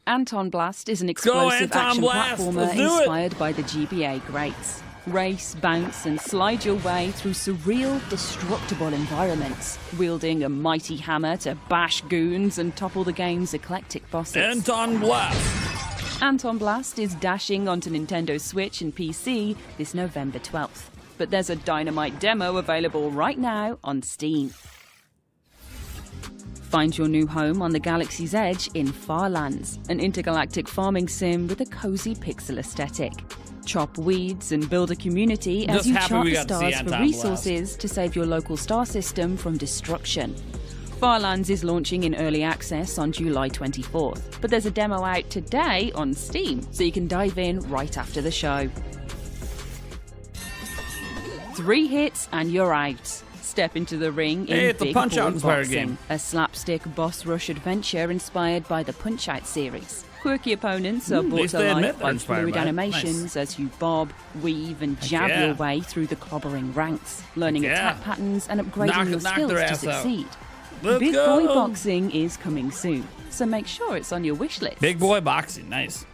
Anton Blast is an explosive action platformer inspired by the GBA greats. Race, bounce, and slide your way through surreal, destructible environments, wielding a mighty hammer to bash goons and topple the game's eclectic bosses. Anton Blast. Anton Blast is dashing onto Nintendo Switch and PC this November 12th. But there's a dynamite demo available right now on Steam. Find your new home on the galaxy's edge in Farlands, an intergalactic farming sim with a cozy pixel aesthetic. Chop weeds and build a community as you chart the stars for resources to save your local star system from destruction. Farlands is launching in early access on July 24th, but there's a demo out today on Steam, so you can dive in right after the show. 3 hits and you're out. Step into the ring in Big Boy Boxing, a slapstick boss rush adventure inspired by the Punch-Out series. Quirky opponents are brought to life by fluid animations as you bob, weave, and jab your way through the clobbering ranks, learning attack patterns and upgrading your skills to succeed. Big Boy Boxing is coming soon, so make sure it's on your wish list. Big Boy Boxing, nice.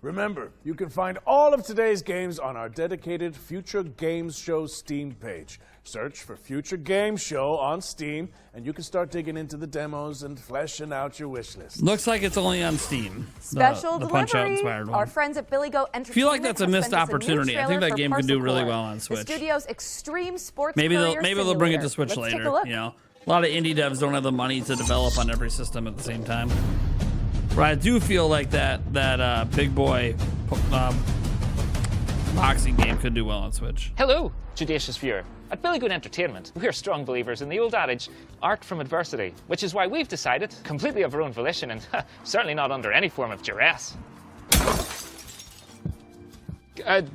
Remember, you can find all of today's games on our dedicated Future Games Show Steam page. Search for Future Game Show on Steam, and you can start digging into the demos and fleshing out your wish list. Looks like it's only on Steam. Special the Punch-Out delivery. inspired one. Our friends at Billy Goat Entertainment. I feel like that's a have missed sent us new opportunity. I think trailer that for game could do Parcel really Core, well on Switch. The studio's extreme sports Maybe courier they'll bring it to simulator. Switch Let's take later. a look. You know, a lot of indie devs don't have the money to develop on every system at the same time. But I do feel like that big boy boxing game could do well on Switch. Hello, judicious viewer. At Billy Goat Entertainment, we're strong believers in the old adage, art from adversity, which is why we've decided, completely of our own volition and certainly not under any form of duress,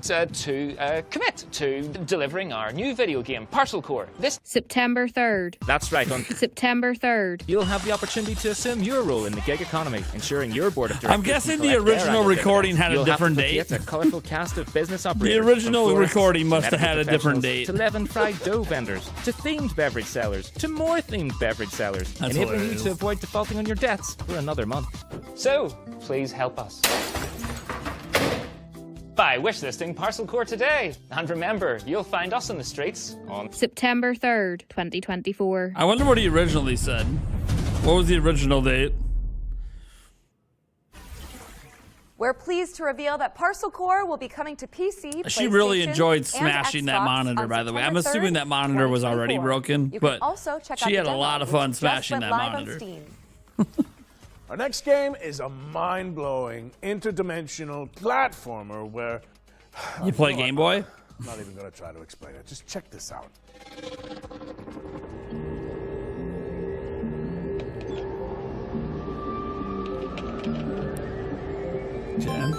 to commit to delivering our new video game, Parcel Core. This September 3rd. That's right, on September 3rd. You'll have the opportunity to assume your role in the gig economy, ensuring your board of directors. I'm guessing the original recording had a different date. A colourful cast of business The operators. original recording must to have had a different date. To leaven fried dough vendors, to themed beverage sellers, to more themed beverage sellers, That's enabling you hilarious. to avoid defaulting on your debts for another month. So, please help us by wishlisting Parcel Core today. And remember, you'll find us in the streets on September 3rd, 2024. I wonder what he originally said. What was the original date? We're pleased to reveal that Parcel Core will be coming to PC. She really PlayStation, enjoyed and smashing that Xbox monitor, on by the way. I'm September assuming 3rd, that monitor was already 2024. broken, You but can also check she out had the a lot demo, of fun which just smashing went that live on monitor. Steam. Our next game is a mind-blowing, interdimensional platformer where... You play Game Boy? I'm not even going to try to explain it. Just check this out. Jam.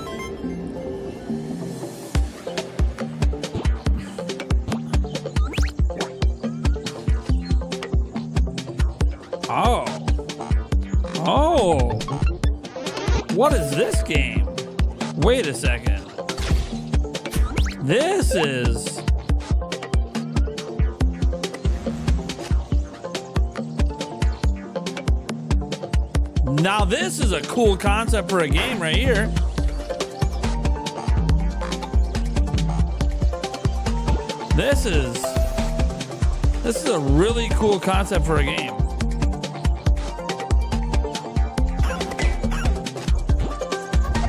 Oh. Oh. What is this game? Wait a second. This is... Now this is a cool concept for a game right here. This is a really cool concept for a game.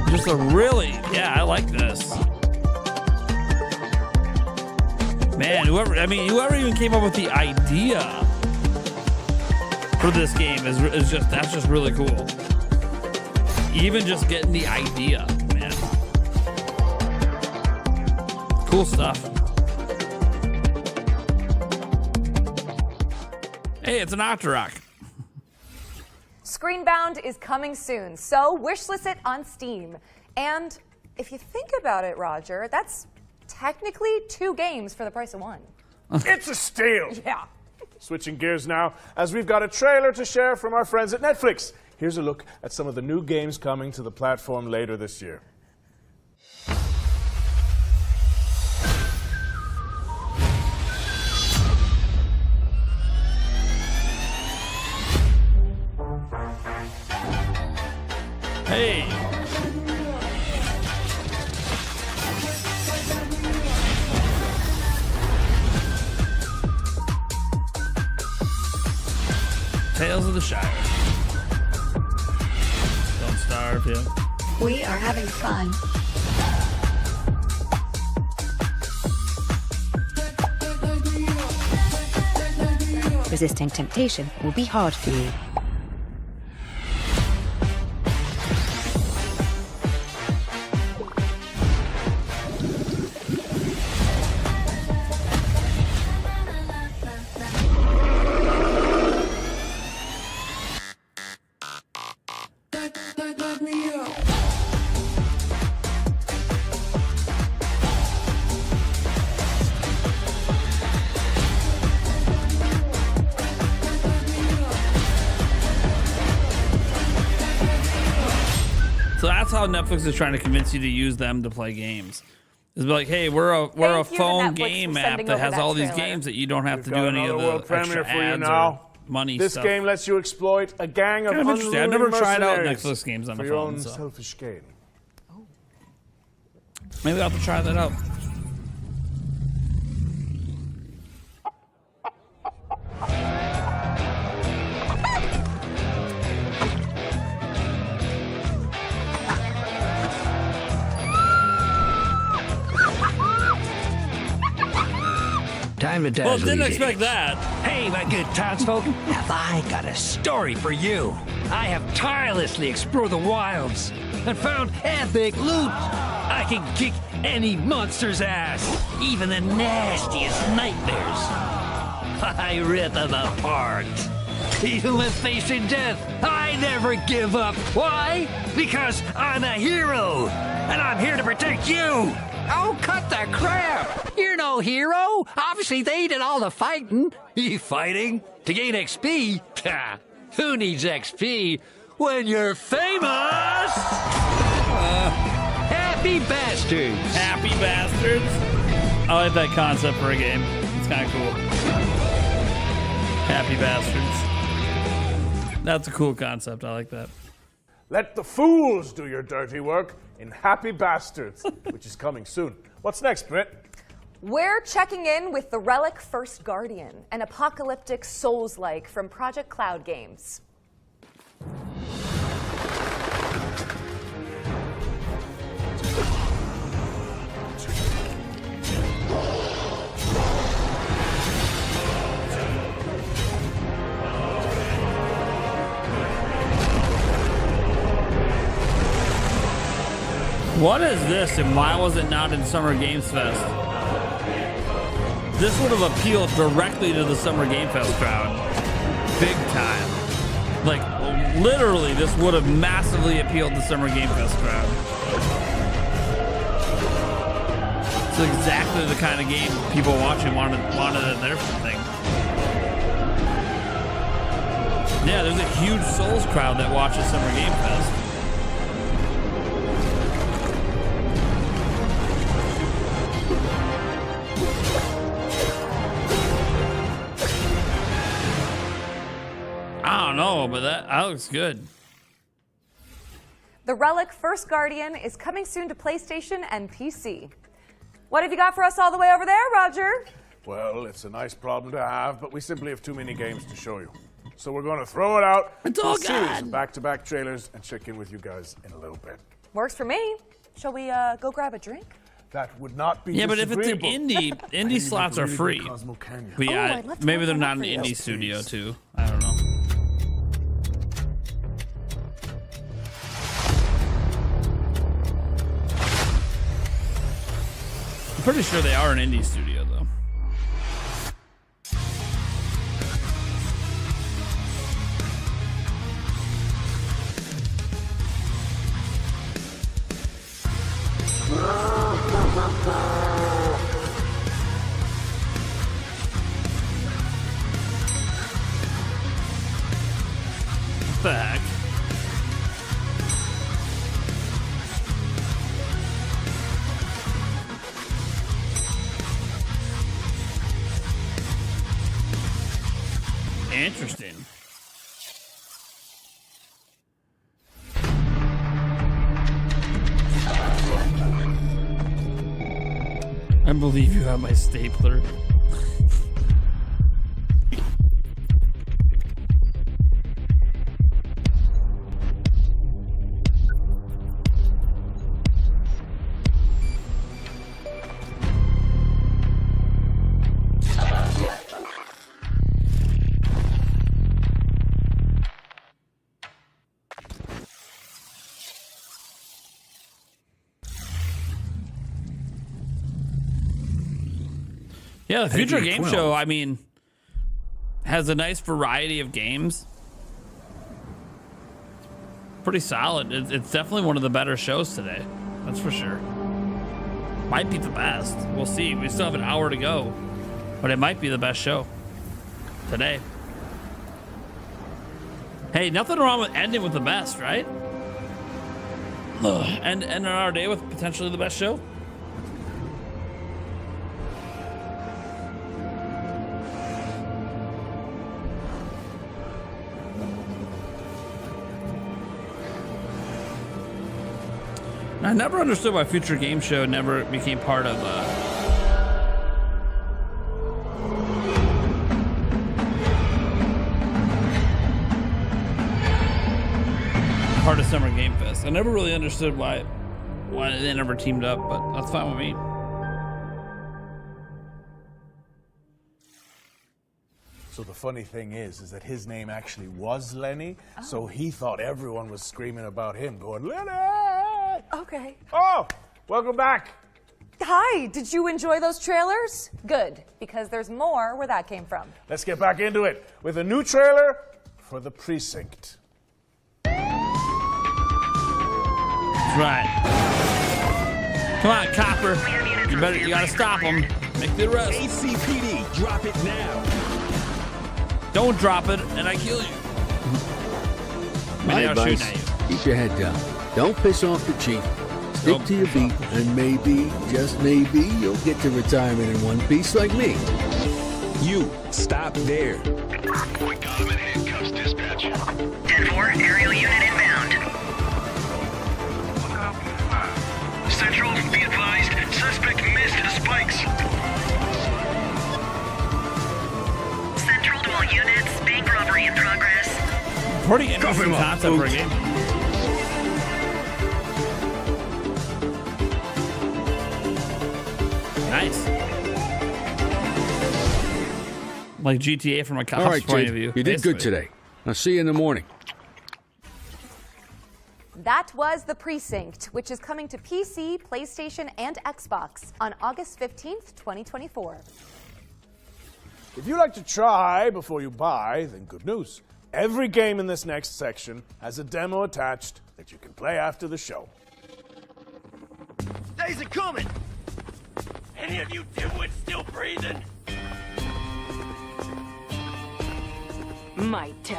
Just a really, yeah, I like this. Man, whoever even came up with the idea for this game is just really cool. Even just getting the idea, man. Cool stuff. Hey, it's an Octorok. Screenbound is coming soon, so wishlist it on Steam. And if you think about it, Roger, that's technically 2 games for the price of 1. It's a steal! Yeah. Switching gears now, as we've got a trailer to share from our friends at Netflix. Here's a look at some of the new games coming to the platform later this year. Hey. Tales of the Shire. Don't starve, yeah. We are having fun. Resisting temptation will be hard for you. So that's how Netflix is trying to convince you to use them to play games. It's like, hey, we're a Thank you to phone Netflix game for app sending that over has that all these trailer. games that you don't have to Got do any another of the world premiere extra for you ads now. or money This stuff. game lets you exploit a gang of Kind of interesting. I've unruly never tried out mercenaries Netflix games on for the your phone, own so. selfish gain. Maybe I'll have to try that out. I'm a dazzle. Well, didn't expect that. Hey, my good townsfolk, have I got a story for you? I have tirelessly explored the wilds and found epic loot. I can kick any monster's ass, even the nastiest nightmares. I rip them apart. Even when facing death, I never give up. Why? Because I'm a hero, and I'm here to protect you. Oh, cut the crap! You're no hero. Obviously, they did all the fighting. You fighting to gain XP? Ha! Who needs XP when you're famous? Happy bastards! Happy bastards. I like that concept for a game. It's kind of cool. Happy bastards. That's a cool concept. I like that. Let the fools do your dirty work in Happy Bastards, which is coming soon. What's next, Britt? We're checking in with the Relic First Guardian, an apocalyptic Souls-like from Project Cloud Games. What is this, and why was it not in Summer Games Fest? This would have appealed directly to the Summer Game Fest crowd. Big time. Like, literally, this would have massively appealed to the Summer Game Fest crowd. It's exactly the kind of game people watching wanted at their thing. Yeah, there's a huge Souls crowd that watches Summer Game Fest. I don't know, but that looks good. The Relic First Guardian is coming soon to PlayStation and PC. What have you got for us all the way over there, Roger? Well, it's a nice problem to have, but we simply have too many games to show you. So we're going to throw it out. It's all a series gone. of back-to-back trailers and check in with you guys in a little bit. Works for me. Shall we go grab a drink? That would not be Yeah, but if it's an disagreeable. indie slots are free. But yeah, I'd love to maybe open they're one not up an for you. indie studio too. I don't know. I'm pretty sure they are an indie studio though. What the heck? Interesting. I believe you have my stapler. Yeah, the Future Peggy Game 12. Show, I mean, has a nice variety of games. Pretty solid. It's definitely one of the better shows today. That's for sure. Might be the best. We'll see. We still have an hour to go. But it might be the best show today. Hey, nothing wrong with ending with the best, right? And ending our day with potentially the best show. I never understood why Future Game Show never became part of Summer Game Fest. I never really understood why they never teamed up, but that's fine with me. So the funny thing is that his name actually was Lenny, so he thought everyone was screaming about him, going, Lenny! Okay. Oh, welcome back. Hi, did you enjoy those trailers? Good, because there's more where that came from. Let's get back into it with a new trailer for The Precinct. That's right. Come on, Copper. You gotta stop him. Make the arrest. ACPD, drop it now. Don't drop it, and I kill you. My advice, keep your head down. Don't piss off the chief. Stick to your beat, and maybe, just maybe, you'll get to retirement in one piece like me. You, stop there. Point got him in handcuffs, dispatch. 10-4, aerial unit inbound. Central, be advised, suspect missed the spikes. Central to all units, bank robbery in progress. Pretty interesting concept for a game. Nice. Like GTA from a cop's All right, point Chief, of view. you did good today. I'll see you in the morning. That was The Precinct, which is coming to PC, PlayStation, and Xbox on August 15th, 2024. If you like to try before you buy, then good news. Every game in this next section has a demo attached that you can play after the show. Days are coming! Any of you dimwits still breathing? My turn.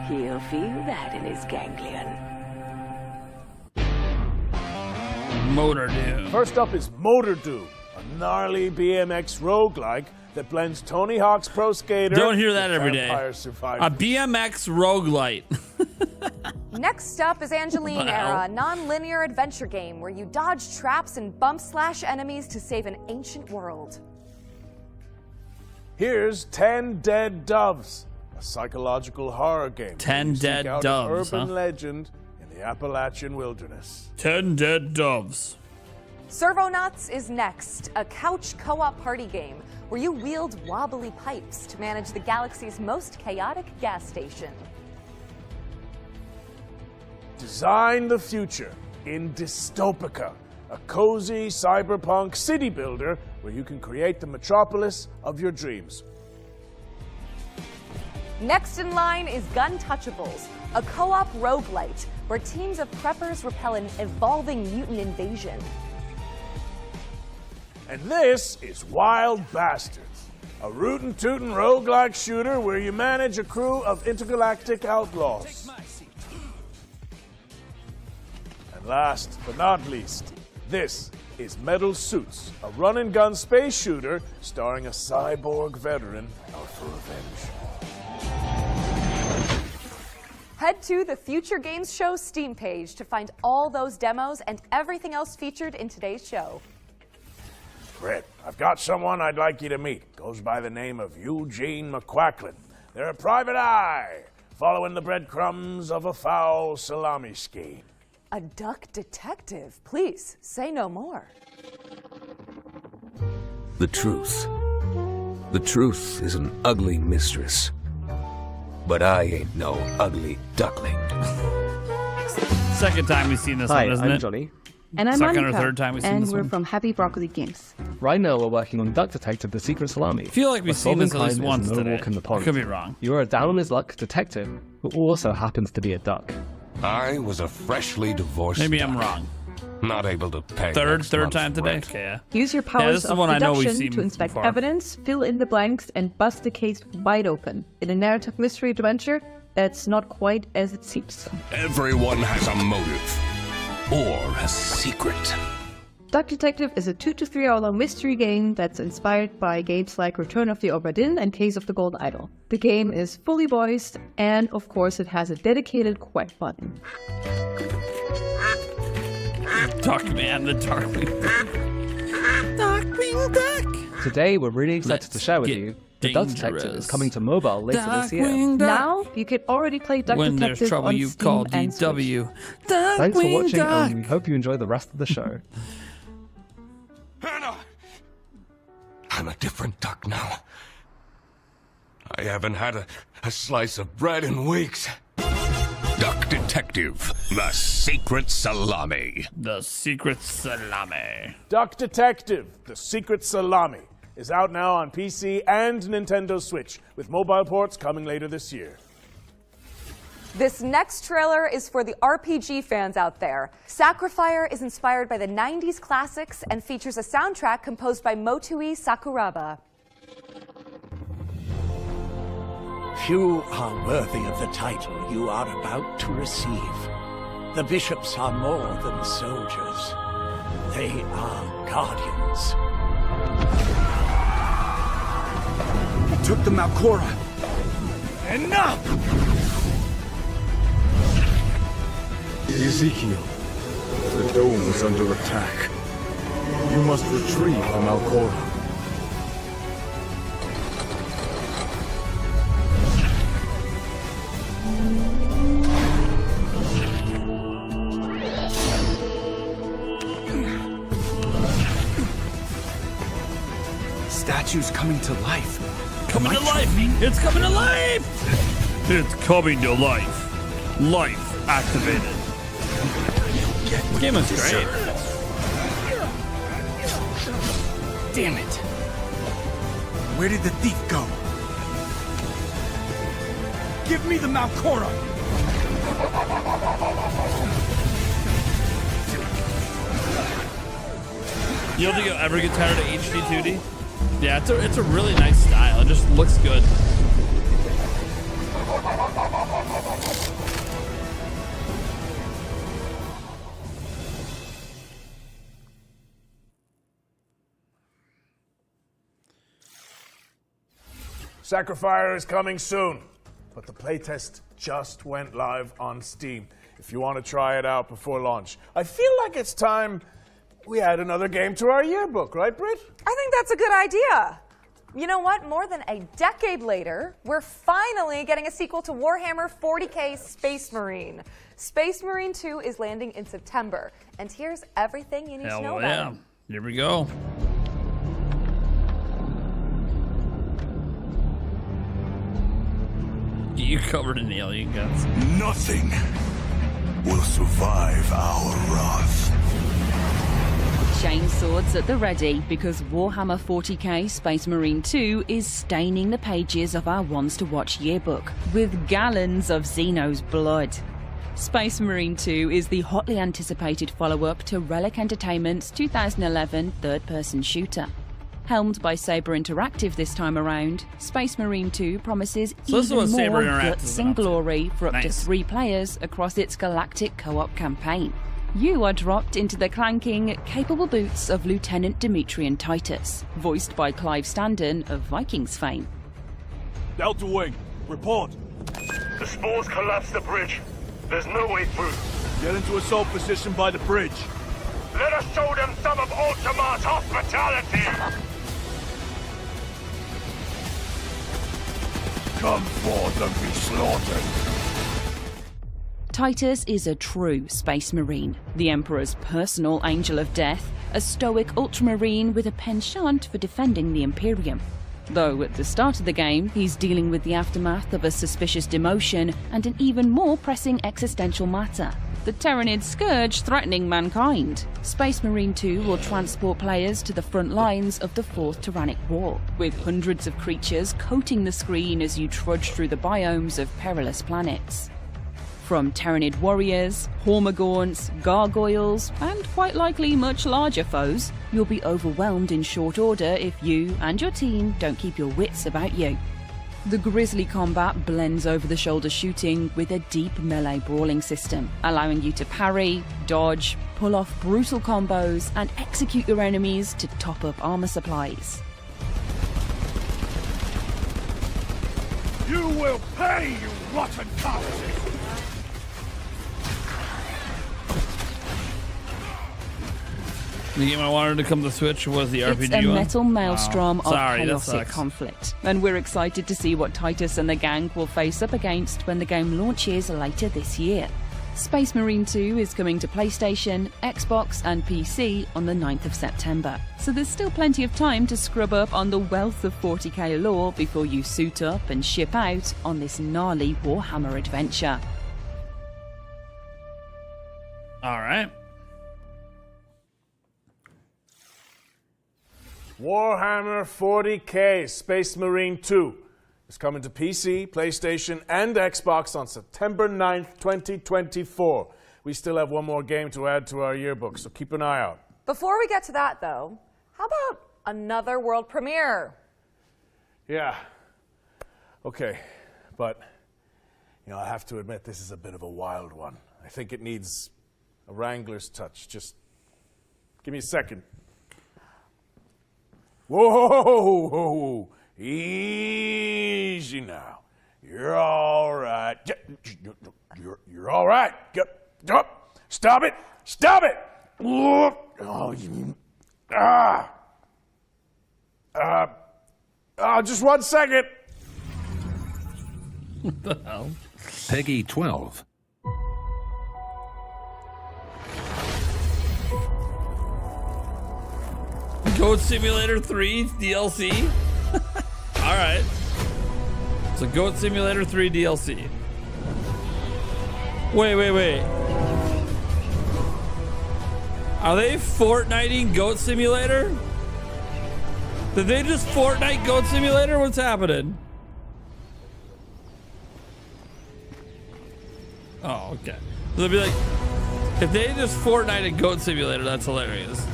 He'll feel that in his ganglion. Motor Doom. First up is Motor Doom, a gnarly BMX roguelike that blends Tony Hawk's Pro Skater. Don't hear that with every day. Vampire A Survivor. BMX roguelite. Next up is Angeline Era, a non-linear adventure game where you dodge traps and bump/slash enemies to save an ancient world. Here's 10 Dead Doves, a psychological horror game. 10 Dead Doves, Urban huh? legend in the Appalachian wilderness. 10 Dead Doves. Servonauts is next, a couch co-op party game where you wield wobbly pipes to manage the galaxy's most chaotic gas station. Design the future in Dystopica, a cozy cyberpunk city builder where you can create the metropolis of your dreams. Next in line is Gun Touchables, a co-op roguelite where teams of preppers repel an evolving mutant invasion. And this is Wild Bastards, a rootin' tootin' roguelike shooter where you manage a crew of intergalactic outlaws. And last but not least, this is Metal Suits, a run-and-gun space shooter starring a cyborg veteran out for revenge. Head to the Future Games Show Steam page to find all those demos and everything else featured in today's show. Brett, I've got someone I'd like you to meet. Goes by the name of Eugene McQuacklin. They're a private eye, following the breadcrumbs of a foul salami scheme. A duck detective. Please, say no more. The truth. The truth is an ugly mistress. But I ain't no ugly duckling. Second time we've seen this Hi, one, isn't I'm it? Johnny. And I'm Second Monica, or third time we've seen and this we're one. from Happy Broccoli Games. Right now we're working on Duck Detective: The Secret Salami. I feel like we've seen this at least once no today. walk in the I pond. could be wrong. You're a down-on-his-luck detective who also happens to be a duck. I was a freshly divorced Maybe I'm duck, wrong. not able to pay Third next time month's today? rent. Okay, yeah. Use your Yeah, powers this is of one I know we've deduction seen to inspect before. evidence, fill in the blanks, and bust the case wide open in a narrative mystery adventure that's not quite as it seems. Everyone has a motive or a secret. Duck Detective is a 2 to 3 hour long mystery game that's inspired by games like Return of the Obra Dinn and Case of the Golden Idol. The game is fully voiced, and of course it has a dedicated quack button. Duckman, the Darkwing Duck. Darkwing Duck. Today we're really excited to share with you the Duck Detective is dangerous. coming to mobile later this year. Darkwing Duck. Now you can already play Duck When Detective there's trouble, on you Steam call and Switch. DW. Thanks for Darkwing watching, Duck. and we hope you enjoy the rest of the show. Hannah! I I'm a different duck now. I haven't had a slice of bread in weeks. Duck Detective, the Secret Salami. The Secret Salami. Duck Detective, the Secret Salami, is out now on PC and Nintendo Switch, with mobile ports coming later this year. This next trailer is for the RPG fans out there. Sacrifier is inspired by the 90s classics and features a soundtrack composed by Motoi Sakuraba. Few are worthy of the title you are about to receive. The bishops are more than soldiers. They are guardians. He took the Malcora. Enough! Ezekiel, the dome is under attack. You must retrieve the Malcora. Statue's coming to life. Coming to life! It's coming to life! It's coming to life. Life activated. This game is great. Damn it. Where did the thief go? Give me the Malcora! You don't think you'll ever get tired of HD 2D? Yeah, it's a really nice style. It just looks good. Sacrifier is coming soon, but the playtest just went live on Steam. If you want to try it out before launch, I feel like it's time we add another game to our yearbook, right, Britt? I think that's a good idea. You know what? More than a decade later, we're finally getting a sequel to Warhammer 40k Space Marine. Space Marine 2 is landing in September, and here's everything you need to know about it. Here we go. Get you covered in alien guns. Nothing will survive our wrath. Chainswords at the ready, because Warhammer 40k Space Marine 2 is staining the pages of our Ones to Watch yearbook with gallons of Xeno's blood. Space Marine 2 is the hotly anticipated follow-up to Relic Entertainment's 2011 third-person shooter. Helmed by Saber Interactive this time around, Space Marine 2 promises even more guts and glory for up to 3 players across its galactic co-op campaign. You are dropped into the clanking, capable boots of Lieutenant Demetrian Titus, voiced by Clive Standen of Vikings fame. Delta Wing, report. The spores collapsed the bridge. There's no way through. Get into assault position by the bridge. Let us show them some of Ultima's hospitality! Come forth and be slaughtered. Titus is a true Space Marine, the Emperor's personal angel of death, a stoic ultramarine with a penchant for defending the Imperium. Though at the start of the game, he's dealing with the aftermath of a suspicious demotion and an even more pressing existential matter: the Terranid scourge threatening mankind. Space Marine 2 will transport players to the front lines of the Fourth Tyrannic War, with hundreds of creatures coating the screen as you trudge through the biomes of perilous planets. From Terranid warriors, Hormagaunts, gargoyles, and quite likely much larger foes, you'll be overwhelmed in short order if you and your team don't keep your wits about you. The grisly combat blends over-the-shoulder shooting with a deep melee brawling system, allowing you to parry, dodge, pull off brutal combos, and execute your enemies to top up armor supplies. You will pay, you rotten corpses! The game I wanted to come to Switch was the RPG It's a one. metal maelstrom of Sorry, chaotic conflict, and we're excited to see what Titus and the gang will face up against when the game launches later this year. Space Marine 2 is coming to PlayStation, Xbox and PC on the 9th of September, so there's still plenty of time to scrub up on the wealth of 40k lore before you suit up and ship out on this gnarly Warhammer adventure. Alright. Warhammer 40k Space Marine 2 is coming to PC, PlayStation, and Xbox on September 9th, 2024. We still have one more game to add to our yearbook, so keep an eye out. Before we get to that, though, how about another world premiere? Yeah. Okay. But, I have to admit this is a bit of a wild one. I think it needs a Wrangler's touch. Just give me a second. Whoa! Easy now. You're all right. You're all right. Stop it! Stop it! Just 1 second. What the hell? Peggy 12. Goat Simulator 3 DLC? Alright. So Goat Simulator 3 DLC. Wait. Are they Fortniting Goat Simulator? Did they just Fortnite Goat Simulator? What's happening? Oh, okay. So they'll be like, if they just Fortnite Goat Simulator, that's hilarious.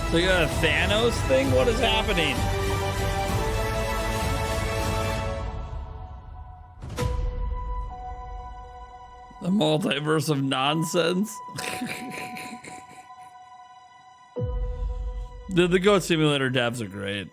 They got a Thanos thing? What is happening? The multiverse of nonsense? The Goat Simulator devs are great.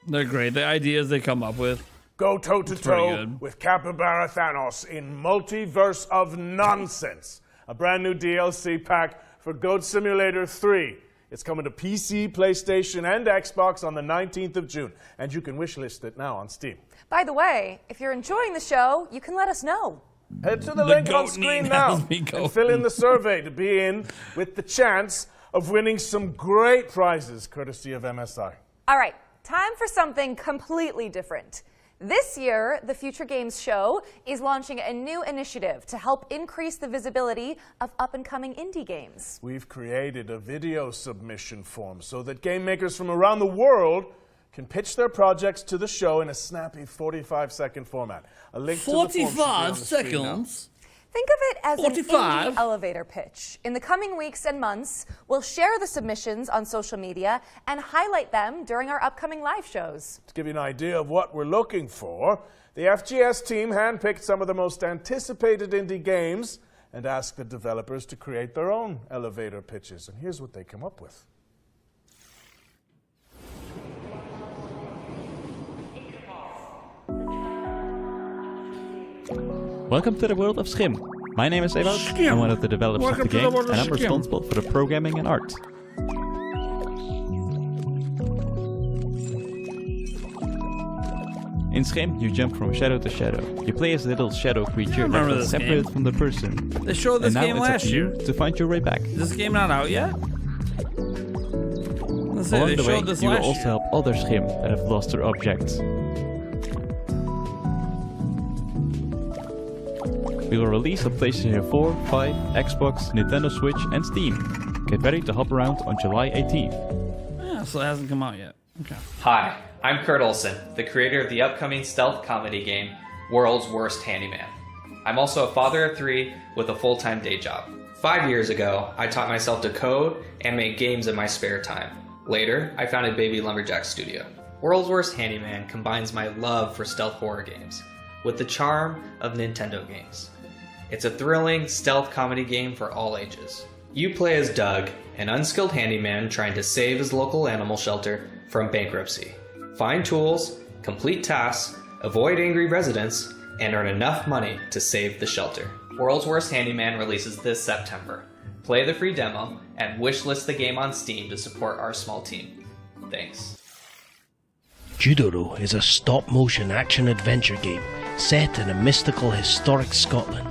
They're great. The ideas they come up with. Go toe-to-toe with Capybara Thanos in Multiverse of Nonsense. A brand new DLC pack for Goat Simulator 3. It's coming to PC, PlayStation, and Xbox on the 19th of June. And you can wishlist it now on Steam. By the way, if you're enjoying the show, you can let us know. Head to the link on screen now and fill in the survey to be in with the chance of winning some great prizes courtesy of MSI. All right, time for something completely different. This year, the Future Games Show is launching a new initiative to help increase the visibility of up-and-coming indie games. We've created a video submission form so that game makers from around the world can pitch their projects to the show in a snappy 45-second format. A link to the form should be on the screen now. 45 seconds? Think of it as 45. an indie elevator pitch. In the coming weeks and months, we'll share the submissions on social media and highlight them during our upcoming live shows. To give you an idea of what we're looking for, the FGS team handpicked some of the most anticipated indie games and asked the developers to create their own elevator pitches. And here's what they came up with. Welcome to the world of Schim. My name is Ewout. I'm one of the developers of the game, and I'm responsible for the programming and art. In Schim, you jump from shadow to shadow. You play as a little shadow creature that is separated from the person. They showed this game last year. To find your way back. Is this game not out yet? Let's say Along they the way, showed this you will last also year. help other Schim that have lost their objects. We will release on PlayStation 4, 5, Xbox, Nintendo Switch, and Steam. Get ready to hop around on July 18th. Yeah, so it hasn't come out yet. Okay. Hi, I'm Kurt Olson, the creator of the upcoming stealth comedy game, World's Worst Handyman. I'm also a father of 3 with a full-time day job. 5 years ago, I taught myself to code and make games in my spare time. Later, I founded Baby Lumberjack Studio. World's Worst Handyman combines my love for stealth horror games with the charm of Nintendo games. It's a thrilling stealth comedy game for all ages. You play as Doug, an unskilled handyman trying to save his local animal shelter from bankruptcy. Find tools, complete tasks, avoid angry residents, and earn enough money to save the shelter. World's Worst Handyman releases this September. Play the free demo and wishlist the game on Steam to support our small team. Thanks. Judoro is a stop-motion action-adventure game set in a mystical, historic Scotland.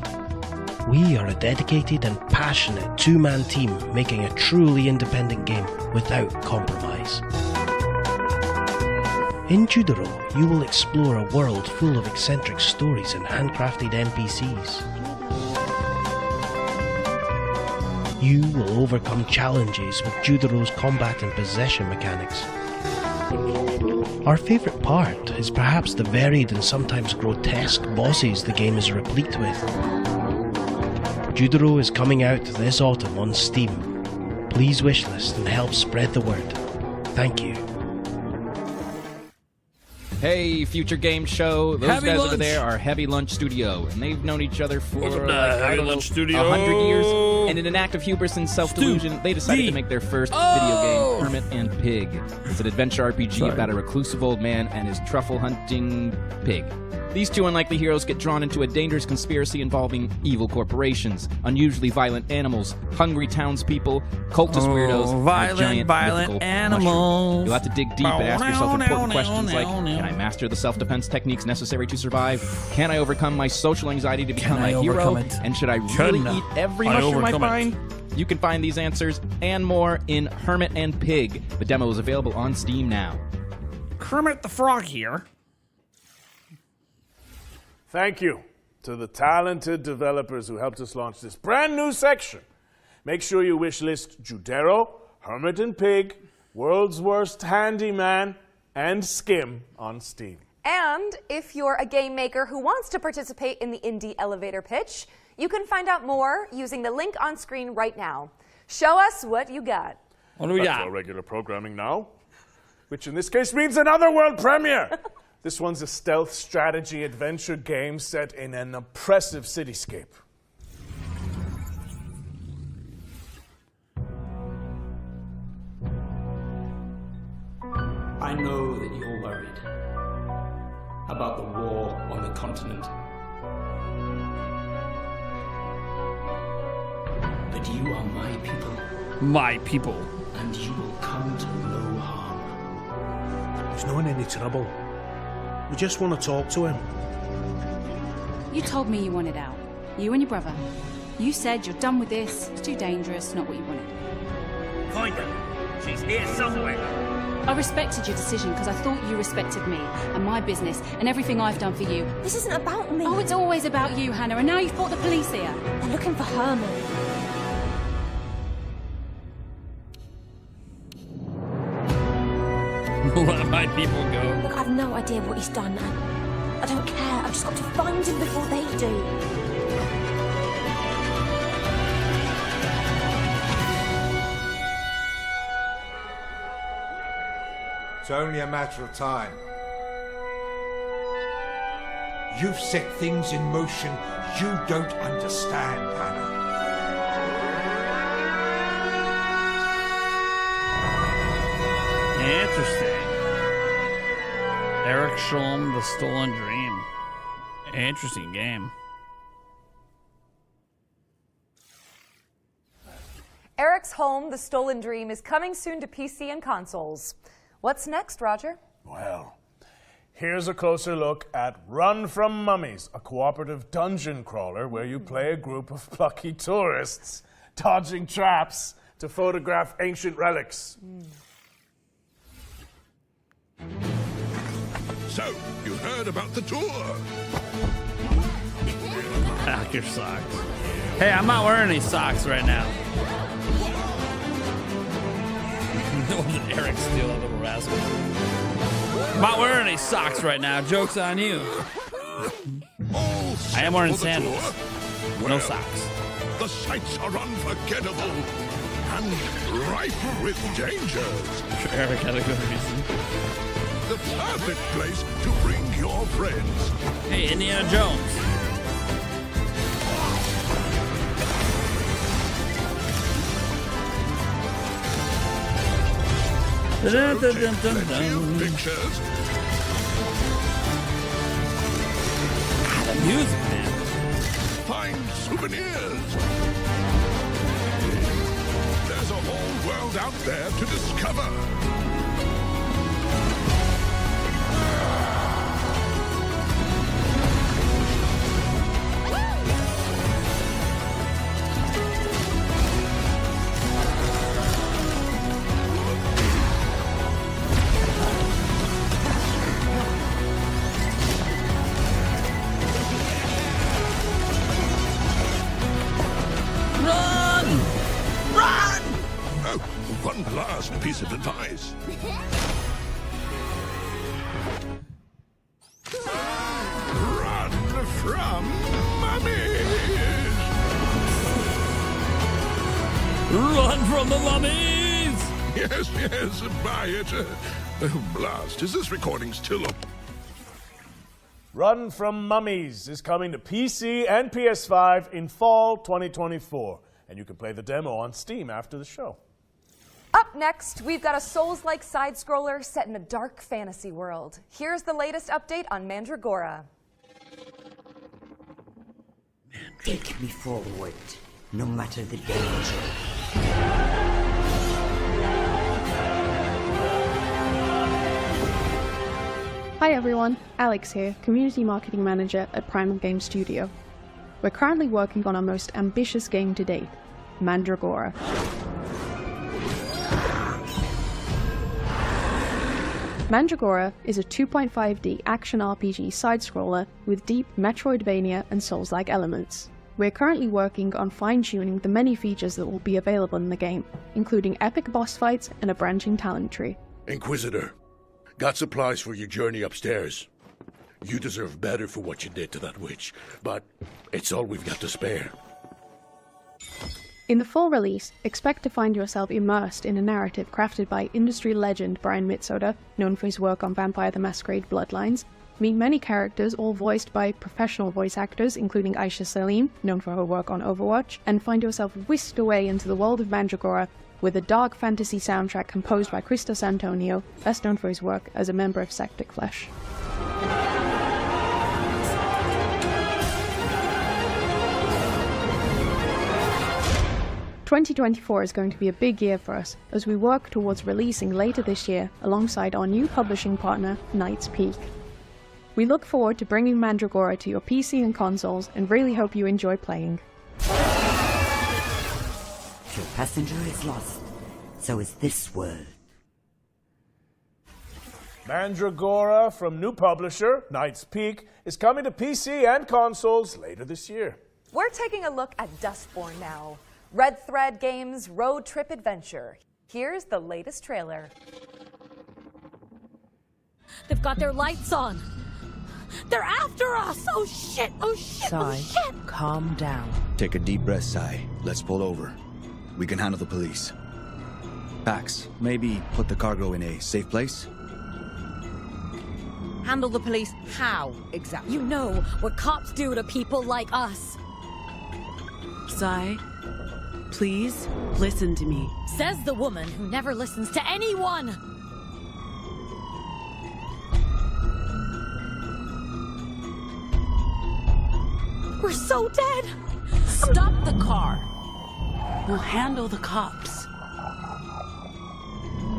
We are a dedicated and passionate two-man team making a truly independent game without compromise. In Judoro, you will explore a world full of eccentric stories and handcrafted NPCs. You will overcome challenges with Judoro's combat and possession mechanics. Our favourite part is perhaps the varied and sometimes grotesque bosses the game is replete with. Judoro is coming out this autumn on Steam. Please wishlist and help spread the word. Thank you. Hey, Future Game Show. Those Heavy guys Lunch. over there are Heavy Lunch Studio, and they've known each other for Welcome to Heavy Lunch Studio. 100 years. And in an act of hubris and self-delusion, they decided to make their first video game, Hermit and Pig. It's an adventure RPG about a reclusive old man and his truffle-hunting pig. These two unlikely heroes get drawn into a dangerous conspiracy involving evil corporations, unusually violent animals, hungry townspeople, cultist weirdos, and a giant mythical animals. mushroom. You'll have to dig deep and ask yourself important questions like, can I master the self-defense techniques necessary to survive? Can I overcome my social anxiety to become a hero? And should I really eat every mushroom I find? You can find these answers and more in Hermit and Pig. The demo is available on Steam now. Kermit the Frog here. Thank you to the talented developers who helped us launch this brand new section. Make sure you wishlist Judero, Hermit and Pig, World's Worst Handyman, and Skim on Steam. And if you're a game maker who wants to participate in the Indie Elevator Pitch, you can find out more using the link on screen right now. Show us what you got. What do we That's got? our regular programming now, which in this case means another world premiere. This one's a stealth strategy adventure game set in an oppressive cityscape. I know that you're worried about the war on the continent. But you are my people. My people. And you will come to no harm. He's not in any trouble. We just want to talk to him. You told me you wanted out. You and your brother. You said you're done with this. It's too dangerous, not what you wanted. Find her. She's here somewhere. I respected your decision because I thought you respected me and my business and everything I've done for you. This isn't about me. Oh, it's always about you, Hannah, and now you've brought the police here. They're looking for Herman. Let my people go. Look, I've no idea what he's done. I don't care. I've just got to find him before they do. It's only a matter of time. You've set things in motion you don't understand, Hannah. Interesting. Eric Schulm, The Stolen Dream. Interesting game. Eric's Home, The Stolen Dream, is coming soon to PC and consoles. What's next, Roger? Well, here's a closer look at Run from Mummies, a cooperative dungeon crawler where you play a group of plucky tourists dodging traps to photograph ancient relics. So, you heard about the tour? Pack your socks. Hey, I'm not wearing any socks right now. That wasn't Eric Steele, that little rascal. I'm not wearing any socks right now. Joke's on you. I am wearing sandals. No socks. The sights are unforgettable and rife with dangers. I'm sure Eric had a good reason. The perfect place to bring your friends. Hey, Indiana Jones. Pictures. The music, man. Find souvenirs. There's a whole world out there to discover. One last piece of advice. Run from mummies! Run from the mummies! Yes, buy it. Blast, is this recording still up? Run from Mummies is coming to PC and PS5 in fall 2024. And you can play the demo on Steam after the show. Up next, we've got a Souls-like side-scroller set in a dark fantasy world. Here's the latest update on Mandragora. Take me forward, no matter the danger. Hi everyone, Alex here, Community Marketing Manager at Primal Game Studio. We're currently working on our most ambitious game to date, Mandragora. Mandragora is a 2.5D action RPG side-scroller with deep Metroidvania and Souls-like elements. We're currently working on fine-tuning the many features that will be available in the game, including epic boss fights and a branching talent tree. Inquisitor, got supplies for your journey upstairs. You deserve better for what you did to that witch, but it's all we've got to spare. In the full release, expect to find yourself immersed in a narrative crafted by industry legend Brian Mitsoda, known for his work on Vampire the Masquerade Bloodlines, meet many characters all voiced by professional voice actors including Aisha Salim, known for her work on Overwatch, and find yourself whisked away into the world of Mandragora with a dark fantasy soundtrack composed by Christos Antonio, best known for his work as a member of Septic Flesh. 2024 is going to be a big year for us as we work towards releasing later this year alongside our new publishing partner, Knight's Peak. We look forward to bringing Mandragora to your PC and consoles and really hope you enjoy playing. Your passenger is lost, so is this world. Mandragora from new publisher, Knight's Peak, is coming to PC and consoles later this year. We're taking a look at Dustborn now. Red Thread Games' road trip adventure. Here's the latest trailer. They've got their lights on. They're after us! Oh shit! Oh shit! Sai, oh shit! calm down. Take a deep breath, Sai. Let's pull over. We can handle the police. Pax, maybe put the cargo in a safe place? Handle the police how, exactly? You know what cops do to people like us. Sai, please listen to me. Says the woman who never listens to anyone! We're so dead! Stop the car! We'll handle the cops.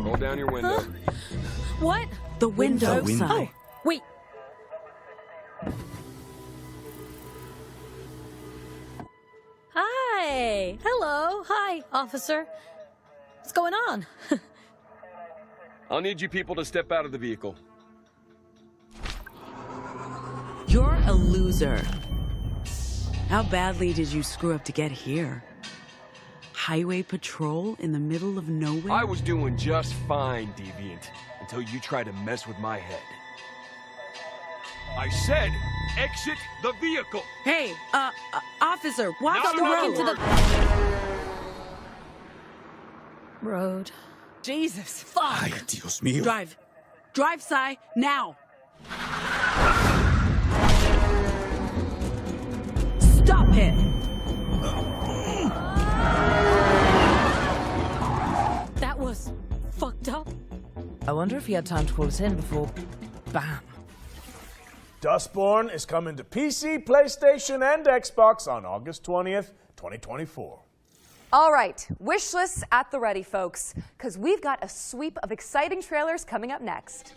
Roll down your window. Huh? What? The window, window. Sai. Oh, wait. Hi! Hello! Hi, officer. What's going on? I'll need you people to step out of the vehicle. You're a loser. How badly did you screw up to get here? Highway patrol in the middle of nowhere? I was doing just fine, Deviant, until you tried to mess with my head. I said, exit the vehicle! Hey, officer, watch Not the road! into the road. Jesus, fuck! Ay, Dios mío. Drive. Drive, Sai, now! Stop it! That was fucked up. I wonder if he had time to call us in before... Bam. Dustborn is coming to PC, PlayStation, and Xbox on August 20th, 2024. All right, wish lists at the ready, folks, because we've got a sweep of exciting trailers coming up next.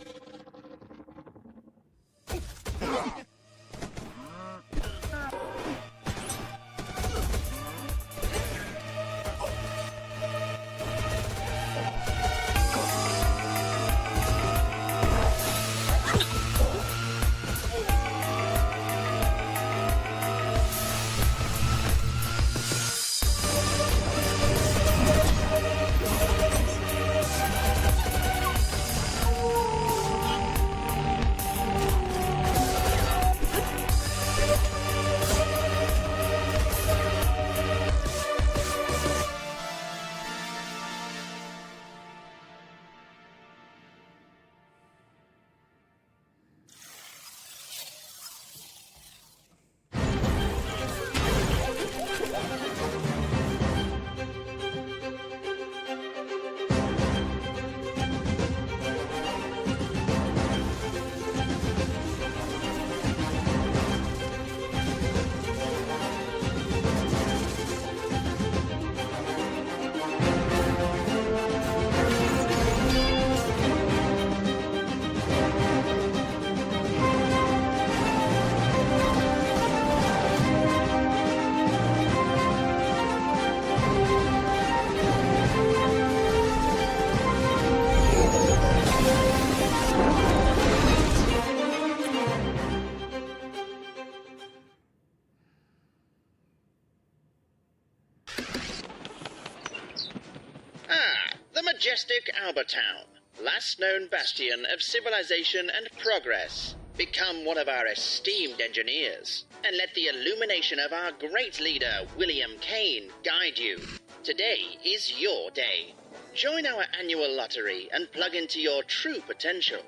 Majestic Albertown, last known bastion of civilization and progress. Become one of our esteemed engineers, and let the illumination of our great leader, William Kane, guide you. Today is your day. Join our annual lottery and plug into your true potential.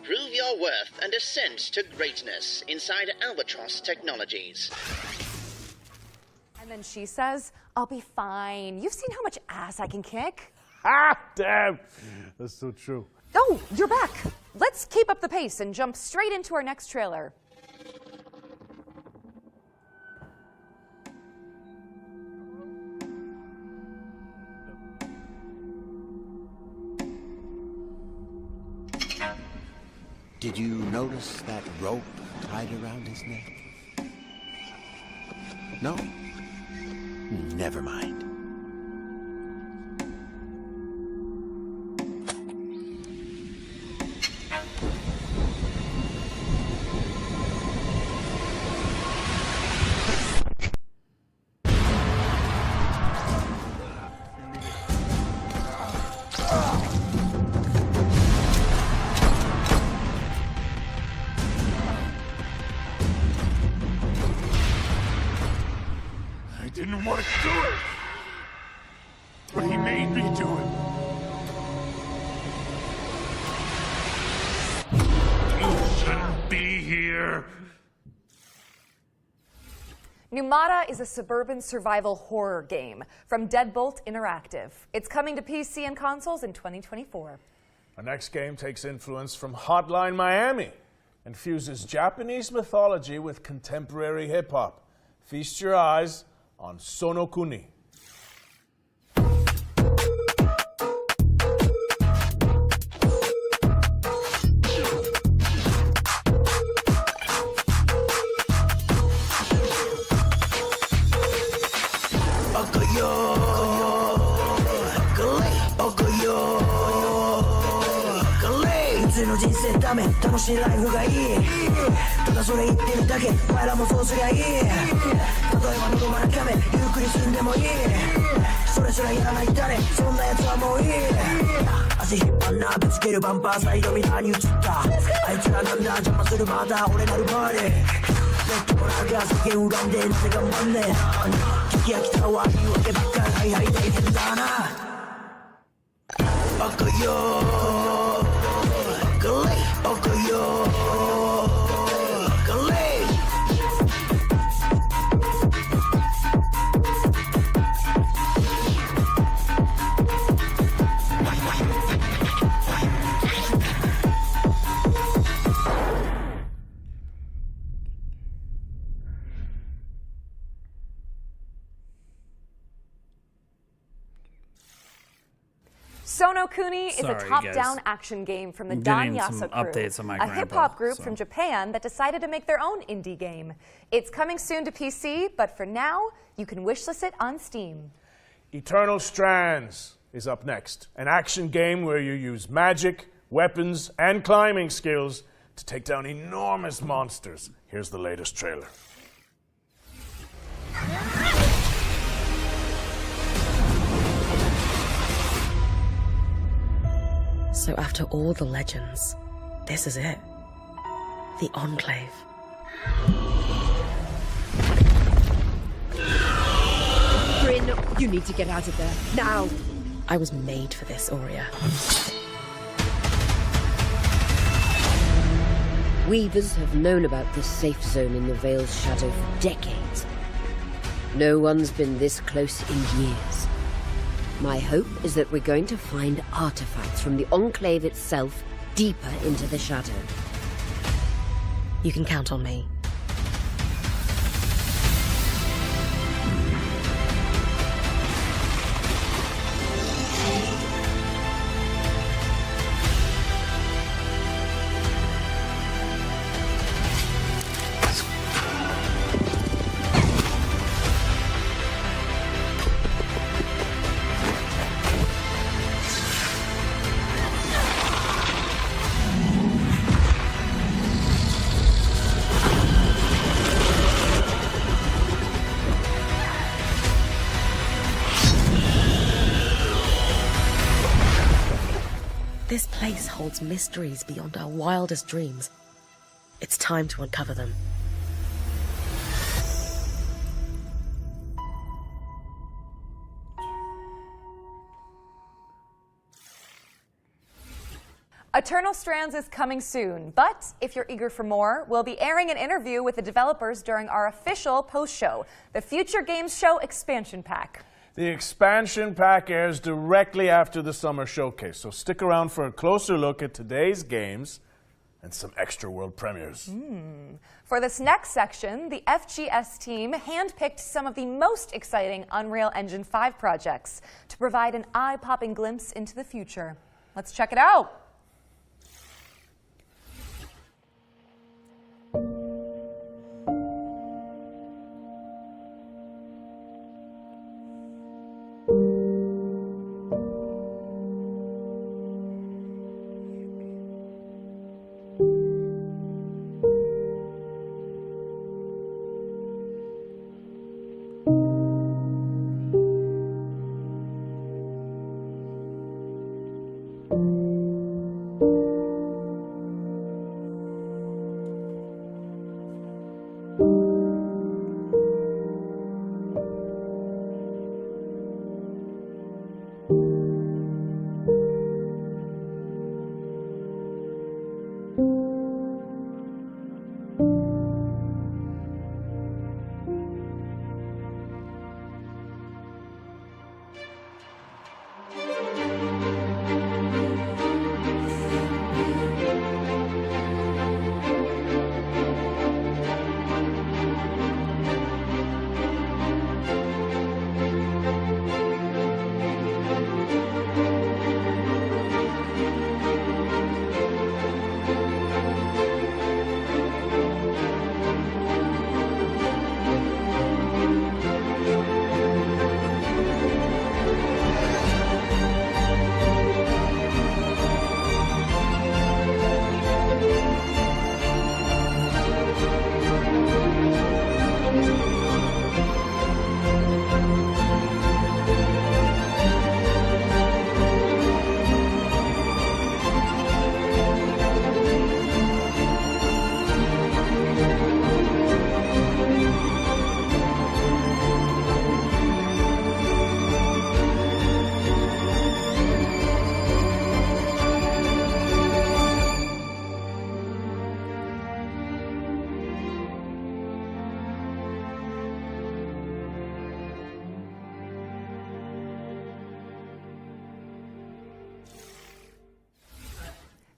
Prove your worth and ascent to greatness inside Albatross Technologies. And then she says, I'll be fine. You've seen how much ass I can kick. Ah, damn. That's so true. Oh, you're back. Let's keep up the pace and jump straight into our next trailer. Did you notice that rope tied around his neck? No? Never mind. I didn't want to do it, but he made me do it. You shouldn't be here. Numata is a suburban survival horror game from Deadbolt Interactive. It's coming to PC and consoles in 2024. Our next game takes influence from Hotline Miami and fuses Japanese mythology with contemporary hip-hop. Feast your eyes on Sonokuni. Sono Kuni is a Sorry, top-down guys. action game from the I'm Don getting some Yasa crew, updates on my a grandpa, hip-hop group so. from Japan that decided to make their own indie game. It's coming soon to PC, but for now, you can wishlist it on Steam. Eternal Strands is up next. An action game where you use magic, weapons, and climbing skills to take down enormous monsters. Here's the latest trailer. So after all the legends, this is it. The Enclave. Bryn, you need to get out of there, now! I was made for this, Aurea. Weavers have known about this safe zone in the Vale's shadow for decades. No one's been this close in years. My hope is that we're going to find artifacts from the Enclave itself deeper into the shadow. You can count on me. This place holds mysteries beyond our wildest dreams. It's time to uncover them. Eternal Strands is coming soon, but if you're eager for more, we'll be airing an interview with the developers during our official post-show, the Future Games Show Expansion Pack. The expansion pack airs directly after the summer showcase, so stick around for a closer look at today's games and some extra world premieres. For this next section, the FGS team handpicked some of the most exciting Unreal Engine 5 projects to provide an eye-popping glimpse into the future. Let's check it out.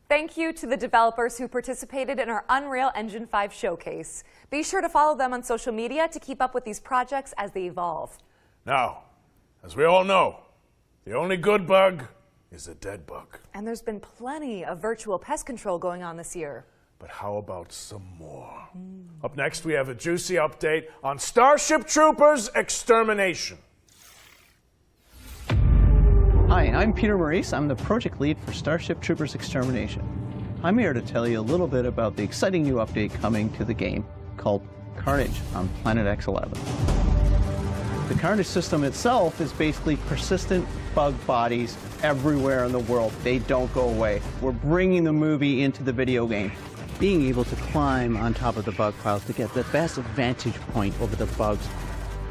Thank you to the developers who participated in our Unreal Engine 5 showcase. Be sure to follow them on social media to keep up with these projects as they evolve. Now, as we all know, the only good bug is a dead bug. And there's been plenty of virtual pest control going on this year. But how about some more? Up next, we have a juicy update on Starship Troopers Extermination. Hi, I'm Peter Maurice. I'm the project lead for Starship Troopers Extermination. I'm here to tell you a little bit about the exciting new update coming to the game called Carnage on Planet X11. The Carnage system itself is basically persistent bug bodies everywhere in the world. They don't go away. We're bringing the movie into the video game. Being able to climb on top of the bug piles to get the best vantage point over the bugs.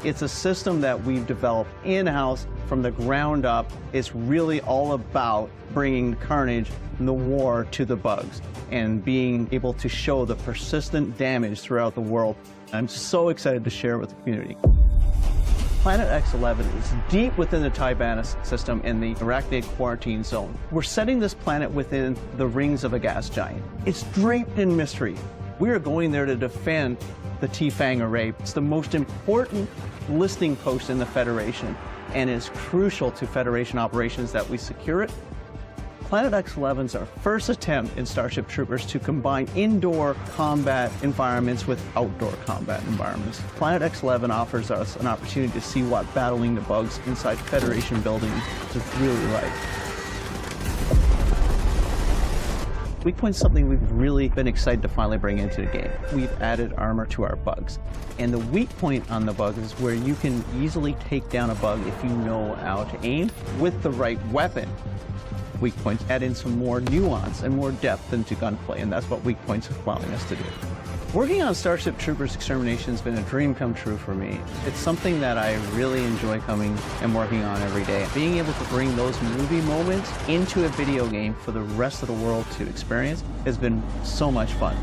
It's a system that we've developed in-house from the ground up. It's really all about bringing Carnage and the war to the bugs and being able to show the persistent damage throughout the world. I'm so excited to share it with the community. Planet X11 is deep within the Tibanus system in the Arachnid Quarantine Zone. We're setting this planet within the rings of a gas giant. It's draped in mystery. We are going there to defend the T-Fang array. It's the most important listening post in the Federation, and it's crucial to Federation operations that we secure it. Planet X11 is our first attempt in Starship Troopers to combine indoor combat environments with outdoor combat environments. Planet X11 offers us an opportunity to see what battling the bugs inside Federation buildings is really like. Weak Point is something we've really been excited to finally bring into the game. We've added armor to our bugs. And the weak point on the bug is where you can easily take down a bug if you know how to aim with the right weapon. Weak Points add in some more nuance and more depth into gunplay, and that's what Weak Points is allowing us to do. Working on Starship Troopers Extermination has been a dream come true for me. It's something that I really enjoy coming and working on every day. Being able to bring those movie moments into a video game for the rest of the world to experience has been so much fun.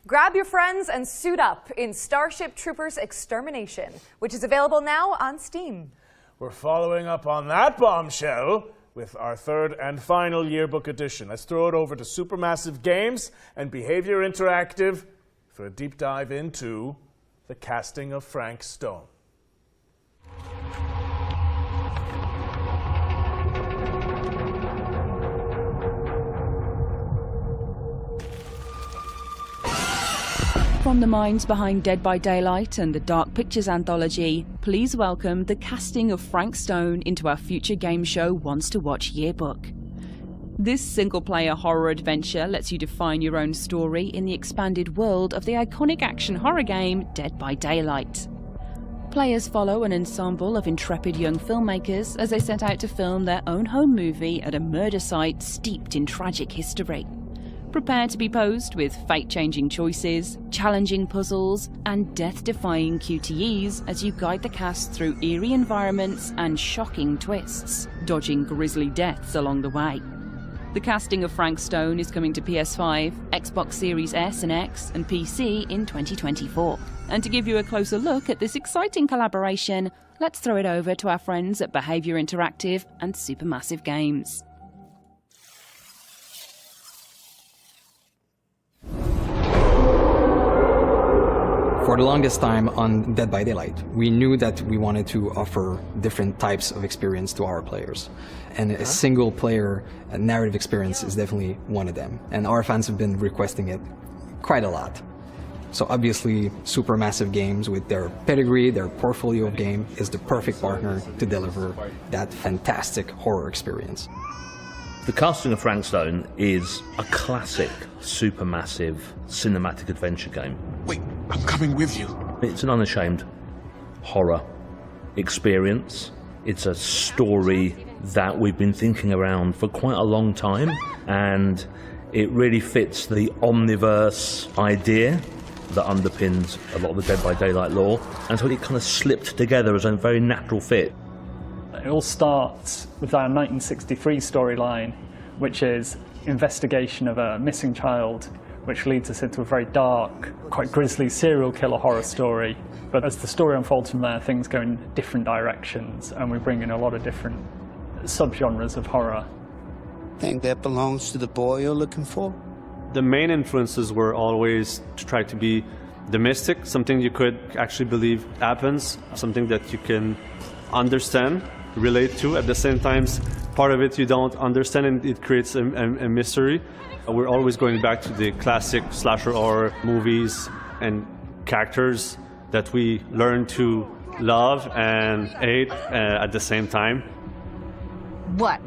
Grab your friends and suit up in Starship Troopers Extermination, which is available now on Steam. We're following up on that bombshell with our third and final yearbook edition. Let's throw it over to Supermassive Games and Behavior Interactive for a deep dive into the casting of Frank Stone. From the minds behind Dead by Daylight and the Dark Pictures anthology, please welcome the casting of Frank Stone into our future game show Wants to Watch yearbook. This single-player horror adventure lets you define your own story in the expanded world of the iconic action horror game Dead by Daylight. Players follow an ensemble of intrepid young filmmakers as they set out to film their own home movie at a murder site steeped in tragic history. Prepare to be posed with fate-changing choices, challenging puzzles, and death-defying QTEs as you guide the cast through eerie environments and shocking twists, dodging grisly deaths along the way. The casting of Frank Stone is coming to PS5, Xbox Series S and X, and PC in 2024. And to give you a closer look at this exciting collaboration, let's throw it over to our friends at Behavior Interactive and Supermassive Games. For the longest time on Dead by Daylight, we knew that we wanted to offer different types of experience to our players. And a single player narrative experience is definitely one of them. And our fans have been requesting it quite a lot. So obviously, Supermassive Games, with their pedigree, their portfolio of game, is the perfect partner to deliver that fantastic horror experience. The casting of Frank Stone is a classic, supermassive, cinematic adventure game. Wait, I'm coming with you. It's an unashamed horror experience. It's a story that we've been thinking around for quite a long time, and it really fits the omniverse idea that underpins a lot of the Dead by Daylight lore, and so it kind of slipped together as a very natural fit. It all starts with our 1963 storyline, which is investigation of a missing child, which leads us into a very dark, quite grisly serial killer horror story. But as the story unfolds from there, things go in different directions, and we bring in a lot of different subgenres of horror. Think that belongs to the boy you're looking for? The main influences were always to try to be the mystic, something you could actually believe happens, something that you can understand, relate to. At the same time, part of it you don't understand, and it creates a mystery. We're always going back to the classic slasher horror movies and characters that we learn to love and hate at the same time. What?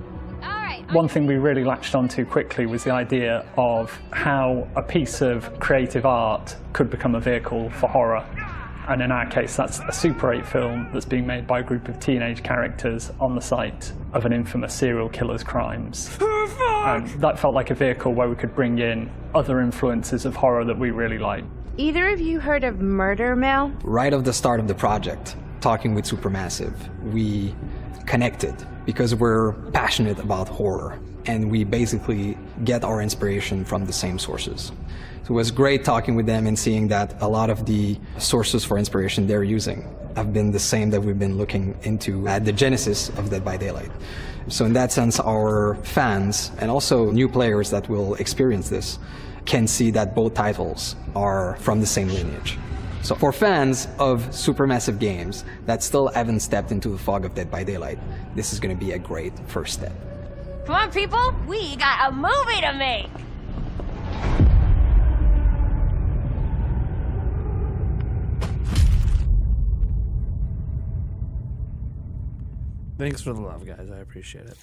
One thing we really latched onto quickly was the idea of how a piece of creative art could become a vehicle for horror. And in our case, that's a Super 8 film that's being made by a group of teenage characters on the site of an infamous serial killer's crimes. And that felt like a vehicle where we could bring in other influences of horror that we really like. Either of you heard of Murder Mill? Right at the start of the project, talking with Supermassive, we connected because we're passionate about horror and we basically get our inspiration from the same sources. So it was great talking with them and seeing that a lot of the sources for inspiration they're using have been the same that we've been looking into at the genesis of Dead by Daylight. So in that sense, our fans and also new players that will experience this can see that both titles are from the same lineage. So for fans of Supermassive games that still haven't stepped into the fog of Dead by Daylight, this is going to be a great first step. Come on, people, we got a movie to make. Thanks for the love, guys. I appreciate it.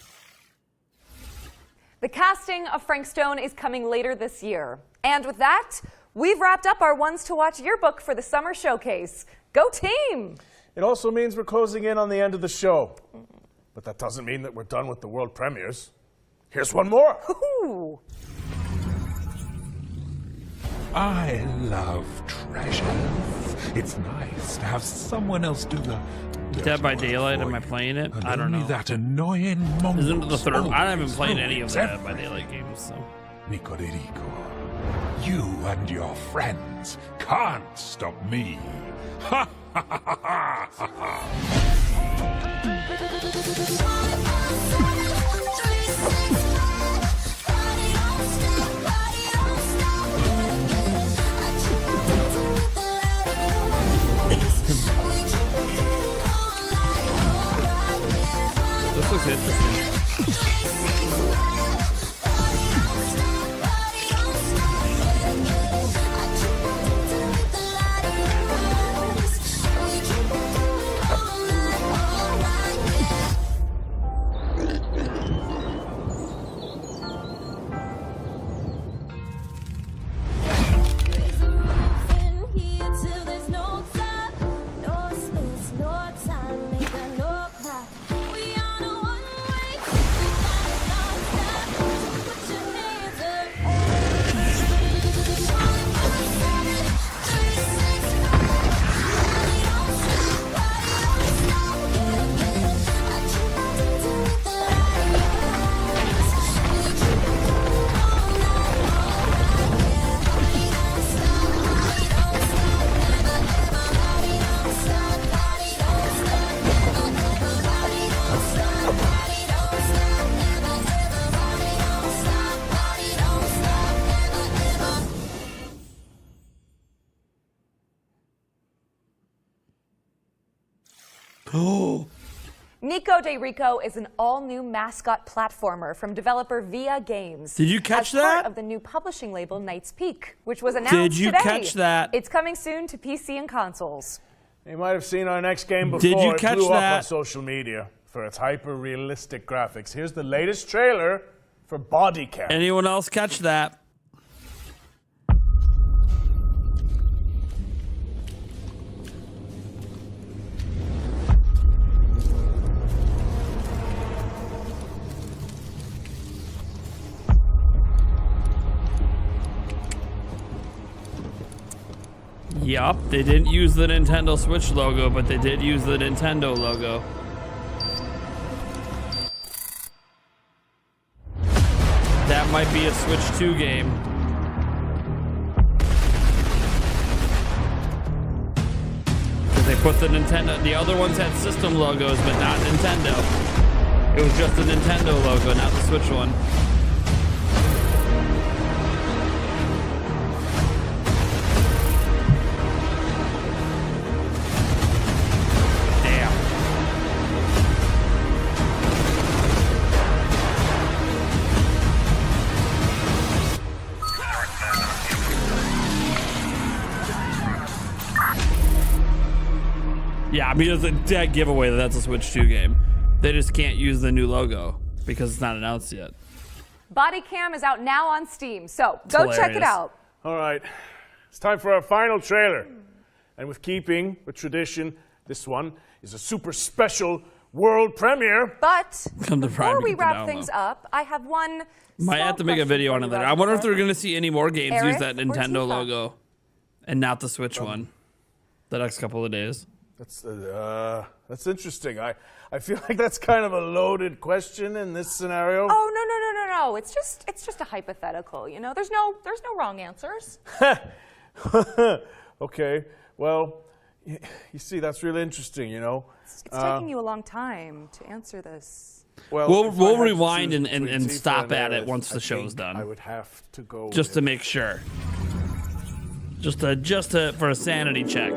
The casting of Frank Stone is coming later this year. And with that, we've wrapped up our Ones to Watch yearbook for the summer showcase. Go team! It also means we're closing in on the end of the show. But that doesn't mean that we're done with the world premieres. Here's one more. Ooh. I love treasures. It's nice to have someone else do the Dead by Daylight, am I playing it? I don't know. That annoying mongoose. Isn't it the third? I haven't played any of the Dead by everywhere. Daylight games, so. Nicoririco, you and your friends can't stop me. Ha ha ha ha ha ha! This looks interesting. Nico de Rico is an all-new mascot platformer from developer Via Games. Did you catch as part that? of the new publishing label Knight's Peak, which was announced Did you today. catch that? It's coming soon to PC and consoles. You might have seen our next game before. Did you It catch blew up on that? social media for its hyper-realistic graphics. Here's the latest trailer for Body Count. Anyone else catch that? Yup, they didn't use the Nintendo Switch logo, but they did use the Nintendo logo. That might be a Switch 2 game. Because they put the Nintendo, the other ones had system logos, but not Nintendo. It was just the Nintendo logo, not the Switch one. Yeah, I mean, it's a dead giveaway that that's a Switch 2 game. They just can't use the new logo because it's not announced yet. Body Cam is out now on Steam, so go check it out. All right, it's time for our final trailer. And with keeping with tradition, this one is a super special world premiere. But Come to Prime before to we get the wrap download. things up, I have one Might have to make a video on it later. I wonder if they're going to see any more games use Eric that or Nintendo Tifa? logo and not the Switch one the next couple of days. That's interesting. I feel like that's kind of a loaded question in this scenario. Oh, no. It's just a hypothetical, you know? There's no wrong answers. Okay, well, you see, that's really interesting, you know? It's taking you a long time to answer this. Well, if I we'll had to rewind choose and between Tifa stop and at it Aerith, once the I show's think done. I would have to go Just to with- make sure. Just for a sanity check.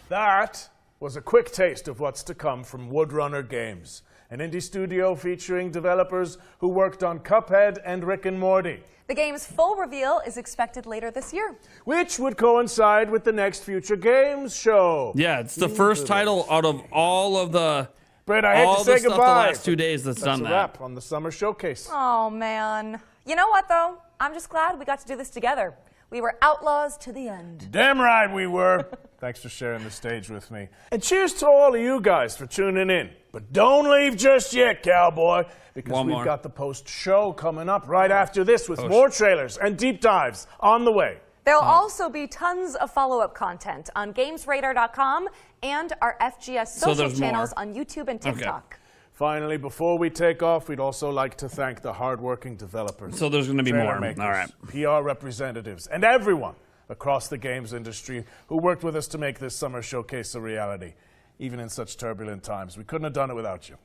That was a quick taste of what's to come from Woodrunner Games, an indie studio featuring developers who worked on Cuphead and Rick and Morty. The game's full reveal is expected later this year. Which would coincide with the next Future Games show. Yeah, it's the first title out of all of the Brett, I hate all to say the stuff goodbye. the last 2 days that's done a that. wrap on the Summer Showcase. Oh, man. You know what, though? I'm just glad we got to do this together. We were outlaws to the end. Damn right we were. Thanks for sharing the stage with me. And cheers to all of you guys for tuning in. But don't leave just yet, cowboy, because One we've more. got the post-show coming up right after this with more trailers and deep dives on the way. There'll also be tons of follow-up content on GamesRadar.com and our FGS So social there's channels more. on YouTube and TikTok. Finally, before we take off, we'd also like to thank the hardworking developers. So there's gonna be trailer more. makers, All right. PR representatives, and everyone across the games industry who worked with us to make this summer showcase a reality, even in such turbulent times. We couldn't have done it without you.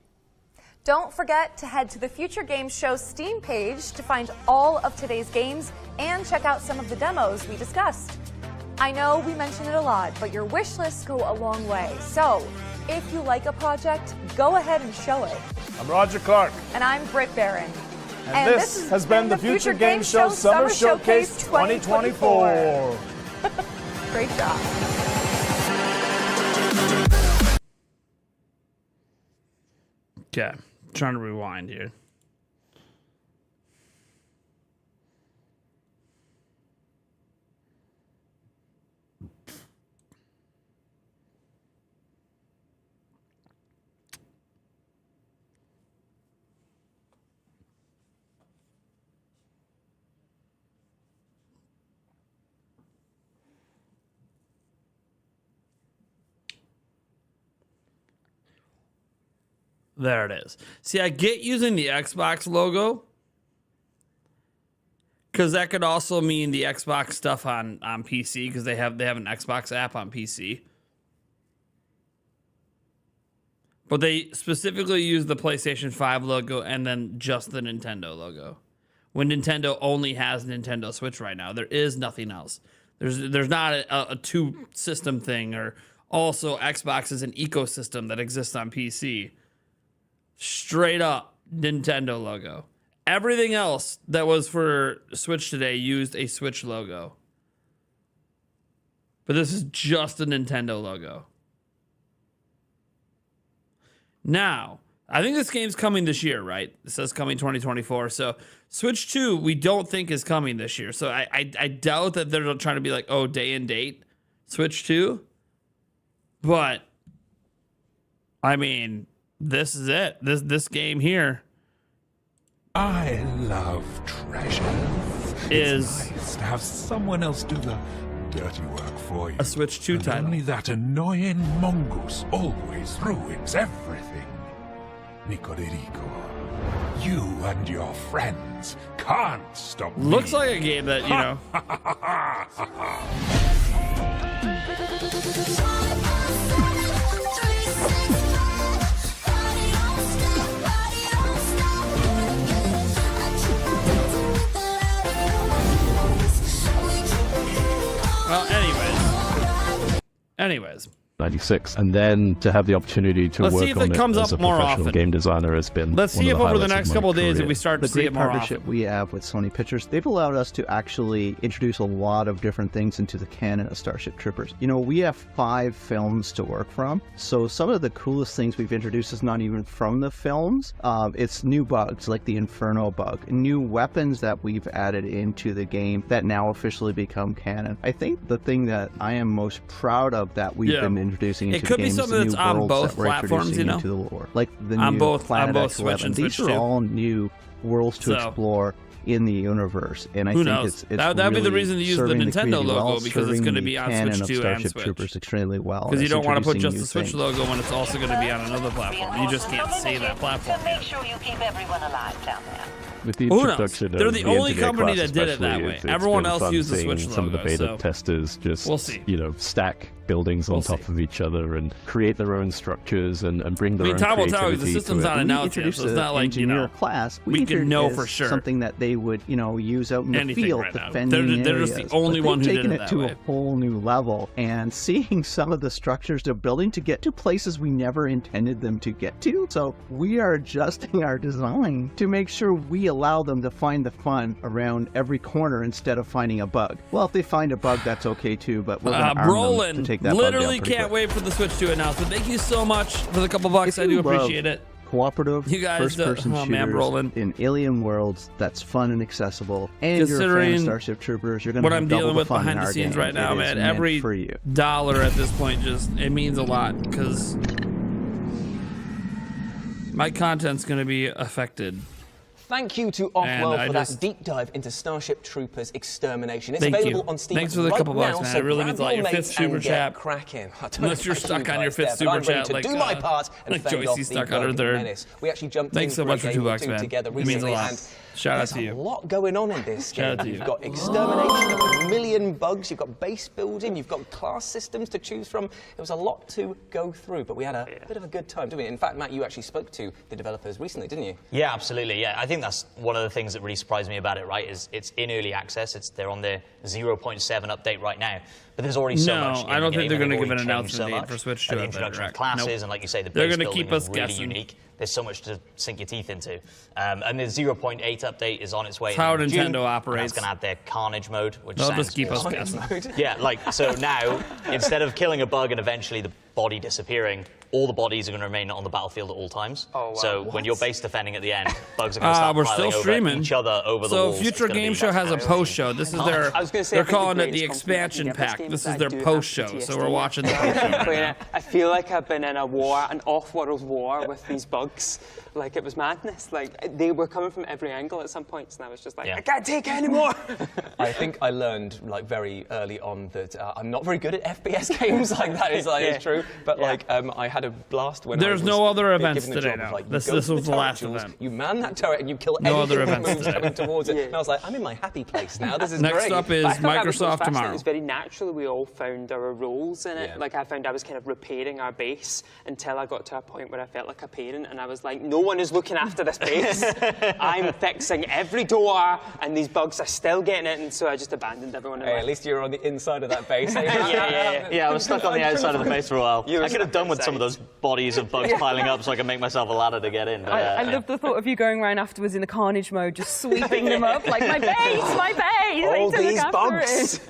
Don't forget to head to the Future Games Show Steam page to find all of today's games and check out some of the demos we discussed. I know we mention it a lot, but your wish lists go a long way. So, if you like a project, go ahead and show it. I'm Roger Clark. And I'm Britt Barron. And this has been the Future Games Show Summer Showcase 2024. Great job. Okay, trying to rewind here. There it is. See, I get using the Xbox logo because that could also mean the Xbox stuff on PC because they have an Xbox app on PC. But they specifically use the PlayStation 5 logo and then just the Nintendo logo. When Nintendo only has Nintendo Switch right now, there is nothing else. There's not a two system thing, or also Xbox is an ecosystem that exists on PC. Straight up Nintendo logo. Everything else that was for Switch today used a Switch logo. But this is just a Nintendo logo. Now, I think this game's coming this year, right? It says coming 2024. So Switch 2, we don't think is coming this year. So I doubt that they're trying to be like, oh, day and date Switch 2. But, I mean, this is it. This game here I love treasures. Is it's nice to have someone else do the dirty work for you. A Switch 2 and title. Only that annoying mongoose always ruins everything. Nicoderico, you and your friends can't stop me. looks like a game that, you know. Well, anyways. 96, and then to have the opportunity to Let's work see if on it comes as up a more professional often. game designer has been. Let's see if over the next couple of days if we start to see it more The great partnership often. we have with Sony Pictures, they've allowed us to actually introduce a lot of different things into the canon of Starship Troopers. You know, we have 5 films to work from, so some of the coolest things we've introduced is not even from the films. It's new bugs like the Inferno bug, new weapons that we've added into the game that now officially become canon. I think the thing that I am most proud of that we've been introducing into the game is the new worlds that we're introducing into the lore. Like the new Planet X11. These are all new worlds to explore in the universe, and I think it's that'd really be the reason to use the serving Nintendo community logo well, because it's going to be on canon Switch of 2 and Starship Switch. Troopers extremely well. Because you don't want to put just the introducing Switch new things. logo when it's also going to be on another platform. You just can't say that platform. Make sure you keep everyone alive down there. With the Who knows? introduction They're of the only engineer company class that did it that especially, way. it's Everyone been else fun used the seeing Switch some of the logo, beta so testers just we'll see. Stack buildings on top of each other and create their own structures and bring their own Time will creativity tell. The system's to not it. announced yet, so it's not like class. we can know as for sure. something that they would use out in the Anything field right now. defending They're just areas. the only But one who they've did taken it it that to way. a whole new level, and seeing some of the structures they're building to get to places we never intended them to get to. So we are adjusting our design to make sure we allow them to find the fun around every corner instead of finding a bug. Well, if they find a bug, that's okay too, but we're going to arm them to take that bug down literally pretty can't quick. wait for the Switch 2 announcement. Thank you so much for the couple bucks. If I do you love appreciate it. Cooperative You guys, first-person oh, man, shooters Brolin. in alien worlds that's fun and accessible, and you're a fan Considering of Starship Troopers, you're going to what have I'm double dealing the with fun behind in the our scenes game. right now, It is man, meant every for you. dollar at this point it means a lot because my content's going to be affected. Thank you to And Offworld I for just- that deep dive into Starship Troopers Extermination. It's Thank available you. on Steam Thanks for the right couple bucks, now, man. so It really grab means a lot. Your mates fifth super and get chat. cracking. I don't Unless know you're about stuck you on your guys fifth there, super but I'm ready chat, to like, do my part and like fend Joycey off the stuck on her Burgundy third. menace. We actually jumped Thanks so in for much for a 2 game or bucks, two man. together It means a recently, lot. and Shout out there's to you. a lot going on in this Shout out game. to you. You've got extermination of a million bugs, you've got base building, you've got class systems to choose from. There was a lot to go through, but we had a bit of a good time, didn't we? In fact, Matt, you actually spoke to the developers recently, didn't you? Yeah, absolutely. Yeah, I think that's one of the things that really surprised me about it. Right, is it's in early access. They're on their 0.7 update right now. But there's already so much. I don't think they're going to give an announcement date for Switch 2. The introduction of classes Nope. and, like you say, the They're base gonna building keep us is really guessing. unique. There's so much to sink your teeth into. And the 0.8 update is on its way. It's how in June, Nintendo operates. And that's going to add their Carnage mode, which They'll sounds just keep us awesome. guessing. Yeah, like, so now, instead of killing a bug and eventually the body disappearing, all the bodies are going to remain on the battlefield at all times. Oh, wow. So when you're base defending at the end, bugs are going to start we're piling still over streaming. each other over the So walls. Future It's gonna Game be Show has a massive. post show. This is their. I was gonna say, they're I think calling the it the greatest compliment expansion I can give pack. this This game is is their I do post have show. So PTSD. we're watching the post show right now. I feel like I've been in a war, an off-world war with these bugs. Like, it was madness. Like, they were coming from every angle at some points, and I was just like, I can't take it anymore. I think I learned very early on that I'm not very good at FPS games. That is true. But I had a blast when There's I was no other events given the today job now. of, you This go to was the turret last jewels, event. You man that turret and you kill No anything other that events moves today. coming towards it. And I was like, I'm in my happy place now. This is Next great. up is But I thought that was Microsoft fascinating. tomorrow. It was very natural. We all found our roles in it. Yeah. Like, I found I was kind of repairing our base until I got to a point where I felt like a parent, and I was like, no one is looking after this base. I'm fixing every door, and these bugs are still getting it, and so I just abandoned everyone. Hey, at least you're on the inside of that base. Yeah, I was stuck on the outside of the base for a while. You were I could have done with some of those bodies of bugs piling up so I could make myself a ladder to get in. But, I love the thought of you going around afterwards in the Carnage mode, just sweeping them up like, my base! I All need to look these after bugs. it.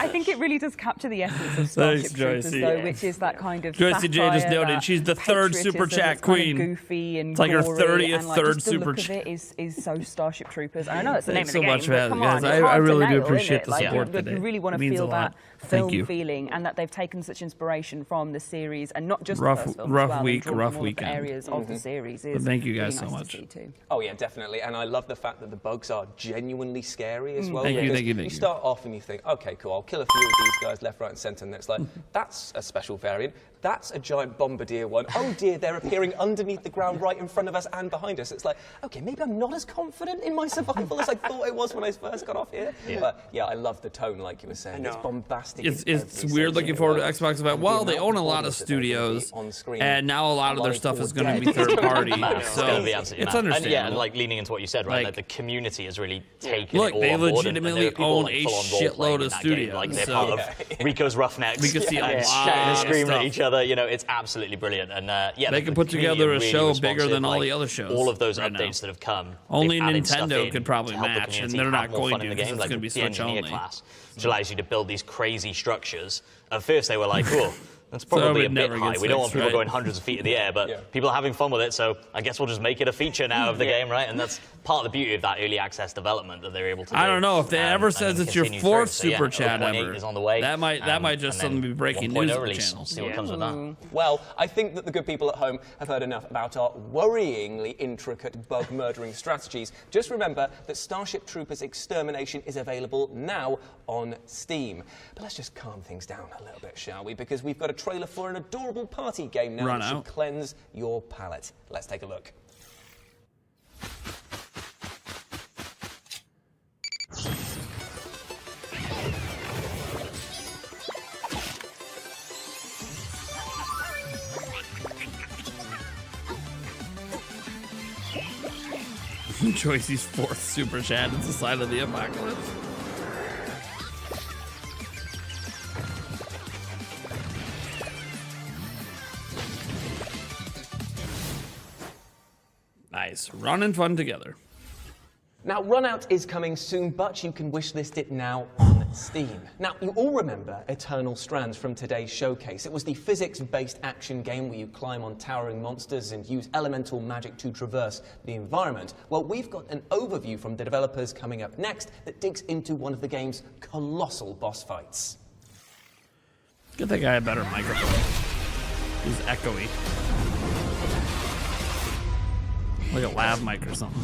I think it really does capture the essence of Thanks, Starship Troopers, Joycey. though, which is that kind of Joycey J just satire, noted that she's the third super patriotism chat that's kind of queen. goofy and It's like her gory, 30th and, like, third just the super look of chat. it is so Starship Troopers. I know it's the name Thanks of the so game, much for but that, come guys. on, it's I hard to really do nail, appreciate isn't the it? support Like, today. you really want It to means feel a lot. that Thank film you. feeling, and that they've taken such inspiration from the series, and not just Rough- the first film rough as well, and week, drawn rough from all of the weekend. areas of the series. But Is thank you really guys so nice to much. see too. Oh yeah, definitely, and I love the fact that the bugs are genuinely scary as well. Thank you, because thank you, thank you you. start off and you think, okay, cool, I'll kill a few of these guys left, right, and centre, and it's like, that's a special variant. That's a giant bombardier one. Oh dear, they're appearing underneath the ground, right in front of us and behind us. It's like, okay, maybe I'm not as confident in my survival as I thought I was when I first got off here. Yeah. But yeah, I love the tone, like you were saying. It's bombastic. It's in every weird sense looking of the forward to word. Xbox event. And Well, the they amount own a of lot of studios, on screen. and now a lot of their stuff is going to be third party. It's So going to be absolutely it's mad. understandable. And yeah, and like leaning into what you said, right? Like the community has really taken it all they on board, legitimately and there are own people, a like, full-on shitload role-playing of in that studios. game. Like they're So part of Rico's Roughnecks. we can see a lot shouting and of screaming stuff. at each other. You know, it's absolutely brilliant. And yeah, They the can put community together are a really show bigger responsive, than all like, the other shows All of those right updates now. that have come. Only they've added stuff Nintendo in could probably to help the match, and community they're have not more going fun to in the because game, it's like going to be the Switch engineer only. class, which allows you to build these crazy structures. At first, they were like, "Cool, that's So probably it a bit never high. gets We don't want fixed, people right? going hundreds of feet in the air, but people are having fun with it. So I guess we'll just make it a feature now of the game, right?" And that's part of the beauty of that early access development that they're able to do. I don't know if they ever says it's your continue fourth through. So, super yeah, chat 0.8 ever. is on the way. That might just and suddenly then be breaking 1.0 news on the release. channel. We'll see what comes with that. Well, I think that the good people at home have heard enough about our worryingly intricate bug-murdering strategies. Just remember that Starship Troopers Extermination is available now on Steam. But let's just calm things down a little bit, shall we? Because we've got a trailer for an adorable party game now that should cleanse your palate. Let's take a look. Joyce's fourth super chat. It's the side of the apocalypse. Nice. Running fun together. Now, Runout is coming soon, but you can wishlist it now on Steam. Now, you all remember Eternal Strands from today's showcase. It was the physics-based action game where you climb on towering monsters and use elemental magic to traverse the environment. Well, we've got an overview from the developers coming up next that digs into one of the game's colossal boss fights. Get that guy a better microphone. He's echoey. Like a lav mic or something.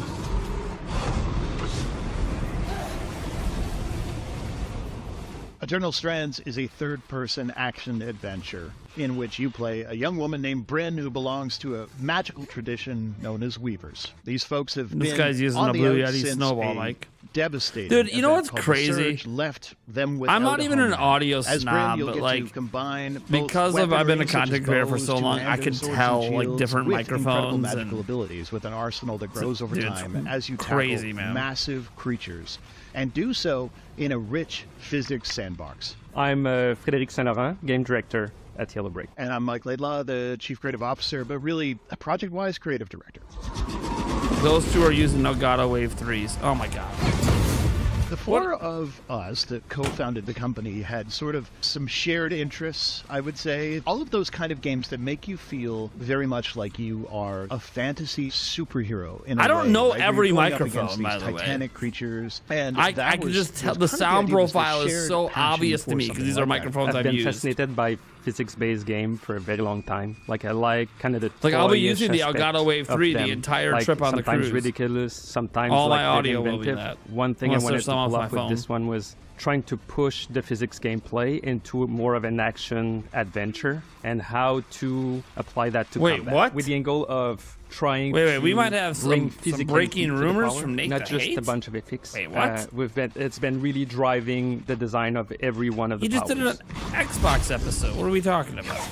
Eternal Strands is a third-person action adventure in which you play a young woman named Bryn who belongs to a magical tradition known as Weavers. These folks have This been guy's using on a the Blue out Yeti since snowball a mic. devastating Dude, you know event what's called the crazy? Surge left them with I'm not even an audio snob, but like because of I've been a content creator for so long, I can tell like different microphones magical and abilities with an arsenal that grows over Dude, it's time as you crazy, tackle man. massive creatures, and do so in a rich physics sandbox. I'm Frédéric Saint-Laurent, game director at Yellow Brick. And I'm Mike Laidlaw, the chief creative officer, but really a project-wise creative director. Those two are using Elgato Wave 3s. Oh my god. The four of us that co-founded the company had sort of some shared interests, I would say. All of those kind of games that make you feel very much like you are a fantasy superhero. In a I don't way, know right? every Where you're going up microphone, against these by the way. Titanic creatures, and I that can was- just tell was the kind of sound idea was the profile is shared so passion obvious to for me because something these are like that. microphones I've I've been used. fascinated by physics-based game for a very long time. Like I like kind of the Like, I'll be toyish using the aspect Elgato Wave of 3 the them. entire Like, trip on the sometimes cruise. ridiculous, sometimes All like my very audio will be inventive. that. One thing Unless I wanted there's to some off pull my up with phone. this one was trying to push the physics gameplay into more of an action adventure and how to apply that to Wait, combat. what? With the end goal of trying Wait, to we might have bring some physicality breaking to the rumors power, from Nate not the just a Hate? bunch of ethics. Wait, what? It's been really driving the design of every one of the You just did an powers. Xbox episode. What are we talking about?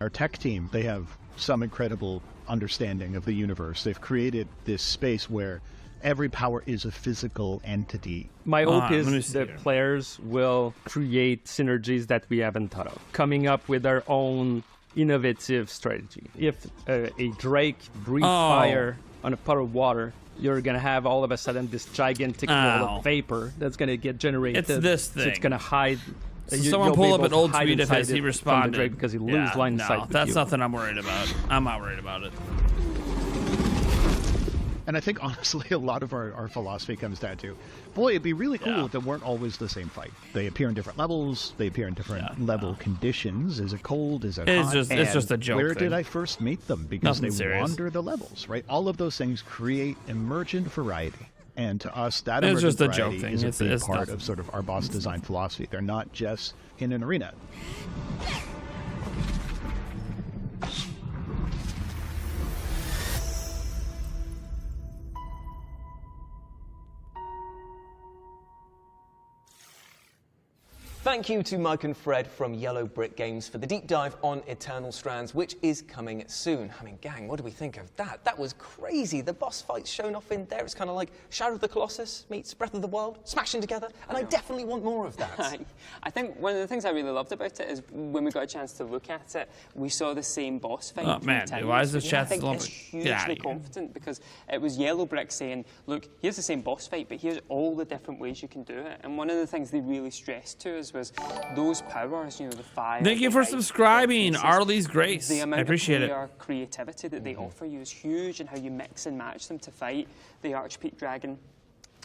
Our tech team, they have some incredible understanding of the universe. They've created this space where every power is a physical entity. My hope let me is see the here. players will create synergies that we haven't thought of, coming up with their own innovative strategy. If a drake breathes fire on a pot of water, you're going to have all of a sudden this gigantic wall Ow. of vapor that's going to get generated. It's this So it's thing. going to hide. So you- someone you'll pull be up able an to old hide tweet of inside his. He it from the responded. drake because he loses line of sight No, with that's you. nothing I'm worried about. I'm not worried about it. And I think, honestly, a lot of our philosophy comes down to, boy, it'd be really cool if they weren't always the same fight. They appear in different levels. They appear in different level conditions. Is it cold? Is it hot? It's just a And joke where thing. did I first meet them? Because Nothing they serious. wander the levels, right? All of those things create emergent variety. And to us, that It's emergent just a joke variety thing. is a It's- big it's part nothing. of sort of our boss design philosophy. They're not just in an arena. thank you to Mike and Fred from Yellow Brick Games for the deep dive on Eternal Strands, which is coming soon. I mean, gang, what do we think of that? That was crazy. The boss fights shown off in there. It's kind of like Shadow of the Colossus meets Breath of the Wild, smashing together, and I definitely want more of that. I think one of the things I really loved about it is when we got a chance to look at it, we saw the same boss fight. Oh, man, dude, why is this chat I think still it's open? Get outta hugely here. confident because it was Yellow Brick saying, look, here's the same boss fight, but here's all the different ways you can do it. And one of the things they really stressed to us was those powers, you know, the fire. Thank you for subscribing, Arlie's Grace. The amount I appreciate of it. player creativity that they offer you is huge, and how you mix and match them to fight the Archpeak Dragon.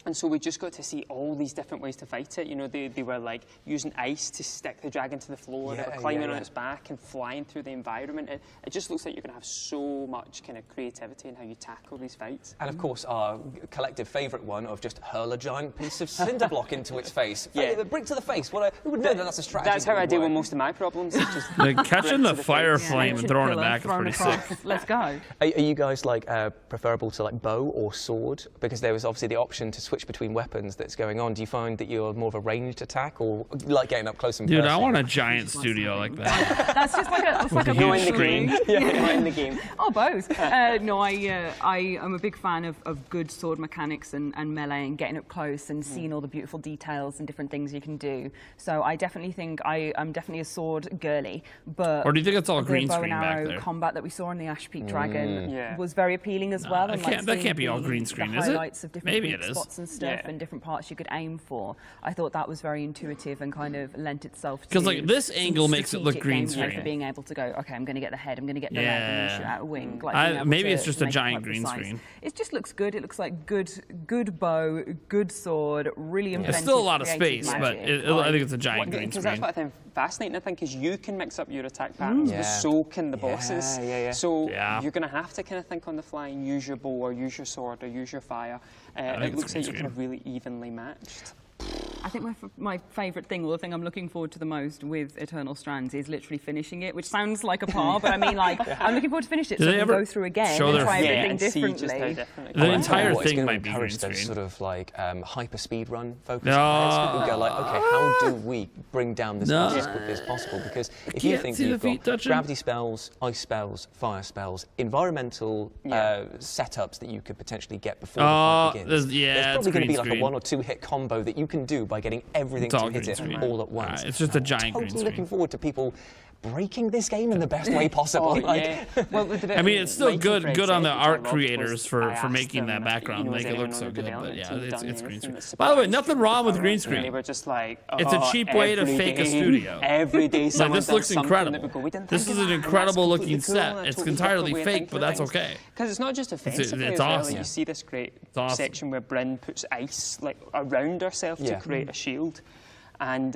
And so we just got to see all these different ways to fight it. You know, they were like using ice to stick the dragon to the floor. They were climbing on its back and flying through the environment. It just looks like you're going to have so much kind of creativity in how you tackle these fights. And of course, our collective favourite one of just hurl a giant piece of cinder block into its face. Bring to the face. Who would know that that's a strategy? That's how I deal with most of my problems. Just Like catching the fire flame and throwing it back is pretty sick. Let's go. Are you guys like preferable to like bow or sword? Because there was obviously the option to switch between weapons that's going on. Do you find that you're more of a ranged attack or like getting up close and Dude, personal? I want a giant studio like that. That's just like a With a no huge in the game. screen. No in the game. Oh, both. No, I am a big fan of good sword mechanics and melee and getting up close and seeing all the beautiful details and different things you can do. So I definitely think I'm definitely a sword girly. But Or do you think it's all the green bow screen and back arrow there? combat that we saw in the Ashpeak Dragon was very appealing as well. And that can't be all green screen, the is it? highlights of different Maybe weak it is. spots and stuff and different parts you could aim for. I thought that was very intuitive and kind of lent itself to 'Cause, like, this some angle makes it look strategic green gameplay screen. for being able to go, okay, I'm going to get the head, I'm going to get the leg, I'm going to shoot out a wing. Like, being able maybe to it's just a make it giant quite green precise. screen. It just looks good. It looks like good bow, good sword, really inventive. It's still a lot of creative space, but magic. I think it's a giant green Because screen. that's what I think fascinating, I think, is you can mix up your attack patterns, but so can the bosses. So you're going to have to kind of think on the fly and use your bow or use your sword or use your fire. It looks like you're kind of really evenly matched. I think my favourite thing, or the thing I'm looking forward to the most with Eternal Strands, is literally finishing it, which sounds like a par, but I mean, like, I'm looking forward to finish it Do so they we can ever go through again show and their try feet? everything and see just how differently. different The entire It's thing gonna might be green encourage those screen. sort of like hyper speed run focus. No. People go like, okay, how do we bring down this boss as quickly as possible? Because if you can't think see the you've feet got touching. gravity spells, ice spells, fire spells, environmental setups that you could potentially get before the fight begins, there's probably going to be like a 1 or 2 hit combo that you can do by getting everything It's all to hit green it screen. all at once. It's just a giant green Totally screen. looking forward to people breaking this game in the best way possible. I mean, it's still good on the art creators for making that background, make it look so good. But yeah, it's green screen. By the way, nothing wrong with green screen. They were just like, It's a cheap way to every fake a day- studio. Every day, Like, someone this does looks something incredible. that we go, "We didn't This think is of an that, and that's incredible looking completely cool, set. and a It's totally entirely different way of fake, thinking but of that's things." okay. Because it's not just offensively it's as well. awesome. Like, you see this great awesome. section where Bryn puts ice like around herself to create a shield, and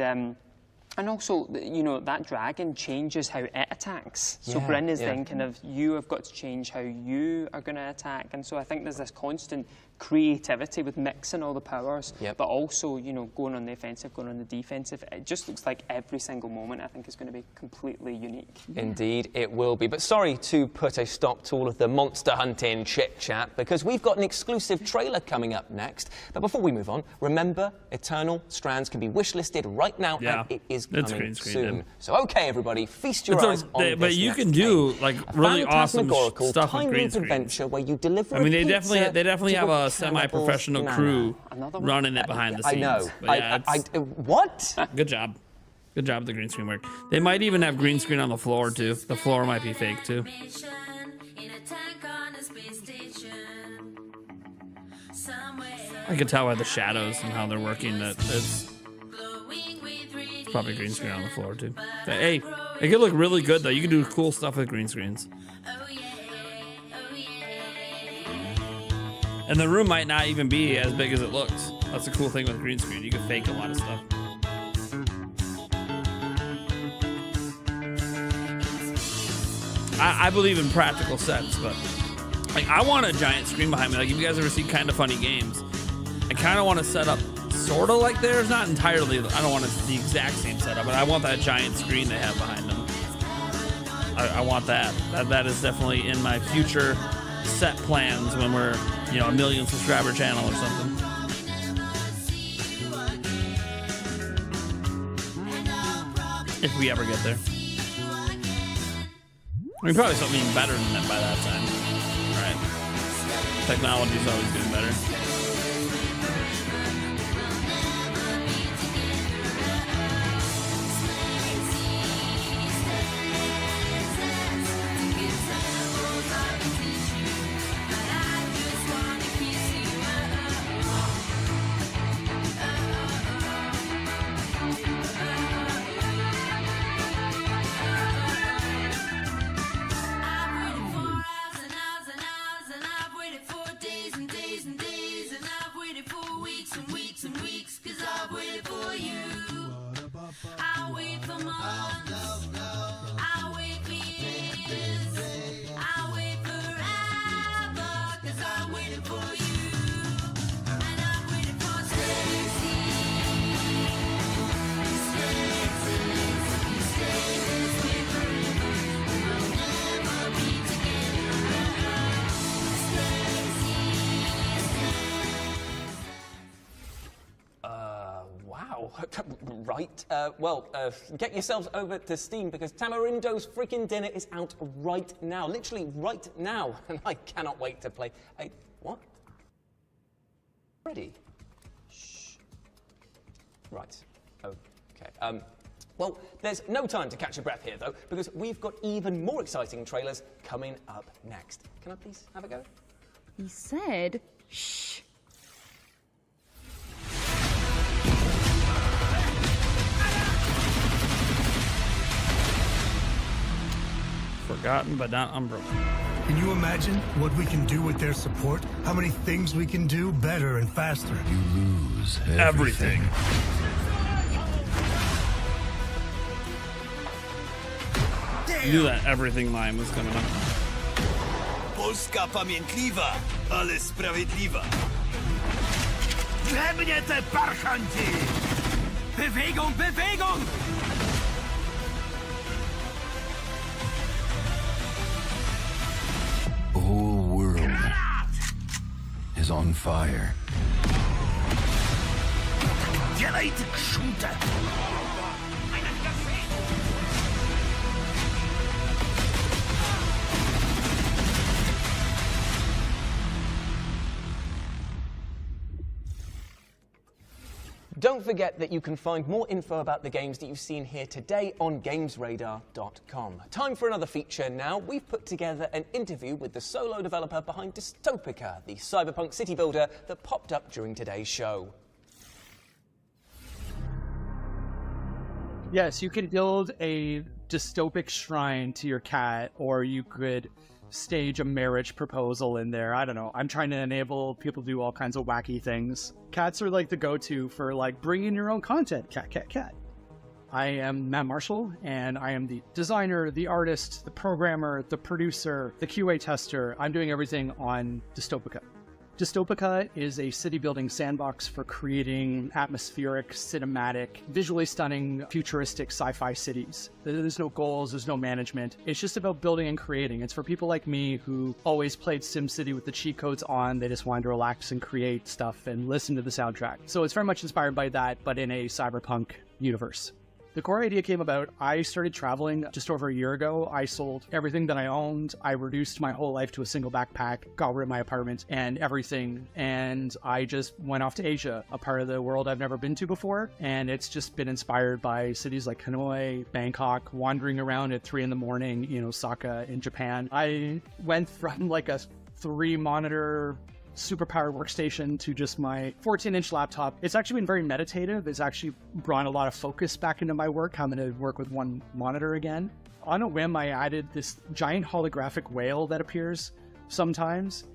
also, you know, that dragon changes how it attacks. So Bryn is then kind of, you have got to change how you are going to attack. And so I think there's this constant creativity with mixing all the powers, but also, you know, going on the offensive, going on the defensive. It just looks like every single moment, I think, is going to be completely unique. Indeed, it will be. But sorry to put a stop to all of the monster hunting chit-chat, because we've got an exclusive trailer coming up next. But before we move on, remember, Eternal Strands can be wishlisted right now, and it is It's coming green screen, soon. dude. So, okay, everybody, feast your eyes on this But you next can do game. like really awesome Phantasmagorical stuff with time green loop screen. adventure where you deliver I mean, a they pizza definitely to have a cannibal's semi-professional nana. crew running it behind the scenes. I know. But yeah, what? Good job. Good job with the green screen work. They might even have green screen on the floor too. The floor might be fake too. I can tell by the shadows and how they're working that it's probably green screen on the floor too. But hey, it could look really good though. You can do cool stuff with green screens. And the room might not even be as big as it looks. That's the cool thing with green screen. You can fake a lot of stuff. I believe in practical sets, but like I want a giant screen behind me. Like if you guys ever see Kind of Funny Games, I kind of want to set up sort of like theirs, not entirely. I don't want the exact same setup, but I want that giant screen they have behind them. I want that. That is definitely in my future set plans when we're, you know, a 1 million subscriber channel or something. If we ever get there. I mean, probably something even better than that by that time. Right? Technology's always getting better. Wow. Right. Get yourselves over to Steam because Tamarindo's freaking dinner is out right now. Literally right now. And I cannot wait to play. What? Ready? Shh. Right. Okay. Well, there's no time to catch your breath here, though, because we've got even more exciting trailers coming up next. Can I please have a go? He said, shh. Forgotten but not unbroken. Can you imagine what we can do with their support? How many things we can do better and faster? You lose everything. I knew that everything line was coming up. Polska pamiętliwa, ale sprawiedliwa. Dla mnie te parchanty! Bewegung, Bewegung! The whole world is on fire. Делай ты кшута! Don't forget that you can find more info about the games that you've seen here today on GamesRadar.com. Time for another feature now. We've put together an interview with the solo developer behind Dystopica, the cyberpunk city builder that popped up during today's show. Yes, you can build a dystopic shrine to your cat, or you could stage a marriage proposal in there. I don't know. I'm trying to enable people to do all kinds of wacky things. Cats are like the go-to for like bringing your own content. Cat. I am Matt Marshall, and I am the designer, the artist, the programmer, the producer, the QA tester. I'm doing everything on Dystopica. Dystopica is a city-building sandbox for creating atmospheric, cinematic, visually stunning, futuristic sci-fi cities. There's no goals, there's no management. It's just about building and creating. It's for people like me who always played SimCity with the cheat codes on. They just wanted to relax and create stuff and listen to the soundtrack. So it's very much inspired by that, but in a cyberpunk universe. The core idea came about, I started traveling just over a year ago. I sold everything that I owned. I reduced my whole life to a single backpack, got rid of my apartment and everything. And I just went off to Asia, a part of the world I've never been to before. And it's just been inspired by cities like Hanoi, Bangkok, wandering around at 3 a.m. in Osaka in Japan. I went from like a 3-monitor superpowered workstation to just my 14-inch laptop. It's actually been very meditative. It's actually brought a lot of focus back into my work. I'm going to work with one monitor again. On a whim, I added this giant holographic whale that appears sometimes,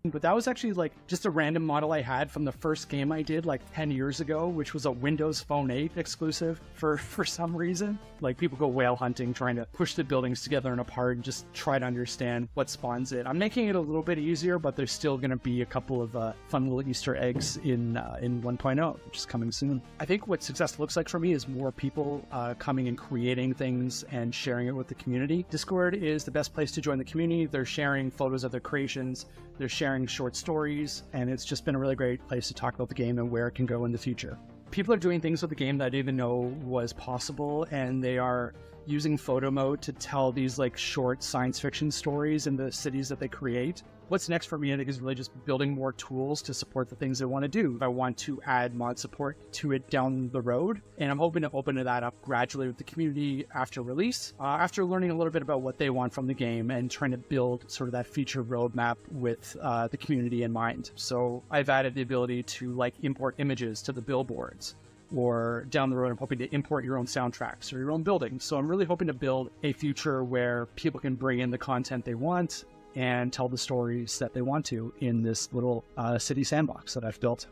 but that was actually like just a random model I had from the first game I did like 10 years ago, which was a Windows Phone 8 exclusive for some reason. Like people go whale hunting, trying to push the buildings together and apart and just try to understand what spawns it. I'm making it a little bit easier, but there's still going to be a couple of fun little Easter eggs in 1.0, which is coming soon. I think what success looks like for me is more people coming and creating things and sharing it with the community. Discord is the best place to join the community. They're sharing photos of their creations. They're sharing short stories, and it's just been a really great place to talk about the game and where it can go in the future. People are doing things with the game that I didn't even know was possible, and they are using photo mode to tell these like short science fiction stories in the cities that they create. What's next for me, I think, is really just building more tools to support the things I want to do. I want to add mod support to it down the road, and I'm hoping to open that up gradually with the community after release, after learning a little bit about what they want from the game and trying to build sort of that feature roadmap with the community in mind. So I've added the ability to like import images to the billboards, or down the road I'm hoping to import your own soundtracks or your own buildings. So I'm really hoping to build a future where people can bring in the content they want and tell the stories that they want to in this little city sandbox that I've built.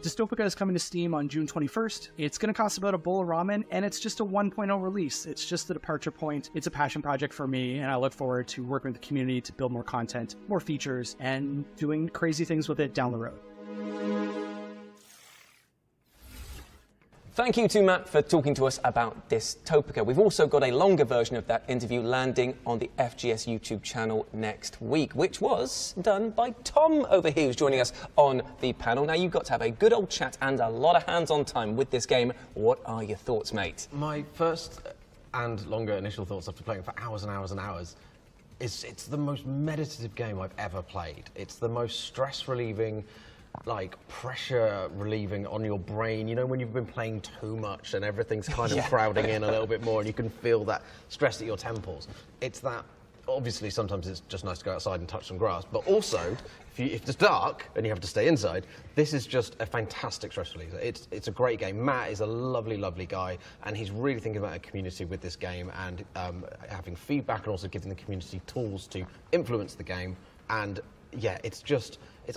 Dystopica is coming to Steam on June 21st. It's going to cost about a bowl of ramen, and it's just a 1.0 release. It's just the departure point. It's a passion project for me, and I look forward to working with the community to build more content, more features, and doing crazy things with it down the road. Thank you to Matt for talking to us about Dystopica. We've also got a longer version of that interview landing on the FGS YouTube channel next week, which was done by Tom over here, who's joining us on the panel. Now, you've got to have a good old chat and a lot of hands-on time with this game. What are your thoughts, mate? My first and longer initial thoughts after playing for hours and hours and hours is it's the most meditative game I've ever played. It's the most stress-relieving, like pressure relieving on your brain. You know, when you've been playing too much and everything's kind of crowding in a little bit more and you can feel that stress at your temples. It's that, obviously sometimes it's just nice to go outside and touch some grass, but also if it's dark and you have to stay inside, this is just a fantastic stress reliever. It's a great game. Matt is a lovely, lovely guy, and he's really thinking about a community with this game and having feedback and also giving the community tools to influence the game. And yeah, it's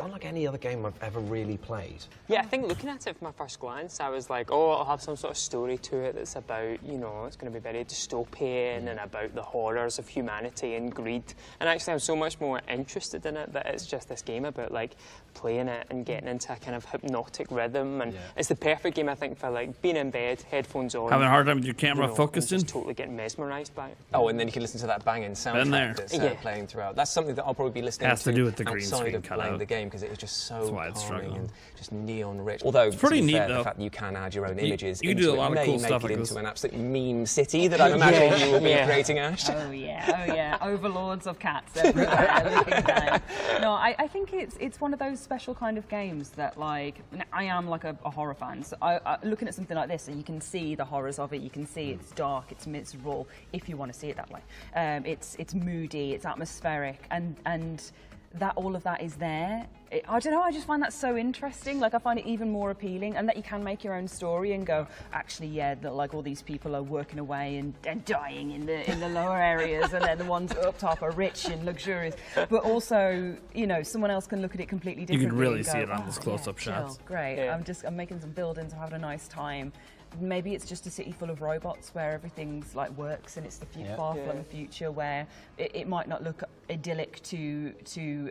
unlike any other game I've ever really played. Yeah, I think looking at it from my first glance, I was like, oh, it'll have some sort of story to it that's about, you know, it's going to be very dystopian and about the horrors of humanity and greed. And actually, I'm so much more interested in it that it's just this game about, like, playing it and getting into a kind of hypnotic rhythm. And it's the perfect game, I think, for, like, being in bed, headphones on. Having a hard time with your camera focusing? Just totally getting mesmerised by it. Oh, and then you can listen to that banging soundtrack that's playing throughout. That's something that I'll probably be listening to do with the green outside screen of playing the game, because it is just so calming and just neon rich. Although it's pretty neat, fair, though. The fact that you can add your own images you into do a lot it of cool may stuff make it like into this. an absolute meme city that I'm imagining you will be creating, Ash. Oh yeah, overlords of cats everywhere. looking down. No, I think it's one of those special kind of games that, like, I am like a horror fan, so looking at something like this and you can see the horrors of it. You can see it's dark, it's miserable, if you want to see it that way. It's moody, it's atmospheric, and that all of that is there. I don't know, I just find that so interesting. Like, I find it even more appealing, and that you can make your own story and go, actually, yeah, like all these people are working away and dying in the lower areas, and then the ones up top are rich and luxurious. But also, you know, someone else can look at it completely differently. You can really and go, see it on this close-up shots. Great. Yeah. I'm making some buildings, I'm having a nice time. Maybe it's just a city full of robots where everything's like works, and it's the far-flung future where it might not look idyllic to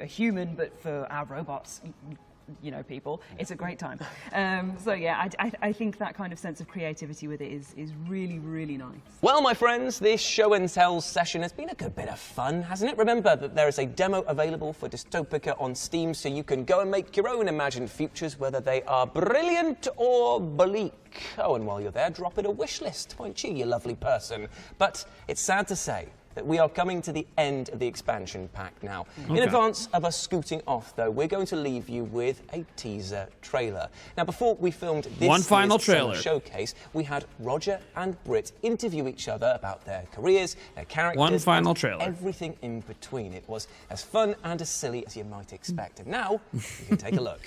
a human, but for our robots, you know, people, it's a great time. So yeah, I think that kind of sense of creativity with it is really, really nice. Well, my friends, this show and tell session has been a good bit of fun, hasn't it? Remember that there is a demo available for Dystopica on Steam, so you can go and make your own imagined futures, whether they are brilliant or bleak. Oh, and while you're there, drop it a wish list, won't you lovely person? But it's sad to say that we are coming to the end of the expansion pack now. In advance of us scooting off, though, we're going to leave you with a teaser trailer. Now, before we filmed this One final year's summer trailer showcase, we had Roger and Britt interview each other about their careers, their characters, One final and trailer. everything in between. It was as fun and as silly as you might expect. And now, you can take a look.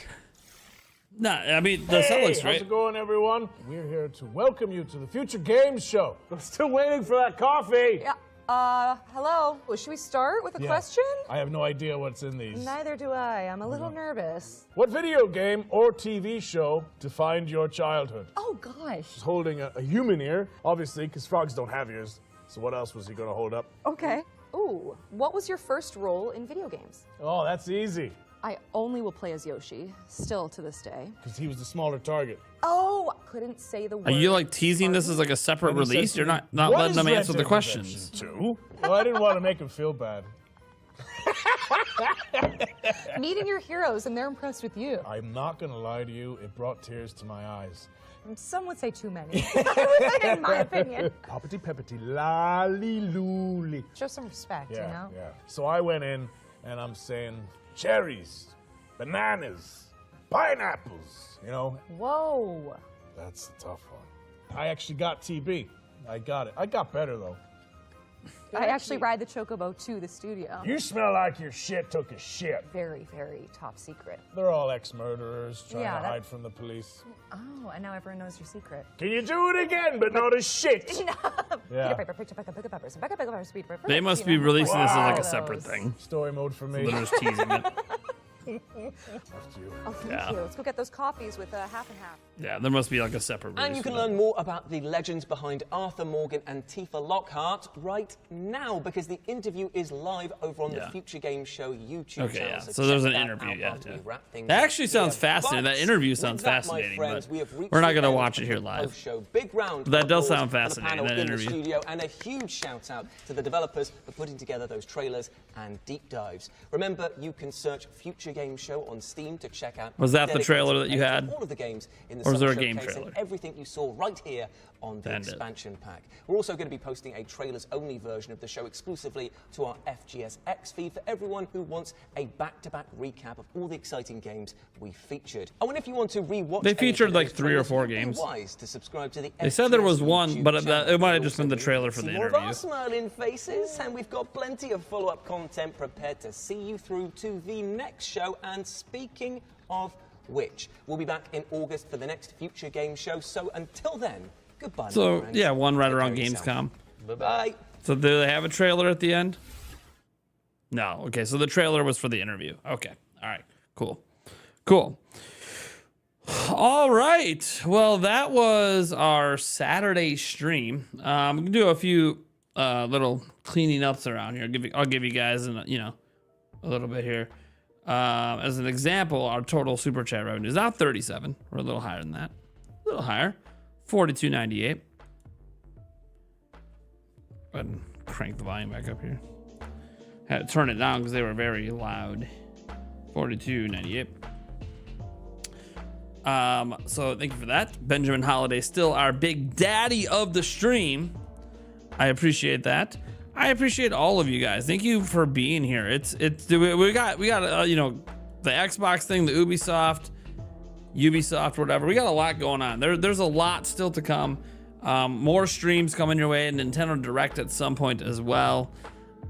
No, I mean, the set looks How's great. it going, everyone? We're here to welcome you to the Future Games Show. I'm still waiting for that coffee. Yeah. Hello. Well, should we start with a question? I have no idea what's in these. Neither do I. I'm a little nervous. What video game or TV show defined your childhood? Oh, gosh. He's holding a human ear, obviously, because frogs don't have ears. So what else was he going to hold up? Okay. Ooh, what was your first role in video games? Oh, that's easy. I only will play as Yoshi, still to this day. Because he was the smaller target. Oh, couldn't say the word. Are you like teasing this as like a separate And he said release? to You're me, not "What letting is them Red answer the Dead questions. Redemption 2? Well, I didn't want to make him feel bad. meeting your heroes and they're impressed with you. I'm not gonna lie to you, it brought tears to my eyes. Some would say too many, in my opinion. Poppity peppity, lolly looly. Show some respect, you know? Yeah. So I went in and I'm saying cherries, bananas, pineapples, you know? Whoa. That's the tough one. I actually got TB. I got it. I got better though. I actually ride the Chocobo to the studio. You smell like your shit took a shit. Very, very top secret. They're all ex-murderers trying Yeah, to that- hide from the police. Oh, and now everyone knows your secret. Can you do it again, but not as shit? Yeah. Peter Piper picked up Becca Peppers, and Becca Peppers, Peter Piper. They must be releasing this as like a separate thing. Story mode for me. So they're just teasing it. Oh, thank Yeah. you. Let's go get those coffees with half and half. Yeah, there must be like a separate release. And you can for that. learn more about the legends behind Arthur Morgan and Tifa Lockhart right now, because the interview is live over on the Yeah. Future Games Show YouTube Okay, channel. yeah. So check there's an that interview, out yeah, after we yeah. wrap things That up actually sounds here. fascinating. But That interview with sounds that, my fascinating, friends, but we have reached we're not the going to end watch it of here the live. post-show. Big round That of does applause sound for the fascinating, panel that in interview. The studio, and a huge shout out to the developers for putting together those trailers and deep dives. Remember, you can search Future Games Show on Steam to check out. Was that the dedicated trailer that you page had? of all of the games in the Or was there a Summer game Showcase and trailer? everything you saw right here on the Bandit. expansion pack. We're also going to be posting a trailers-only version of the show exclusively to our FGSX feed for everyone who wants a back-to-back recap of all the exciting games we featured. Oh, and if you want to re-watch, They any featured of like those 3 or trailers, 4 you'd be games. wise to subscribe to the They said there was FGS one, YouTube but channel. it might have You'll just been the also trailer for see the more of our interview. smiling faces, and we've got plenty of follow-up content prepared to see you through to the next show. And speaking of which, we'll be back in August for the next Future Game Show. So until then, goodbye. my So, friends. yeah, one right Take around care of yourself. Gamescom. Bye-bye. So do they have a trailer at the end? No. Okay, so the trailer was for the interview. Okay. All right. Cool. Cool. All right. Well, that was our Saturday stream. We can do a few little cleaning ups around here. I'll give you guys a little bit here. As an example, our total super chat revenue is not 37. We're a little higher than that. A little higher. 42.98. Go ahead and crank the volume back up here. Had to turn it down because they were very loud. 42.98. So thank you for that. Benjamin Holiday, still our big daddy of the stream. I appreciate that. I appreciate all of you guys. Thank you for being here. We got the Xbox thing, the Ubisoft, whatever. We got a lot going on. There's a lot still to come. More streams coming your way, and Nintendo Direct at some point as well.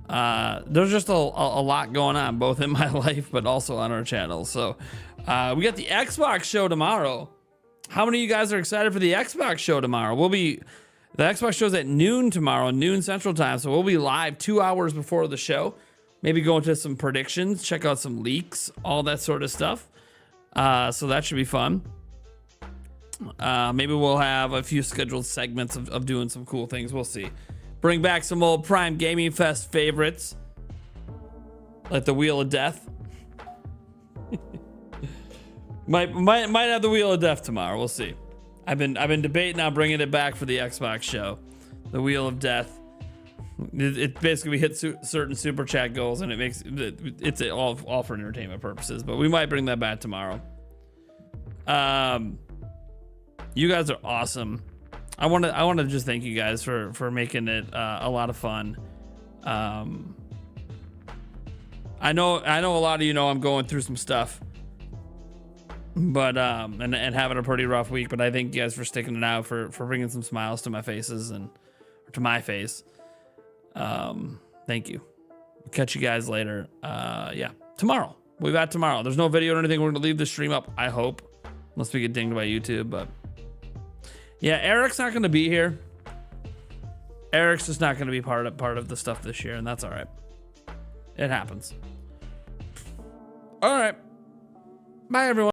There's just a lot going on, both in my life, but also on our channel. So we got the Xbox show tomorrow. How many of you guys are excited for the Xbox show tomorrow? The Xbox show's at noon tomorrow, noon Central Time. So we'll be live 2 hours before the show. Maybe go into some predictions, check out some leaks, all that sort of stuff. So that should be fun. Maybe we'll have a few scheduled segments of doing some cool things. We'll see. Bring back some old Prime Gaming Fest favorites, like the Wheel of Death. might have the Wheel of Death tomorrow. We'll see. I've been debating on bringing it back for the Xbox show, the Wheel of Death. It basically hits certain super chat goals, and it's all for entertainment purposes. But we might bring that back tomorrow. You guys are awesome. I want to just thank you guys for making it a lot of fun. I know a lot of you know I'm going through some stuff, but and having a pretty rough week. But I thank you guys for sticking it out, for bringing some smiles to my faces or to my face. Thank you. Catch you guys later. Yeah, tomorrow. We'll be back tomorrow. There's no video or anything. We're gonna leave the stream up, I hope, unless we get dinged by YouTube. But yeah, Eric's not gonna be here. Eric's just not gonna be part of the stuff this year, and that's all right. It happens. All right. Bye, everyone.